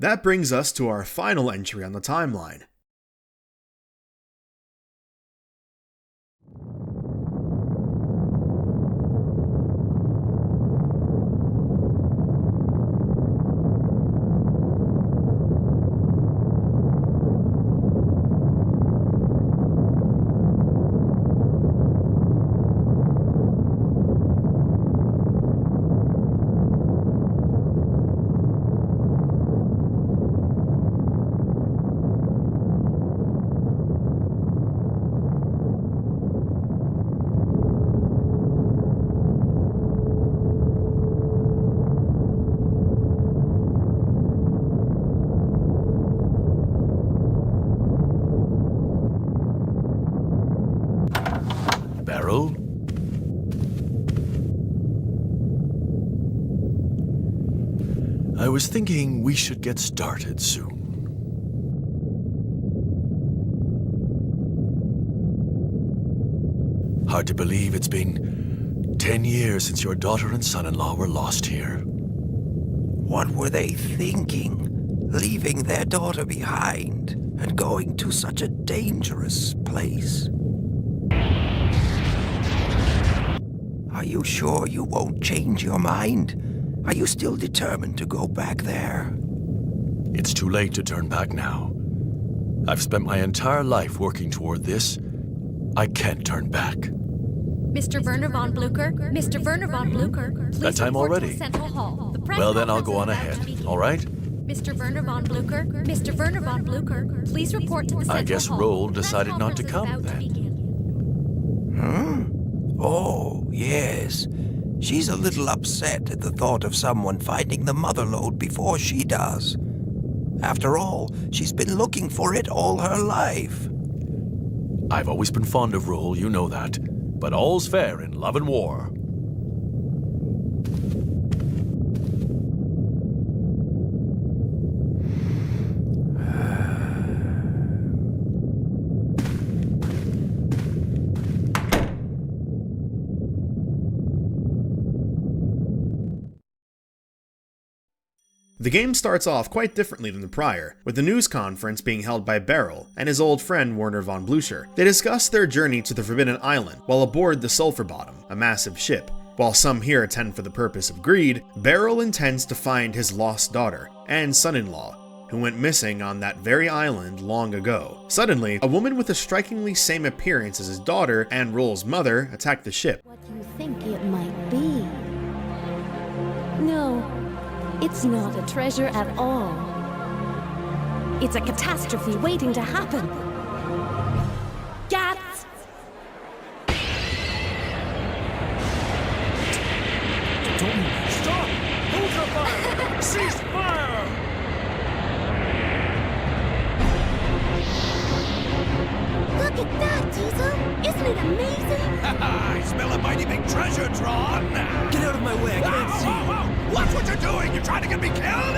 Speaker 1: That brings us to our final entry on the timeline.
Speaker 5: Barrel? I was thinking we should get started soon. Hard to believe it's been 10 years since your daughter and son-in-law were lost here.
Speaker 6: What were they thinking? Leaving their daughter behind and going to such a dangerous place? Are you sure you won't change your mind? Are you still determined to go back there?
Speaker 5: It's too late to turn back now. I've spent my entire life working toward this. I can't turn back.
Speaker 10: Mr. Werner von Blucher, Mr. Werner von Blucher, please
Speaker 5: That time
Speaker 10: report
Speaker 5: already?
Speaker 10: to Central Hall. The press
Speaker 5: Well, then I'll
Speaker 10: conference
Speaker 5: go
Speaker 10: is
Speaker 5: on
Speaker 10: about to
Speaker 5: ahead,
Speaker 10: begin.
Speaker 5: all right?
Speaker 10: Mr. Werner von Blucher, Mr. Werner von Blucher, please report to the Central
Speaker 5: I guess
Speaker 10: Hall.
Speaker 5: Roll
Speaker 10: The press
Speaker 5: decided not to
Speaker 10: conference is
Speaker 5: come
Speaker 10: about to
Speaker 5: then.
Speaker 10: begin.
Speaker 6: Oh, yes. She's a little upset at the thought of someone finding the mother lode before she does. After all, she's been looking for it all her life.
Speaker 5: I've always been fond of Roll, you know that. But all's fair in love and war.
Speaker 1: The game starts off quite differently than the prior, with the news conference being held by Beryl and his old friend Werner von Blucher. They discuss their journey to the Forbidden Island while aboard the Sulphur Bottom, a massive ship. While some here attend for the purpose of greed, Beryl intends to find his lost daughter and son-in-law, who went missing on that very island long ago. Suddenly, a woman with a strikingly same appearance as his daughter and Roll's mother attack the ship.
Speaker 18: What you think it might be. No, it's not a treasure at all. It's a catastrophe waiting to happen. Gats!
Speaker 11: Don't move. Stop! Hold your fire! Cease fire!
Speaker 16: Look at that, Diesel! Isn't it amazing?
Speaker 11: I smell a mighty big treasure, Tron!
Speaker 6: Get out of my way, I can't see.
Speaker 11: Whoa! Watch what you're doing! You're trying to get me killed!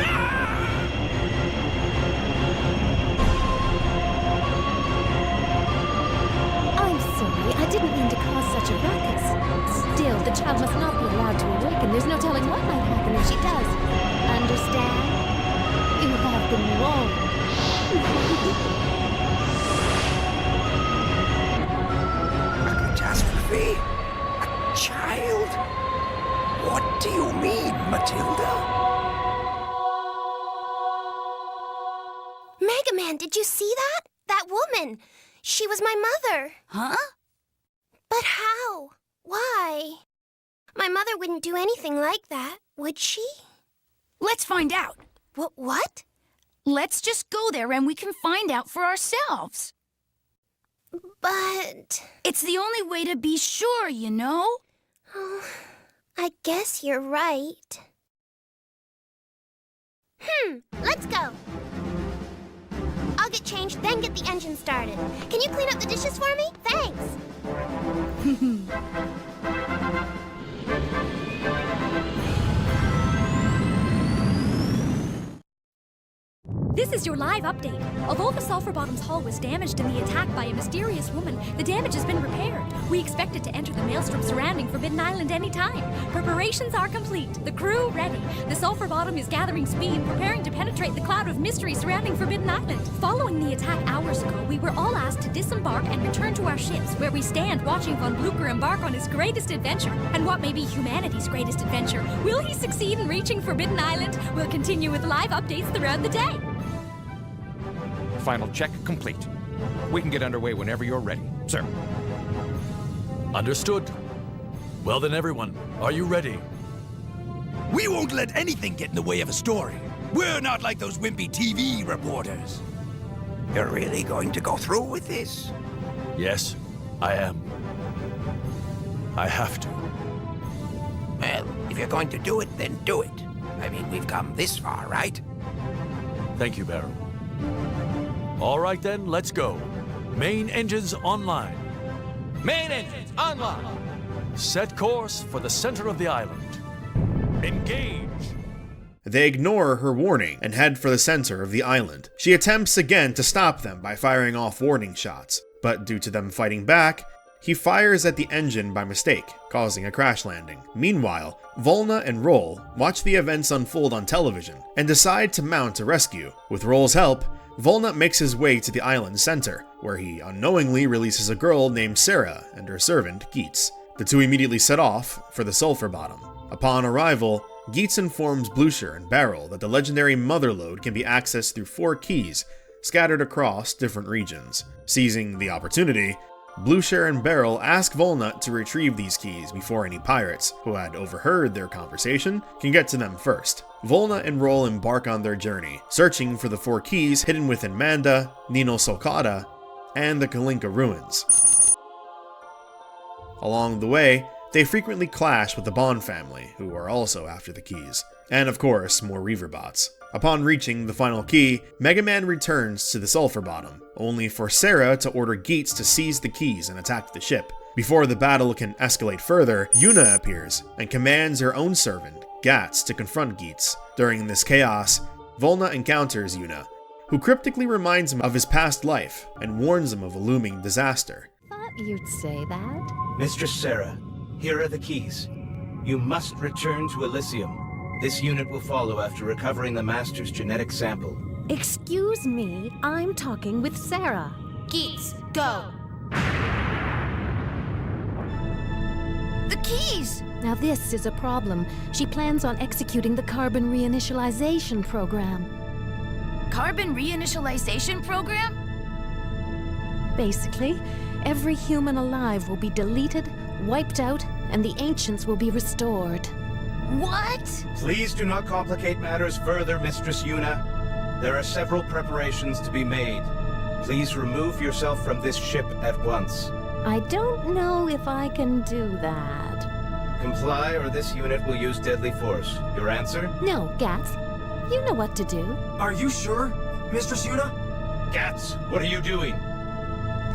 Speaker 18: I'm sorry, I didn't mean to cause such a ruckus. Still, the child must not be allowed to awaken. There's no telling what might happen if she does. Understand? You have been warned.
Speaker 6: A catastrophe? A child? What do you mean, Matilda?
Speaker 16: Mega Man, did you see that? That woman. She was my mother.
Speaker 18: Huh?
Speaker 16: But how? Why? My mother wouldn't do anything like that, would she?
Speaker 19: Let's find out.
Speaker 16: What?
Speaker 19: Let's just go there and we can find out for ourselves.
Speaker 16: But...
Speaker 19: It's the only way to be sure, you know?
Speaker 16: Oh, I guess you're right. Let's go. I'll get changed, then get the engine started. Can you clean up the dishes for me? Thanks.
Speaker 18: This
Speaker 4: is your live update. Although the Sulphur Bottom's hull was damaged in the attack by a mysterious woman, the damage has been repaired. We expect it to enter the maelstrom surrounding Forbidden Island any time. Preparations are complete. The crew ready. The Sulphur Bottom is gathering speed, preparing to penetrate the cloud of mystery surrounding Forbidden Island. Following the attack hours ago, we were all asked to disembark and return to our ships, where we stand watching Von Blucher embark on his greatest adventure, and what may be humanity's greatest adventure. Will he succeed in reaching Forbidden Island? We'll continue with live updates throughout the day.
Speaker 21: Final check complete. We can get underway whenever you're ready, sir.
Speaker 5: Understood. Well then, everyone, are you ready?
Speaker 11: We won't let anything get in the way of a story. We're not like those wimpy TV reporters.
Speaker 6: You're really going to go through with this?
Speaker 5: Yes, I am. I have to.
Speaker 6: Well, if you're going to do it, then do it. I mean, we've come this far, right?
Speaker 5: Thank you, Barrow. All right then, let's go. Main engines online.
Speaker 21: Main engines online.
Speaker 5: Set course for the center of the island. Engage.
Speaker 1: They ignore her warning and head for the center of the island. She attempts again to stop them by firing off warning shots, but due to them fighting back, he fires at the engine by mistake, causing a crash landing. Meanwhile, Volna and Roll watch the events unfold on television and decide to mount a rescue. With Roll's help, Volna makes his way to the island's center, where he unknowingly releases a girl named Sarah and her servant, Geets. The two immediately set off for the Sulphur Bottom. Upon arrival, Geets informs Blucher and Beryl that the legendary Mother Lode can be accessed through 4 keys scattered across different regions. Seizing the opportunity, Blucher and Beryl ask Volna to retrieve these keys before any pirates, who had overheard their conversation, can get to them first. Volna and Roll embark on their journey, searching for the 4 keys hidden within Manda, Nino Solcata, and the Kalinka ruins. Along the way, they frequently clash with the Bond family, who are also after the keys, and of course, more Reaverbots. Upon reaching the final key, Mega Man returns to the Sulphur Bottom, only for Sarah to order Geets to seize the keys and attack the ship. Before the battle can escalate further, Yuna appears and commands her own servant, Gats, to confront Geets. During this chaos, Volna encounters Yuna, who cryptically reminds him of his past life and warns him of a looming disaster.
Speaker 18: Thought you'd say that.
Speaker 23: Mistress Sarah, here are the keys. You must return to Elysium. This unit will follow after recovering the Master's genetic sample.
Speaker 18: Excuse me, I'm talking with Sarah.
Speaker 19: Geets, go. The keys!
Speaker 18: Now this is a problem. She plans on executing the carbon reinitialization program.
Speaker 19: Carbon reinitialization program?
Speaker 18: Basically, every human alive will be deleted, wiped out, and the ancients will be restored.
Speaker 19: What?
Speaker 23: Please do not complicate matters further, Mistress Yuna. There are several preparations to be made. Please remove yourself from this ship at once.
Speaker 18: I don't know if I can do that.
Speaker 23: Comply or this unit will use deadly force. Your answer?
Speaker 18: No, Gats. You know what to do.
Speaker 23: Are you sure, Mistress Yuna? Gats, what are you doing?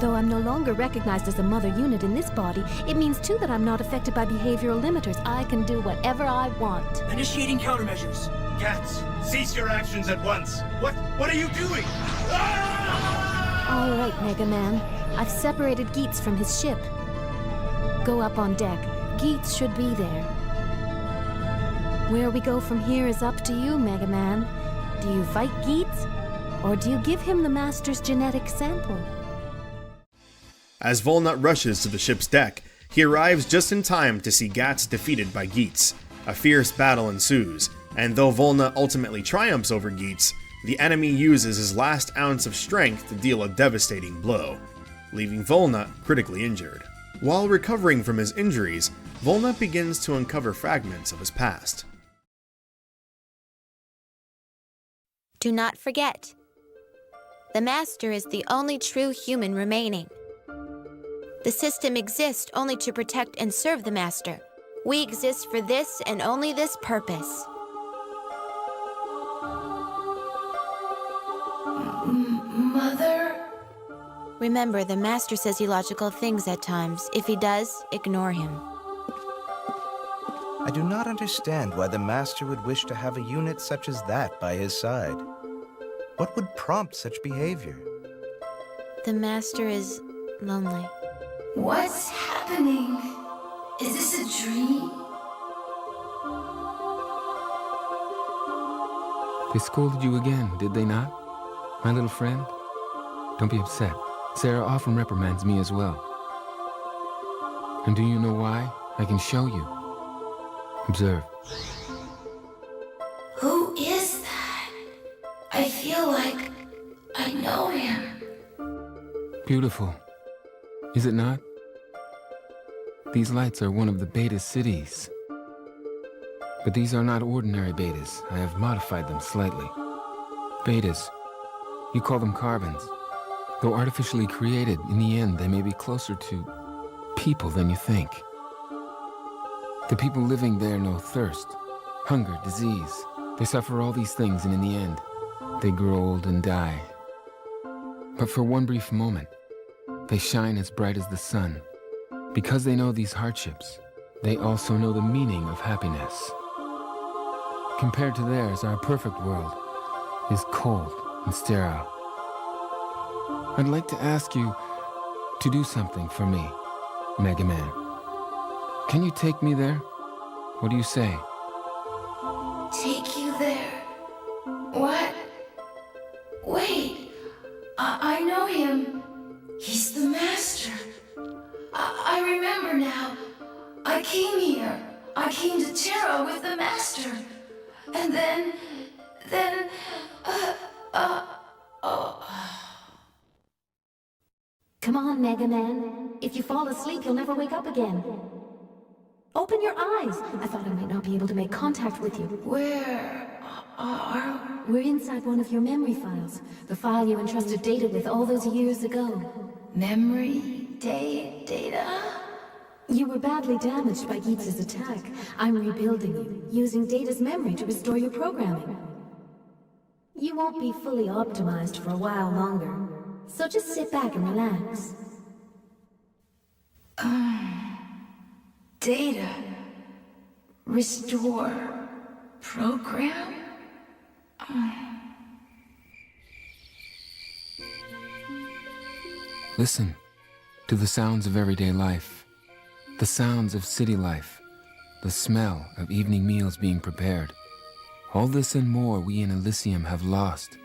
Speaker 18: Though I'm no longer recognized as a mother unit in this body, it means too that I'm not affected by behavioral limiters. I can do whatever I want.
Speaker 23: Initiating countermeasures. Gats, cease your actions at once. What are you doing?
Speaker 18: All right, Mega Man. I've separated Geets from his ship. Go up on deck. Geets should be there. Where we go from here is up to you, Mega Man. Do you fight Geets, or do you give him the Master's genetic sample?
Speaker 1: As Volnut rushes to the ship's deck, he arrives just in time to see Gats defeated by Geets. A fierce battle ensues, and though Volna ultimately triumphs over Geets, the enemy uses his last ounce of strength to deal a devastating blow, leaving Volna critically injured. While recovering from his injuries, Volna begins to uncover fragments of his past.
Speaker 16: Do not forget, the Master is the only true human remaining. The system exists only to protect and serve the Master. We exist for this and only this purpose.
Speaker 19: Mother?
Speaker 16: Remember, the Master says illogical things at times. If he does, ignore him.
Speaker 6: I do not understand why the Master would wish to have a unit such as that by his side.
Speaker 3: What would prompt such behavior?
Speaker 16: The master is lonely.
Speaker 10: What's happening? Is this a dream?
Speaker 12: They scolded you again, did they not? My little friend? Don't be upset. Sarah often reprimands me as well. And do you know why? I can show you. Observe.
Speaker 10: Who is that? I feel like I know him.
Speaker 12: Beautiful. Is it not? These lights are one of the beta cities. But these are not ordinary betas. I have modified them slightly. Betas. You call them carbons. Though artificially created, in the end they may be closer to people than you think. The people living there know thirst, hunger, disease. They suffer all these things, and in the end, they grow old and die. But for one brief moment, they shine as bright as the sun. Because they know these hardships, they also know the meaning of happiness. Compared to theirs, our perfect world is cold and sterile. I'd like to ask you to do something for me, Mega Man. Can you take me there? What do you say?
Speaker 10: Take you there? What? Wait, I know him. He's the master. I remember now. I came here. I came to Terra with the master. And then...
Speaker 18: Come on, Mega Man. If you fall asleep, you'll never wake up again. Open your eyes. I thought I might not be able to make contact with you.
Speaker 10: Where are...
Speaker 18: We're inside one of your memory files. The file you entrusted Data with all those years ago.
Speaker 10: Memory? Data?
Speaker 18: You were badly damaged by Geetz's attack. I'm rebuilding you, using Data's memory to restore your programming. You won't be fully optimized for a while longer, so just sit back and relax.
Speaker 10: Data. Restore. Program?
Speaker 12: Listen to the sounds of everyday life, the sounds of city life, the smell of evening meals being prepared. All this and more we in Elysium have lost.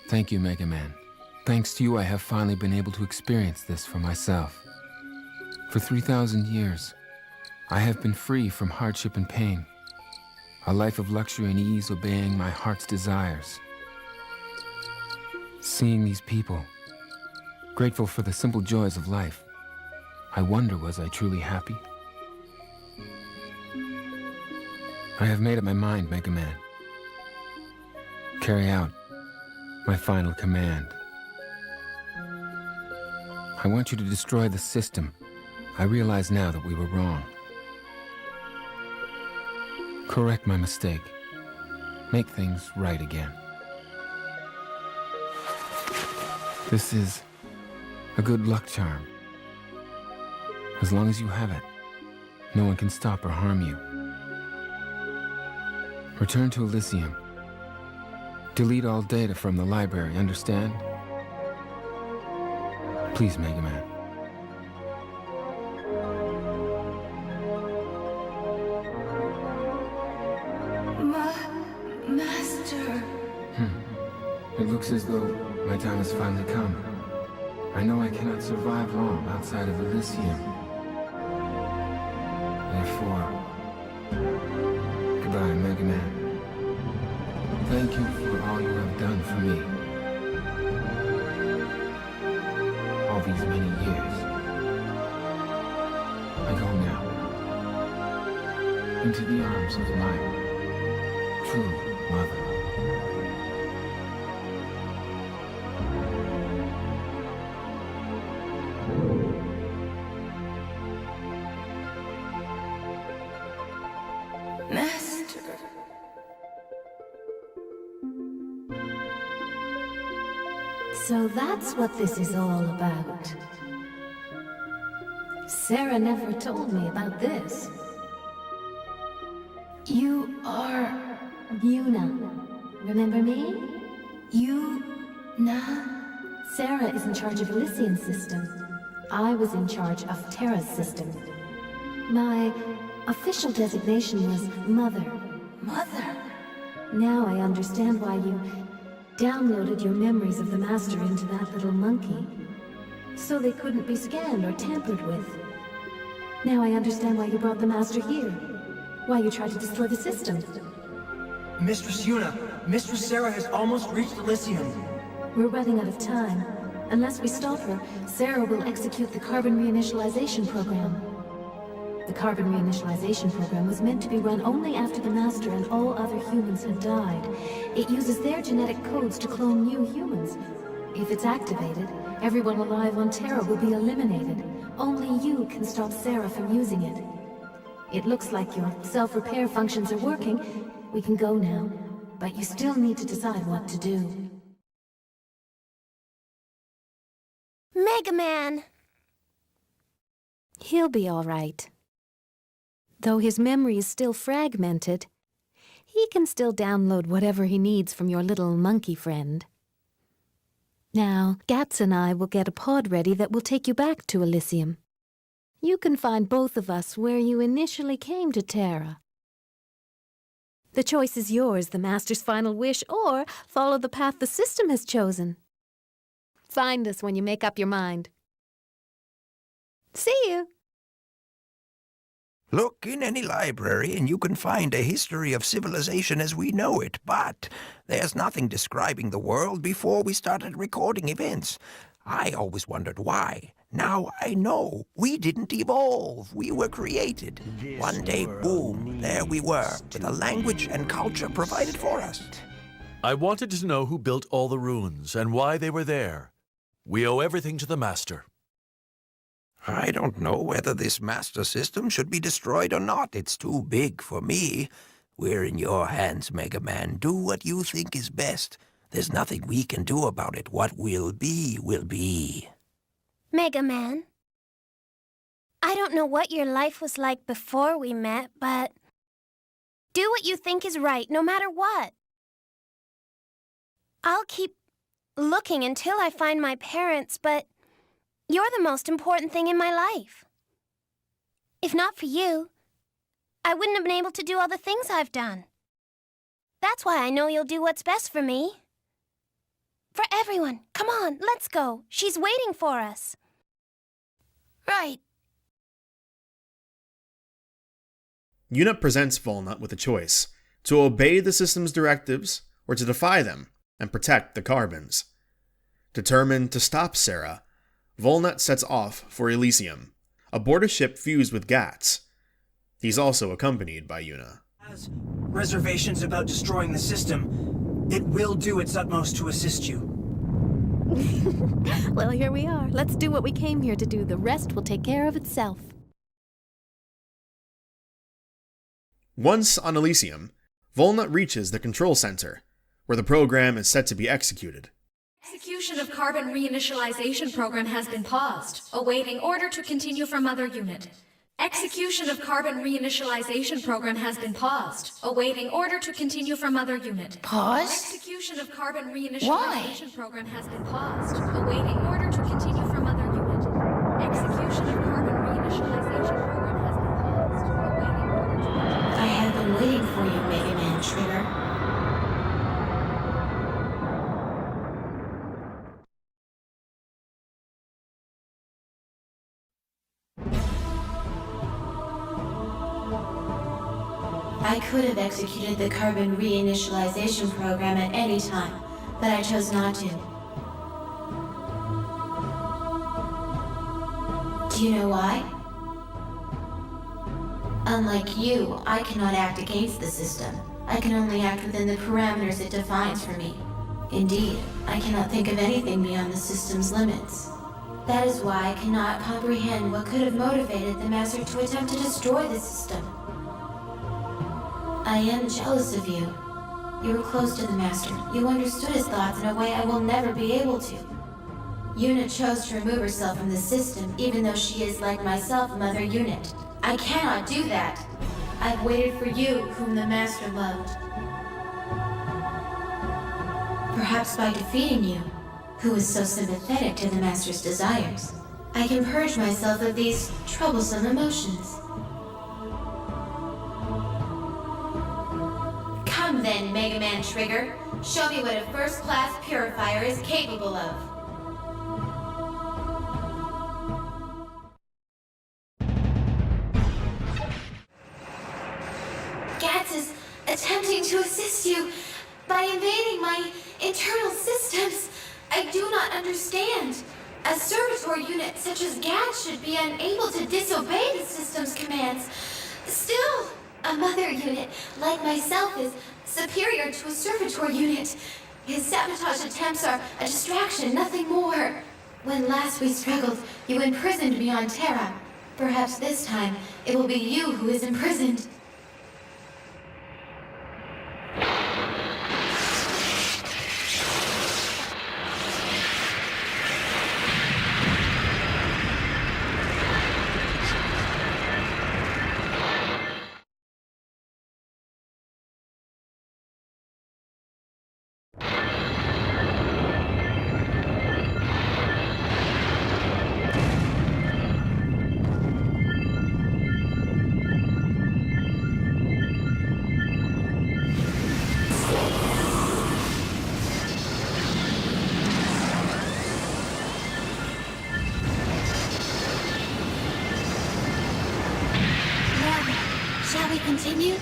Speaker 12: Thank you, Mega Man. Thanks to you, I have finally been able to experience this for myself. For 3,000 years, I have been free from hardship and pain, a life of luxury and ease, obeying my heart's desires. Seeing these people, grateful for the simple joys of life, I wonder, was I truly happy? I have made up my mind, Mega Man. Carry out my final command. I want you to destroy the system. I realize now that we were wrong. Correct my mistake. Make things right again. This is a good luck charm. As long as you have it, no one can stop or harm you. Return to Elysium. Delete all data from the library, understand? Please, Mega Man.
Speaker 10: Master.
Speaker 12: It looks as though my time has finally come. I know I cannot survive long outside of Elysium. Therefore, goodbye, Mega Man. Thank you for all you have done for me. All these many years. I go now into the arms of my true mother.
Speaker 10: Master.
Speaker 18: So that's what this is all about. Sarah never told me about this.
Speaker 10: You are...
Speaker 18: Yuna. Remember me?
Speaker 7: Nah. Sarah is in charge of Elysian's system. I was in charge of Terra's system. My official designation was Mother.
Speaker 19: Mother?
Speaker 7: Now I understand why you downloaded your memories of the Master into that little monkey. So they couldn't be scanned or tampered with. Now I understand why you brought the Master here. Why you tried to destroy the system.
Speaker 8: Mistress Yuna, Mistress Sarah has almost reached Elysium.
Speaker 7: We're running out of time. Unless we stop her, Sarah will execute the carbon reinitialization program. The carbon reinitialization program was meant to be run only after the Master and all other humans had died. It uses their genetic codes to clone new humans. If it's activated, everyone alive on Terra will be eliminated. Only you can stop Sarah from using it. It looks like your self-repair functions are working. We can go now, but you still need to decide what to do.
Speaker 10: Mega Man!
Speaker 7: He'll be all right. Though his memory is still fragmented, he can still download whatever he needs from your little monkey friend. Now, Gats and I will get a pod ready that will take you back to Elysium. You can find both of us where you initially came to Terra. The choice is yours, the Master's final wish, or follow the path the system has chosen. Find us when you make up your mind. See you!
Speaker 6: Look in any library and you can find a history of civilization as we know it, but there's nothing describing the world before we started recording events. I always wondered why. Now I know. We didn't evolve. We were created. One day, boom, there we were, with a language and culture provided for us.
Speaker 5: I wanted to know who built all the runes and why they were there. We owe everything to the Master.
Speaker 6: I don't know whether this Master System should be destroyed or not. It's too big for me. We're in your hands, Mega Man. Do what you think is best. There's nothing we can do about it. What will be, will be.
Speaker 10: Mega Man. I don't know what your life was like before we met, but do what you think is right, no matter what. I'll keep looking until I find my parents, but you're the most important thing in my life. If not for you, I wouldn't have been able to do all the things I've done. That's why I know you'll do what's best for me. For everyone, come on, let's go. She's waiting for us. Right.
Speaker 1: Yuna presents Volnut with a choice: to obey the system's directives or to defy them and protect the Carbons. Determined to stop Sarah, Volnut sets off for Elysium, aboard a ship fused with Gats. He's also accompanied by Yuna.
Speaker 8: Has reservations about destroying the system. It will do its utmost to assist you.
Speaker 7: Well, here we are. Let's do what we came here to do. The rest will take care of itself.
Speaker 1: Once on Elysium, Volnut reaches the control center, where the program is set to be executed.
Speaker 4: Execution of carbon reinitialization program has been paused, awaiting order to continue from other unit. Execution of carbon reinitialization program has been paused, awaiting order to continue from other unit.
Speaker 19: Paused?
Speaker 4: Execution of carbon reinitialization program has been paused, awaiting order to continue from other unit. Execution of carbon reinitialization program has been paused, awaiting order to continue.
Speaker 7: I have been waiting for you, Mega Man Trigger.
Speaker 22: I could have executed the carbon reinitialization program at any time, but I chose not to. Do you know why? Unlike you, I cannot act against the system. I can only act within the parameters it defines for me. Indeed, I cannot think of anything beyond the system's limits. That is why I cannot comprehend what could have motivated the Master to attempt to destroy the system. I am jealous of you. You were close to the Master. You understood his thoughts in a way I will never be able to. Unit chose to remove herself from the system, even though she is, like myself, Mother Unit. I cannot do that. I've waited for you, whom the Master loved. Perhaps by defeating you, who is so sympathetic to the Master's desires, I can purge myself of these troublesome emotions. Come then, Mega Man Trigger. Show me what a first-class purifier is capable of. Gats is attempting to assist you by invading my internal systems. I do not understand. A servitor unit such as Gats should be unable to disobey the system's commands. Still, a mother unit like myself is superior to a servitor unit. His sabotage attempts are a distraction, nothing more. When last we struggled, you imprisoned me on Terra. Perhaps this time, it will be you who is imprisoned. Shall we continue?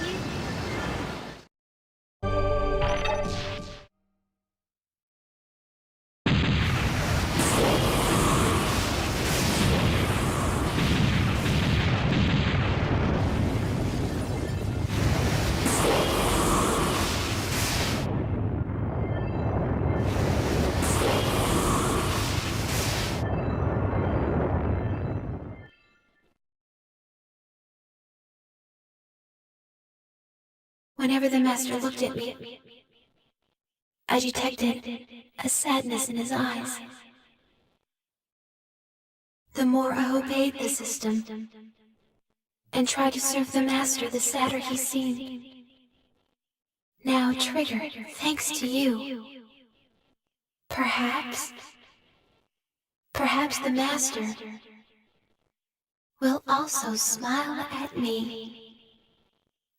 Speaker 22: Whenever the Master looked at me, I detected a sadness in his eyes. The more I obeyed the system and tried to serve the Master, the sadder he seemed. Now, Trigger, thanks to you, perhaps the Master will also smile at me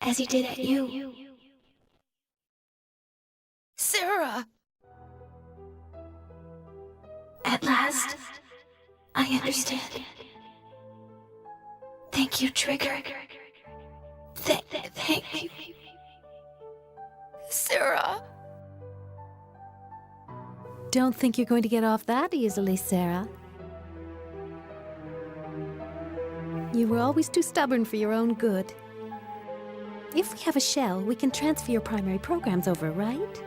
Speaker 22: as he did at you.
Speaker 19: Sarah!
Speaker 22: At last, I understand. Thank you, Trigger. Thank you.
Speaker 19: Sarah!
Speaker 18: Don't think you're going to get off that easily, Sarah. You were always too stubborn for your own good. If we have a shell, we can transfer your primary programs over, right?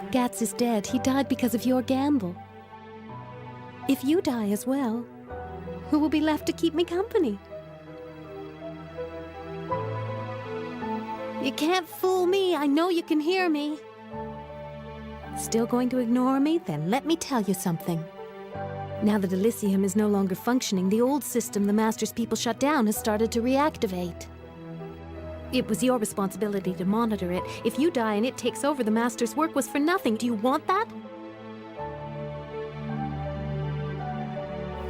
Speaker 18: Gats is dead. He died because of your gamble. If you die as well, who will be left to keep me company? You can't fool me. I know you can hear me. Still going to ignore me? Then let me tell you something. Now that Elysium is no longer functioning, the old system the Master's people shut down has started to reactivate. It was your responsibility to monitor it. If you die and it takes over, the Master's work was for nothing. Do you want that?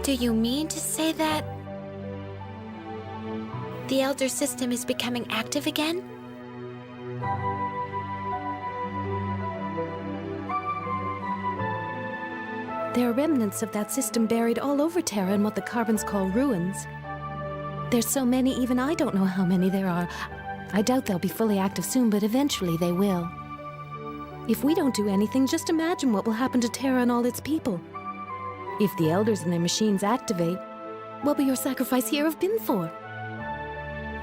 Speaker 16: Do you mean to say that the Elder System is becoming active again?
Speaker 18: There are remnants of that system buried all over Terra in what the Carbons call ruins. There's so many, even I don't know how many there are. I doubt they'll be fully active soon, but eventually they will. If we don't do anything, just imagine what will happen to Terra and all its people. If the Elders and their machines activate, what will your sacrifice here have been for?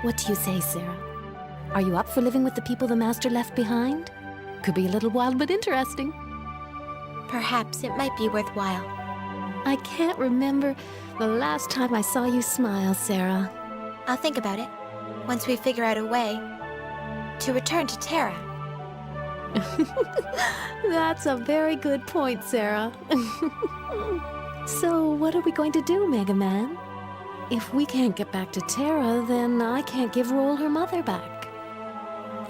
Speaker 18: What do you say, Sarah? Are you up for living with the people the Master left behind? Could be a little wild, but interesting.
Speaker 16: Perhaps it might be worthwhile.
Speaker 18: I can't remember the last time I saw you smile, Sarah.
Speaker 16: I'll think about it once we figure out a way to return to Terra.
Speaker 18: That's a very good point, Sarah. So, what are we going to do, Mega Man? If we can't get back to Terra, then I can't give Roll her mother back.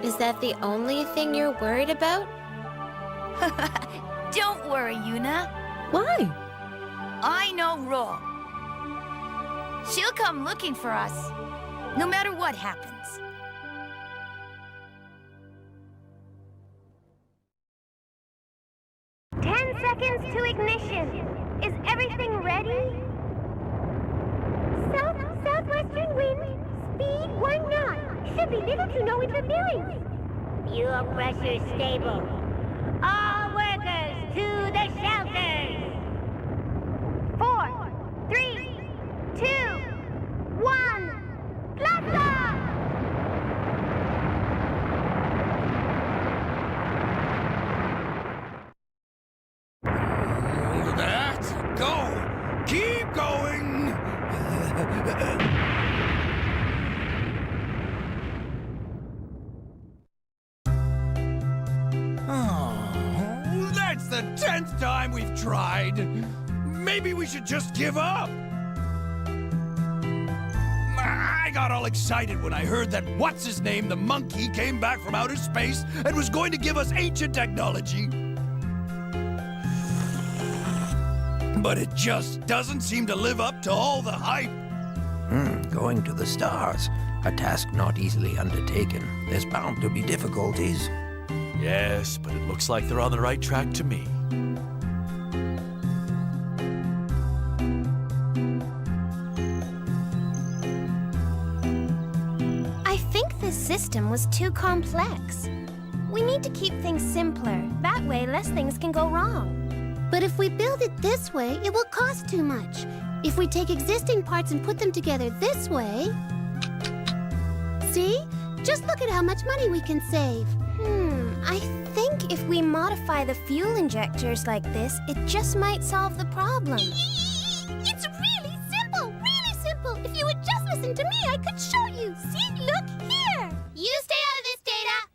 Speaker 16: Is that the only thing you're worried about?
Speaker 19: Don't worry, Yuna.
Speaker 18: Why?
Speaker 19: I know Ro. She'll come looking for us, no matter what happens.
Speaker 14: Seconds to ignition. Is everything ready? Southwestern wind, speed 1 knot. Should be little to no interference. Fuel pressure stable. All workers to the shelters. 4, 3, 2, 1. Blast off!
Speaker 11: Go! Keep going! Oh, that's the 10th time we've tried. Maybe we should just give up. I got all excited when I heard that what's-his-name, the monkey, came back from outer space and was going to give us ancient technology. But it just doesn't seem to live up to all the hype.
Speaker 6: Going to the stars. A task not easily undertaken. There's bound to be difficulties.
Speaker 5: Yes, but it looks like they're on the right track to me.
Speaker 10: I think this system was too complex. We need to keep things simpler. That way, less things can go wrong.
Speaker 18: But if we build it this way, it will cost too much. If we take existing parts and put them together this way... See? Just look at how much money we can save.
Speaker 10: I think if we modify the fuel injectors like this, it just might solve the problem.
Speaker 18: It's really simple! Really simple! If you would just listen to me, I could show you. See? Look here!
Speaker 10: You stay out of this, Data!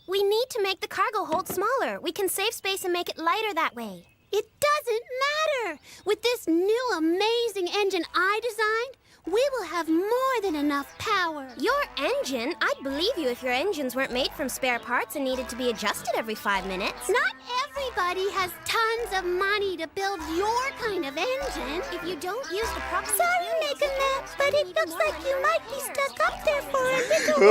Speaker 10: We need to make the cargo hold smaller. We can save space and make it lighter that way.
Speaker 18: It doesn't matter! With this new amazing engine I designed, we will have more than enough power.
Speaker 10: Your engine? I'd believe you if your engines weren't made from spare parts and needed to be adjusted every 5 minutes.
Speaker 18: Not everybody has tons of money to build your kind of engine.
Speaker 10: If you don't use the proper...
Speaker 18: Sorry, Mega Man, but it looks like you might be stuck up there for a little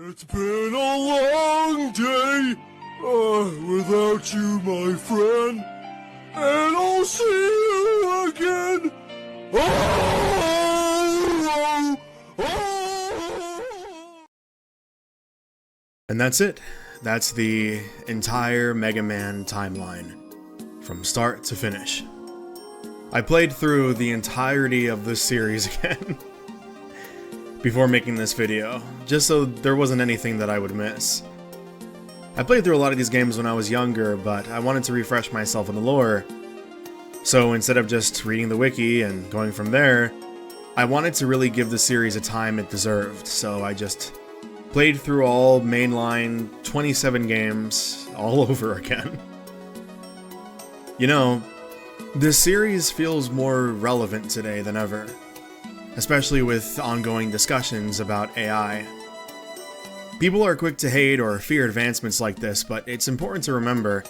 Speaker 13: It's been a long day without you, my friend, and I'll see you again.
Speaker 1: And that's it. That's the entire Mega Man timeline, from start to finish. I played through the entirety of this series again before making this video, just so there wasn't anything that I would miss. I played through a lot of these games when I was younger, but I wanted to refresh myself in the lore. So instead of just reading the wiki and going from there, I wanted to really give the series a time it deserved, so I just played through all mainline 27 games all over again. You know, this series feels more relevant today than ever, especially with ongoing discussions about AI. People are quick to hate or fear advancements like this, but it's important to remember,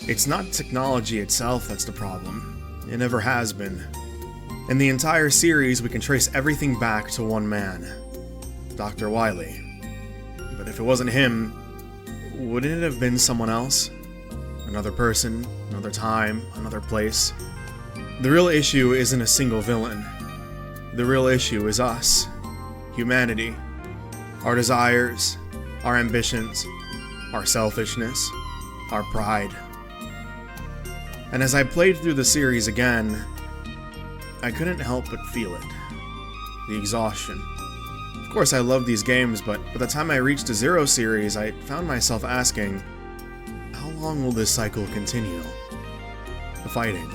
Speaker 1: it's not technology itself that's the problem. It never has been. In the entire series, we can trace everything back to one man, Dr. Wily. But if it wasn't him, wouldn't it have been someone else? Another person, another time, another place? The real issue isn't a single villain. The real issue is us, humanity, our desires, our ambitions, our selfishness, our pride. And as I played through the series again, I couldn't help but feel it. The exhaustion. Of course, I love these games, but by the time I reached the Zero series, I found myself asking, how long will this cycle continue? The fighting.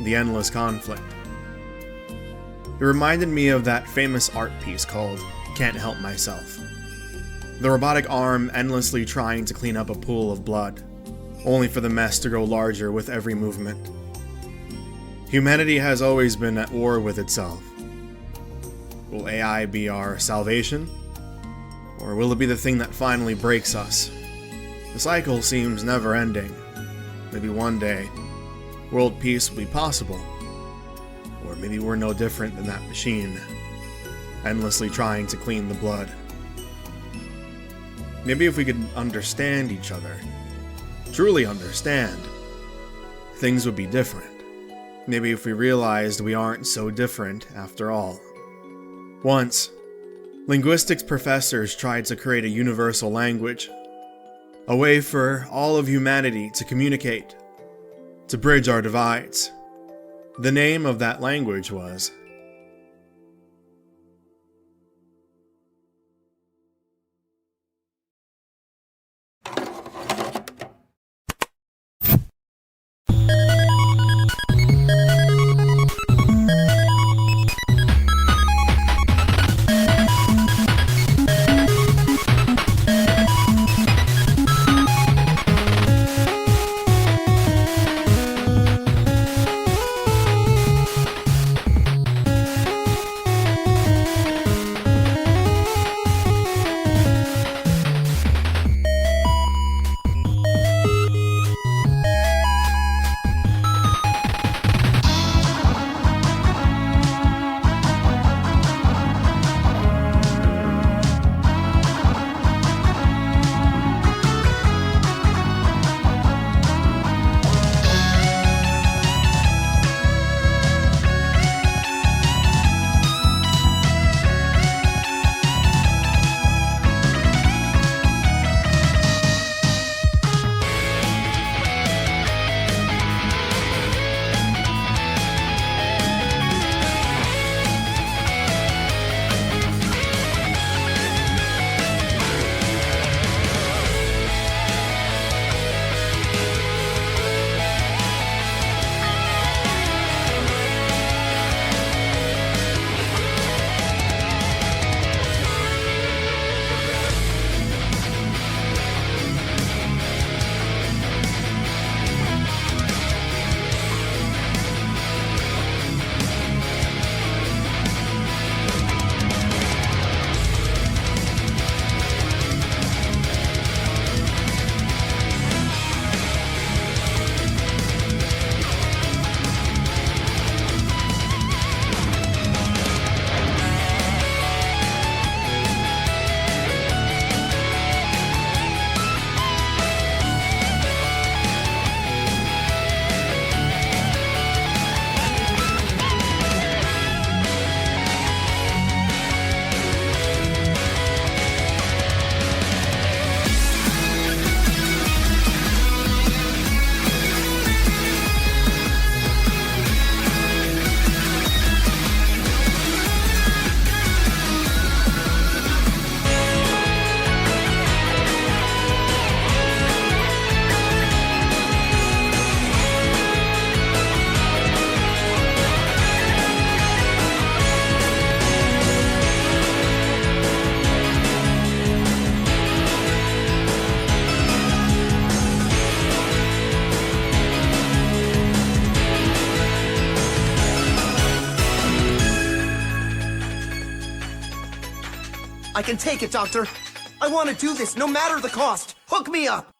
Speaker 1: The endless conflict. It reminded me of that famous art piece called Can't Help Myself. The robotic arm endlessly trying to clean up a pool of blood, only for the mess to grow larger with every movement. Humanity has always been at war with itself. Will AI be our salvation? Or will it be the thing that finally breaks us? The cycle seems never-ending. Maybe one day, world peace will be possible. Or maybe we're no different than that machine, endlessly trying to clean the blood. Maybe if we could understand each other, truly understand, things would be different. Maybe if we realized we aren't so different after all. Once, linguistics professors tried to create a universal language, a way for all of humanity to communicate, to bridge our divides. The name of that language was
Speaker 9: I can take it, Doctor. I want to do this, no matter the cost. Hook me up!